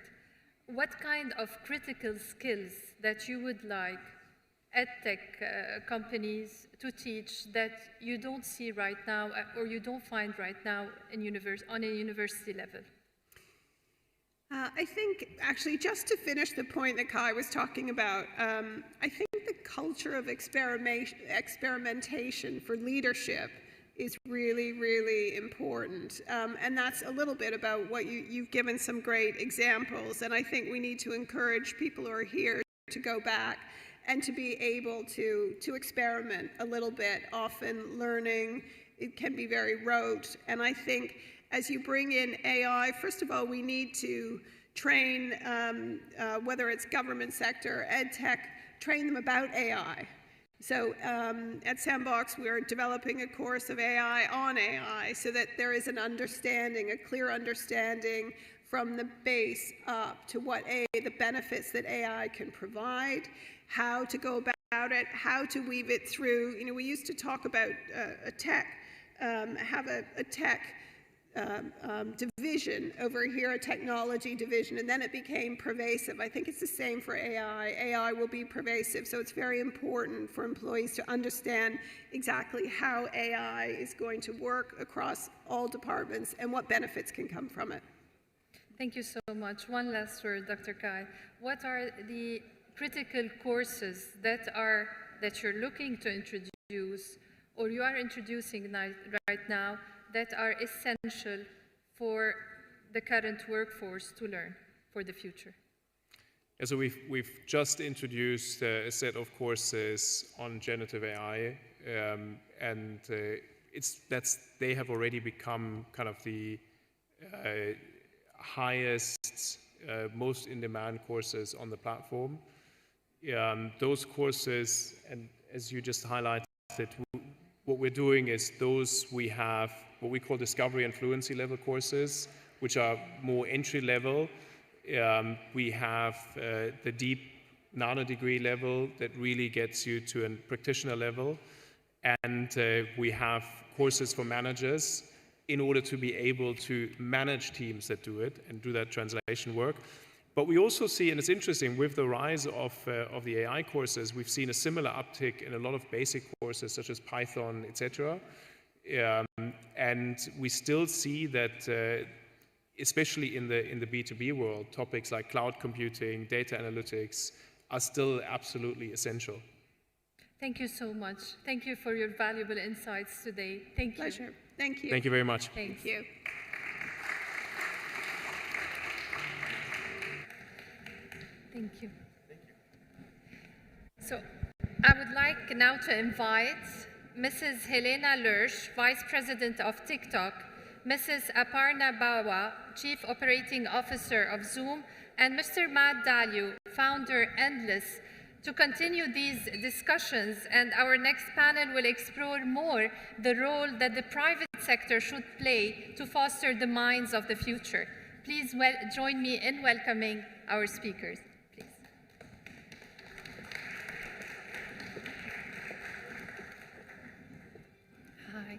what kind of critical skills that you would like EdTech companies to teach that you don't see right now or you don't find right now in on a university level? I think, actually, just to finish the point that Kai was talking about, I think the culture of experimentation for leadership is really, really important. And that's a little bit about what you've given some great examples. And I think we need to encourage people who are here to go back and to be able to experiment a little bit. Often learning, it can be very rote. And I think as you bring in AI, first of all, we need to train, whether it's government sector, ed tech, train them about AI. So at Sandbox, we're developing a course of AI on AI so that there is an understanding, a clear understanding from the base up to what the benefits that AI can provide, how to go about it, how to weave it through. You know, we used to talk about a tech, have a tech division over here, a technology division, and then it became pervasive. I think it's the same for AI. AI will be pervasive, so it's very important for employees to understand exactly how AI is going to work across all departments and what benefits can come from it. Thank you so much. One last word, Dr. Kai. What are the critical courses that you're looking to introduce or you are introducing right now that are essential for the current workforce to learn for the future? Yeah, so we've just introduced a set of courses on generative AI, and they have already become kind of the highest, most in-demand courses on the platform. Those courses, and as you just highlighted, what we're doing is those we have what we call discovery and fluency level courses, which are more entry level. We have the deep nano degree level that really gets you to a practitioner level. And we have courses for managers in order to be able to manage teams that do it and do that translation work. But we also see, and it's interesting, with the rise of the AI courses, we've seen a similar uptick in a lot of basic courses such as Python, etc. And we still see that, especially in the B2B world, topics like cloud computing, data analytics are still absolutely essential. Thank you so much. Thank you for your valuable insights today. Thank you. Pleasure. Thank you. Thank you very much. Thanks. Thank you. Thank you. So I would like now to invite Mrs. Helena Lurch, Vice President of TikTok, Mrs. Aparna Bawa, Chief Operating Officer of Zoom, and Mr. Matt Dalio, Founder Endless, to continue these discussions. And our next panel will explore more the role that the private sector should play to foster the minds of the future. Please join me in welcoming our speakers. Please. Hi.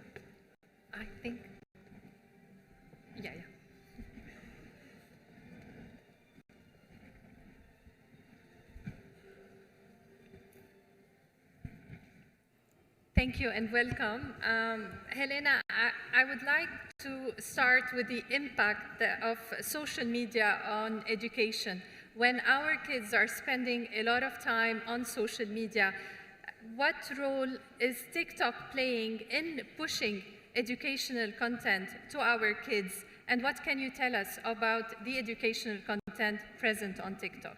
I think. Yeah. Thank you and welcome. Helena, I would like to start with the impact of social media on education. When our kids are spending a lot of time on social media, what role is TikTok playing in pushing educational content to our kids? And what can you tell us about the educational content present on TikTok?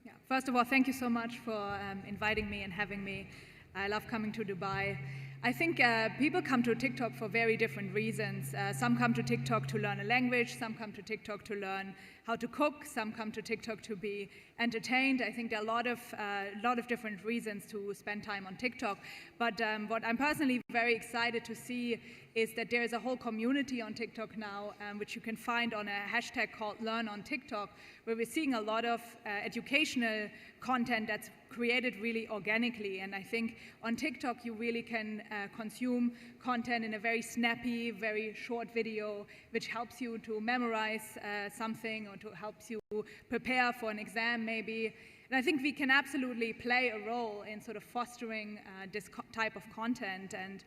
Yeah. First of all, thank you so much for inviting me and having me. I love coming to Dubai. I think people come to TikTok for very different reasons. Some come to TikTok to learn a language, some come to TikTok to learn how to cook, some come to TikTok to be entertained. I think there are a lot of different reasons to spend time on TikTok. But what I'm personally very excited to see is that there is a whole community on TikTok now, which you can find on a hashtag called Learn on TikTok, where we're seeing a lot of educational content that's created really organically. And I think on TikTok, you really can consume content in a very snappy, very short video, which helps you to memorize something or to helps you prepare for an exam maybe. And I think we can absolutely play a role in sort of fostering this type of content. And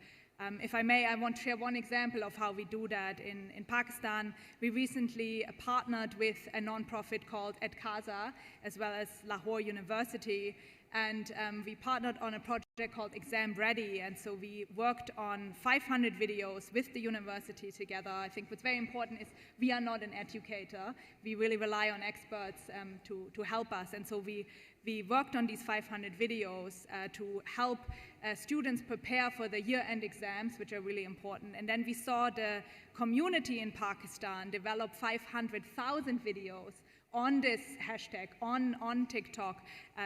if I may, I want to share one example of how we do that. In Pakistan, we recently partnered with a nonprofit called Ed Kaza, as well as Lahore University. And we partnered on a project called Exam Ready. And so we worked on 500 videos with the university together. I think what's very important is we are not an educator. We really rely on experts to help us. And so we worked on these 500 videos to help students prepare for the year-end exams, which are really important. And then we saw the community in Pakistan develop 500,000 videos on this hashtag, on TikTok,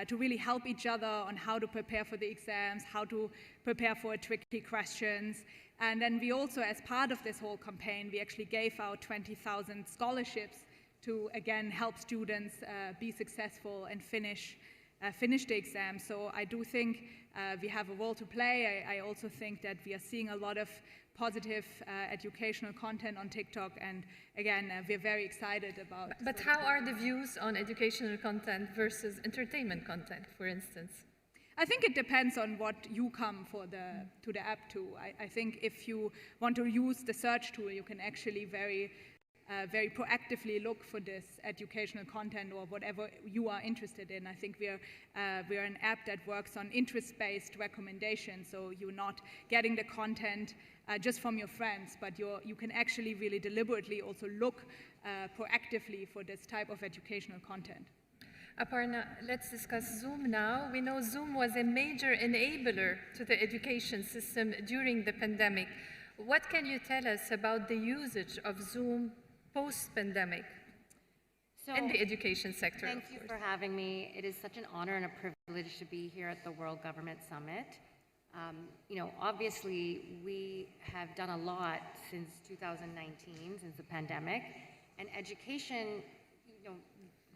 to really help each other on how to prepare for the exams, how to prepare for tricky questions. And then we also, as part of this whole campaign, we actually gave out 20,000 scholarships to, again, help students be successful and finish the exam. So I do think we have a role to play. I also think that we are seeing a lot of positive educational content on TikTok, and again, we're very excited about. But how are the views on educational content versus entertainment content, for instance? I think it depends on what you come to the app to. I think if you want to use the search tool, you can actually very proactively look for this educational content or whatever you are interested in. I think we're an app that works on interest-based recommendations, so you're not getting the content just from your friends, but you can actually really deliberately also look proactively for this type of educational content. Aparna, let's discuss Zoom now. We know Zoom was a major enabler to the education system during the pandemic. what can you tell us about the usage of Zoom post-pandemic in the education sector? Thank you for having me. It is such an honor and a privilege to be here at the World Government Summit. Obviously, we have done a lot since 2019, since the pandemic, and education,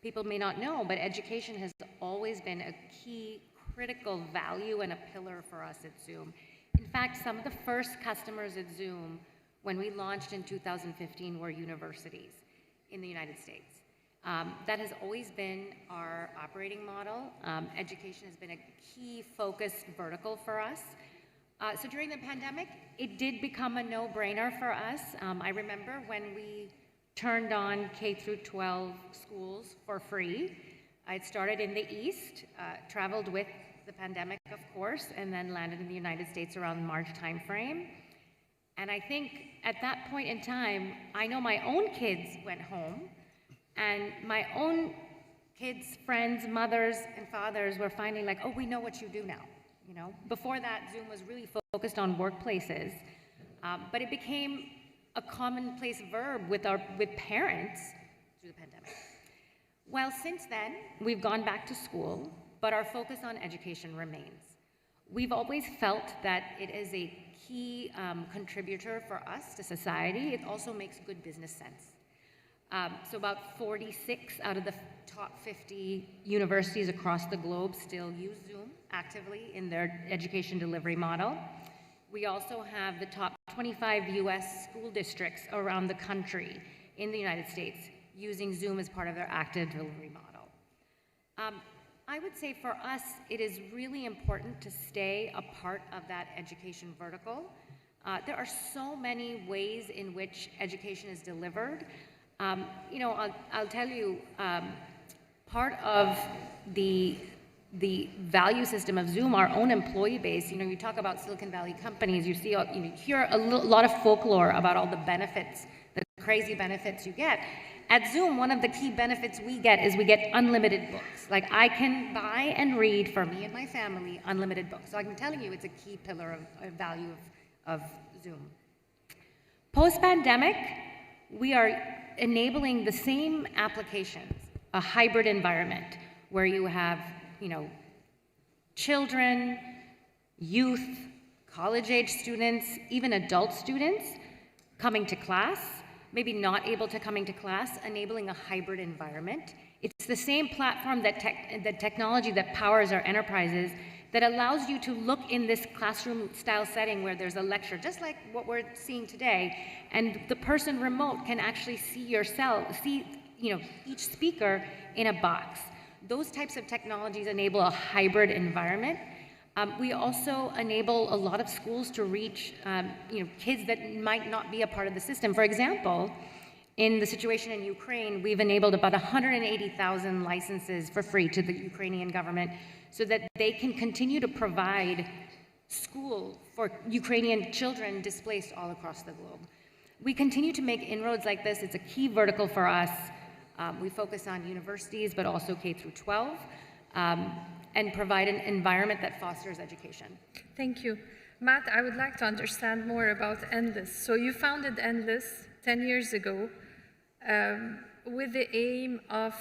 people may not know, but education has always been a key critical value and a pillar for us at Zoom. In fact, some of the first customers at Zoom when we launched in 2015 were universities in the United States. That has always been our operating model. Education has been a key focused vertical for us. So during the pandemic, it did become a no-brainer for us. I remember when we turned on K through 12 schools for free. I'd started in the East, traveled with the pandemic, of course, and then landed in the United States around March timeframe. And I think at that point in time, I know my own kids went home, and my own kids, friends, mothers, and fathers were finding like, oh, we know what you do now. Before that, Zoom was really focused on workplaces, but it became a commonplace verb with parents through the pandemic. Well, since then, we've gone back to school, but our focus on education remains. We've always felt that it is a key contributor for us to society. It also makes good business sense. So about 46 out of the top 50 universities across the globe still use Zoom actively in their education delivery model. We also have the top 25 US school districts around the country in the United States using Zoom as part of their active delivery model. I would say for us, it is really important to stay a part of that education vertical. There are so many ways in which education is delivered. I'll tell you, part of the value system of Zoom, our own employee base, you talk about Silicon Valley companies, you hear a lot of folklore about all the benefits, the crazy benefits you get. At Zoom, one of the key benefits we get is we get unlimited books. Like I can buy and read for me and my family unlimited books. So I'm telling you, it's a key pillar of value of Zoom. Post-pandemic, we are enabling the same applications, a hybrid environment where you have, children, youth, college-age students, even adult students coming to class, maybe not able to coming to class, enabling a hybrid environment. It's the same platform the technology that powers our enterprises that allows you to look in this classroom-style setting where there's a lecture, just like what we're seeing today, and the person remote can actually see each speaker in a box. Those types of technologies enable a hybrid environment. We also enable a lot of schools to reach kids that might not be a part of the system. For example, in the situation in Ukraine, we've enabled about 180,000 licenses for free to the Ukrainian government so that they can continue to provide school for Ukrainian children displaced all across the globe. We continue to make inroads like this. It's a key vertical for us. We focus on universities, but also K through 12. And provide an environment that fosters education. Thank you. Matt, I would like to understand more about Endless. So you founded Endless 10 years ago with the aim of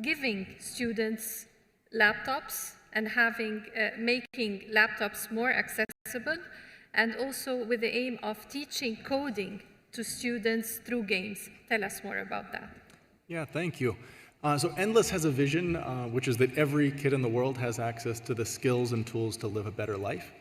giving students laptops and making laptops more accessible, and also with the aim of teaching coding to students through games. Tell us more about that. Yeah, thank you. So Endless has a vision, which is that every kid in the world has access to the skills and tools to live a better life.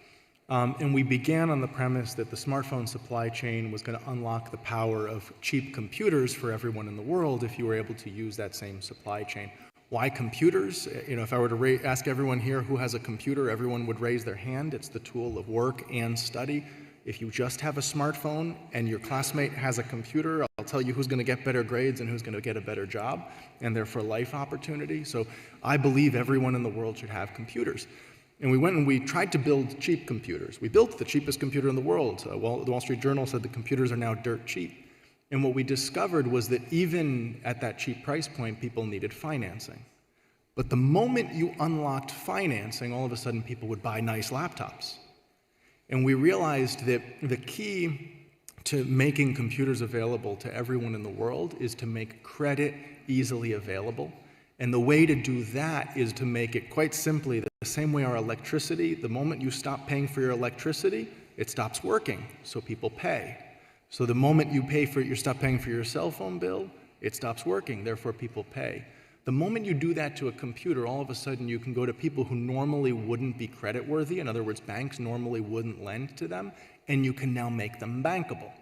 And we began on the premise that the smartphone supply chain was going to unlock the power of cheap computers for everyone in the world if you were able to use that same supply chain. Why computers? If I were to ask everyone here who has a computer, everyone would raise their hand. It's the tool of work and study. If you just have a smartphone and your classmate has a computer, I'll tell you who's going to get better grades and who's going to get a better job, and therefore life opportunity. So I believe everyone in the world should have computers. And we went and we tried to build cheap computers. We built the cheapest computer in the world. The Wall Street Journal said the computers are now dirt cheap. And what we discovered was that even at that cheap price point, people needed financing. But the moment you unlocked financing, all of a sudden people would buy nice laptops. And we realized that the key to making computers available to everyone in the world is to make credit easily available. And the way to do that is to make it quite simply the same way our electricity, the moment you stop paying for your electricity, it stops working, so people pay. So the moment you stop paying for your cell phone bill, it stops working, therefore people pay. The moment you do that to a computer, all of a sudden you can go to people who normally wouldn't be creditworthy, in other words, banks normally wouldn't lend to them, and you can now make them bankable.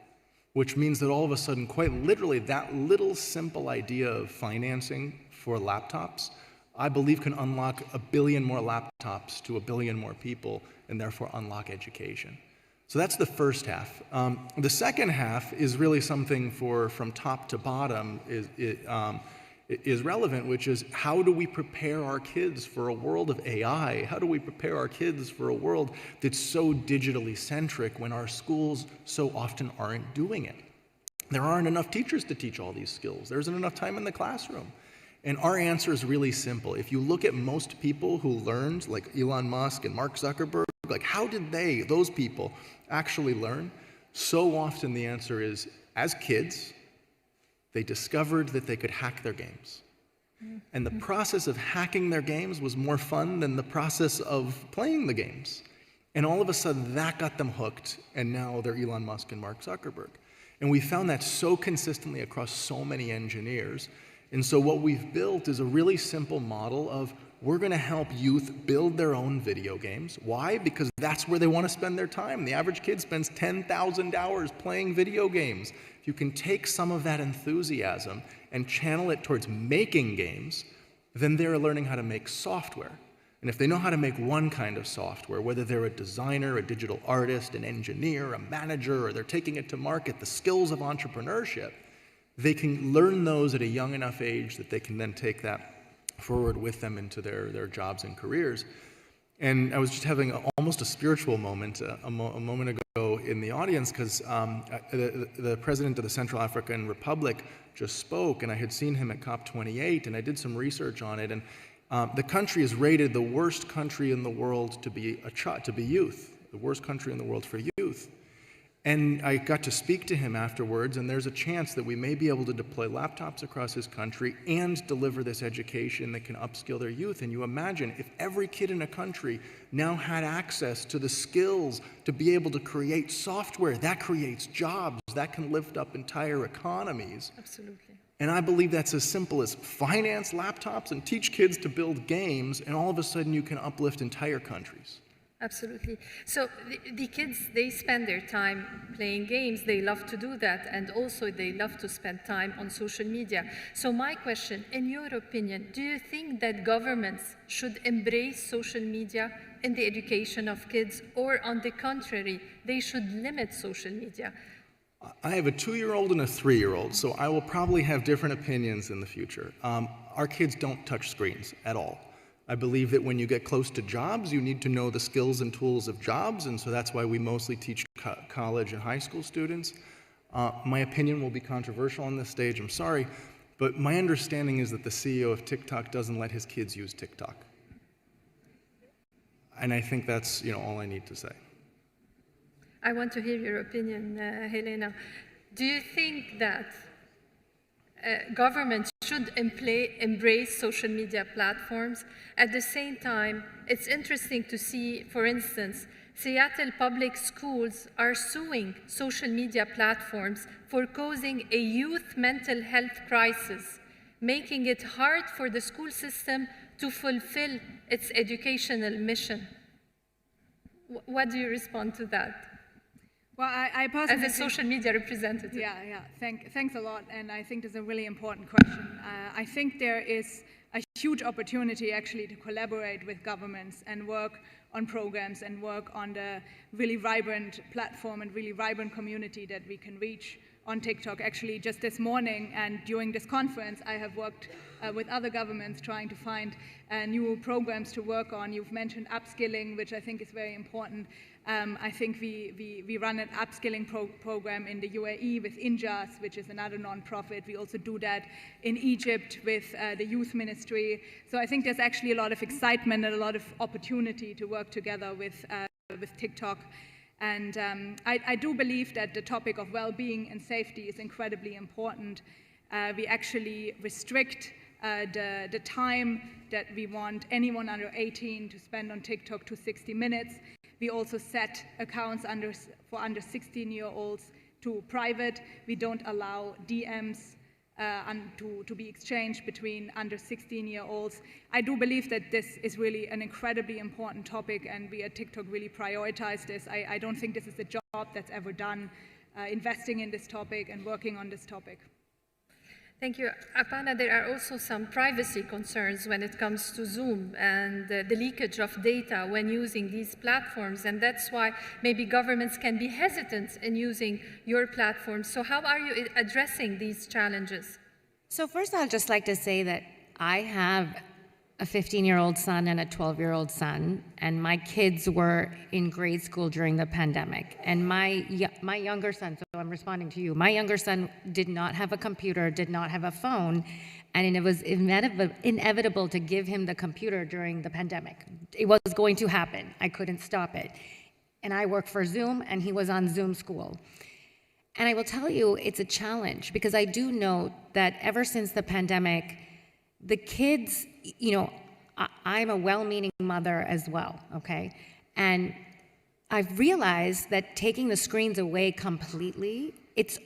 Which means that all of a sudden, quite literally, that little simple idea of financing for laptops, I believe can unlock 1 billion more laptops to 1 billion more people, and therefore unlock education. So that's the first half. The second half is really something from top to bottom is relevant, which is how do we prepare our kids for a world of AI? How do we prepare our kids for a world that's so digitally centric when our schools so often aren't doing it? There aren't enough teachers to teach all these skills. There isn't enough time in the classroom. And our answer is really simple. If you look at most people who learned, like Elon Musk and Mark Zuckerberg, like how did those people actually learn? So often the answer is, as kids, they discovered that they could hack their games. And the process of hacking their games was more fun than the process of playing the games. And all of a sudden, that got them hooked, and now they're Elon Musk and Mark Zuckerberg. And we found that so consistently across so many engineers. And so what we've built is a really simple model of we're going to help youth build their own video games. Why? Because that's where they want to spend their time. The average kid spends 10,000 hours playing video games. If you can take some of that enthusiasm and channel it towards making games, then they're learning how to make software. And if they know how to make one kind of software, whether they're a designer, a digital artist, an engineer, a manager, or they're taking it to market, the skills of entrepreneurship, they can learn those at a young enough age that they can then take that forward with them into their jobs and careers. And I was just having almost a spiritual moment a moment ago in the audience because the president of the Central African Republic just spoke, and I had seen him at COP28, and I did some research on it. And the country is rated the worst country in the world to be youth, the worst country in the world for youth. And I got to speak to him afterwards, and there's a chance that we may be able to deploy laptops across his country and deliver this education that can upskill their youth. And you imagine if every kid in a country now had access to the skills to be able to create software, that creates jobs, that can lift up entire economies. Absolutely. And I believe that's as simple as finance laptops and teach kids to build games, and all of a sudden you can uplift entire countries. Absolutely. So the kids, they spend their time playing games. They love to do that. And also they love to spend time on social media. So my question, in your opinion, do you think that governments should embrace social media in the education of kids, or on the contrary, they should limit social media? I have a 2-year-old and a 3-year-old, so I will probably have different opinions in the future. Our kids don't touch screens at all. I believe that when you get close to jobs, you need to know the skills and tools of jobs, and so that's why we mostly teach college and high school students. My opinion will be controversial on this stage, I'm sorry, but my understanding is that the CEO of TikTok doesn't let his kids use TikTok. And I think that's all I need to say. I want to hear your opinion, Helena. Do you think that governments should embrace social media platforms? At the same time, it's interesting to see, for instance, Seattle public schools are suing social media platforms for causing a youth mental health crisis, making it hard for the school system to fulfill its educational mission. What do you respond to that? Well, I personally as a social media representative. Yeah. Thanks a lot, and I think it's a really important question. I think there is a huge opportunity actually to collaborate with governments and work on programs and work on the really vibrant platform and really vibrant community that we can reach on TikTok. Actually, just this morning and during this conference, I have worked with other governments trying to find new programs to work on. You've mentioned upskilling, which I think is very important. I think we run an upskilling program in the UAE with Injas, which is another nonprofit. We also do that in Egypt with the youth ministry. So I think there's actually a lot of excitement and a lot of opportunity to work together with TikTok. And I do believe that the topic of well-being and safety is incredibly important. We actually restrict the time that we want anyone under 18 to spend on TikTok to 60 minutes. We also set accounts for under 16-year-olds to private. We don't allow DMs to be exchanged between under 16-year-olds. I do believe that this is really an incredibly important topic, and we at TikTok really prioritize this. I don't think this is a job that's ever done, investing in this topic and working on this topic. Thank you. Aparna, there are also some privacy concerns when it comes to Zoom and the leakage of data when using these platforms, and that's why maybe governments can be hesitant in using your platform. So how are you addressing these challenges? So first, I'd just like to say that I have a 15-year-old son and a 12-year-old son, and my kids were in grade school during the pandemic. And my younger son, so I'm responding to you, my younger son did not have a computer, did not have a phone, and it was inevitable to give him the computer during the pandemic. It was going to happen. I couldn't stop it. And I work for Zoom, and he was on Zoom school. And I will tell you, it's a challenge, because I do note that ever since the pandemic, the kids, you know, I'm a well-meaning mother as well, okay? And I've realized that taking the screens away completely, it's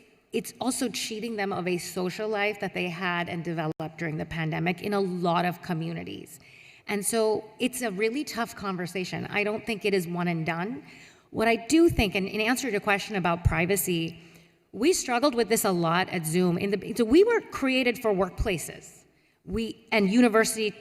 also cheating them of a social life that they had and developed during the pandemic in a lot of communities. And so it's a really tough conversation. I don't think it is one and done. What I do think, and in answer to your question about privacy, we struggled with this a lot at Zoom. So we were created for workplaces. And university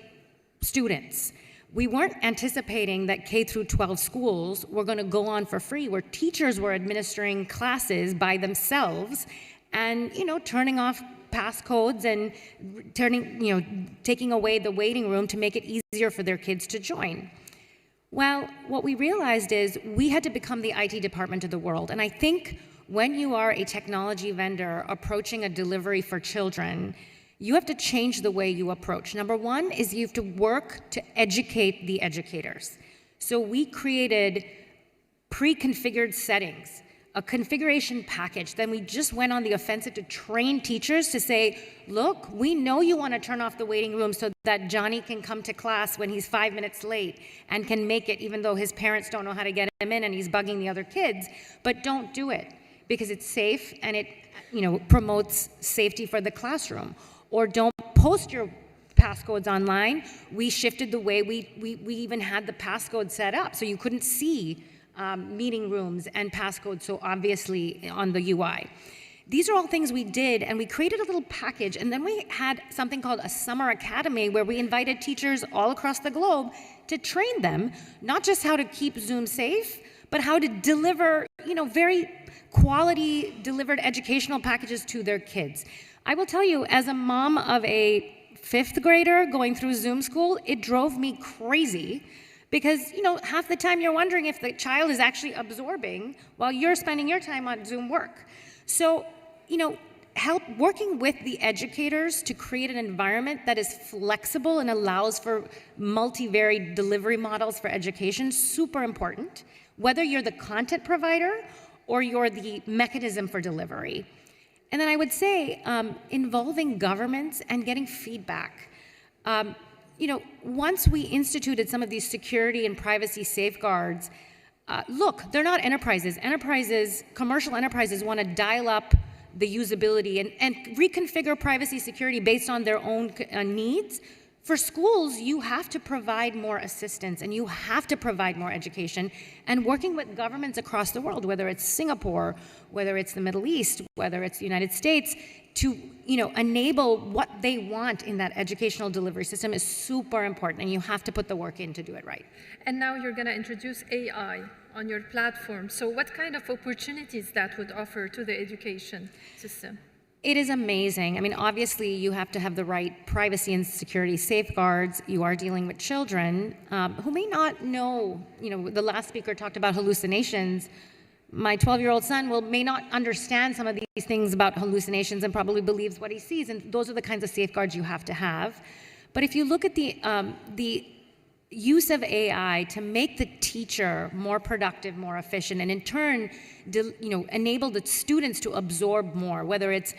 students. We weren't anticipating that K through 12 schools were going to go on for free, where teachers were administering classes by themselves and, you know, turning off passcodes and taking away the waiting room to make it easier for their kids to join. Well, what we realized is we had to become the IT department of the world. And I think when you are a technology vendor approaching a delivery for children, you have to change the way you approach. Number one is you have to work to educate the educators. So we created pre-configured settings, a configuration package. Then we just went on the offensive to train teachers to say, look, we know you want to turn off the waiting room so that Johnny can come to class when he's 5 minutes late and can make it even though his parents don't know how to get him in and he's bugging the other kids, but don't do it because it's safe and it, you know, promotes safety for the classroom. Or don't post your passcodes online. We shifted the way we even had the passcode set up, so you couldn't see meeting rooms and passcodes so obviously on the UI. These are all things we did, and we created a little package, and then we had something called a summer academy where we invited teachers all across the globe to train them, not just how to keep Zoom safe, but how to deliver, you know, very quality delivered educational packages to their kids. I will tell you, as a mom of a 5th grader going through Zoom school, it drove me crazy because, you know, half the time you're wondering if the child is actually absorbing while you're spending your time on Zoom work. So, you know, working with the educators to create an environment that is flexible and allows for multivariate delivery models for education, super important, whether you're the content provider or you're the mechanism for delivery. And then I would say involving governments and getting feedback. You know, once we instituted some of these security and privacy safeguards, look, they're not enterprises. Commercial enterprises want to dial up the usability and reconfigure privacy security based on their own needs. For schools, you have to provide more assistance and you have to provide more education. And working with governments across the world, whether it's Singapore, whether it's the Middle East, whether it's the United States, to, you know, enable what they want in that educational delivery system is super important, and you have to put the work in to do it right. And now you're going to introduce AI on your platform. So what kind of opportunities that would offer to the education system? It is amazing. I mean, obviously, you have to have the right privacy and security safeguards. You are dealing with children who may not know, you know, the last speaker talked about hallucinations. My 12-year-old son may not understand some of these things about hallucinations and probably believes what he sees, and those are the kinds of safeguards you have to have. But if you look at the use of AI to make the teacher more productive, more efficient, and in turn, enable the students to absorb more, whether it's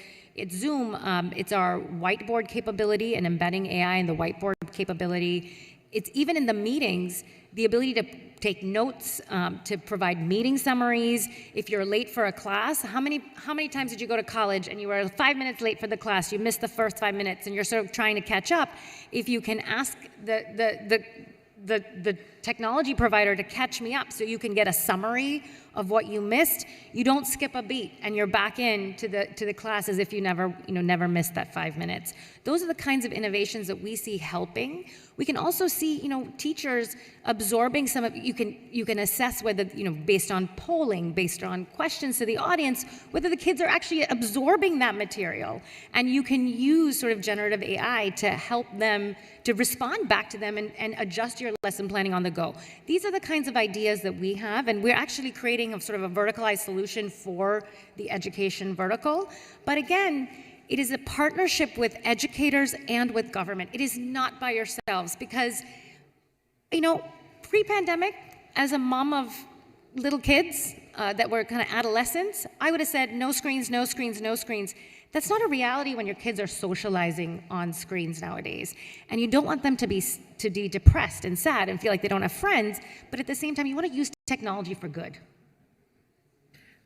Zoom, it's our whiteboard capability and embedding AI in the whiteboard capability. It's even in the meetings, the ability to take notes, to provide meeting summaries. If you're late for a class, how many times did you go to college and you were 5 minutes late for the class, you missed the first 5 minutes and you're sort of trying to catch up? If you can ask the technology provider to catch me up so you can get a summary of what you missed, you don't skip a beat and you're back in to the class as if you never missed that 5 minutes. Those are the kinds of innovations that we see helping. We can also see, teachers absorbing some of, you can assess whether, based on polling, based on questions to the audience, whether the kids are actually absorbing that material. And you can use sort of generative AI to help them, to respond back to them and adjust your lesson planning on the go. These are the kinds of ideas that we have, and we're actually creating a sort of a verticalized solution for the education vertical. But again, it is a partnership with educators and with government. It is not by yourselves because, pre-pandemic, as a mom of little kids that were kind of adolescents, I would have said no screens, no screens, no screens. That's not a reality when your kids are socializing on screens nowadays. And you don't want them to be depressed and sad and feel like they don't have friends, but at the same time, you want to use technology for good.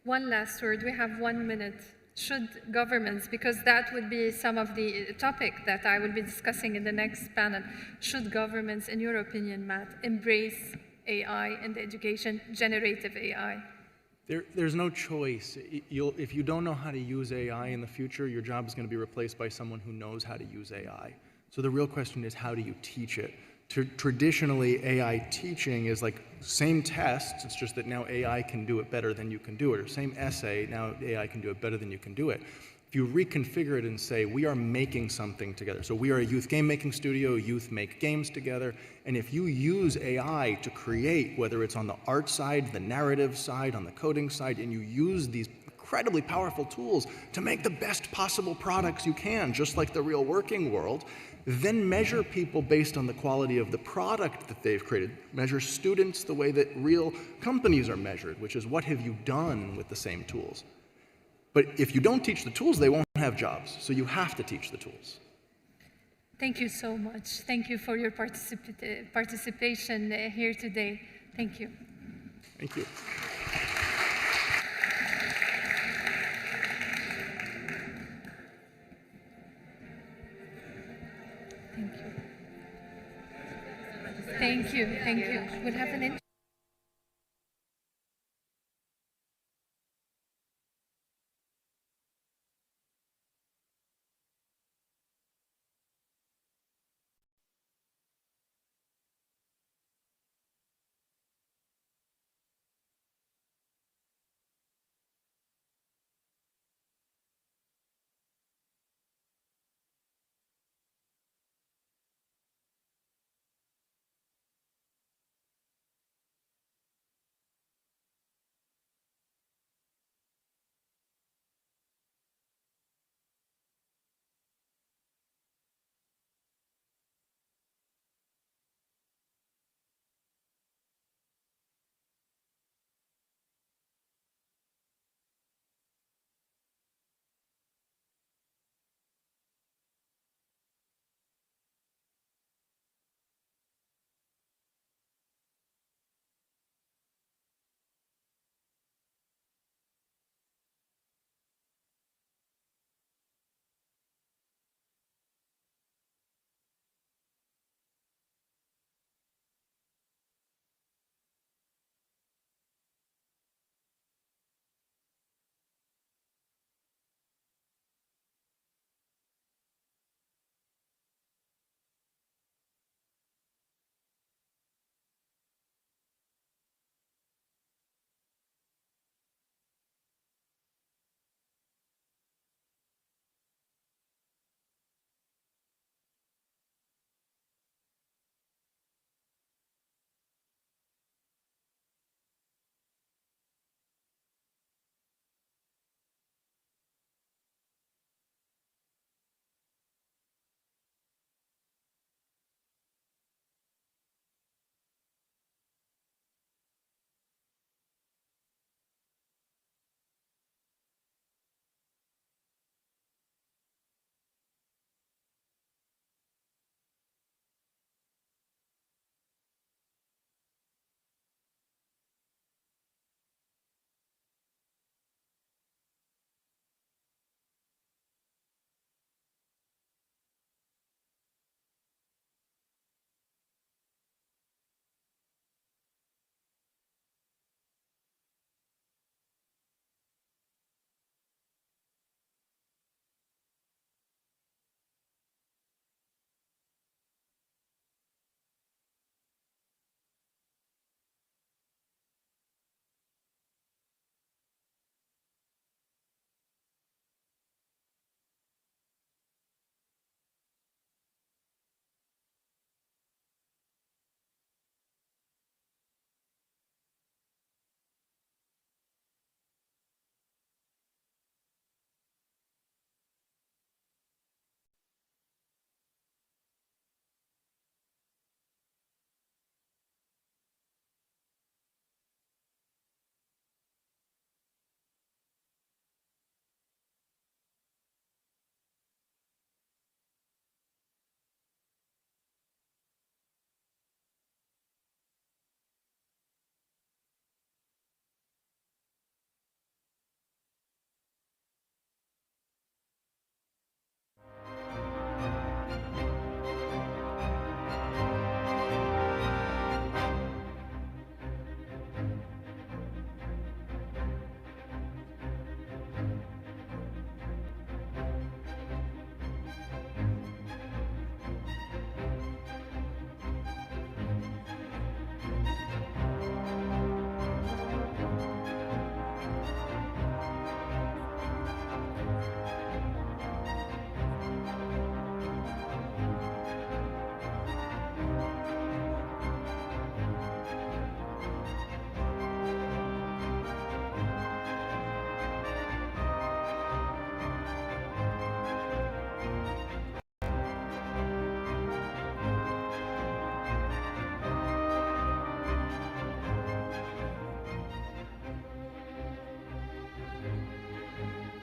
One last word. We have 1 minute. Should governments, because that would be some of the topic that I will be discussing in the next panel, should governments, in your opinion, Matt, embrace AI in the education, generative AI? There's no choice. If you don't know how to use AI in the future, your job is going to be replaced by someone who knows how to use AI. So the real question is, how do you teach it? Traditionally, AI teaching is like same tests, it's just that now AI can do it better than you can do it, or same essay, now AI can do it better than you can do it. If you reconfigure it and say, we are making something together, so we are a youth game making studio, youth make games together, and if you use AI to create, whether it's on the art side, the narrative side, on the coding side, and you use these incredibly powerful tools to make the best possible products you can, just like the real working world, then measure people based on the quality of the product that they've created. Measure students the way that real companies are measured, which is what have you done with the same tools. But if you don't teach the tools, they won't have jobs. So you have to teach the tools. Thank you so much. Thank you for your participation here today. Thank you. Thank you. Thank you. Thank you. We'll have an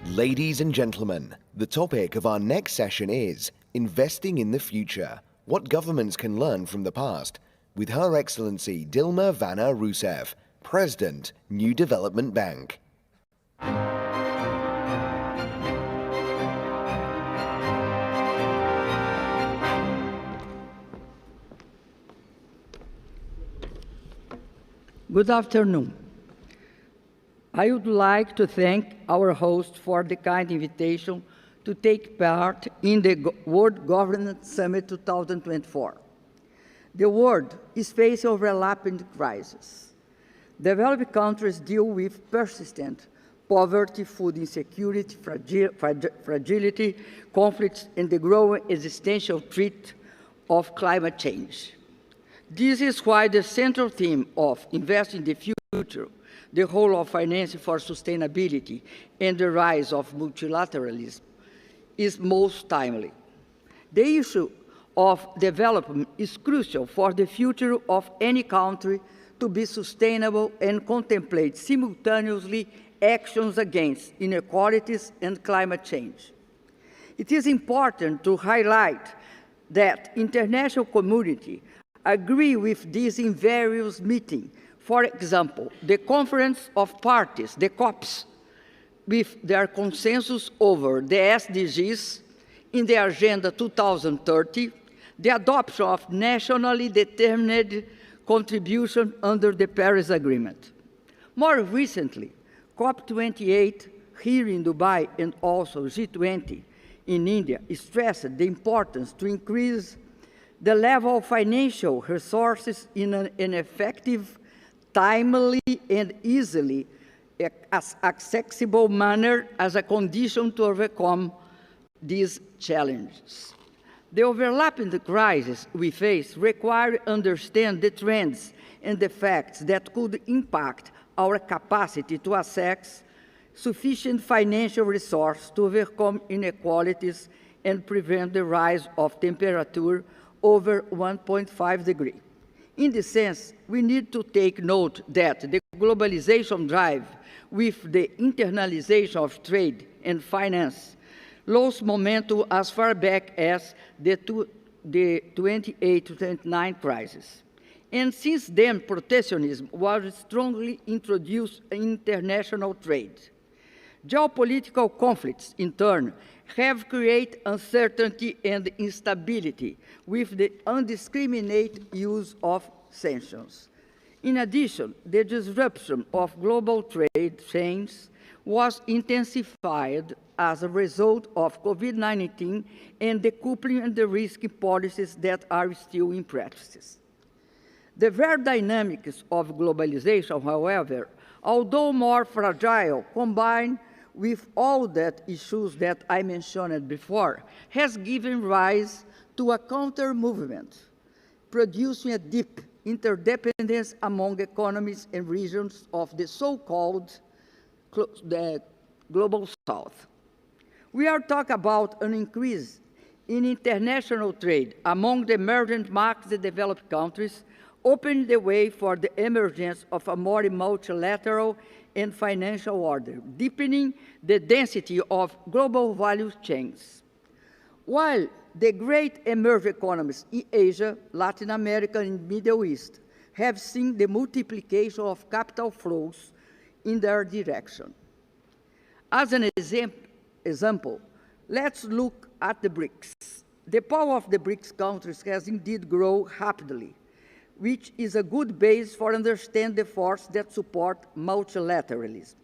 Ladies and gentlemen, the topic of our next session is Investing in the Future, What Governments Can Learn from the Past, with Her Excellency Dilma Vana Rousseff, President, New Development Bank. Good afternoon. I would like to thank our host for the kind invitation to take part in the World Governance Summit 2024. The world is facing overlapping crises. Developed countries deal with persistent poverty, food insecurity, fragility, conflicts, and the growing existential threat of climate change. This is why the central theme of Investing in the Future, the role of financing for sustainability, and the rise of multilateralism is most timely. The issue of development is crucial for the future of any country to be sustainable and contemplate simultaneously actions against inequalities and climate change. It is important to highlight that international community agree with this in various meetings. For example, the Conference of Parties, the COPs, with their consensus over the SDGs in the Agenda 2030, the adoption of nationally determined contribution under the Paris Agreement. More recently, COP28 here in Dubai and also G20 in India stressed the importance to increase the level of financial resources in an effective, timely, and easily accessible manner as a condition to overcome these challenges. The overlapping crises we face require to understand the trends and the facts that could impact our capacity to access sufficient financial resources to overcome inequalities and prevent the rise of temperature over 1.5 degrees. In this sense, we need to take note that the globalization drive with the internalization of trade and finance lost momentum as far back as the 28-29 crisis. And since then, protectionism was strongly introduced in international trade. Geopolitical conflicts, in turn, have created uncertainty and instability with the indiscriminate use of sanctions. In addition, the disruption of global trade chains was intensified as a result of COVID-19 and the coupling and the risky policies that are still in practice. The very dynamics of globalization, however, although more fragile, combined with all that issues that I mentioned before, has given rise to a counter-movement, producing a deep interdependence among economies and regions of the so-called the Global South. We are talking about an increase in international trade among the emerging markets and developed countries, opening the way for the emergence of a more multilateral and financial order, deepening the density of global value chains. While the great emerging economies in Asia, Latin America, and Middle East have seen the multiplication of capital flows in their direction. As an example, let's look at the BRICS. The power of the BRICS countries has indeed grown rapidly, which is a good base for understanding the force that support multilateralism.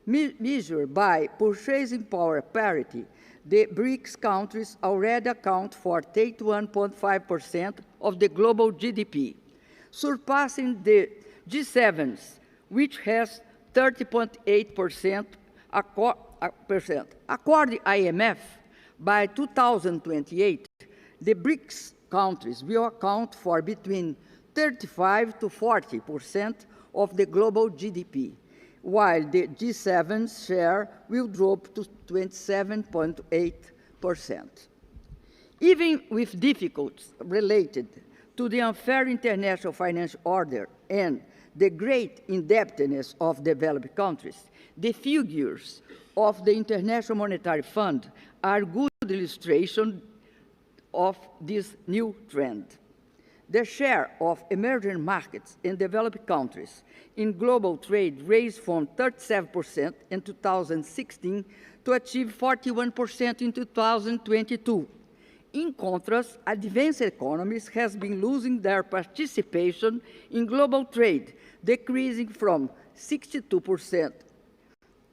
Measured by purchasing power parity, the BRICS countries already account for 31.5% of the global GDP, surpassing the G7's, which has 30.8%. According to IMF, by 2028, the BRICS countries will account for between 35 to 40% of the global GDP, while the G7's share will drop to 27.8%. Even with difficulties related to the unfair international financial order and the great indebtedness of developed countries, the figures of the International Monetary Fund are good illustration of this new trend. The share of emerging markets in developed countries in global trade raised from 37% in 2016 to achieve 41% in 2022. In contrast, advanced economies have been losing their participation in global trade, decreasing from 62%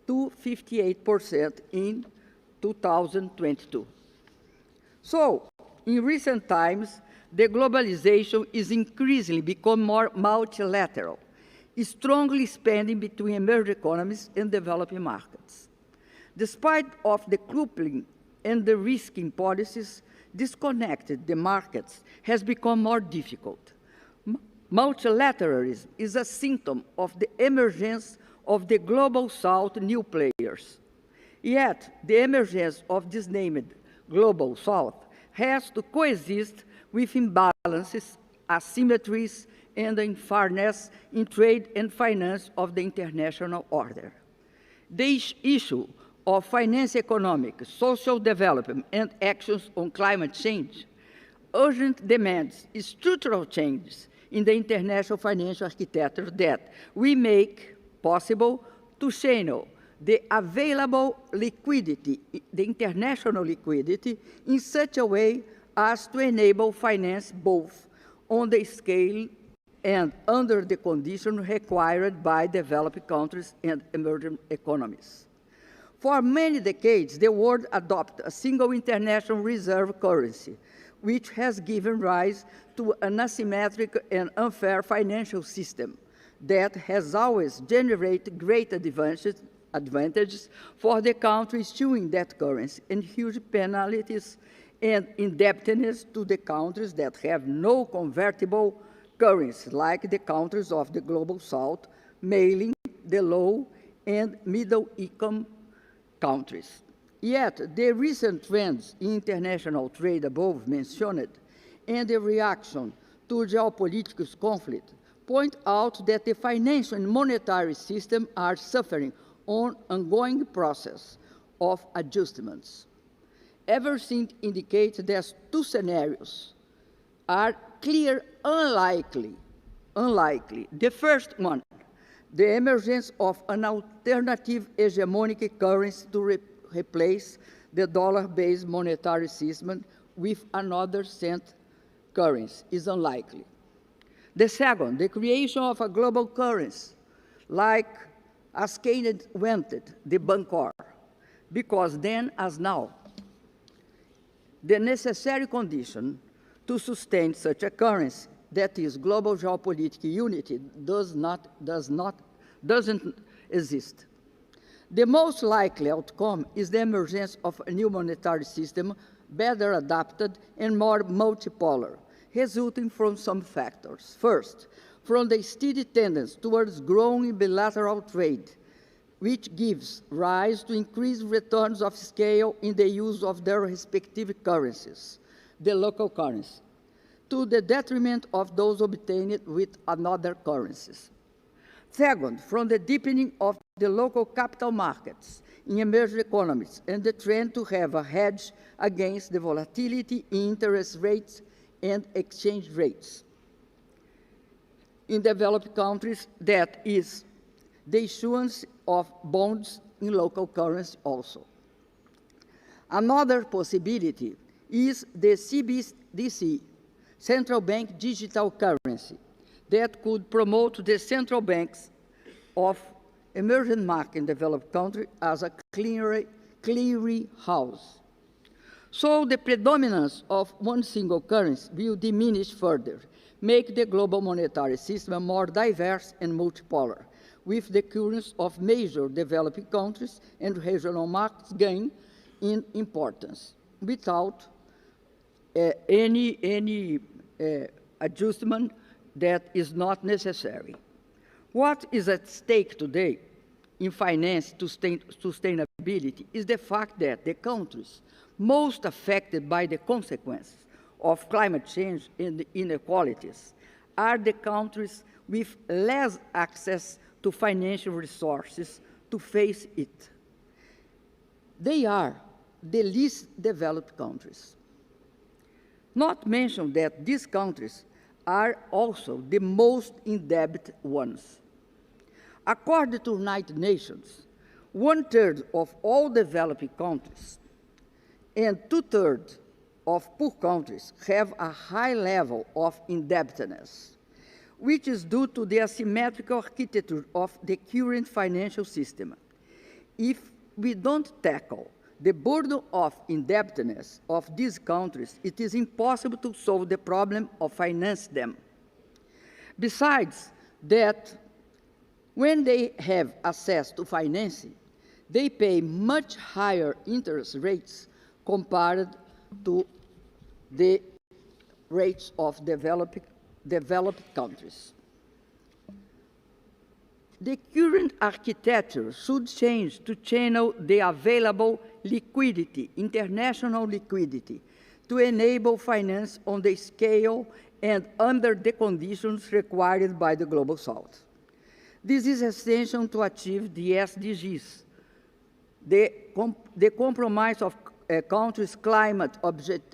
to 58% in 2022. So, in recent times, the globalization is increasingly becoming more multilateral, strongly expanding between emerging economies and developing markets. Despite of the coupling and the risking policies, disconnected the markets has become more difficult. Multilateralism is a symptom of the emergence of the global south new players. Yet, the emergence of this named global south has to coexist with imbalances, asymmetries, and unfairness in trade and finance of the international order. The issue of finance, economic, social development, and actions on climate change urgent demands structural changes in the international financial architecture that we make possible to channel the available liquidity, the international liquidity, in such a way as to enable finance both on the scale and under the conditions required by developed countries and emerging economies. For many decades, the world adopted a single international reserve currency, which has given rise to an asymmetric and unfair financial system that has always generated great advantages for the countries issuing that currency and huge penalties and indebtedness to the countries that have no convertible currency, like the countries of the Global South, mainly the low and middle income countries. Yet, the recent trends in international trade above mentioned and the reaction to geopolitical conflict point out that the financial and monetary system are suffering an ongoing process of adjustments. Everything indicates that two scenarios are clear unlikely. The first one, the emergence of an alternative hegemonic currency to replace the dollar-based monetary system with another cent currency is unlikely. The second, the creation of a global currency, like as Keynes wanted, the Bancor, because then as now, the necessary condition to sustain such a currency, that is global geopolitical unity, doesn't exist. The most likely outcome is the emergence of a new monetary system better adapted and more multipolar, resulting from some factors. First, from the steady tendency towards growing bilateral trade, which gives rise to increased returns of scale in the use of their respective currencies, the local currency, to the detriment of those obtained with another currencies. Second, from the deepening of the local capital markets in emerging economies and the trend to have a hedge against the volatility in interest rates and exchange rates. In developed countries, that is the issuance of bonds in local currency also. Another possibility is the CBDC, Central Bank Digital Currency, that could promote the central banks of emerging market and developed countries as a clearing house. So the predominance of one single currency will diminish further, make the global monetary system more diverse and multipolar, with the occurrence of major developing countries and regional markets gain in importance, without any adjustment that is not necessary. What is at stake today in finance sustainability is the fact that the countries most affected by the consequences of climate change and inequalities are the countries with less access to financial resources to face it. They are the least developed countries. Not mention that these countries are also the most indebted ones. According to the United Nations, 1/3 of all developing countries and 2/3 of poor countries have a high level of indebtedness, which is due to the asymmetrical architecture of the current financial system. If we don't tackle the burden of indebtedness of these countries, it is impossible to solve the problem of finance them. Besides that, when they have access to financing, they pay much higher interest rates compared to the rates of developed countries. The current architecture should change to channel the available liquidity, international liquidity, to enable finance on the scale and under the conditions required by the Global South. This is essential to achieve the SDGs, the compromise of countries' climate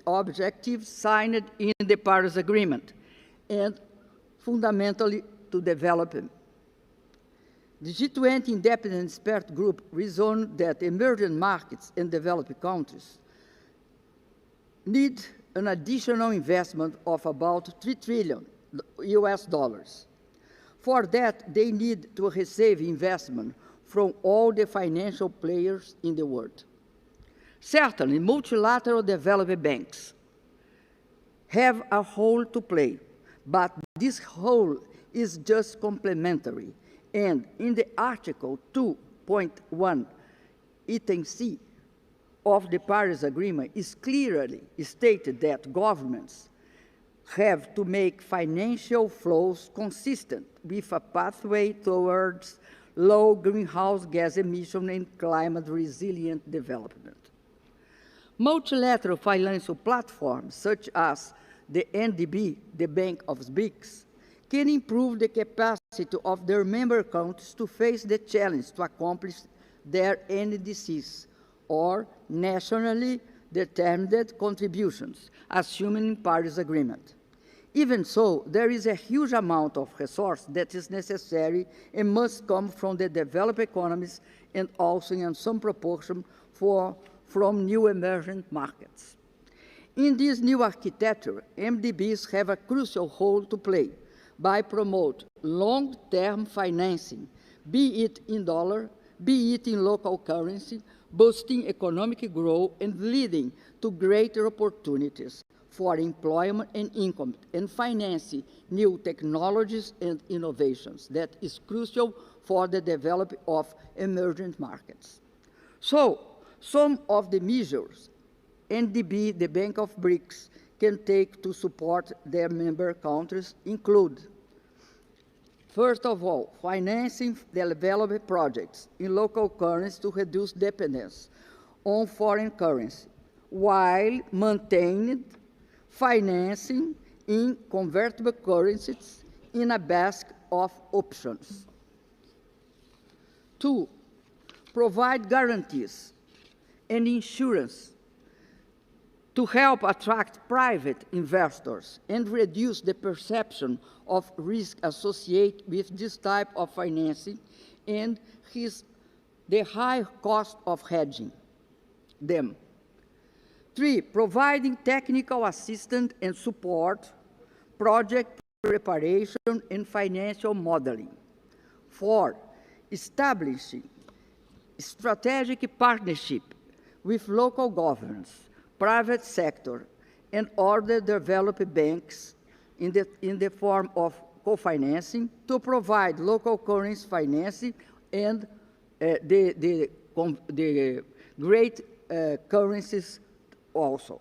objectives signed in the Paris Agreement, and fundamentally to development. The G20 Independent Expert Group reasoned that emerging markets and developing countries need an additional investment of about $3 trillion US. For that, they need to receive investment from all the financial players in the world. Certainly, multilateral development banks have a role to play, but this role is just complementary. And in the Article 2.1, item C of the Paris Agreement is clearly stated that governments have to make financial flows consistent with a pathway towards low greenhouse gas emission and climate-resilient development. Multilateral financial platforms, such as the NDB, the Bank of BRICS, can improve the capacity of their member countries to face the challenge to accomplish their NDCs, or nationally determined contributions, assuming in Paris Agreement. Even so, there is a huge amount of resource that is necessary and must come from the developed economies and also in some proportion from new emerging markets. In this new architecture, MDBs have a crucial role to play by promoting long-term financing, be it in dollar, be it in local currency, boosting economic growth and leading to greater opportunities for employment and income, and financing new technologies and innovations that is crucial for the development of emerging markets. So, some of the measures NDB, the Bank of BRICS, can take to support their member countries include, first of all, financing development projects in local currency to reduce dependence on foreign currency, while maintaining financing in convertible currencies in a basket of options. 2, provide guarantees and insurance to help attract private investors and reduce the perception of risk associated with this type of financing and the high cost of hedging them. 3, providing technical assistance and support, project preparation, and financial modeling. 4, establishing strategic partnership with local governments, private sector, and other developed banks in the form of co-financing to provide local currency financing and the great currencies also.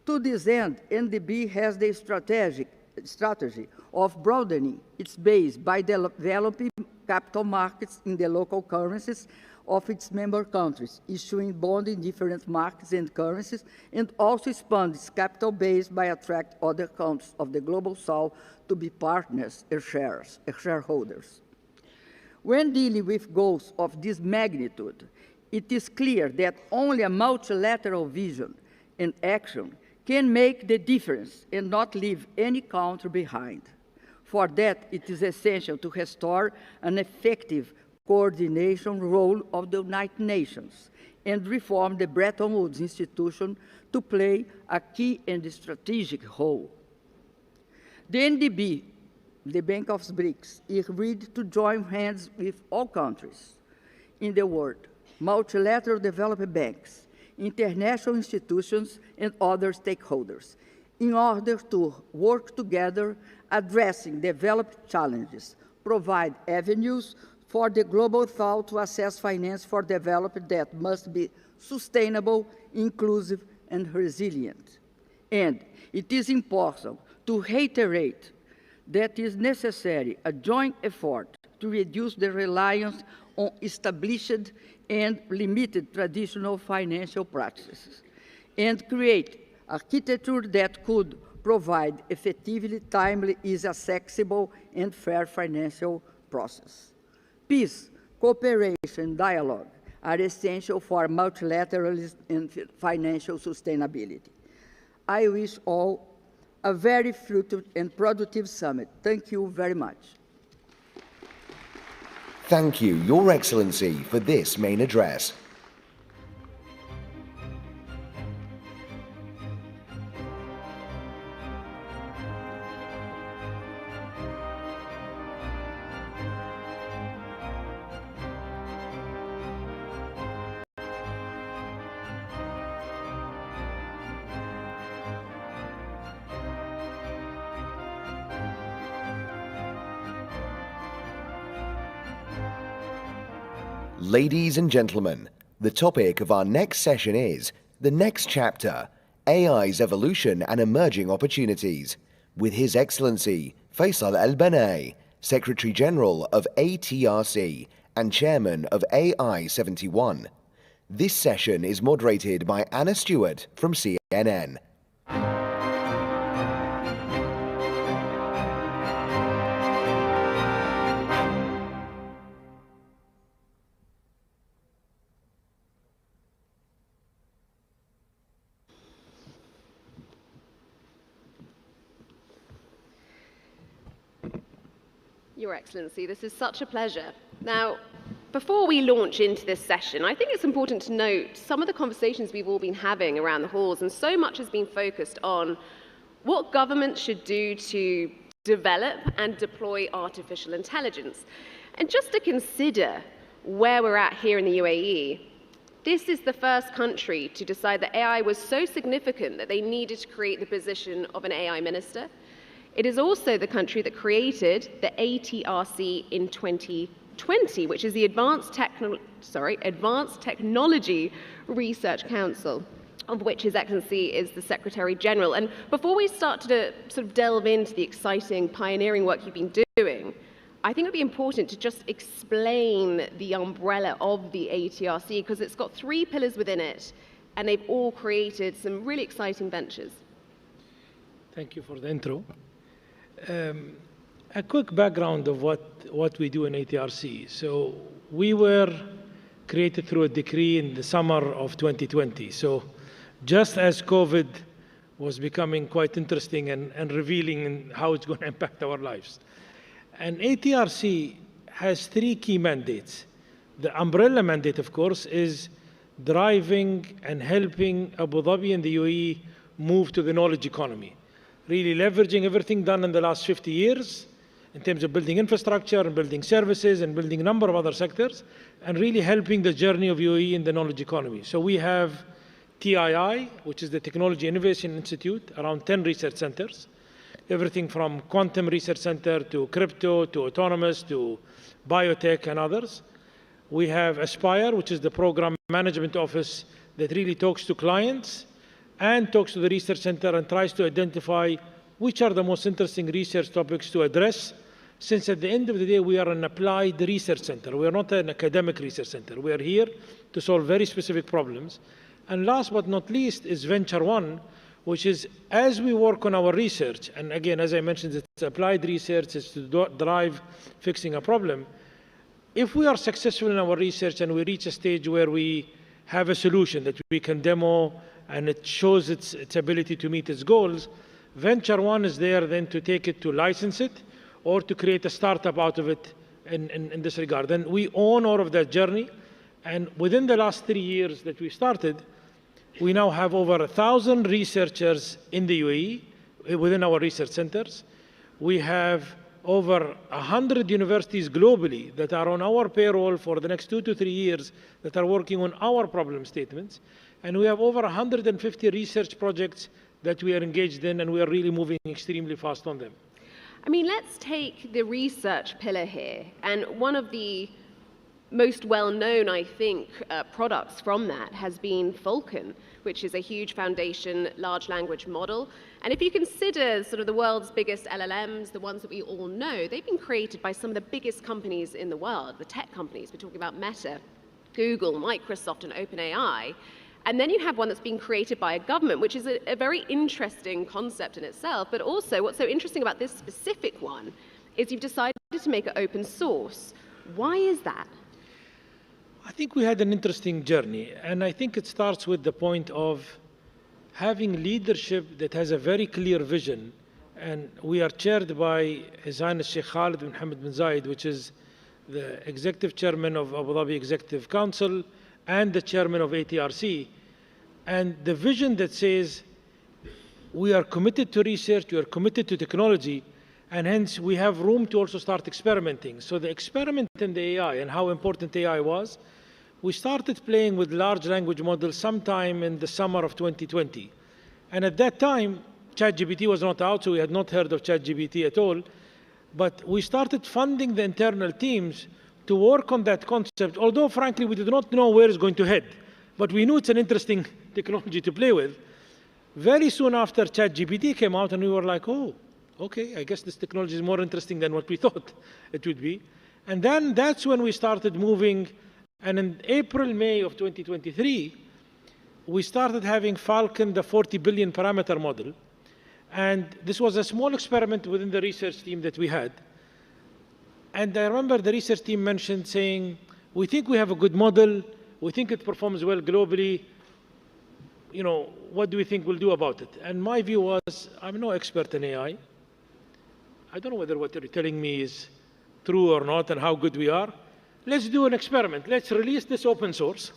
To this end, NDB has the strategy of broadening its base by developing capital markets in the local currencies of its member countries, issuing bonds in different markets and currencies, and also expand its capital base by attract other countries of the Global South to be partners and shareholders. When dealing with goals of this magnitude, it is clear that only a multilateral vision and action can make the difference and not leave any country behind. For that, it is essential to restore an effective coordination role of the United Nations and reform the Bretton Woods institution to play a key and strategic role. The NDB, the Bank of BRICS, is ready to join hands with all countries in the world, multilateral development banks, international institutions, and other stakeholders, in order to work together addressing development challenges, provide avenues for the Global South to access finance for development that must be sustainable, inclusive, and resilient. And it is important to reiterate that it is necessary a joint effort to reduce the reliance on established and limited traditional financial practices and create architecture that could provide effectively, timely, easy, accessible, and fair financial process. Peace, cooperation, and dialogue are essential for multilateralism and financial sustainability. I wish all a very fruitful and productive summit. Thank you very much. Thank you, Your Excellency, for this main address. Ladies and gentlemen, the topic of our next session is the next chapter, AI's evolution and emerging opportunities, with His Excellency Faisal Al-Banai, Secretary General of ATRC and Chairman of AI71. This session is moderated by Anna Stewart from CNN. Your Excellency, this is such a pleasure. Now, before we launch into this session, I think it's important to note some of the conversations we've all been having around the halls, and so much has been focused on what governments should do to develop and deploy artificial intelligence. And just to consider where we're at here in the UAE, this is the first country to decide that AI was so significant that they needed to create the position of an AI minister. It is also the country that created the ATRC in 2020, which is the Advanced Technology Research Council, of which His Excellency is the Secretary General. And before we start to sort of delve into the exciting pioneering work you've been doing, I think it would be important to just explain the umbrella of the ATRC, because it's got 3 pillars within it, and they've all created some really exciting ventures. Thank you for the intro. A quick background of what we do in ATRC. So we were created through a decree in the summer of 2020. So just as COVID was becoming quite interesting and revealing in how it's going to impact our lives. And ATRC has 3 key mandates. The umbrella mandate, of course, is driving and helping Abu Dhabi and the UAE move to the knowledge economy. Really leveraging everything done in the last 50 years in terms of building infrastructure and building services and building a number of other sectors, and really helping the journey of UAE in the knowledge economy. So we have TII, which is the Technology Innovation Institute, around 10 research centers, everything from quantum research center to crypto to autonomous to biotech and others. We have Aspire, which is the program management office that really talks to clients and talks to the research center and tries to identify which are the most interesting research topics to address since at the end of the day, we are an applied research center. We are not an academic research center. We are here to solve very specific problems. And last but not least is Venture One, which is as we work on our research, and again, as I mentioned, it's applied research, it's to drive fixing a problem. If we are successful in our research and we reach a stage where we have a solution that we can demo and it shows its ability to meet its goals, Venture One is there then to take it to license it or to create a startup out of it in this regard. And we own all of that journey. And within the last 3 years that we started, we now have over 1,000 researchers in the UAE within our research centers. We have over 100 universities globally that are on our payroll for the next 2 to 3 years that are working on our problem statements. And we have over 150 research projects that we are engaged in, and we are really moving extremely fast on them. I mean, let's take the research pillar here. And one of the most well-known, I think, products from that has been Falcon, which is a huge foundation large language model. And if you consider sort of the world's biggest LLMs, the ones that we all know, they've been created by some of the biggest companies in the world, the tech companies. We're talking about Meta, Google, Microsoft, and OpenAI. And then you have one that's been created by a government, which is a very interesting concept in itself. But also, what's so interesting about this specific one is you've decided to make it open source. Why is that? I think we had an interesting journey, and I think it starts with the point of having leadership that has a very clear vision. And we are chaired by His Highness Sheikh Khalid bin Mohammed bin Zayed, which is the executive chairman of Abu Dhabi Executive Council and the chairman of ATRC. And the vision that says we are committed to research, we are committed to technology, and hence we have room to also start experimenting. So the experiment in the AI and how important AI was, we started playing with large language models sometime in the summer of 2020. And at that time, ChatGPT was not out, so we had not heard of ChatGPT at all. But we started funding the internal teams to work on that concept, although frankly we did not know where it's going to head. But we knew it's an interesting technology to play with. Very soon after ChatGPT came out, and we were like, oh, okay, I guess this technology is more interesting than what we thought it would be. And then that's when we started moving. And in April, May of 2023, we started having Falcon, the 40 billion parameter model. And this was a small experiment within the research team that we had. And I remember the research team mentioned saying, we think we have a good model. We think it performs well globally. You know, what do we think we'll do about it? And my view was, I'm no expert in AI. I don't know whether what you're telling me is true or not and how good we are. Let's do an experiment. Let's release this open source.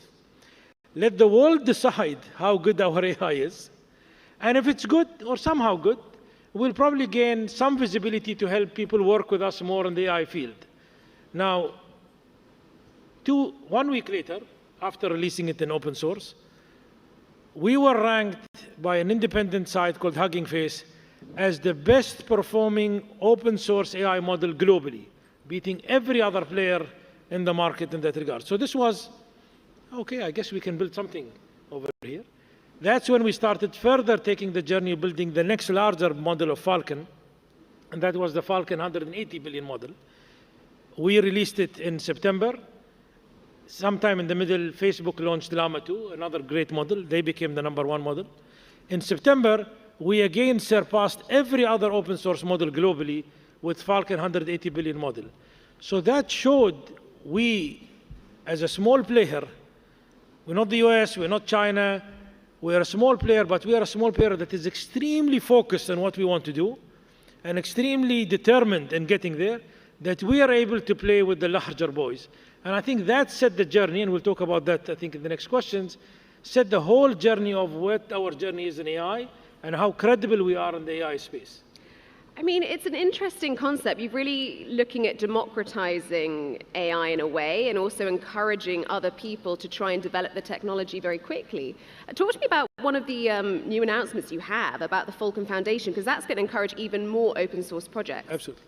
Let the world decide how good our AI is. And if it's good or somehow good, we'll probably gain some visibility to help people work with us more in the AI field. Now, 1 week later, after releasing it in open source, we were ranked by an independent site called Hugging Face as the best performing open source AI model globally, beating every other player in the market in that regard. So this was, okay, I guess we can build something over here. That's when we started further taking the journey of building the next larger model of Falcon, and that was the Falcon 180 billion model. We released it in September. Sometime in the middle, Facebook launched Llama 2, another great model. They became the #1 model. In September, we again surpassed every other open source model globally with Falcon 180 billion model. So that showed we, as a small player, we're not the US, we're not China, we're a small player, but we are a small player that is extremely focused on what we want to do and extremely determined in getting there, that we are able to play with the larger boys. And I think that set the journey, and we'll talk about that, I think, in the next questions, set the whole journey of what our journey is in AI and how credible we are in the AI space. I mean, it's an interesting concept. You're really looking at democratizing AI in a way and also encouraging other people to try and develop the technology very quickly. Talk to me about one of the new announcements you have about the Falcon Foundation, because that's going to encourage even more open source projects. Absolutely.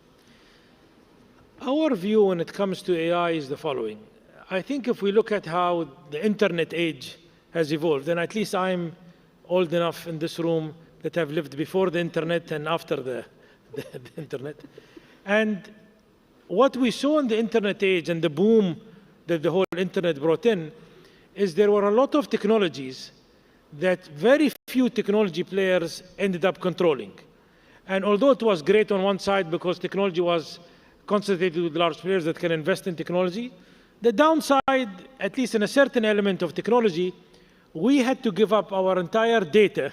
Our view when it comes to AI is the following. I think if we look at how the internet age has evolved, and at least I'm old enough in this room that have lived before the internet and after the internet. And what we saw in the internet age and the boom that the whole internet brought in is there were a lot of technologies that very few technology players ended up controlling. And although it was great on one side because technology was concentrated with large players that can invest in technology, the downside, at least in a certain element of technology, we had to give up our entire data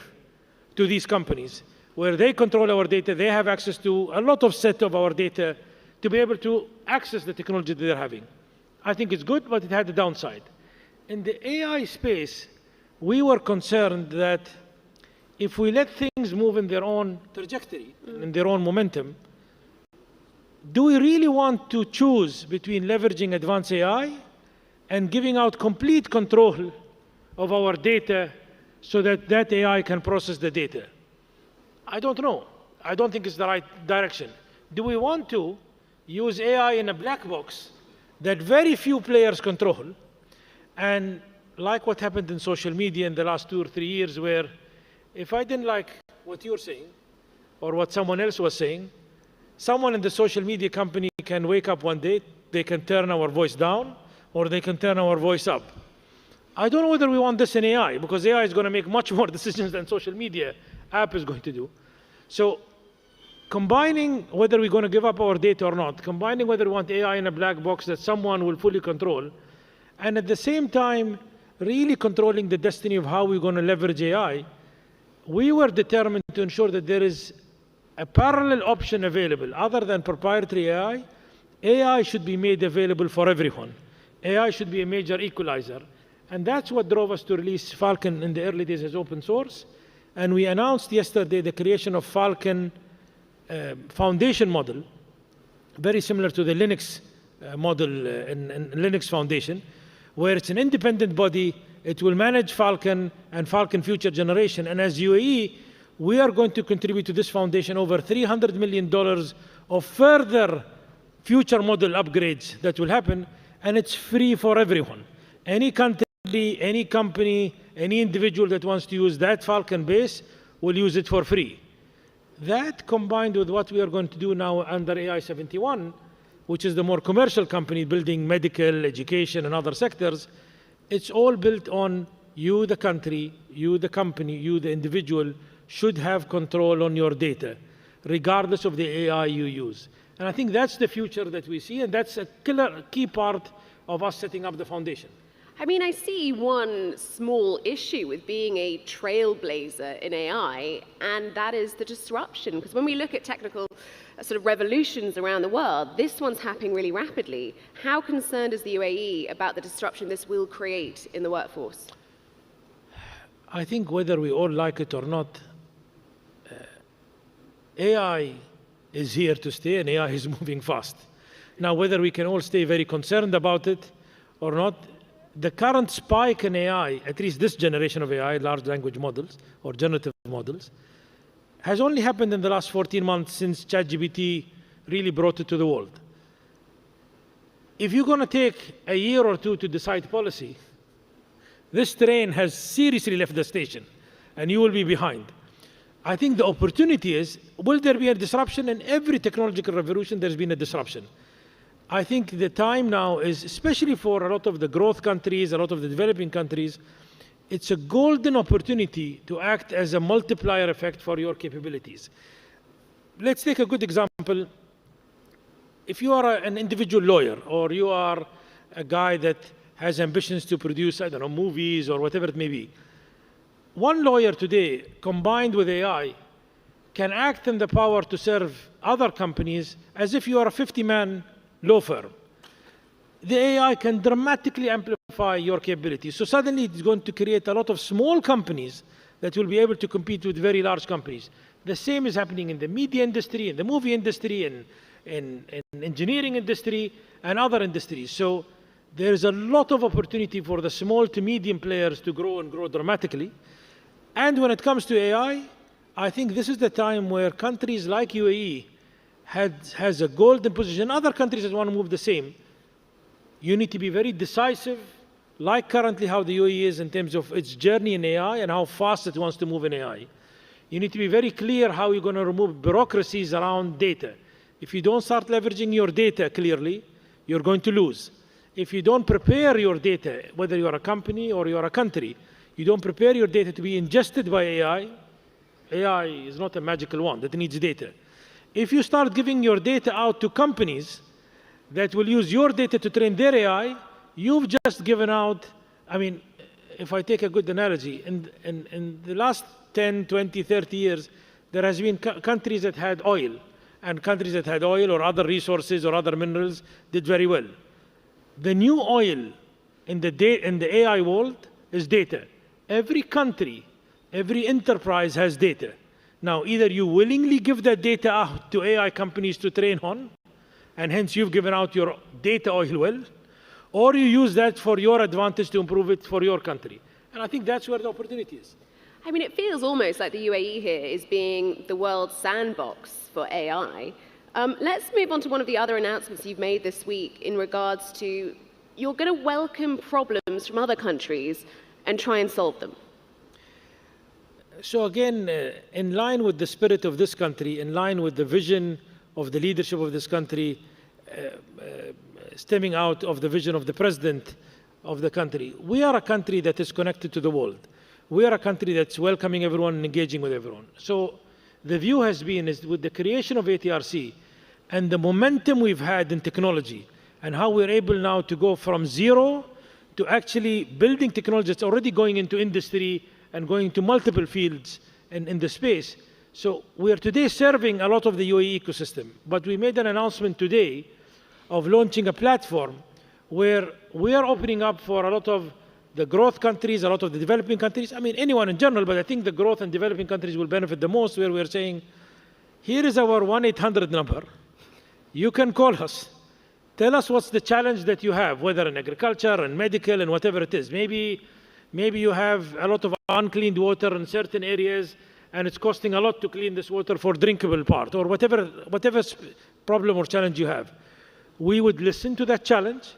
to these companies, where they control our data, they have access to a lot of set of our data to be able to access the technology that they're having. I think it's good, but it had a downside. In the AI space, we were concerned that if we let things move in their own trajectory, in their own momentum, do we really want to choose between leveraging advanced AI and giving out complete control of our data so that that AI can process the data? I don't know. I don't think it's the right direction. Do we want to use AI in a black box that very few players control, and like what happened in social media in the last 2 or 3 years, where if I didn't like what you're saying or what someone else was saying, someone in the social media company can wake up one day, they can turn our voice down or they can turn our voice up. I don't know whether we want this in AI, because AI is going to make much more decisions than social media app is going to do. So combining whether we're going to give up our data or not, combining whether we want AI in a black box that someone will fully control, and at the same time really controlling the destiny of how we're going to leverage AI, we were determined to ensure that there is a parallel option available. Other than proprietary AI, AI should be made available for everyone. AI should be a major equalizer. And that's what drove us to release Falcon in the early days as open source. And we announced yesterday the creation of Falcon Foundation model, very similar to the Linux model in Linux Foundation, where it's an independent body. It will manage Falcon and Falcon future generation. And as UAE, we are going to contribute to this foundation over $300 million of further future model upgrades that will happen, and it's free for everyone. Any country, any company, any individual that wants to use that Falcon base will use it for free. That combined with what we are going to do now under AI 71, which is the more commercial company building medical, education, and other sectors, it's all built on you, the country, you, the company, you, the individual, should have control on your data, regardless of the AI you use. And I think that's the future that we see, and that's a key part of us setting up the foundation. I mean, I see one small issue with being a trailblazer in AI, and that is the disruption. Because when we look at technical sort of revolutions around the world, this one's happening really rapidly. How concerned is the UAE about the disruption this will create in the workforce? I think whether we all like it or not, AI is here to stay, and AI is moving fast. Now, whether we can all stay very concerned about it or not, the current spike in AI, at least this generation of AI, large language models or generative models, has only happened in the last 14 months since ChatGPT really brought it to the world. If you're going to take a year or two to decide policy, this train has seriously left the station, and you will be behind. I think the opportunity is, will there be a disruption? In every technological revolution, there's been a disruption. I think the time now is, especially for a lot of the growth countries, a lot of the developing countries, it's a golden opportunity to act as a multiplier effect for your capabilities. Let's take a good example. If you are an individual lawyer, or you are a guy that has ambitions to produce, I don't know, movies or whatever it may be, one lawyer today, combined with AI, can act in the power to serve other companies as if you are a 50-man law firm. The AI can dramatically amplify your capabilities. So suddenly it's going to create a lot of small companies that will be able to compete with very large companies. The same is happening in the media industry, in the movie industry, in engineering industry, and other industries. So there's a lot of opportunity for the small to medium players to grow and grow dramatically. And when it comes to AI, I think this is the time where countries like UAE has a golden position. Other countries that want to move the same. You need to be very decisive, like currently how the UAE is in terms of its journey in AI and how fast it wants to move in AI. You need to be very clear how you're going to remove bureaucracies around data. If you don't start leveraging your data clearly, you're going to lose. If you don't prepare your data, whether you're a company or you're a country, you don't prepare your data to be ingested by AI, AI is not a magical wand, it needs data. If you start giving your data out to companies that will use your data to train their AI, you've just given out, I mean, if I take a good analogy, in the last 10, 20, 30 years, there has been countries that had oil, and countries that had oil or other resources or other minerals did very well. The new oil in the AI world is data. Every country, every enterprise has data. Now, either you willingly give that data out to AI companies to train on, and hence you've given out your data oil well, or you use that for your advantage to improve it for your country. And I think that's where the opportunity is. I mean, it feels almost like the UAE here is being the world's sandbox for AI. Let's move on to one of the other announcements you've made this week in regards to you're going to welcome problems from other countries and try and solve them. So again, in line with the spirit of this country, in line with the vision of the leadership of this country, stemming out of the vision of the president of the country, we are a country that is connected to the world. We are a country that's welcoming everyone and engaging with everyone. So the view has been is with the creation of ATRC and the momentum we've had in technology and how we're able now to go from zero to actually building technology that's already going into industry and going to multiple fields in the space. So we are today serving a lot of the UAE ecosystem, but we made an announcement today of launching a platform where we are opening up for a lot of the growth countries, a lot of the developing countries, I mean anyone in general, but I think the growth and developing countries will benefit the most, where we're saying, here is our 1-800 number. You can call us. Tell us what's the challenge that you have, whether in agriculture and medical and whatever it is. Maybe you have a lot of uncleaned water in certain areas and it's costing a lot to clean this water for drinkable part, or whatever problem or challenge you have. We would listen to that challenge.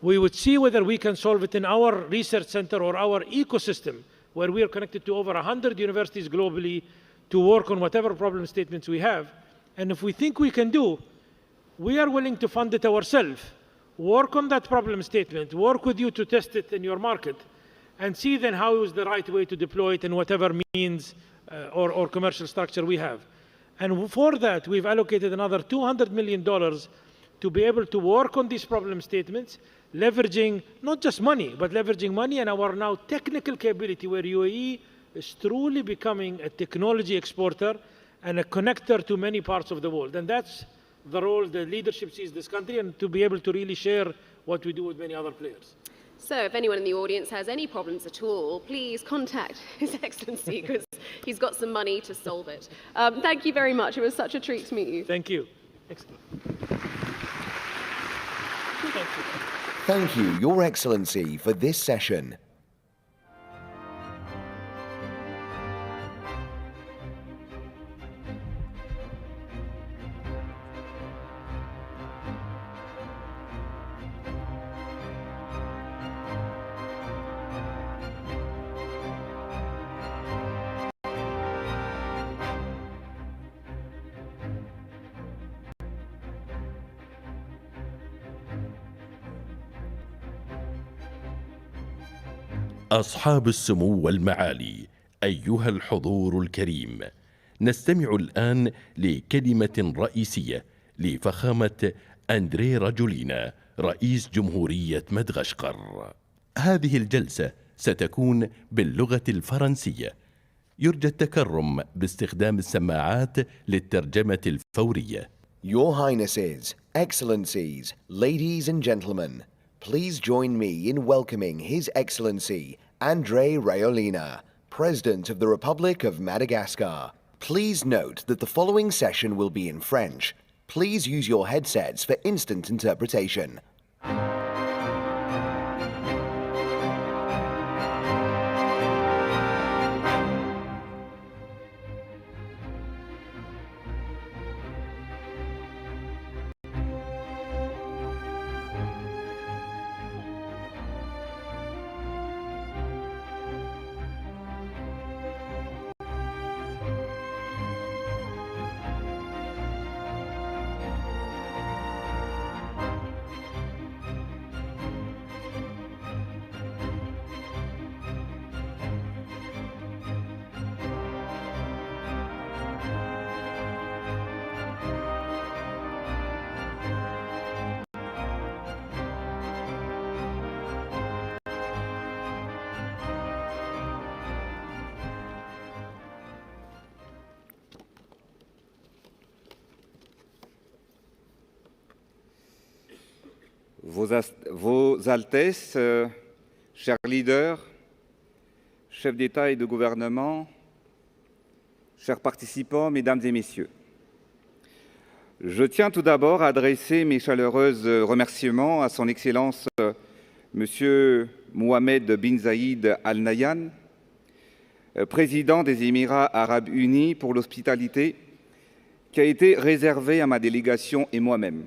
We would see whether we can solve it in our research center or our ecosystem, where we are connected to over 100 universities globally to work on whatever problem statements we have. And if we think we can do, we are willing to fund it ourselves, work on that problem statement, work with you to test it in your market, and see then how is the right way to deploy it in whatever means or commercial structure we have. And for that, we've allocated another $200 million to be able to work on these problem statements, leveraging not just money, but leveraging money and our now technical capability, where UAE is truly becoming a technology exporter and a connector to many parts of the world. And that's the role the leadership sees this country, and to be able to really share what we do with many other players. So if anyone in the audience has any problems at all, please contact His Excellency, because he's got some money to solve it. Thank you very much. It was such a treat to meet you. Thank you. Excellent. Thank you, Your Excellency, for this session. أصحاب السمو والمعالي، أيها الحضور الكريم، نستمع الآن لكلمة رئيسية لفخامة أندري راجولينا، رئيس جمهورية مدغشقر. هذه الجلسة ستكون باللغة الفرنسية. يرجى التكرم باستخدام السماعات للترجمة الفورية. Your Highnesses, Excellencies, ladies and gentlemen, please join me in welcoming His Excellency André Rajoelina, President of the Republic of Madagascar. Please note that the following session will be in French. Please use your headsets for instant interpretation. Vos Altesses, chers leaders, chefs d'État et de gouvernement, chers participants, mesdames et messieurs, je tiens tout d'abord à adresser mes chaleureux remerciements à son Excellence Monsieur Mohamed bin Zayed Al Nahyan, président des Émirats arabes unis, pour l'hospitalité qui a été réservée à ma délégation et moi-même.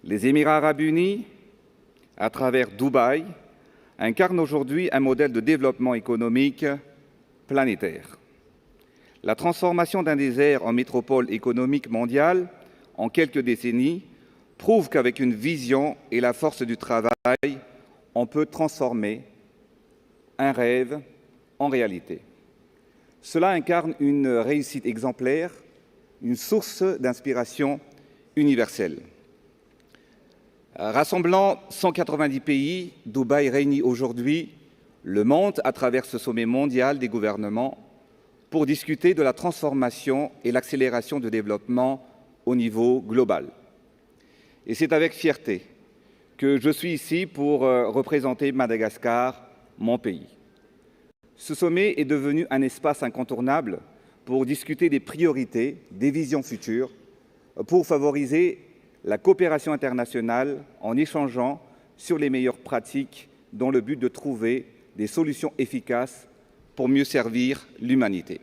Les Émirats arabes unis, à travers Dubaï, incarnent aujourd'hui un modèle de développement économique planétaire. La transformation d'un désert en métropole économique mondiale en quelques décennies prouve qu'avec une vision et la force du travail, on peut transformer un rêve en réalité. Cela incarne une réussite exemplaire, une source d'inspiration universelle. Rassemblant 190 pays, Dubaï réunit aujourd'hui le monde à travers ce sommet mondial des gouvernements pour discuter de la transformation et l'accélération du développement au niveau global. Et c'est avec fierté que je suis ici pour représenter Madagascar, mon pays. Ce sommet est devenu un espace incontournable pour discuter des priorités, des visions futures, pour favoriser la coopération internationale en échangeant sur les meilleures pratiques dans le but de trouver des solutions efficaces pour mieux servir l'humanité.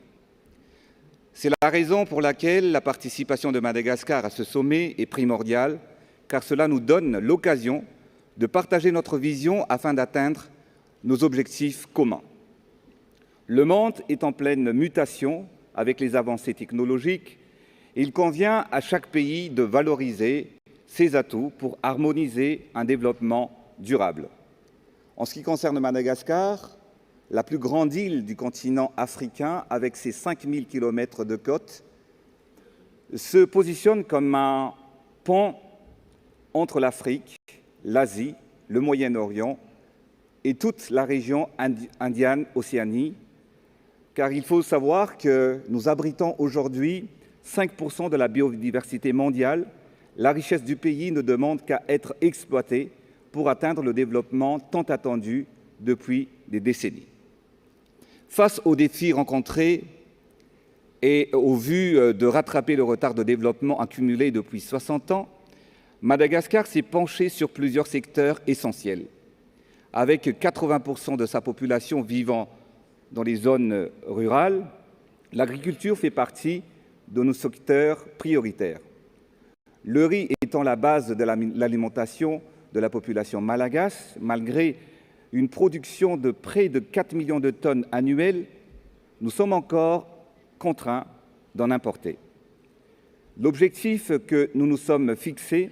C'est la raison pour laquelle la participation de Madagascar à ce sommet est primordiale, car cela nous donne l'occasion de partager notre vision afin d'atteindre nos objectifs communs. Le monde est en pleine mutation avec les avancées technologiques. Il convient à chaque pays de valoriser ses atouts pour harmoniser un développement durable. En ce qui concerne Madagascar, la plus grande île du continent africain, avec ses 5000 km de côte, se positionne comme un pont entre l'Afrique, l'Asie, le Moyen-Orient et toute la région Indienne-Océanie, car il faut savoir que nous abritons aujourd'hui 5% de la biodiversité mondiale. La richesse du pays ne demande qu'à être exploitée pour atteindre le développement tant attendu depuis des décennies. Face aux défis rencontrés et au vu de rattraper le retard de développement accumulé depuis 60 ans, Madagascar s'est penché sur plusieurs secteurs essentiels. Avec 80% de sa population vivant dans les zones rurales, l'agriculture fait partie de nos secteurs prioritaires. Le riz étant la base de l'alimentation de la population malgache, malgré une production de près de 4 millions de tonnes annuelles, nous sommes encore contraints d'en importer. L'objectif que nous nous sommes fixés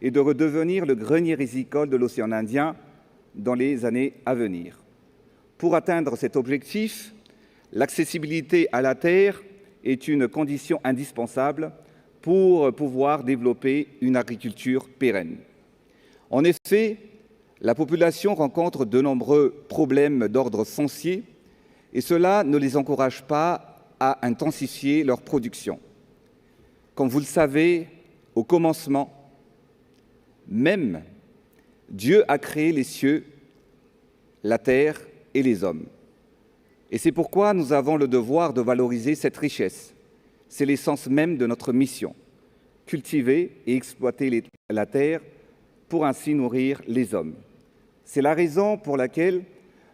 est de redevenir le grenier rizicole de l'océan Indien dans les années à venir. Pour atteindre cet objectif, l'accessibilité à la terre est une condition indispensable pour pouvoir développer une agriculture pérenne. En effet, la population rencontre de nombreux problèmes d'ordre foncier et cela ne les encourage pas à intensifier leur production. Comme vous le savez, au commencement, même Dieu a créé les cieux, la terre et les hommes. Et c'est pourquoi nous avons le devoir de valoriser cette richesse. C'est l'essence même de notre mission, cultiver et exploiter la terre pour ainsi nourrir les hommes. C'est la raison pour laquelle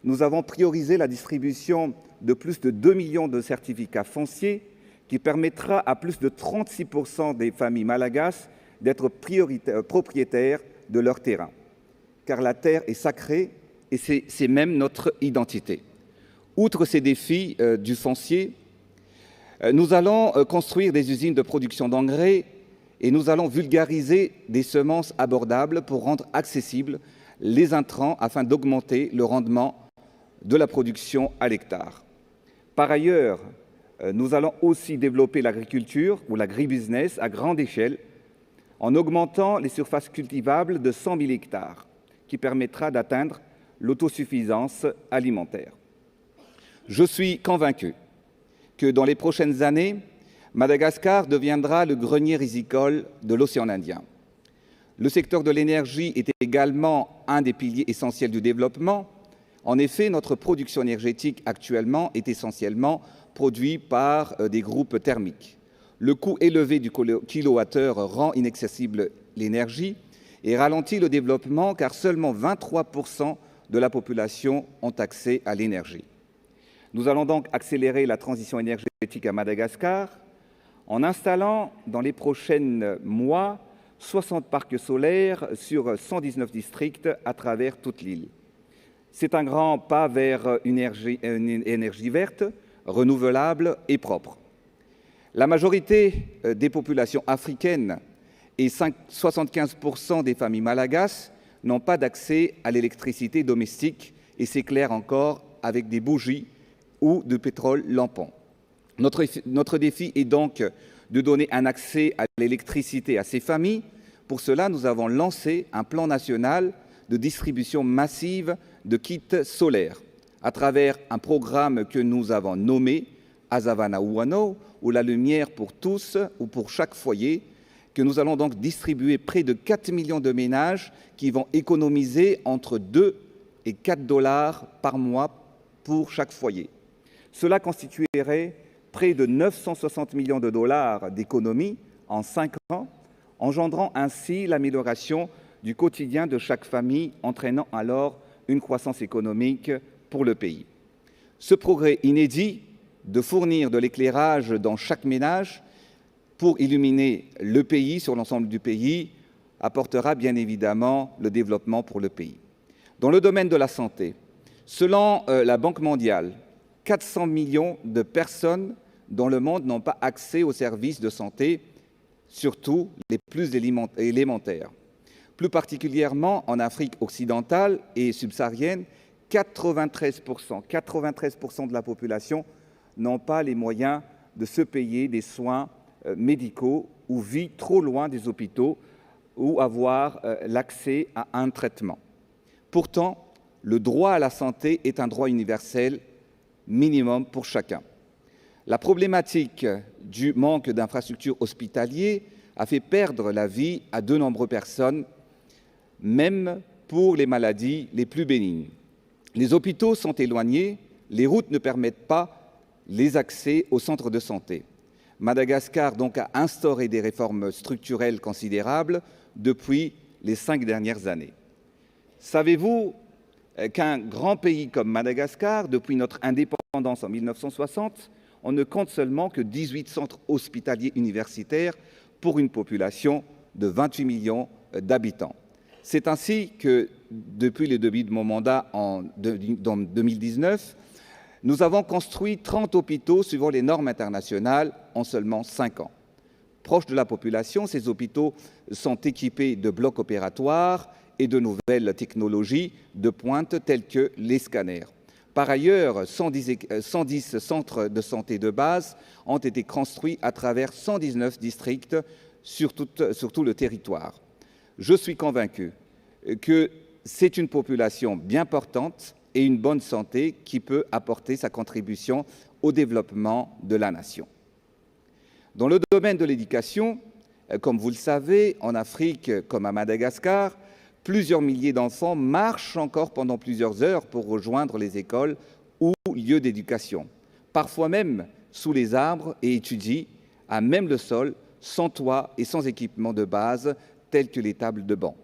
nous avons priorisé la distribution de plus de 2 millions de certificats fonciers qui permettra à plus de 36% des familles malagasy d'être propriétaires de leur terrain. Car la terre est sacrée et c'est même notre identité. Outre ces défis du foncier, nous allons construire des usines de production d'engrais et nous allons vulgariser des semences abordables pour rendre accessibles les intrants afin d'augmenter le rendement de la production à l'hectare. Par ailleurs, nous allons aussi développer l'agriculture ou l'agribusiness à grande échelle en augmentant les surfaces cultivables de 100 000 hectares, qui permettra d'atteindre l'autosuffisance alimentaire. Je suis convaincu que dans les prochaines années, Madagascar deviendra le grenier rizicole de l'océan Indien. Le secteur de l'énergie est également un des piliers essentiels du développement. En effet, notre production énergétique actuellement est essentiellement produite par des groupes thermiques. Le coût élevé du kilowattheure rend inaccessible l'énergie et ralentit le développement car seulement 23% de la population ont accès à l'énergie. Nous allons donc accélérer la transition énergétique à Madagascar en installant dans les prochains mois 60 parcs solaires sur 119 districts à travers toute l'île. C'est un grand pas vers une énergie verte, renouvelable et propre. La majorité des populations africaines et 75% des familles malagasy n'ont pas d'accès à l'électricité domestique et c'est clair encore avec des bougies ou de pétrole lampant. Notre défi est donc de donner un accès à l'électricité à ces familles. Pour cela, nous avons lancé un plan national de distribution massive de kits solaires à travers un programme que nous avons nommé Azavana Uwano, ou la lumière pour tous ou pour chaque foyer, que nous allons donc distribuer près de 4 millions de ménages qui vont économiser entre 2 et 4 dollars par mois pour chaque foyer. Cela constituerait près de 960 millions de dollars d'économies en 5 ans, engendrant ainsi l'amélioration du quotidien de chaque famille, entraînant alors une croissance économique pour le pays. Ce progrès inédit de fournir de l'éclairage dans chaque ménage pour illuminer le pays, sur l'ensemble du pays, apportera bien évidemment le développement pour le pays. Dans le domaine de la santé, selon la Banque mondiale, 400 millions de personnes dans le monde n'ont pas accès aux services de santé, surtout les plus élémentaires. Plus particulièrement en Afrique occidentale et subsaharienne, 93% de la population n'ont pas les moyens de se payer des soins médicaux ou vivent trop loin des hôpitaux ou avoir l'accès à un traitement. Pourtant, le droit à la santé est un droit universel minimum pour chacun. La problématique du manque d'infrastructures hospitalières a fait perdre la vie à de nombreuses personnes, même pour les maladies les plus bénignes. Les hôpitaux sont éloignés, les routes ne permettent pas les accès aux centres de santé. Madagascar donc a instauré des réformes structurelles considérables depuis les 5 dernières années. Savez-vous qu'un grand pays comme Madagascar, depuis notre indépendance en 1960, on ne compte seulement que 18 centres hospitaliers universitaires pour une population de 28 millions d'habitants. C'est ainsi que, depuis le début de mon mandat en 2019, nous avons construit 30 hôpitaux suivant les normes internationales en seulement 5 ans. Proches de la population, ces hôpitaux sont équipés de blocs opératoires et de nouvelles technologies de pointe telles que les scanners. Par ailleurs, 110 centres de santé de base ont été construits à travers 119 districts sur tout le territoire. Je suis convaincu que c'est une population bien portante et une bonne santé qui peut apporter sa contribution au développement de la nation. Dans le domaine de l'éducation, comme vous le savez, en Afrique comme à Madagascar, plusieurs milliers d'enfants marchent encore pendant plusieurs heures pour rejoindre les écoles ou lieux d'éducation, parfois même sous les arbres et étudient à même le sol, sans toit et sans équipement de base tels que les tables de banc.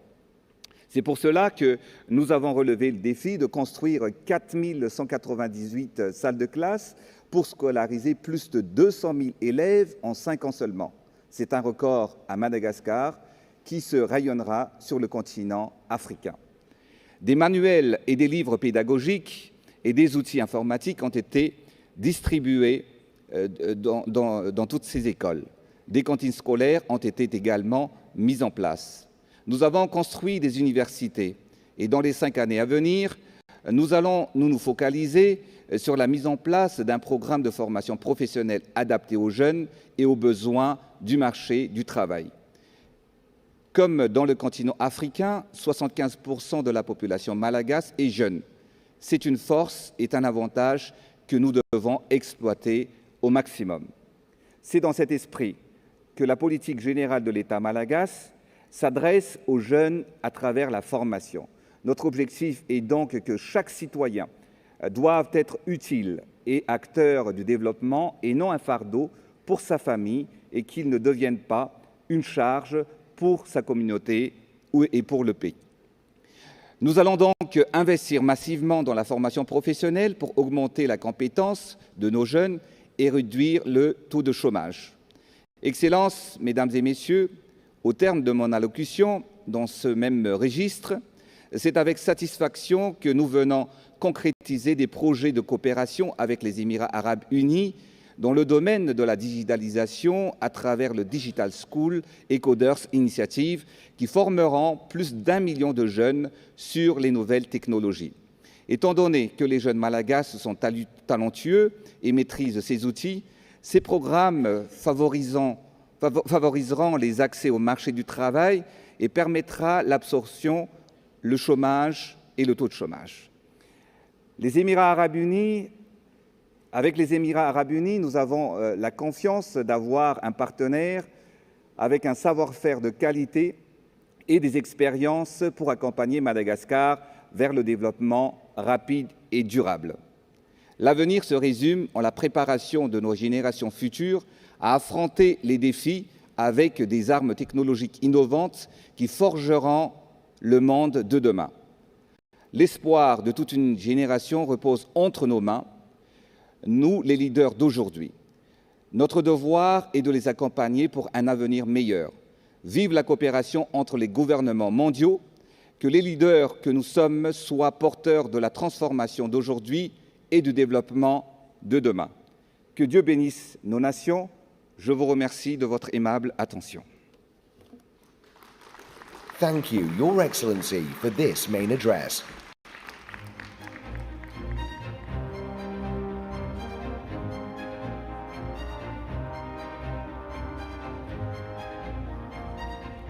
C'est pour cela que nous avons relevé le défi de construire 4 198 salles de classe pour scolariser plus de 200 000 élèves en 5 ans seulement. C'est un record à Madagascar qui se rayonnera sur le continent africain. Des manuels et des livres pédagogiques et des outils informatiques ont été distribués dans toutes ces écoles. Des cantines scolaires ont été également mises en place. Nous avons construit des universités et dans les 5 années à venir, nous allons nous focaliser sur la mise en place d'un programme de formation professionnelle adapté aux jeunes et aux besoins du marché du travail. Comme dans le continent africain, 75% de la population malagasy est jeune. C'est une force et un avantage que nous devons exploiter au maximum. C'est dans cet esprit que la politique générale de l'État malagasy s'adresse aux jeunes à travers la formation. Notre objectif est donc que chaque citoyen doive être utile et acteur du développement et non un fardeau pour sa famille et qu'il ne devienne pas une charge pour sa communauté et pour le pays. Nous allons donc investir massivement dans la formation professionnelle pour augmenter la compétence de nos jeunes et réduire le taux de chômage. Excellences, Mesdames et Messieurs, au terme de mon allocution dans ce même registre, c'est avec satisfaction que nous venons concrétiser des projets de coopération avec les Émirats arabes unis dans le domaine de la digitalisation à travers le Digital School et Coders Initiative qui formeront plus d'1 million de jeunes sur les nouvelles technologies. Étant donné que les jeunes malagasy sont talentueux et maîtrisent ces outils, ces programmes favoriseront les accès au marché du travail et permettra l'absorption, le chômage et le taux de chômage. Avec les Émirats arabes unis, nous avons la confiance d'avoir un partenaire avec un savoir-faire de qualité et des expériences pour accompagner Madagascar vers le développement rapide et durable. L'avenir se résume en la préparation de nos générations futures à affronter les défis avec des armes technologiques innovantes qui forgeront le monde de demain. L'espoir de toute une génération repose entre nos mains, nous, les leaders d'aujourd'hui. Notre devoir est de les accompagner pour un avenir meilleur. Vive la coopération entre les gouvernements mondiaux, que les leaders que nous sommes soient porteurs de la transformation d'aujourd'hui et du développement de demain. Que Dieu bénisse nos nations. Je vous remercie de votre aimable attention. Thank you, Your Excellency, for this main address.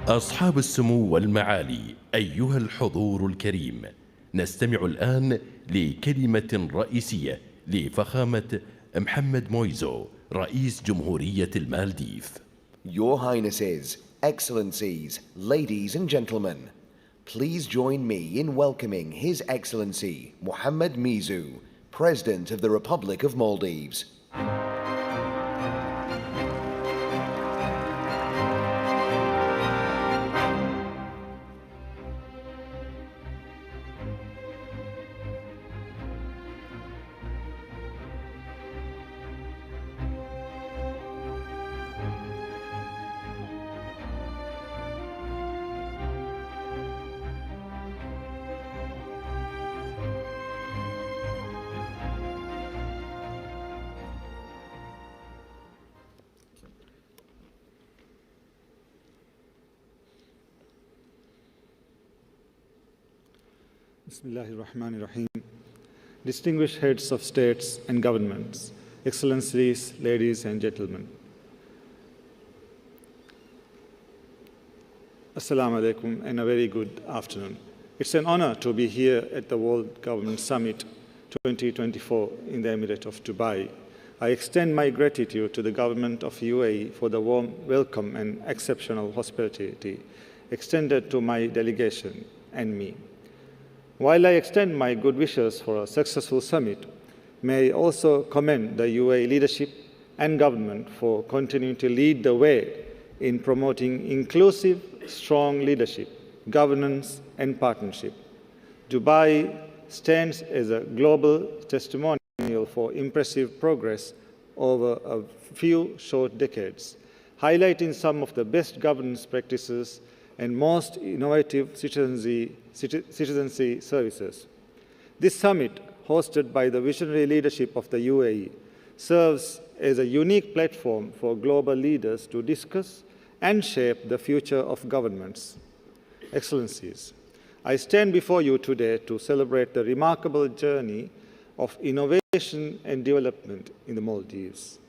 أصحاب السمو والمعالي، أيها الحضور الكريم، نستمع الآن لكلمة رئيسية لفخامة محمد مويزو رئيس جمهورية المالديف. Your Highnesses, Excellencies, ladies and gentlemen, please join me in welcoming His Excellency Mohamed Mizu, President of the Republic of Maldives. Bismillahirrahmanirrahim. Distinguished heads of states and governments, Excellencies, ladies and gentlemen. Assalamu alaikum and a very good afternoon. It's an honor to be here at the World Government Summit 2024 in the Emirate of Dubai. I extend my gratitude to the government of UAE for the warm welcome and exceptional hospitality extended to my delegation and me. While I extend my good wishes for a successful summit, may I also commend the UAE leadership and government for continuing to lead the way in promoting inclusive, strong leadership, governance, and partnership. Dubai stands as a global testimonial for impressive progress over a few short decades, highlighting some of the best governance practices and most innovative citizenry services. This summit, hosted by the visionary leadership of the UAE, serves as a unique platform for global leaders to discuss and shape the future of governments. Excellencies, I stand before you today to celebrate the remarkable journey of innovation and development in the Maldives.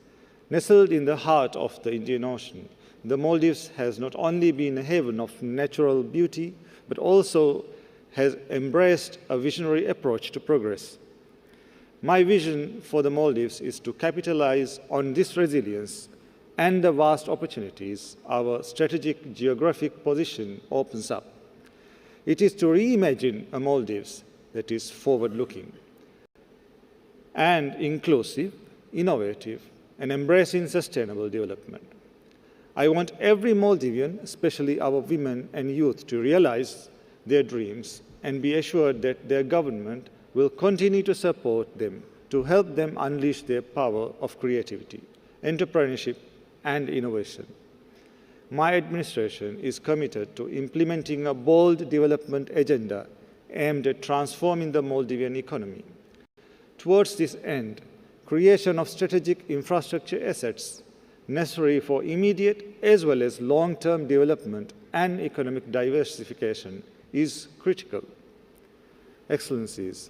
Nestled in the heart of the Indian Ocean, the Maldives has not only been a haven of natural beauty, but also has embraced a visionary approach to progress. My vision for the Maldives is to capitalize on this resilience and the vast opportunities our strategic geographic position opens up. It is to reimagine a Maldives that is forward-looking and inclusive, innovative, and embracing sustainable development. I want every Maldivian, especially our women and youth, to realize their dreams and be assured that their government will continue to support them to help them unleash their power of creativity, entrepreneurship, and innovation. My administration is committed to implementing a bold development agenda aimed at transforming the Maldivian economy. Towards this end, creation of strategic infrastructure assets necessary for immediate as well as long-term development and economic diversification is critical. Excellencies,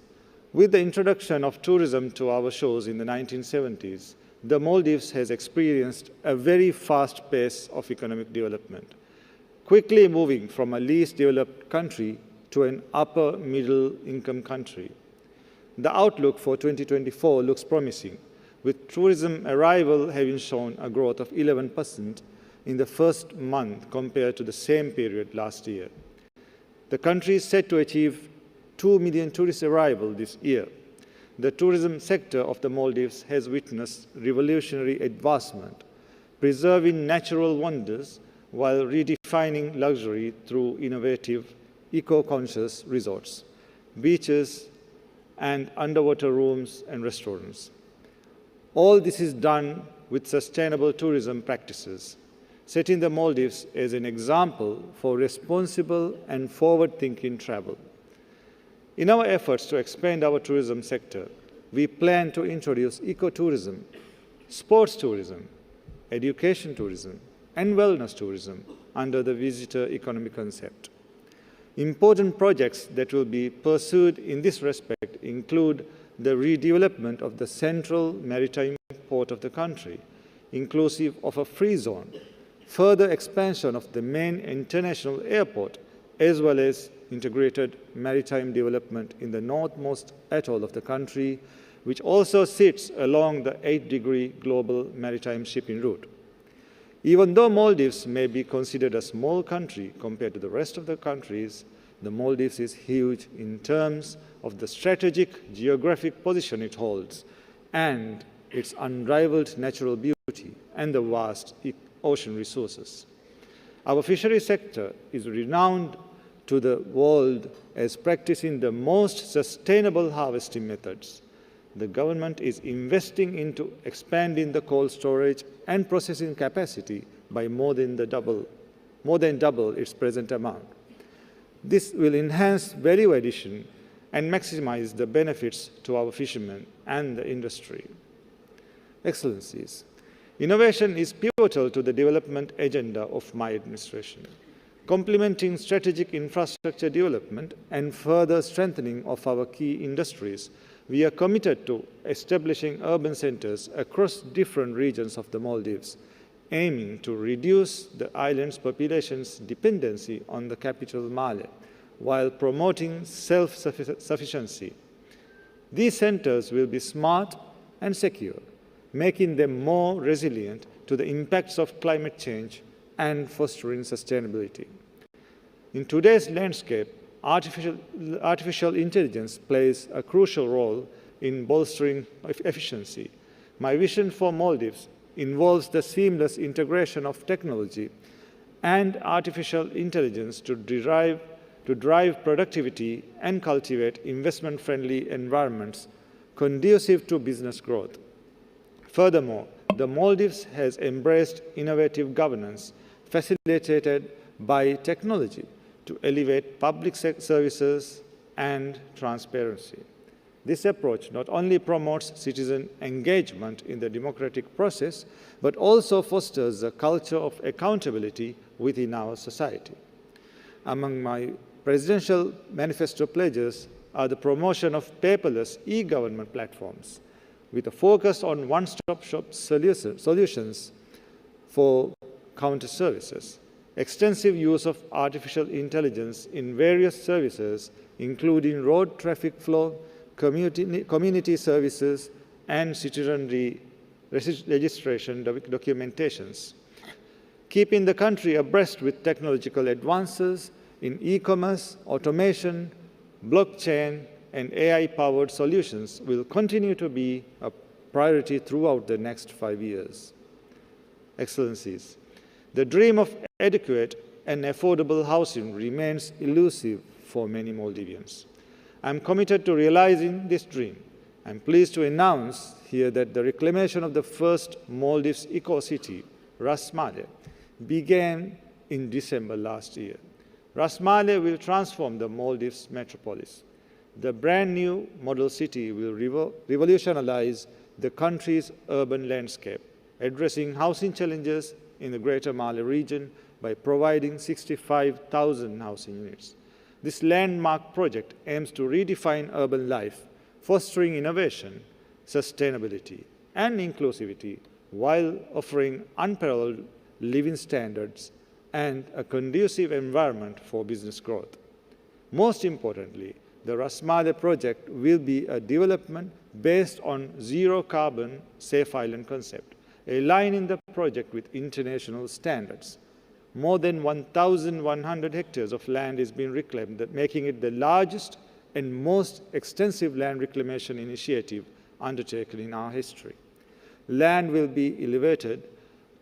with the introduction of tourism to our shores in the 1970s, the Maldives has experienced a very fast pace of economic development, quickly moving from a least developed country to an upper middle income country. The outlook for 2024 looks promising, with tourism arrival having shown a growth of 11% in the first month compared to the same period last year. The country is set to achieve 2 million tourist arrivals this year. The tourism sector of the Maldives has witnessed revolutionary advancement, preserving natural wonders while redefining luxury through innovative, eco-conscious resorts, beaches, and underwater rooms and restaurants. All this is done with sustainable tourism practices, setting the Maldives as an example for responsible and forward-thinking travel. In our efforts to expand our tourism sector, we plan to introduce ecotourism, sports tourism, education tourism, and wellness tourism under the visitor economy concept. Important projects that will be pursued in this respect include the redevelopment of the central maritime port of the country, inclusive of a free zone, further expansion of the main international airport, as well as integrated maritime development in the northmost atoll of the country, which also sits along the 8-degree global maritime shipping route. Even though Maldives may be considered a small country compared to the rest of the countries, the Maldives is huge in terms of the strategic geographic position it holds and its unrivaled natural beauty and the vast ocean resources. Our fisheries sector is renowned to the world as practicing the most sustainable harvesting methods. The government is investing into expanding the cold storage and processing capacity by more than double its present amount. This will enhance value addition and maximize the benefits to our fishermen and the industry. Excellencies, innovation is pivotal to the development agenda of my administration. Complementing strategic infrastructure development and further strengthening of our key industries, we are committed to establishing urban centers across different regions of the Maldives, aiming to reduce the island's population's dependency on the capital Male, while promoting self-sufficiency. These centers will be smart and secure, making them more resilient to the impacts of climate change and fostering sustainability. In today's landscape, artificial intelligence plays a crucial role in bolstering efficiency. My vision for Maldives involves the seamless integration of technology and artificial intelligence to drive productivity and cultivate investment-friendly environments conducive to business growth. Furthermore, the Maldives has embraced innovative governance facilitated by technology to elevate public services and transparency. This approach not only promotes citizen engagement in the democratic process, but also fosters a culture of accountability within our society. Among my presidential manifesto pledges are the promotion of paperless e-government platforms, with a focus on one-stop-shop solutions for counter services, extensive use of artificial intelligence in various services, including road traffic flow, community services, and citizenry registration documentations, keeping the country abreast with technological advances in e-commerce, automation, blockchain, and AI-powered solutions will continue to be a priority throughout the next 5 years. Excellencies, the dream of adequate and affordable housing remains elusive for many Maldivians. I am committed to realizing this dream. I am pleased to announce here that the reclamation of the first Maldives eco-city, Ras Maleh, began in December last year. Ras Maleh will transform the Maldives metropolis. The brand new model city will revolutionize the country's urban landscape, addressing housing challenges in the Greater Malé region by providing 65,000 housing units. This landmark project aims to redefine urban life, fostering innovation, sustainability, and inclusivity, while offering unparalleled living standards and a conducive environment for business growth. Most importantly, the Ras Maleh project will be a development based on zero-carbon safe island concept, aligning the project with international standards. More than 1,100 hectares of land is being reclaimed, making it the largest and most extensive land reclamation initiative undertaken in our history. Land will be elevated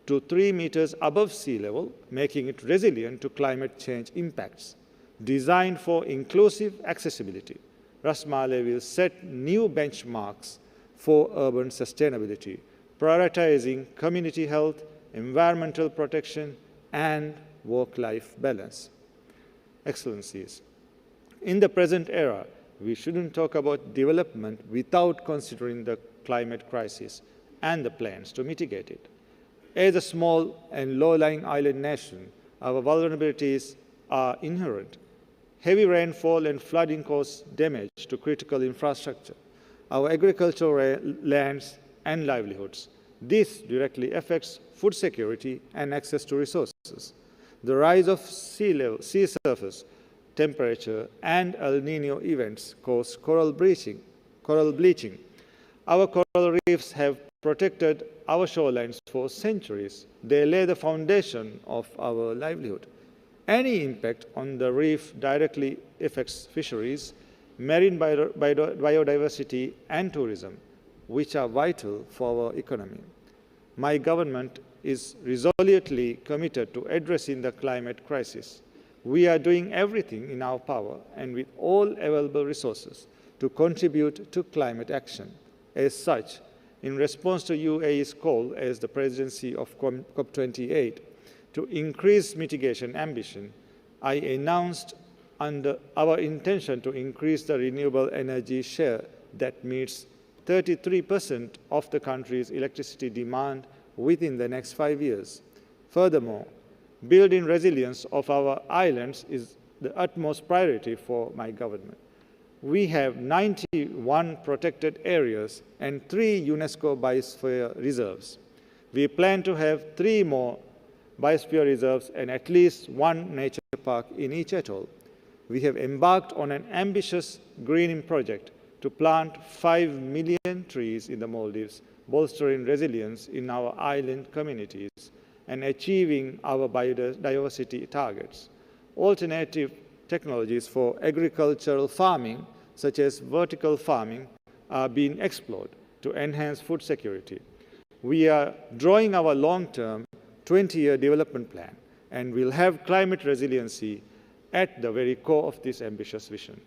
to 3 meters above sea level, making it resilient to climate change impacts. Designed for inclusive accessibility, Ras Maleh will set new benchmarks for urban sustainability, prioritizing community health, environmental protection, and work-life balance. Excellencies, in the present era, we shouldn't talk about development without considering the climate crisis and the plans to mitigate it. As a small and low-lying island nation, our vulnerabilities are inherent. Heavy rainfall and flooding cause damage to critical infrastructure, our agricultural lands and livelihoods. This directly affects food security and access to resources. The rise of sea surface temperature and El Niño events cause coral bleaching. Our coral reefs have protected our shorelines for centuries. They lay the foundation of our livelihood. Any impact on the reef directly affects fisheries, marine biodiversity, and tourism, which are vital for our economy. My government is resolutely committed to addressing the climate crisis. We are doing everything in our power and with all available resources to contribute to climate action. As such, in response to UAE's call as the presidency of COP28 to increase mitigation ambition, I announced our intention to increase the renewable energy share that meets 33% of the country's electricity demand within the next 5 years. Furthermore, building resilience of our islands is the utmost priority for my government. We have 91 protected areas and 3 UNESCO biosphere reserves. We plan to have 3 more biosphere reserves and at least 1 nature park in each atoll. We have embarked on an ambitious greening project to plant 5 million trees in the Maldives, bolstering resilience in our island communities and achieving our biodiversity targets. Alternative technologies for agricultural farming, such as vertical farming, are being explored to enhance food security. We are drawing our long-term 20-year development plan and will have climate resiliency at the very core of this ambitious vision.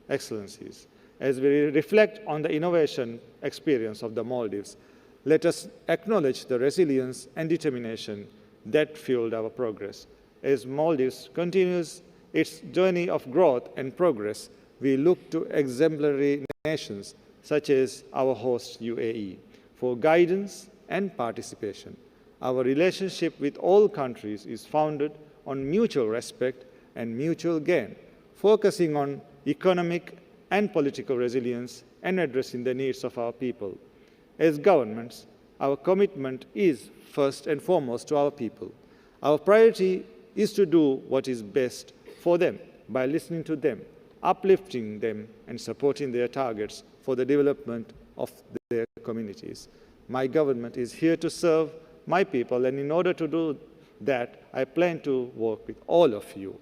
Excellencies, as we reflect on the innovation experience of the Maldives, let us acknowledge the resilience and determination that fueled our progress. As Maldives continues its journey of growth and progress, we look to exemplary nations such as our host UAE for guidance and participation. Our relationship with all countries is founded on mutual respect and mutual gain, focusing on economic and political resilience and addressing the needs of our people. As governments, our commitment is first and foremost to our people. Our priority is to do what is best for them by listening to them, uplifting them, and supporting their targets for the development of their communities. My government is here to serve my people, and in order to do that, I plan to work with all of you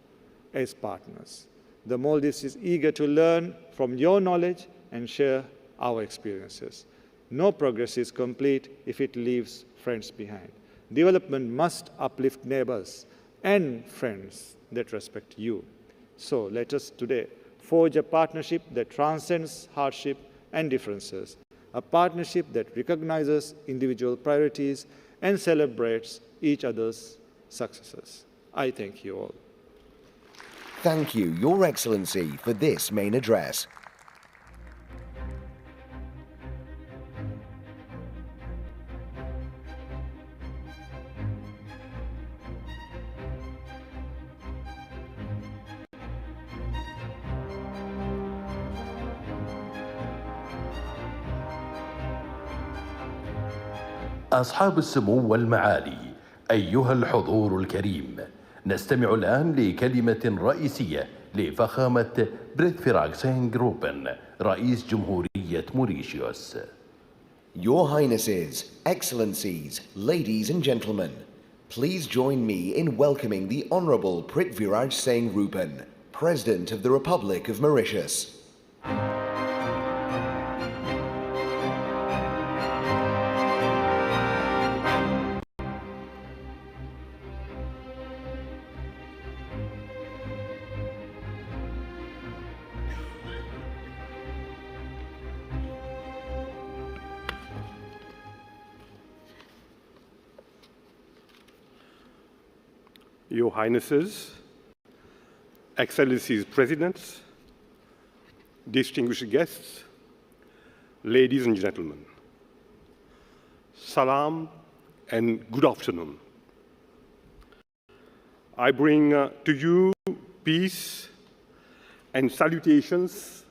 as partners. The Maldives is eager to learn from your knowledge and share our experiences. No progress is complete if it leaves friends behind. Development must uplift neighbors and friends that respect you. So let us today forge a partnership that transcends hardship and differences, a partnership that recognizes individual priorities and celebrates each other's successes. I thank you all. Thank you, Your Excellency, for this main address. أصحاب السمو والمعالي، أيها الحضور الكريم، نستمع الآن لكلمة رئيسية لفخامة بريثفراغسين جروبن، رئيس جمهورية موريشيوس. Your Highnesses, Excellencies, ladies and gentlemen, please join me in welcoming the Honourable Prithviraj Singh Rupan, President of the Republic of Mauritius. Your Highnesses, Excellencies, Presidents, distinguished guests, ladies and gentlemen, salam and good afternoon. I bring to you peace and salutations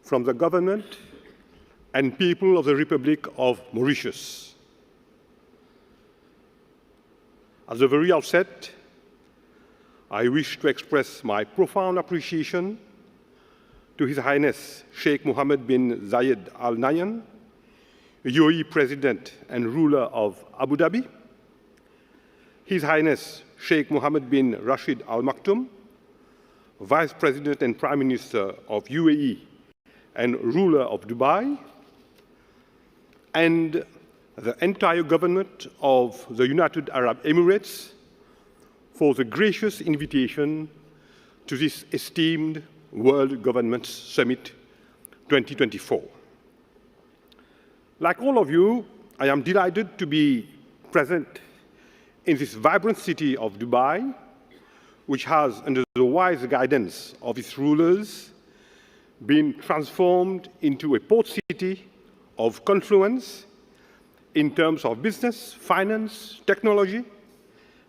from the government and people of the Republic of Mauritius. At the very outset, I wish to express my profound appreciation to His Highness Sheikh Mohammed bin Zayed Al Nahyan, UAE President and ruler of Abu Dhabi, His Highness Sheikh Mohammed bin Rashid Al Maktoum, Vice President and Prime Minister of UAE and ruler of Dubai, and the entire government of the United Arab Emirates for the gracious invitation to this esteemed World Government Summit 2024. Like all of you, I am delighted to be present in this vibrant city of Dubai, which has, under the wise guidance of its rulers, been transformed into a port city of confluence in terms of business, finance, technology,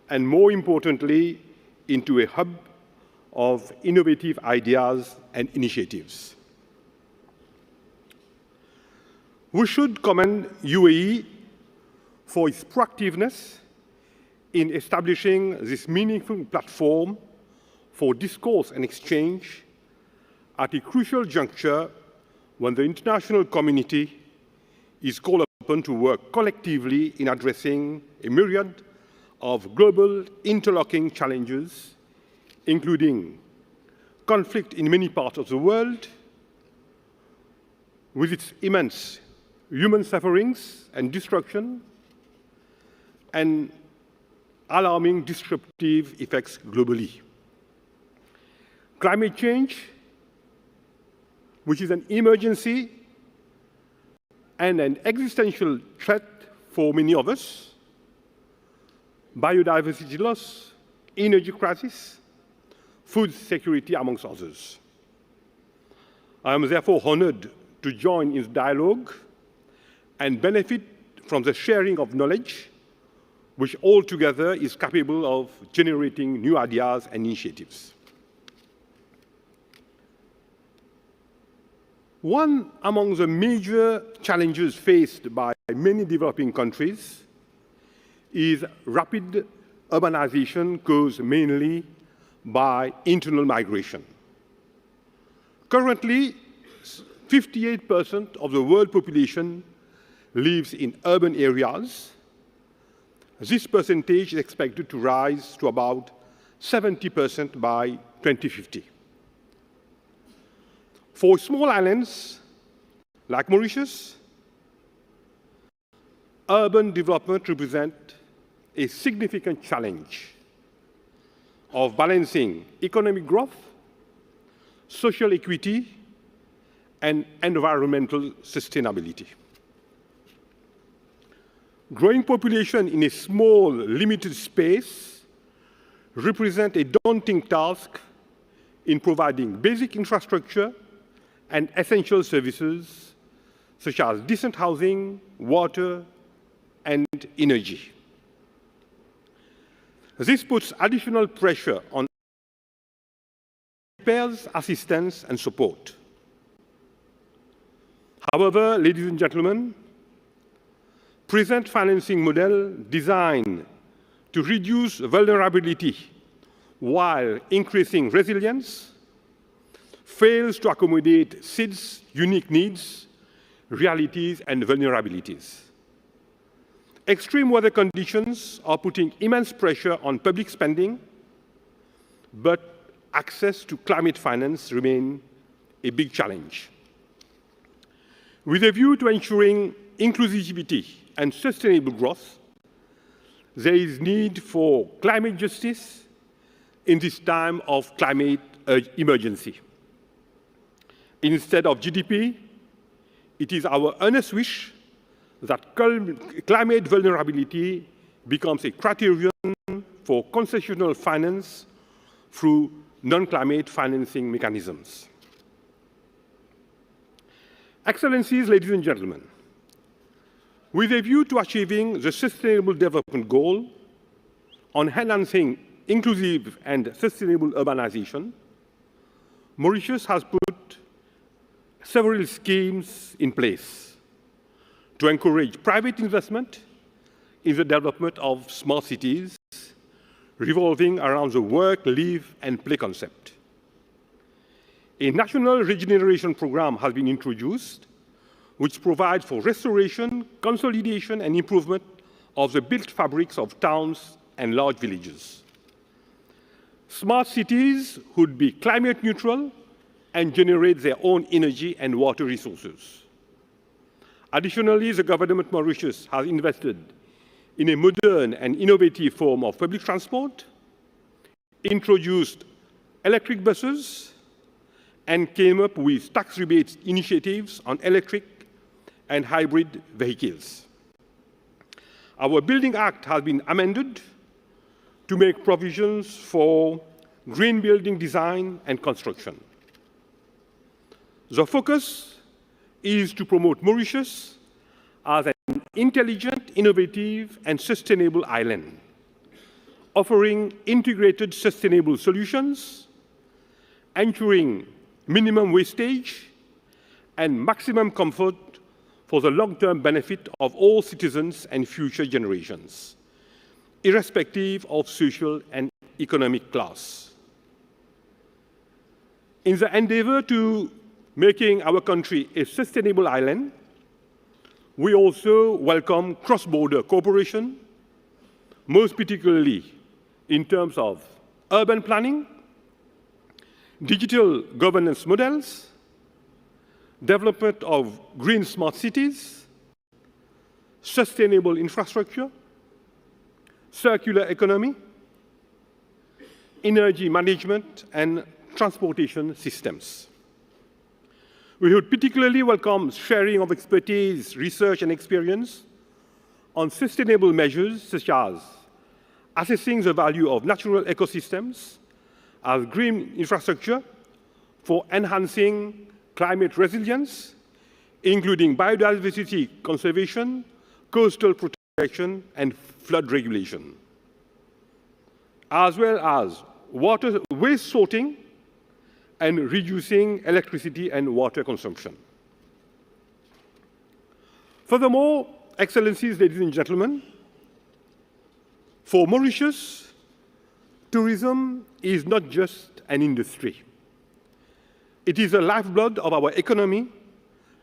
and more importantly, into a hub of innovative ideas and initiatives. We should commend UAE for its proactiveness in establishing this meaningful platform for discourse and exchange at a crucial juncture when the international community is called upon to work collectively in addressing a myriad of global interlocking challenges, including conflict in many parts of the world, with its immense human sufferings and destruction, and alarming disruptive effects globally. Climate change, which is an emergency and an existential threat for many of us, biodiversity loss, energy crisis, food security, amongst others. I am therefore honored to join in the dialogue and benefit from the sharing of knowledge, which altogether is capable of generating new ideas and initiatives. One among the major challenges faced by many developing countries is rapid urbanization caused mainly by internal migration. Currently, 58% of the world population lives in urban areas, this percentage is expected to rise to about 70% by 2050. For small islands like Mauritius, urban development represents a significant challenge of balancing economic growth, social equity, and environmental sustainability. Growing population in a small, limited space represent a daunting task in providing basic infrastructure and essential services such as decent housing, water, and energy. This puts additional pressure on repairs, assistance, and support. However, ladies and gentlemen, present financing model designed to reduce vulnerability while increasing resilience fails to accommodate SID's unique needs, realities, and vulnerabilities. Extreme weather conditions are putting immense pressure on public spending, but access to climate finance remains a big challenge. With a view to ensuring inclusivity and sustainable growth, there is need for climate justice in this time of climate emergency. Instead of GDP, it is our earnest wish that climate vulnerability becomes a criterion for concessional finance through non-climate financing mechanisms. Excellencies, ladies and gentlemen, with a view to achieving the Sustainable Development Goal on enhancing inclusive and sustainable urbanization, Mauritius has put several schemes in place to encourage private investment in the development of smart cities, revolving around the work, live, and play concept. A national regeneration program has been introduced, which provides for restoration, consolidation, and improvement of the built fabrics of towns and large villages. Smart cities would be climate neutral and generate their own energy and water resources. Additionally, the government of Mauritius has invested in a modern and innovative form of public transport, introduced electric buses, and came up with tax rebate initiatives on electric and hybrid vehicles. Our Building Act has been amended to make provisions for green building design and construction. The focus is to promote Mauritius as an intelligent, innovative, and sustainable island, offering integrated sustainable solutions, ensuring minimum wastage and maximum comfort for the long-term benefit of all citizens and future generations, irrespective of social and economic class. In the endeavor to making our country a sustainable island, we also welcome cross-border cooperation, most particularly in terms of urban planning, digital governance models, development of green smart cities, sustainable infrastructure, circular economy, energy management, and transportation systems. We would particularly welcome sharing of expertise, research, and experience on sustainable measures such as assessing the value of natural ecosystems as green infrastructure for enhancing climate resilience, including biodiversity conservation, coastal protection, and flood regulation, as well as waste sorting and reducing electricity and water consumption. Furthermore, Excellencies, ladies and gentlemen, for Mauritius, tourism is not just an industry. It is the lifeblood of our economy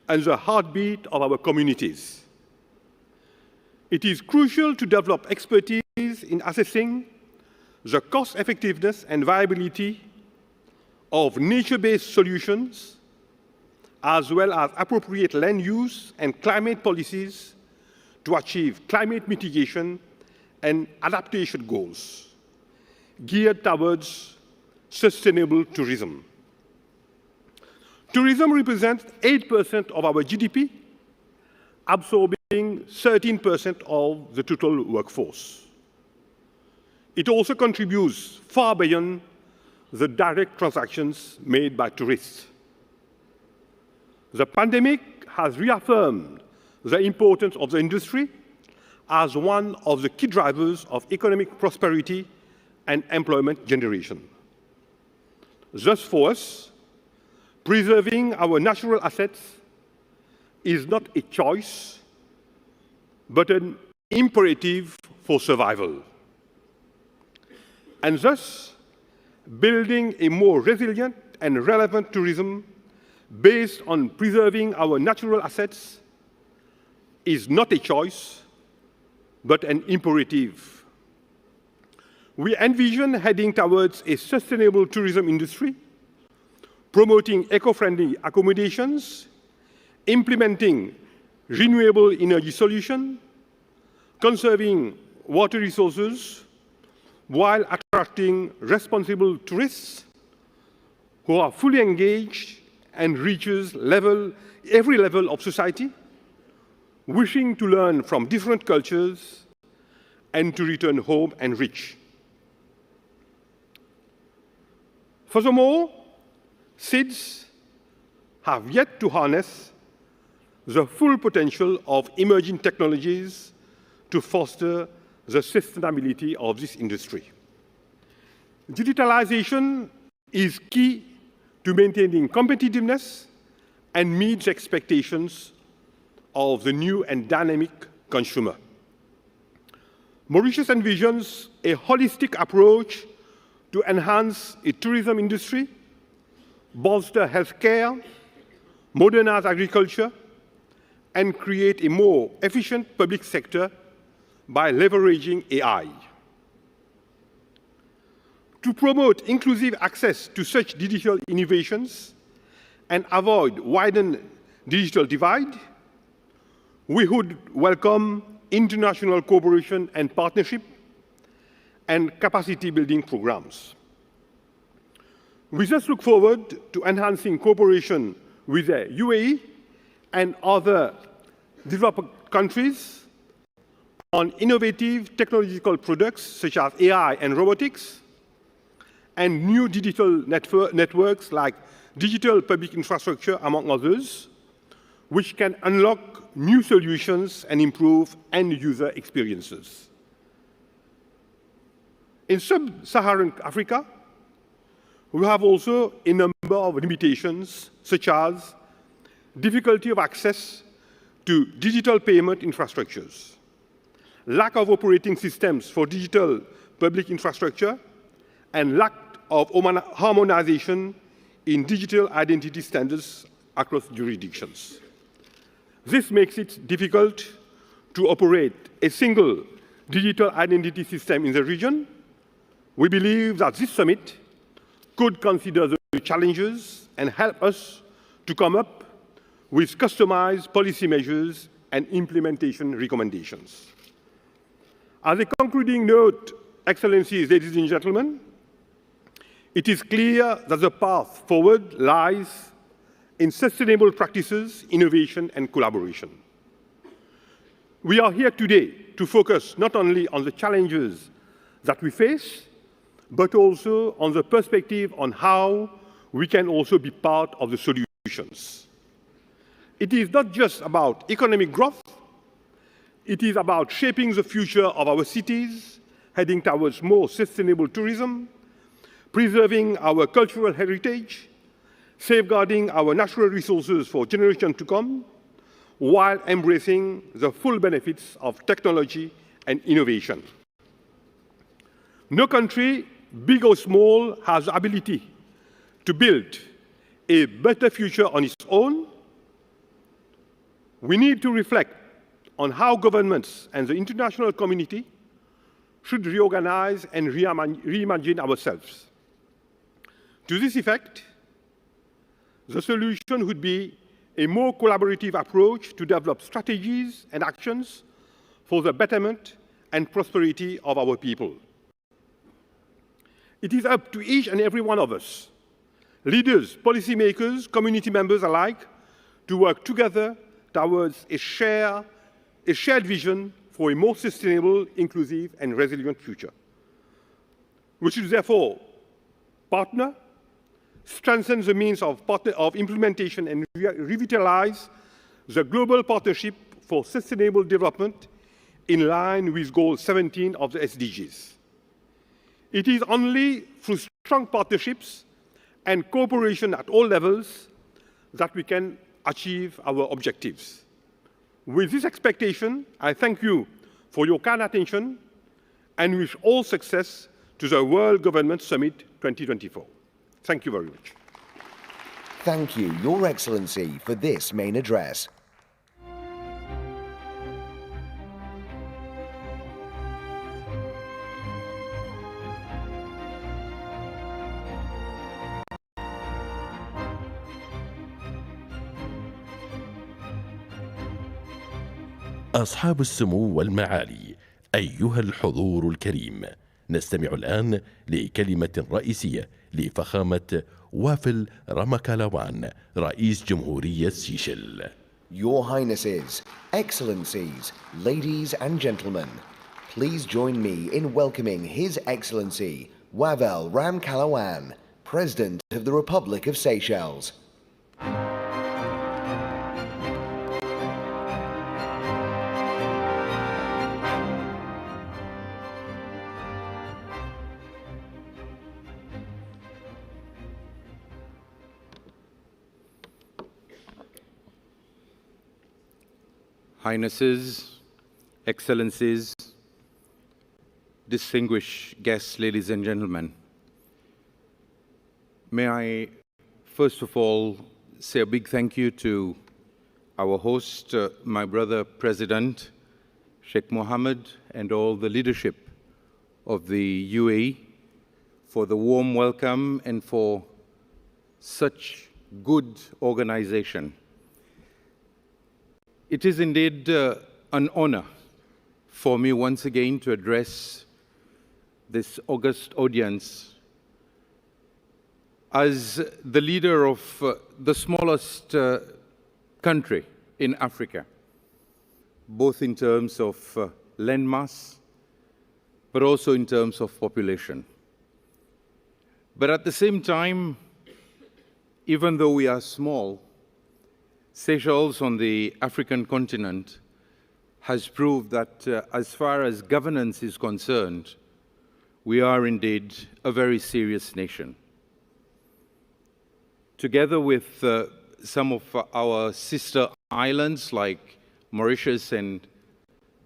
and the heartbeat of our communities. It is crucial to develop expertise in assessing the cost effectiveness and viability of nature-based solutions, as well as appropriate land use and climate policies to achieve climate mitigation and adaptation goals geared towards sustainable tourism. Tourism represents 8% of our GDP, absorbing 13% of the total workforce. It also contributes far beyond the direct transactions made by tourists. The pandemic has reaffirmed the importance of the industry as one of the key drivers of economic prosperity and employment generation. Thus, for us, preserving our natural assets is not a choice, but an imperative for survival. And thus, building a more resilient and relevant tourism based on preserving our natural assets is not a choice, but an imperative. We envision heading towards a sustainable tourism industry, promoting eco-friendly accommodations, implementing renewable energy solutions, conserving water resources, while attracting responsible tourists who are fully engaged and reaches every level of society, wishing to learn from different cultures and to return home enriched. Furthermore, SIDS have yet to harness the full potential of emerging technologies to foster the sustainability of this industry. Digitalization is key to maintaining competitiveness and meets expectations of the new and dynamic consumer. Mauritius envisions a holistic approach to enhance a tourism industry, bolster healthcare, modernize agriculture, and create a more efficient public sector by leveraging AI. To promote inclusive access to such digital innovations and avoid widened digital divide, we would welcome international cooperation and partnership and capacity building programs. We just look forward to enhancing cooperation with the UAE and other developed countries on innovative technological products such as AI and robotics, and new digital networks like digital public infrastructure, among others, which can unlock new solutions and improve end-user experiences. In sub-Saharan Africa, we have also a number of limitations, such as difficulty of access to digital payment infrastructures, lack of operating systems for digital public infrastructure, and lack of harmonization in digital identity standards across jurisdictions. This makes it difficult to operate a single digital identity system in the region. We believe that this summit could consider the challenges and help us to come up with customized policy measures and implementation recommendations. As a concluding note, Excellencies, ladies and gentlemen, it is clear that the path forward lies in sustainable practices, innovation, and collaboration. We are here today to focus not only on the challenges that we face, but also on the perspective on how we can also be part of the solutions. It is not just about economic growth, it is about shaping the future of our cities, heading towards more sustainable tourism, preserving our cultural heritage, safeguarding our natural resources for generations to come, while embracing the full benefits of technology and innovation. No country, big or small, has the ability to build a better future on its own. We need to reflect on how governments and the international community should reorganize and reimagine ourselves. To this effect, the solution would be a more collaborative approach to develop strategies and actions for the betterment and prosperity of our people. It is up to each and every one of us, leaders, policymakers, community members alike, to work together towards a shared vision for a more sustainable, inclusive, and resilient future. We should therefore partner, strengthen the means of implementation, and revitalize the global partnership for sustainable development in line with Goal 17 of the SDGs. It is only through strong partnerships and cooperation at all levels that we can achieve our objectives. With this expectation, I thank you for your kind attention and wish all success to the World Government Summit 2024. Thank you very much. Thank you, Your Excellency, for this main address. أصحاب السمو والمعالي، أيها الحضور الكريم، نستمع الآن لكلمة رئيسية لفخامة وافل رامكالاوان رئيس جمهورية سيشل. Your Highnesses, Excellencies, ladies and gentlemen, please join me in welcoming His Excellency Wavel Ramkalawan, President of the Republic of Seychelles. Highnesses, Excellencies, distinguished guests, ladies and gentlemen, may I first of all say a big thank you to our host, my brother President Sheikh Mohammed, and all the leadership of the UAE for the warm welcome and for such good organization. It is indeed an honor for me once again to address this august audience as the leader of the smallest country in Africa, both in terms of landmass, but also in terms of population. But at the same time, even though we are small, Seychelles on the African continent has proved that as far as governance is concerned, we are indeed a very serious nation. Together with some of our sister islands like Mauritius and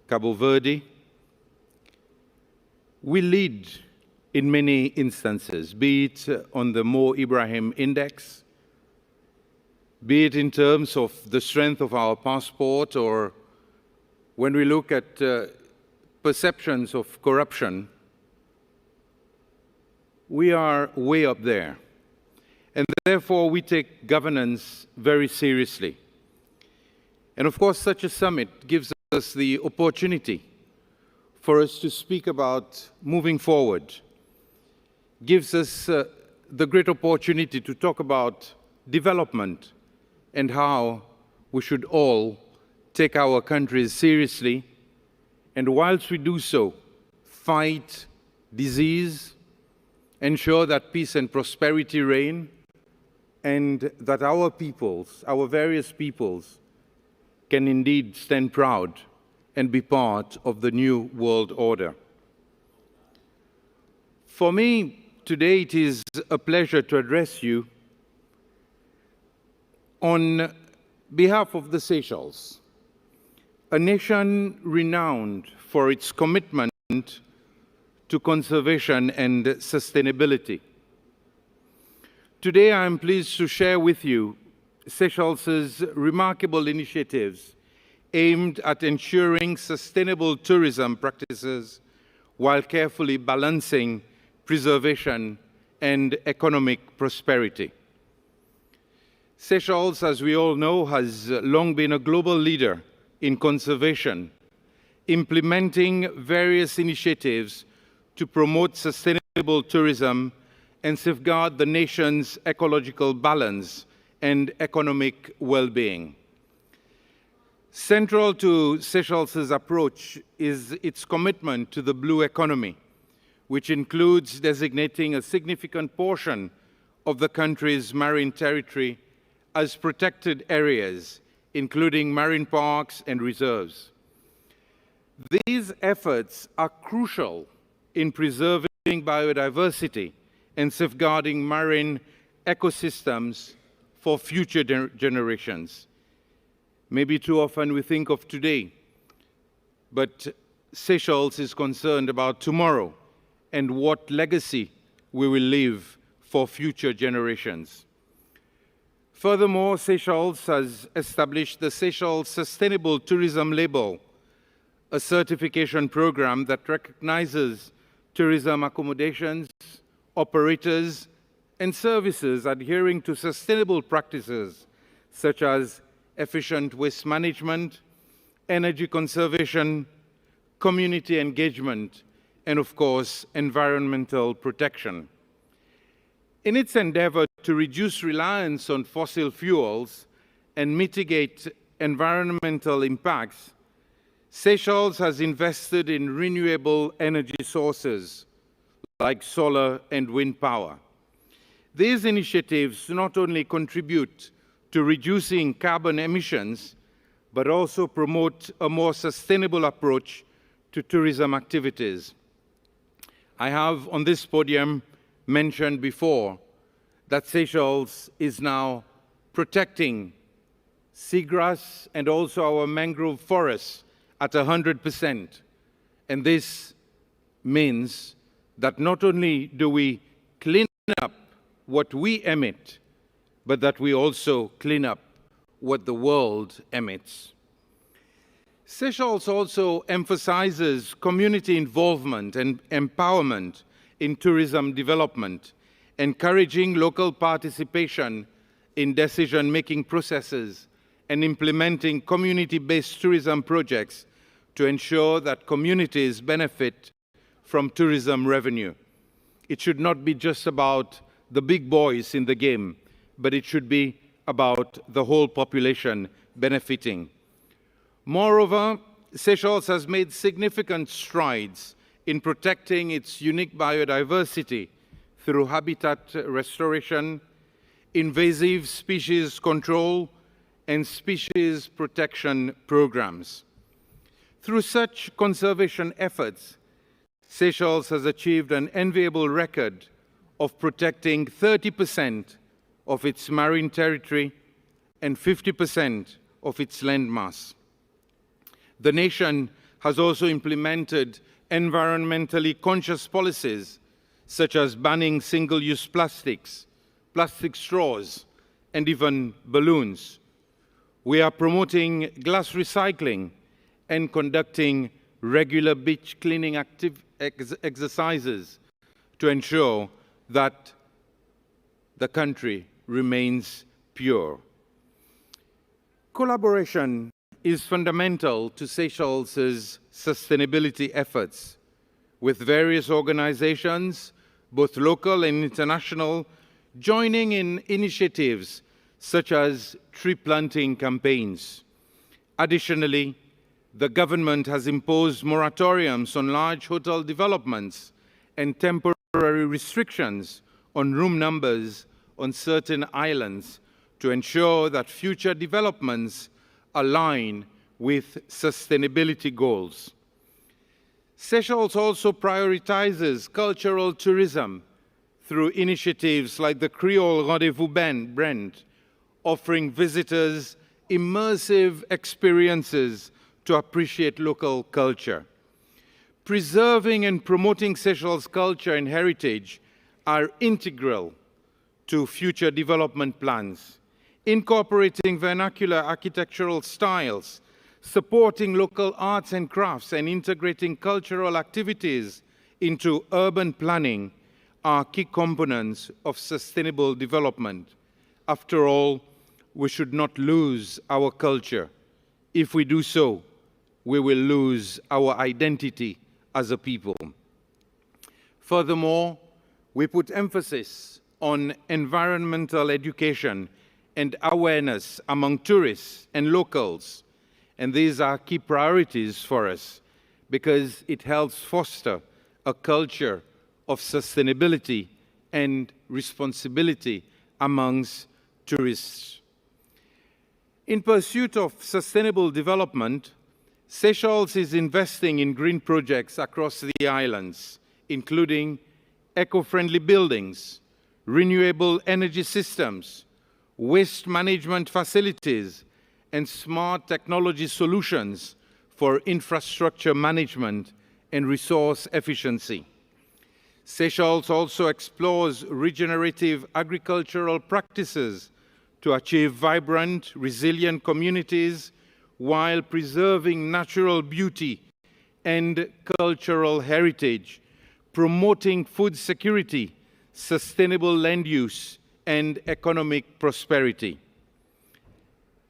Cabo Verde, we lead in many instances, be it on the Mo Ibrahim Index, be it in terms of the strength of our passport, or when we look at perceptions of corruption, we are way up there. And therefore, we take governance very seriously. And of course, such a summit gives us the opportunity for us to speak about moving forward, gives us the great opportunity to talk about development and how we should all take our countries seriously, and whilst we do so, fight disease, ensure that peace and prosperity reign, and that our peoples, our various peoples, can indeed stand proud and be part of the new world order. For me, today it is a pleasure to address you on behalf of the Seychelles, a nation renowned for its commitment to conservation and sustainability. Today, I am pleased to share with you Seychelles' remarkable initiatives aimed at ensuring sustainable tourism practices while carefully balancing preservation and economic prosperity. Seychelles, as we all know, has long been a global leader in conservation, implementing various initiatives to promote sustainable tourism and safeguard the nation's ecological balance and economic well-being. Central to Seychelles' approach is its commitment to the blue economy, which includes designating a significant portion of the country's marine territory as protected areas, including marine parks and reserves. These efforts are crucial in preserving biodiversity and safeguarding marine ecosystems for future generations. Maybe too often we think of today, but Seychelles is concerned about tomorrow and what legacy we will leave for future generations. Furthermore, Seychelles has established the Seychelles Sustainable Tourism Label, a certification program that recognizes tourism accommodations, operators, and services adhering to sustainable practices such as efficient waste management, energy conservation, community engagement, and of course, environmental protection. In its endeavor to reduce reliance on fossil fuels and mitigate environmental impacts, Seychelles has invested in renewable energy sources like solar and wind power. These initiatives not only contribute to reducing carbon emissions, but also promote a more sustainable approach to tourism activities. I have on this podium mentioned before that Seychelles is now protecting seagrass and also our mangrove forests at 100%. And this means that not only do we clean up what we emit, but that we also clean up what the world emits. Seychelles also emphasizes community involvement and empowerment in tourism development, encouraging local participation in decision-making processes and implementing community-based tourism projects to ensure that communities benefit from tourism revenue. It should not be just about the big boys in the game, but it should be about the whole population benefiting. Moreover, Seychelles has made significant strides in protecting its unique biodiversity through habitat restoration, invasive species control, and species protection programs. Through such conservation efforts, Seychelles has achieved an enviable record of protecting 30% of its marine territory and 50% of its landmass. The nation has also implemented environmentally conscious policies such as banning single-use plastics, plastic straws, and even balloons. We are promoting glass recycling and conducting regular beach cleaning exercises to ensure that the country remains pure. Collaboration is fundamental to Seychelles' sustainability efforts, with various organizations, both local and international, joining in initiatives such as tree planting campaigns. Additionally, the government has imposed moratoriums on large hotel developments and temporary restrictions on room numbers on certain islands to ensure that future developments align with sustainability goals. Seychelles also prioritizes cultural tourism through initiatives like the Creole Rendezvous Brand, offering visitors immersive experiences to appreciate local culture. Preserving and promoting Seychelles' culture and heritage are integral to future development plans, incorporating vernacular architectural styles supporting local arts and crafts and integrating cultural activities into urban planning are key components of sustainable development. After all, we should not lose our culture. If we do so, we will lose our identity as a people. Furthermore, we put emphasis on environmental education and awareness among tourists and locals. And these are key priorities for us because it helps foster a culture of sustainability and responsibility amongst tourists. In pursuit of sustainable development, Seychelles is investing in green projects across the islands, including eco-friendly buildings, renewable energy systems, waste management facilities, and smart technology solutions for infrastructure management and resource efficiency. Seychelles also explores regenerative agricultural practices to achieve vibrant, resilient communities while preserving natural beauty and cultural heritage, promoting food security, sustainable land use, and economic prosperity.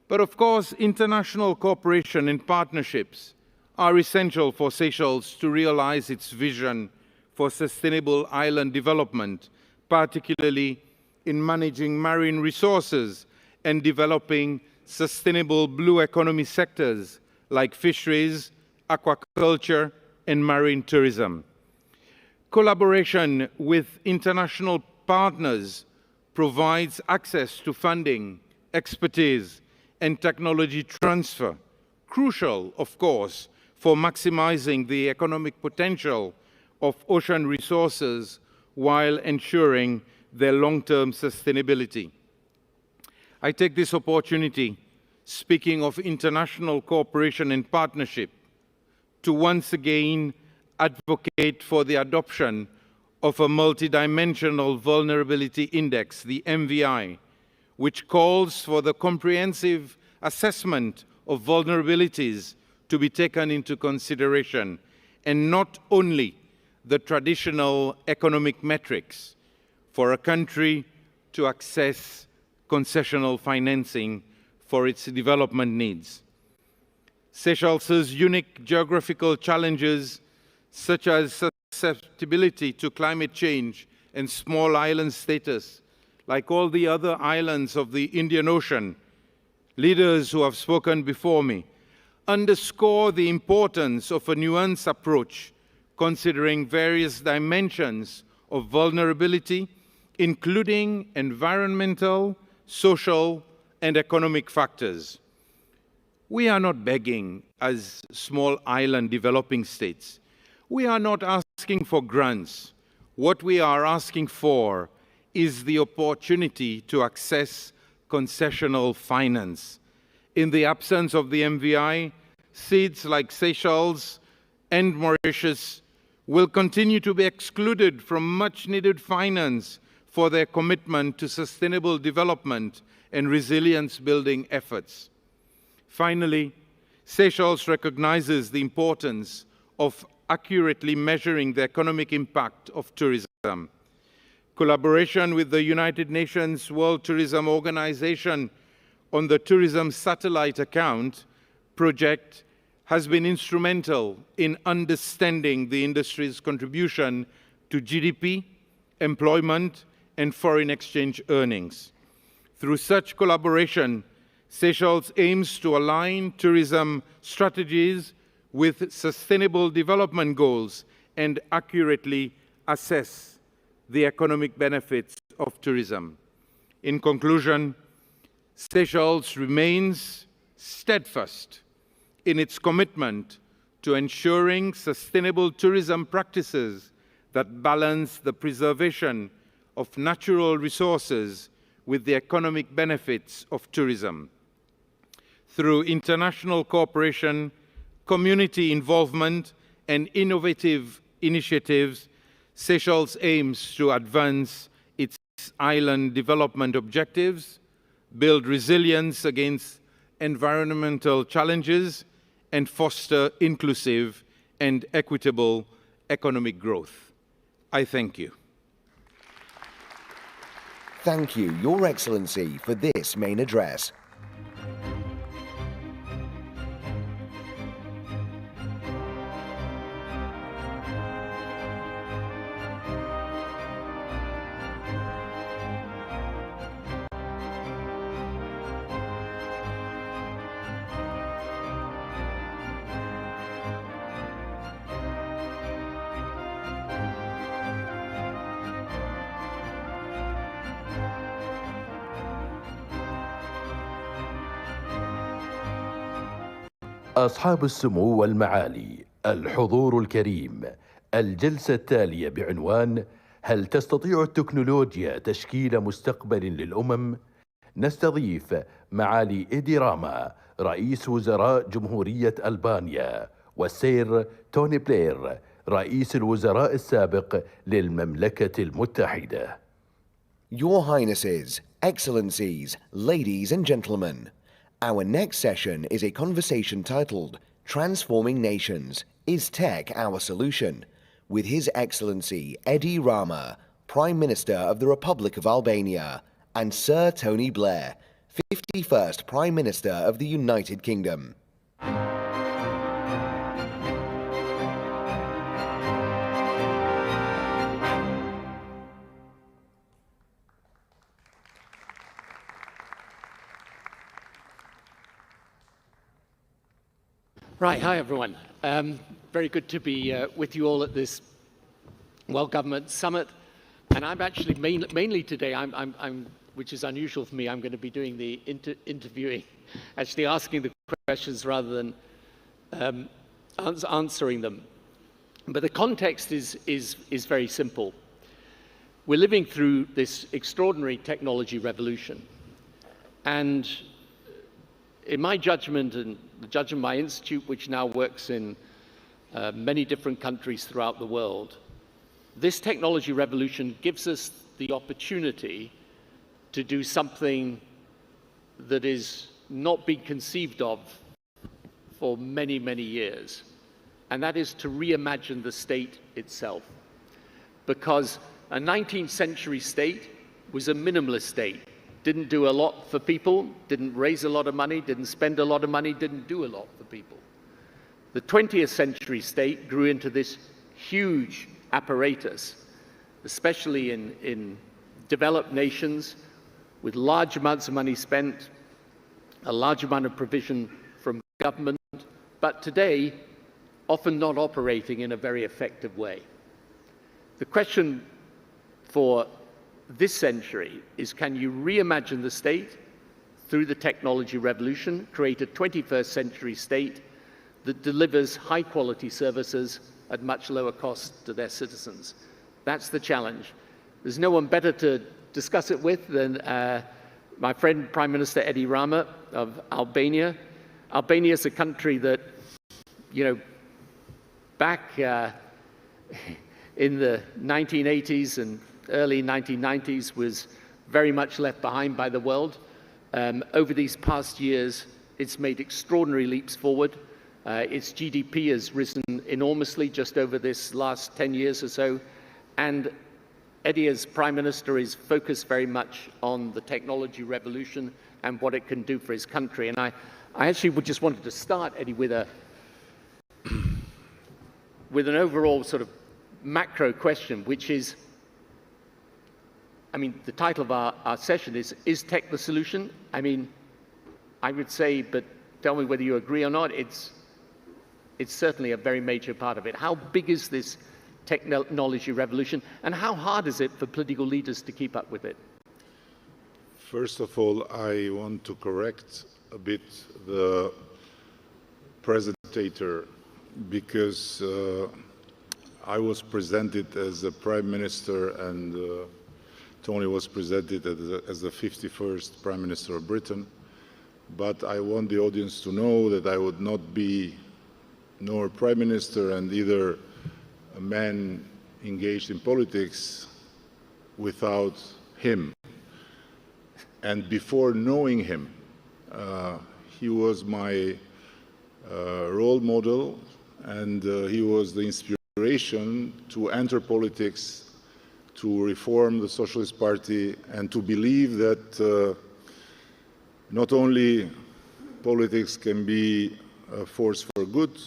But of course, international cooperation and partnerships are essential for Seychelles to realize its vision for sustainable island development, particularly in managing marine resources and developing sustainable blue economy sectors like fisheries, aquaculture, and marine tourism. Collaboration with international partners provides access to funding, expertise, and technology transfer, crucial, of course, for maximizing the economic potential of ocean resources while ensuring their long-term sustainability. I take this opportunity, speaking of international cooperation and partnership, to once again advocate for the adoption of a multidimensional vulnerability index, the MVI, which calls for the comprehensive assessment of vulnerabilities to be taken into consideration, and not only the traditional economic metrics for a country to access concessional financing for its development needs. Seychelles' unique geographical challenges, such as susceptibility to climate change and small island status, like all the other islands of the Indian Ocean, leaders who have spoken before me, underscore the importance of a nuanced approach considering various dimensions of vulnerability, including environmental, social, and economic factors. We are not begging as small island developing states. We are not asking for grants. What we are asking for is the opportunity to access concessional finance. In the absence of the MVI, states like Seychelles and Mauritius will continue to be excluded from much-needed finance for their commitment to sustainable development and resilience-building efforts. Finally, Seychelles recognizes the importance of accurately measuring the economic impact of tourism. Collaboration with the United Nations World Tourism Organization on the Tourism Satellite Account project has been instrumental in understanding the industry's contribution to GDP, employment, and foreign exchange earnings. Through such collaboration, Seychelles aims to align tourism strategies with sustainable development goals and accurately assess the economic benefits of tourism. In conclusion, Seychelles remains steadfast in its commitment to ensuring sustainable tourism practices that balance the preservation of natural resources with the economic benefits of tourism. Through international cooperation, community involvement, and innovative initiatives, Seychelles aims to advance its island development objectives, build resilience against environmental challenges, and foster inclusive and equitable economic growth. I thank you. Thank you, Your Excellency, for this main address. أصحاب السمو والمعالي، الحضور الكريم، الجلسة التالية بعنوان: هل تستطيع التكنولوجيا تشكيل مستقبل للأمم؟ نستضيف معالي إيدي راما رئيس وزراء جمهورية ألبانيا، والسير توني بلير رئيس الوزراء السابق للمملكة المتحدة. Your Highnesses, Excellencies, ladies and gentlemen, our next session is a conversation titled Transforming Nations, Is Tech Our Solution? With His Excellency Edi Rama, Prime Minister of the Republic of Albania, and Sir Tony Blair, 51st Prime Minister of the United Kingdom. Right, hi everyone. Very good to be with you all at this World Government Summit. And I'm actually mainly today, which is unusual for me, I'm going to be doing the interviewing, actually asking the questions rather than answering them. But the context is very simple. We're living through this extraordinary technology revolution. And in my judgment, and the judgment of my institute, which now works in many different countries throughout the world, this technology revolution gives us the opportunity to do something that is not been conceived of for many, many years, and that is to reimagine the state itself. Because a 19th century state was a minimalist state. Didn't do a lot for people, didn't raise a lot of money, didn't spend a lot of money, didn't do a lot for people. The 20th century state grew into this huge apparatus, especially in developed nations, with large amounts of money spent, a large amount of provision from government, but today, often not operating in a very effective way. The question for this century is, can you reimagine the state through the technology revolution, create a 21st century state that delivers high quality services at much lower cost to their citizens? That's the challenge. There's no one better to discuss it with than my friend Prime Minister Edi Rama of Albania. Albania is a country that, back in the 1980s and early 1990s was very much left behind by the world. Over these past years, it's made extraordinary leaps forward. Its GDP has risen enormously just over this last 10 years or so. And Edi, as Prime Minister, is focused very much on the technology revolution and what it can do for his country. And I actually just wanted to start, Edi, with an overall sort of macro question, which is, the title of our session is Tech the Solution? I would say, but tell me whether you agree or not, it's certainly a very major part of it. How big is this technology revolution, and how hard is it for political leaders to keep up with it? First of all, I want to correct a bit the presentator, because I was presented as a Prime Minister and Tony was presented as the 51st Prime Minister of Britain. But I want the audience to know that I would not be nor Prime Minister and either a man engaged in politics without him. And before knowing him, he was my role model, and he was the inspiration to enter politics, to reform the Socialist Party, and to believe that not only politics can be a force for good,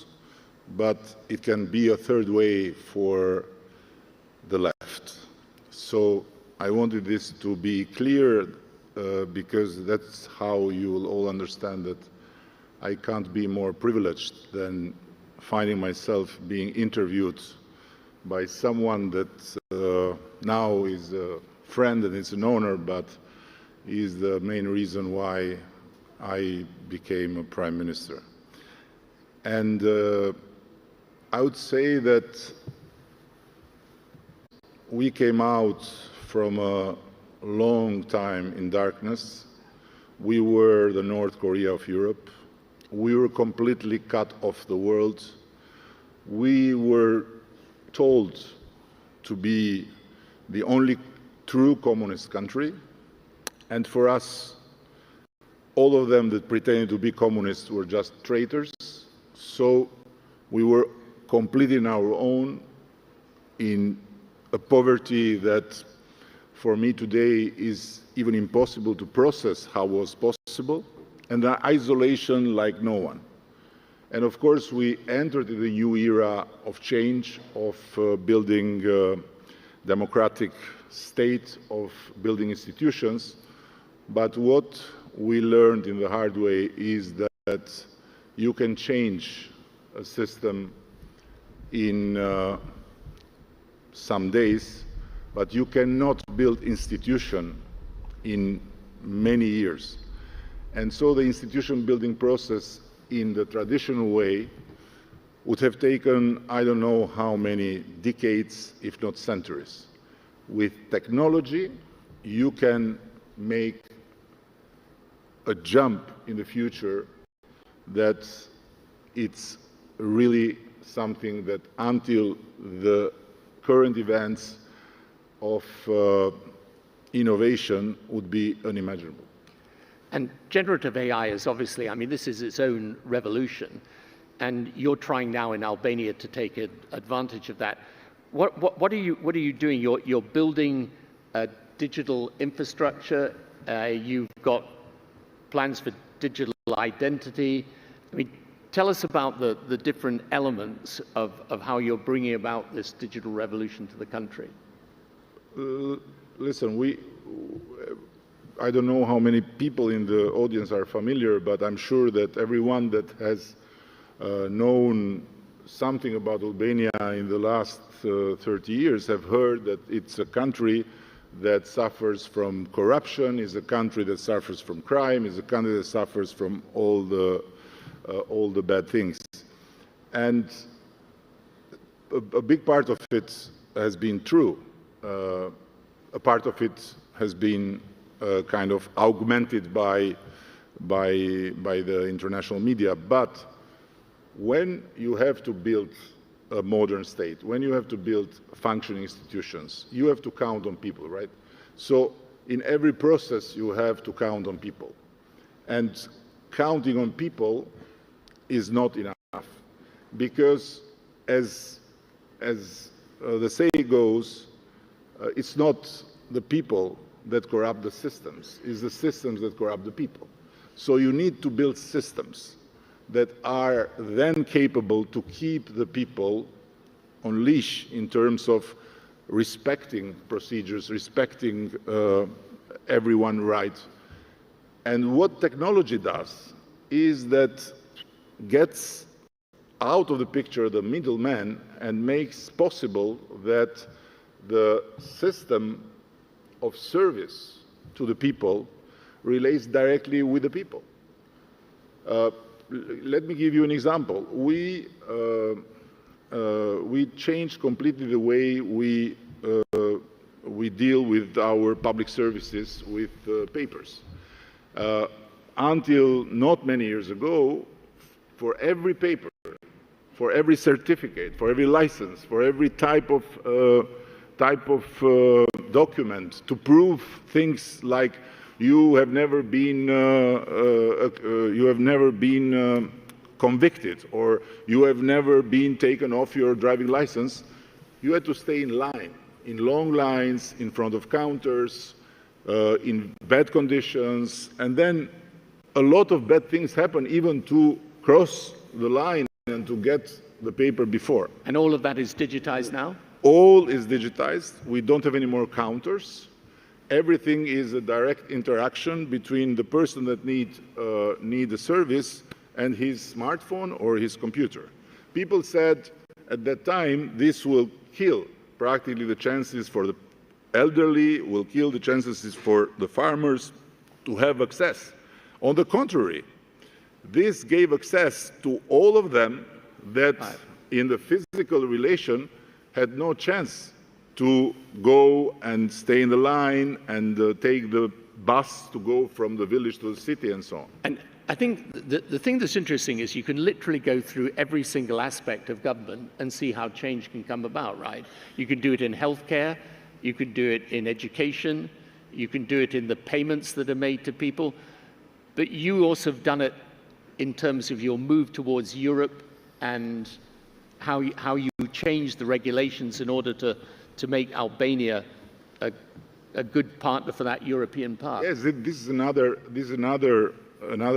but it can be a third way for the left. So I wanted this to be clear because that's how you will all understand that I can't be more privileged than finding myself being interviewed by someone that now is a friend and is an honor, but is the main reason why I became a prime minister. And I would say that we came out from a long time in darkness. We were the North Korea of Europe. We were completely cut off the world. We were told to be the only true communist country. And for us, all of them that pretended to be communists were just traitors. So we were completely on our own in a poverty that for me today is even impossible to process how was possible, and an isolation like no one. And of course we entered in the new era of change, of building a democratic state, of building institutions, but what we learned in the hard way is that you can change a system in some days, but you cannot build institution in many years. And so the institution building process in the traditional way would have taken I don't know how many decades, if not centuries. With technology, you can make a jump in the future that it's really something that until the current events of innovation would be unimaginable. And generative AI is obviously, I mean, this is its own revolution, and you're trying now in Albania to take advantage of that. What are you doing? You're building a digital infrastructure. You've got plans for digital identity. I mean, tell us about the different elements of how you're bringing about this digital revolution to the country. Listen, I don't know how many people in the audience are familiar, but I'm sure that everyone that has known something about Albania in the last 30 years have heard that it's a country that suffers from corruption, is a country that suffers from crime, is a country that suffers from all the bad things. And a big part of it has been true. A part of it has been kind of augmented by the international media. But when you have to build a modern state, when you have to build functioning institutions, you have to count on people, right? So in every process, you have to count on people. And counting on people is not enough, because as the saying goes, it's not the people that corrupt the systems, it's the systems that corrupt the people. So you need to build systems that are then capable to keep the people on leash in terms of respecting procedures, respecting everyone's rights. And what technology does is that gets out of the picture the middleman and makes possible that the system of service to the people relates directly with the people. Let me give you an example. We changed completely the way we deal with our public services with papers. Until not many years ago, for every paper, for every certificate, for every license, for every type of document to prove things like you have never been convicted or you have never been taken off your driving license, you had to stay in line, in long lines, in front of counters, in bad conditions, and then a lot of bad things happen even to cross the line and to get the paper before. And all of that is digitized now? All is digitized. We don't have any more counters. Everything is a direct interaction between the person that need the service and his smartphone or his computer. People said at that time this will kill practically the chances for the elderly, will kill the chances for the farmers to have access. On the contrary, this gave access to all of them that in the physical relation had no chance to go and stay in the line and take the bus to go from the village to the city and so on. And I think the thing that's interesting is you can literally go through every single aspect of government and see how change can come about, right? You can do it in healthcare, you can do it in education, you can do it in the payments that are made to people, but you also have done it in terms of your move towards Europe and how you change the regulations in order to make Albania a good partner for that European path. Yes, this is another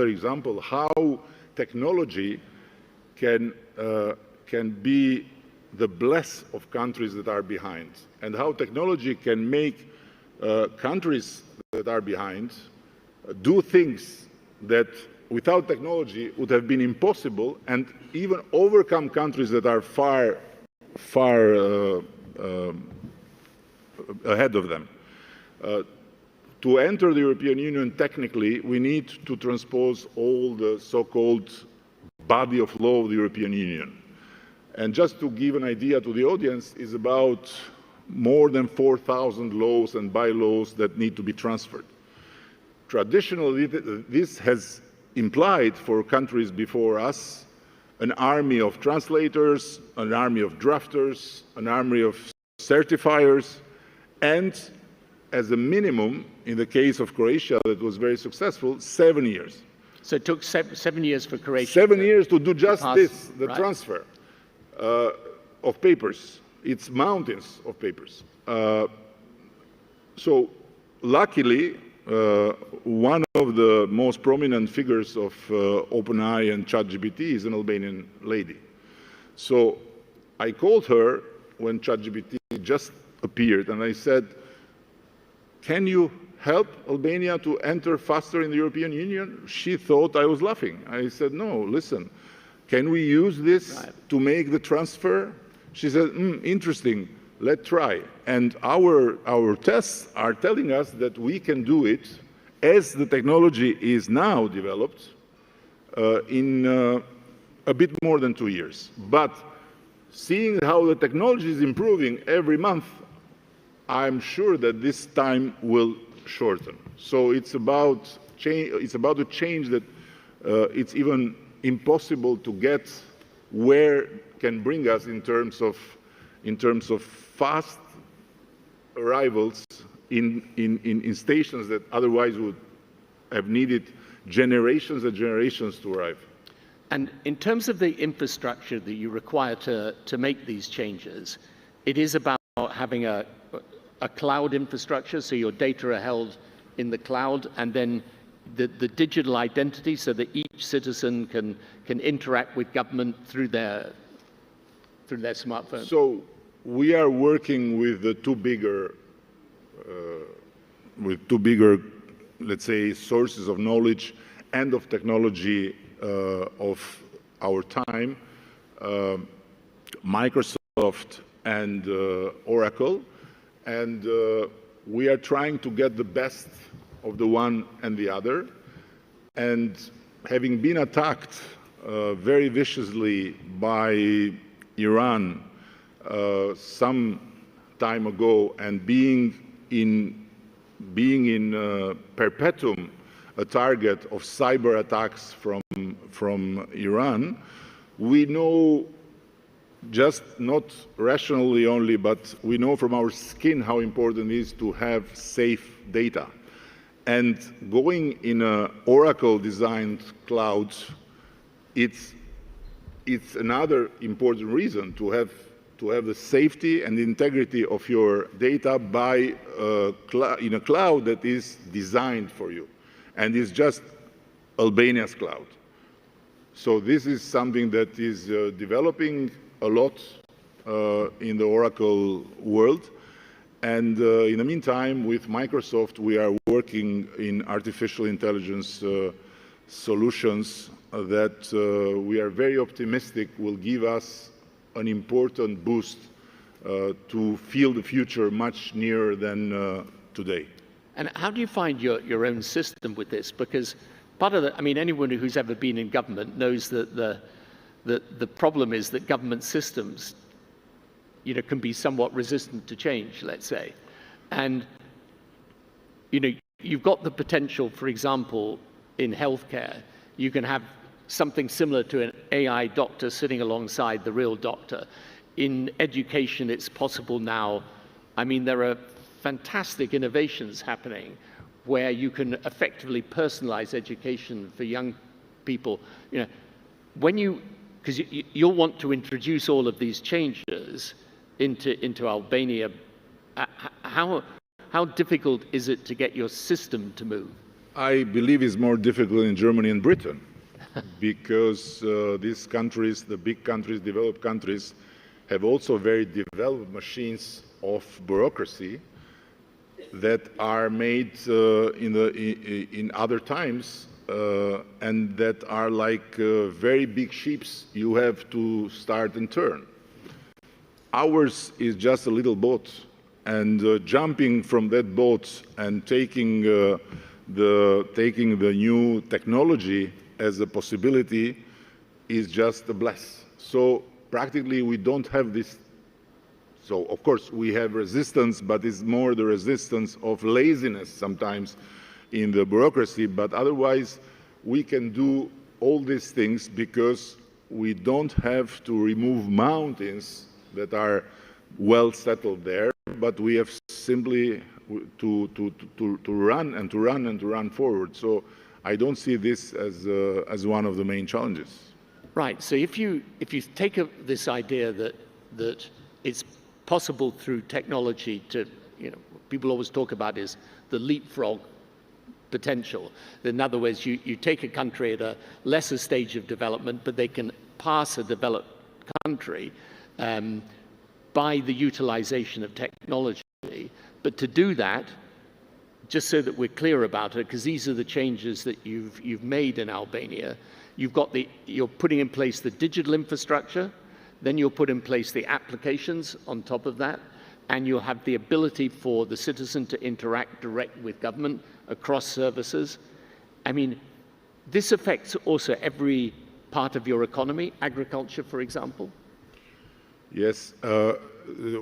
example how technology can be the bless of countries that are behind, and how technology can make countries that are behind do things that without technology would have been impossible, and even overcome countries that are far ahead of them. To enter the European Union, technically, we need to transpose all the so-called body of law of the European Union. And just to give an idea to the audience, is about more than 4,000 laws and bylaws that need to be transferred. Traditionally, this has implied for countries before us an army of translators, an army of drafters, an army of certifiers, and as a minimum, in the case of Croatia that was very successful, 7 years. So it took 7 years for Croatia. 7 years to do just this, the right? transfer of papers. It's mountains of papers. So luckily, one of the most prominent figures of OpenAI and ChatGPT is an Albanian lady. So I called her when ChatGPT just appeared, and I said, can you help Albania to enter faster in the European Union? She thought I was laughing. I said, no, listen, can we use this to make the transfer? She said, interesting, let's try. And our tests are telling us that we can do it as the technology is now developed in a bit more than 2 years. But seeing how the technology is improving every month, I'm sure that this time will shorten. So it's about to change that it's even impossible to get where can bring us in terms of fast arrivals in stations that otherwise would have needed generations and generations to arrive. And in terms of the infrastructure that you require to make these changes, it is about having a cloud infrastructure, so your data are held in the cloud, and then the digital identity so that each citizen can interact with government through their smartphone. So we are working with the two bigger, let's say, sources of knowledge and of technology of our time, Microsoft and Oracle. And we are trying to get the best of the one and the other. And having been attacked very viciously by Iran some time ago, and being in perpetuum a target of cyber attacks from Iran, we know, just not rationally only, but we know from our skin how important it is to have safe data. And going in an Oracle-designed cloud, it's it's another important reason to have the safety and the integrity of your data by in a cloud that is designed for you, and is just Albania's cloud. So this is something that is developing a lot in the Oracle world. And in the meantime, with Microsoft, we are working in artificial intelligence solutions that we are very optimistic will give us an important boost to feel the future much nearer than today. And how do you find your own system with this? Because part of the, I mean, anyone who's ever been in government knows that the problem is that government systems, you know, can be somewhat resistant to change, let's say. And, you know, you've got the potential, for example, in healthcare, you can have something similar to an AI doctor sitting alongside the real doctor. In education, it's possible now. I mean, there are fantastic innovations happening where you can effectively personalize education for young people. You know, when because you'll want to introduce all of these changes into Albania. How difficult is it to get your system to move? I believe it's more difficult in Germany and Britain because these countries, the big countries, developed countries, have also very developed machines of bureaucracy that are made in other times and that are like very big ships you have to start and turn. Ours is just a little boat, and jumping from that boat and taking the new technology as a possibility is just a bless. So practically we don't have this. So of course we have resistance, but it's more the resistance of laziness sometimes in the bureaucracy. But otherwise we can do all these things because we don't have to remove mountains that are well settled there, but we have simply to run and to run and to run forward. So I don't see this as one of the main challenges. Right. So if you take this idea that it's possible through technology to, you know, people always talk about is the leapfrog potential. In other words, you take a country at a lesser stage of development, but they can pass a developed country by the utilization of technology. But to do that, just so that we're clear about it, because these are the changes that you've made in Albania, you're putting in place the digital infrastructure, then you'll put in place the applications on top of that, and you'll have the ability for the citizen to interact direct with government across services. I mean, this affects also every part of your economy, agriculture, for example. Yes,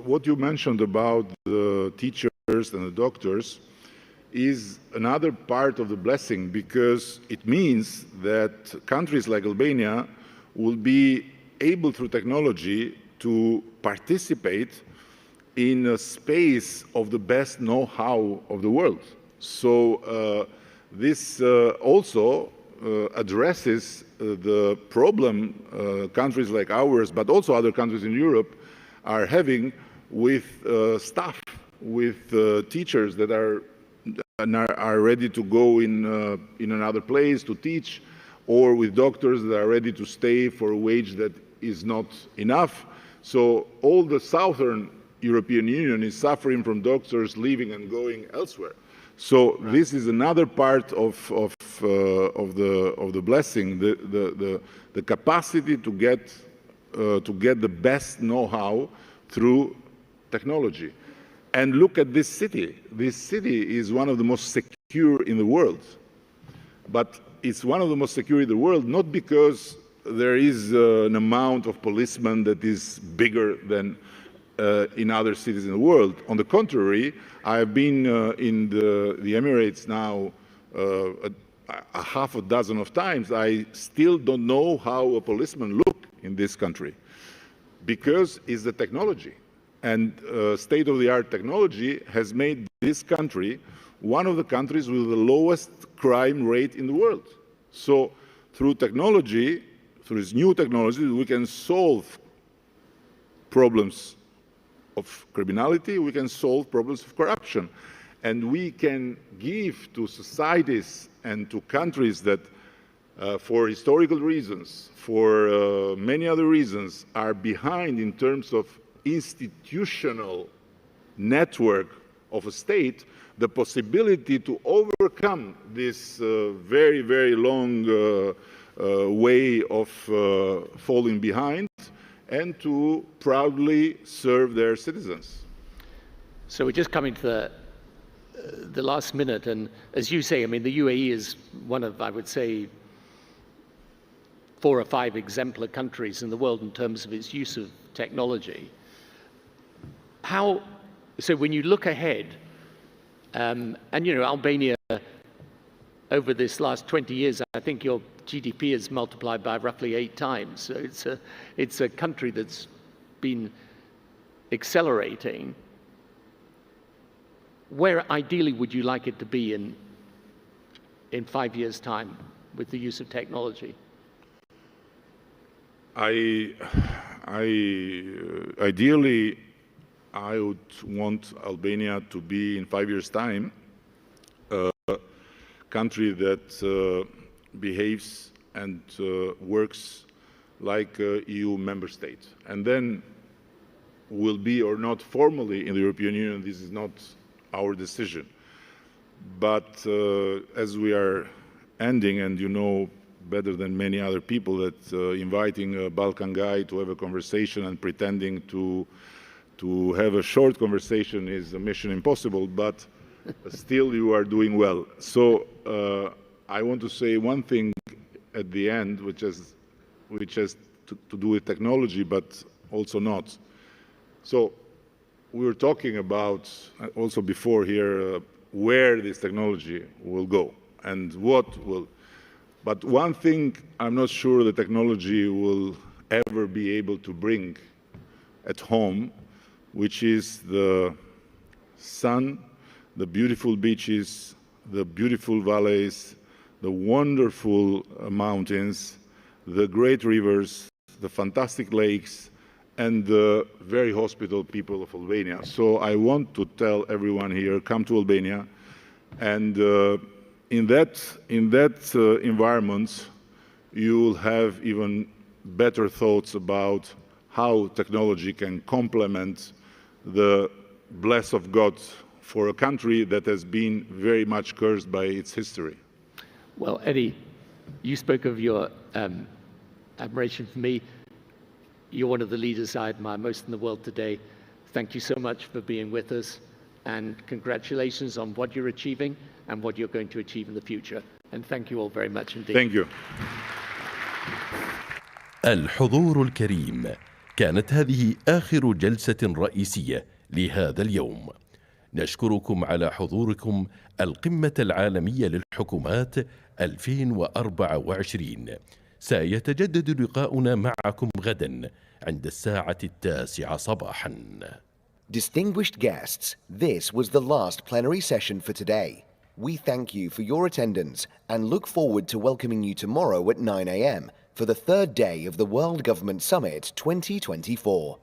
what you mentioned about the teachers and the doctors is another part of the blessing, because it means that countries like Albania will be able through technology to participate in a space of the best know-how of the world. So this also addresses the problem countries like ours, but also other countries in Europe, are having with staff, with teachers that are ready to go in another place to teach, or with doctors that are ready to stay for a wage that is not enough. So all the southern European Union is suffering from doctors leaving and going elsewhere. So this is another part of the blessing, the capacity to get the best know-how through technology. And look at this city. This city is one of the most secure in the world. But it's one of the most secure in the world not because there is an amount of policemen that is bigger than in other cities in the world. On the contrary, I have been in the Emirates now a half a dozen of times. I still don't know how a policeman looks in this country, because it's the technology. And state-of-the-art technology has made this country one of the countries with the lowest crime rate in the world. So through technology, through these new technologies, we can solve problems of criminality, we can solve problems of corruption. And we can give to societies and to countries that for historical reasons, for many other reasons, are behind in terms of institutional network of a state, the possibility to overcome this very, very long way of falling behind and to proudly serve their citizens. So we're just coming to the last minute, and as you say, I mean, the UAE is one of, I would say, 4 or 5 exemplar countries in the world in terms of its use of technology. So when you look ahead, and you know, Albania, over this last 20 years, I think your GDP is multiplied by roughly 8 times. So it's a country that's been accelerating. Where ideally would you like it to be in 5 years' time with the use of technology? Ideally, I would want Albania to be in 5 years' time a country that behaves and works like an EU member state. And then will be or not formally in the European Union, this is not our decision. But as we are ending, and you know better than many other people that inviting a Balkan guy to have a conversation and pretending to have a short conversation is a mission impossible, but still you are doing well. So I want to say one thing at the end, which has to do with technology, but also not. So we were talking about, also before here, where this technology will go and what will. But one thing I'm not sure the technology will ever be able to bring at home, which is the sun, the beautiful beaches, the beautiful valleys, the wonderful mountains, the great rivers, the fantastic lakes, and the very hospitable people of Albania. So I want to tell everyone here, come to Albania, and in that environment, you will have even better thoughts about how technology can complement the bless of God for a country that has been very much cursed by its history. Well, Eddie, you spoke of your admiration for me. You're one of the leaders I admire most in the world today. Thank you so much for being with us, and congratulations on what you're achieving and what you're going to achieve in the future. And thank you all very much indeed. Thank you. الحضور الكريم، كانت هذه آخر جلسة رئيسية لهذا اليوم. نشكركم على حضوركم القمة العالمية للحكومات 2024. سيتجدد لقاؤنا معكم غدا عند الساعة 9 صباحا. Distinguished guests, this was the last plenary session for today. We thank you for your attendance and look forward to welcoming you tomorrow at 9 a.m. for the third day of the World Government Summit 2024.